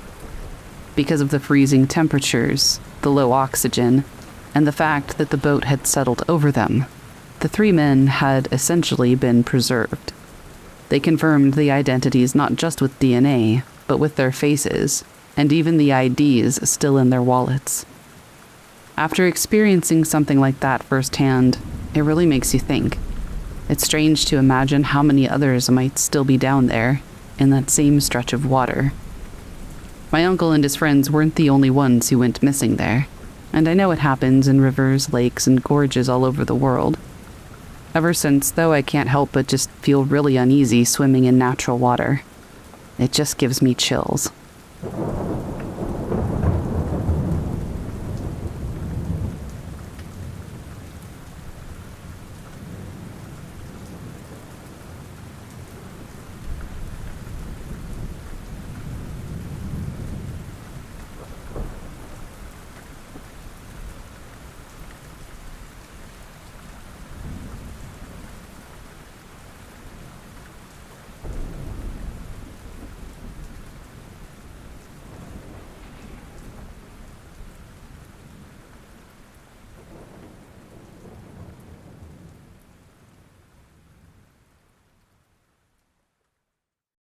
Because of the freezing temperatures, the low oxygen, and the fact that the boat had settled over them, the 3 men had essentially been preserved. They confirmed the identities not just with DNA, but with their faces, and even the IDs still in their wallets. After experiencing something like that firsthand, It really makes you think. It's strange to imagine how many others might still be down there, in that same stretch of water. My uncle and his friends weren't the only ones who went missing there, and I know it happens in rivers, lakes, and gorges all over the world. Ever since, though, I can't help but just feel really uneasy swimming in natural water. It just gives me chills.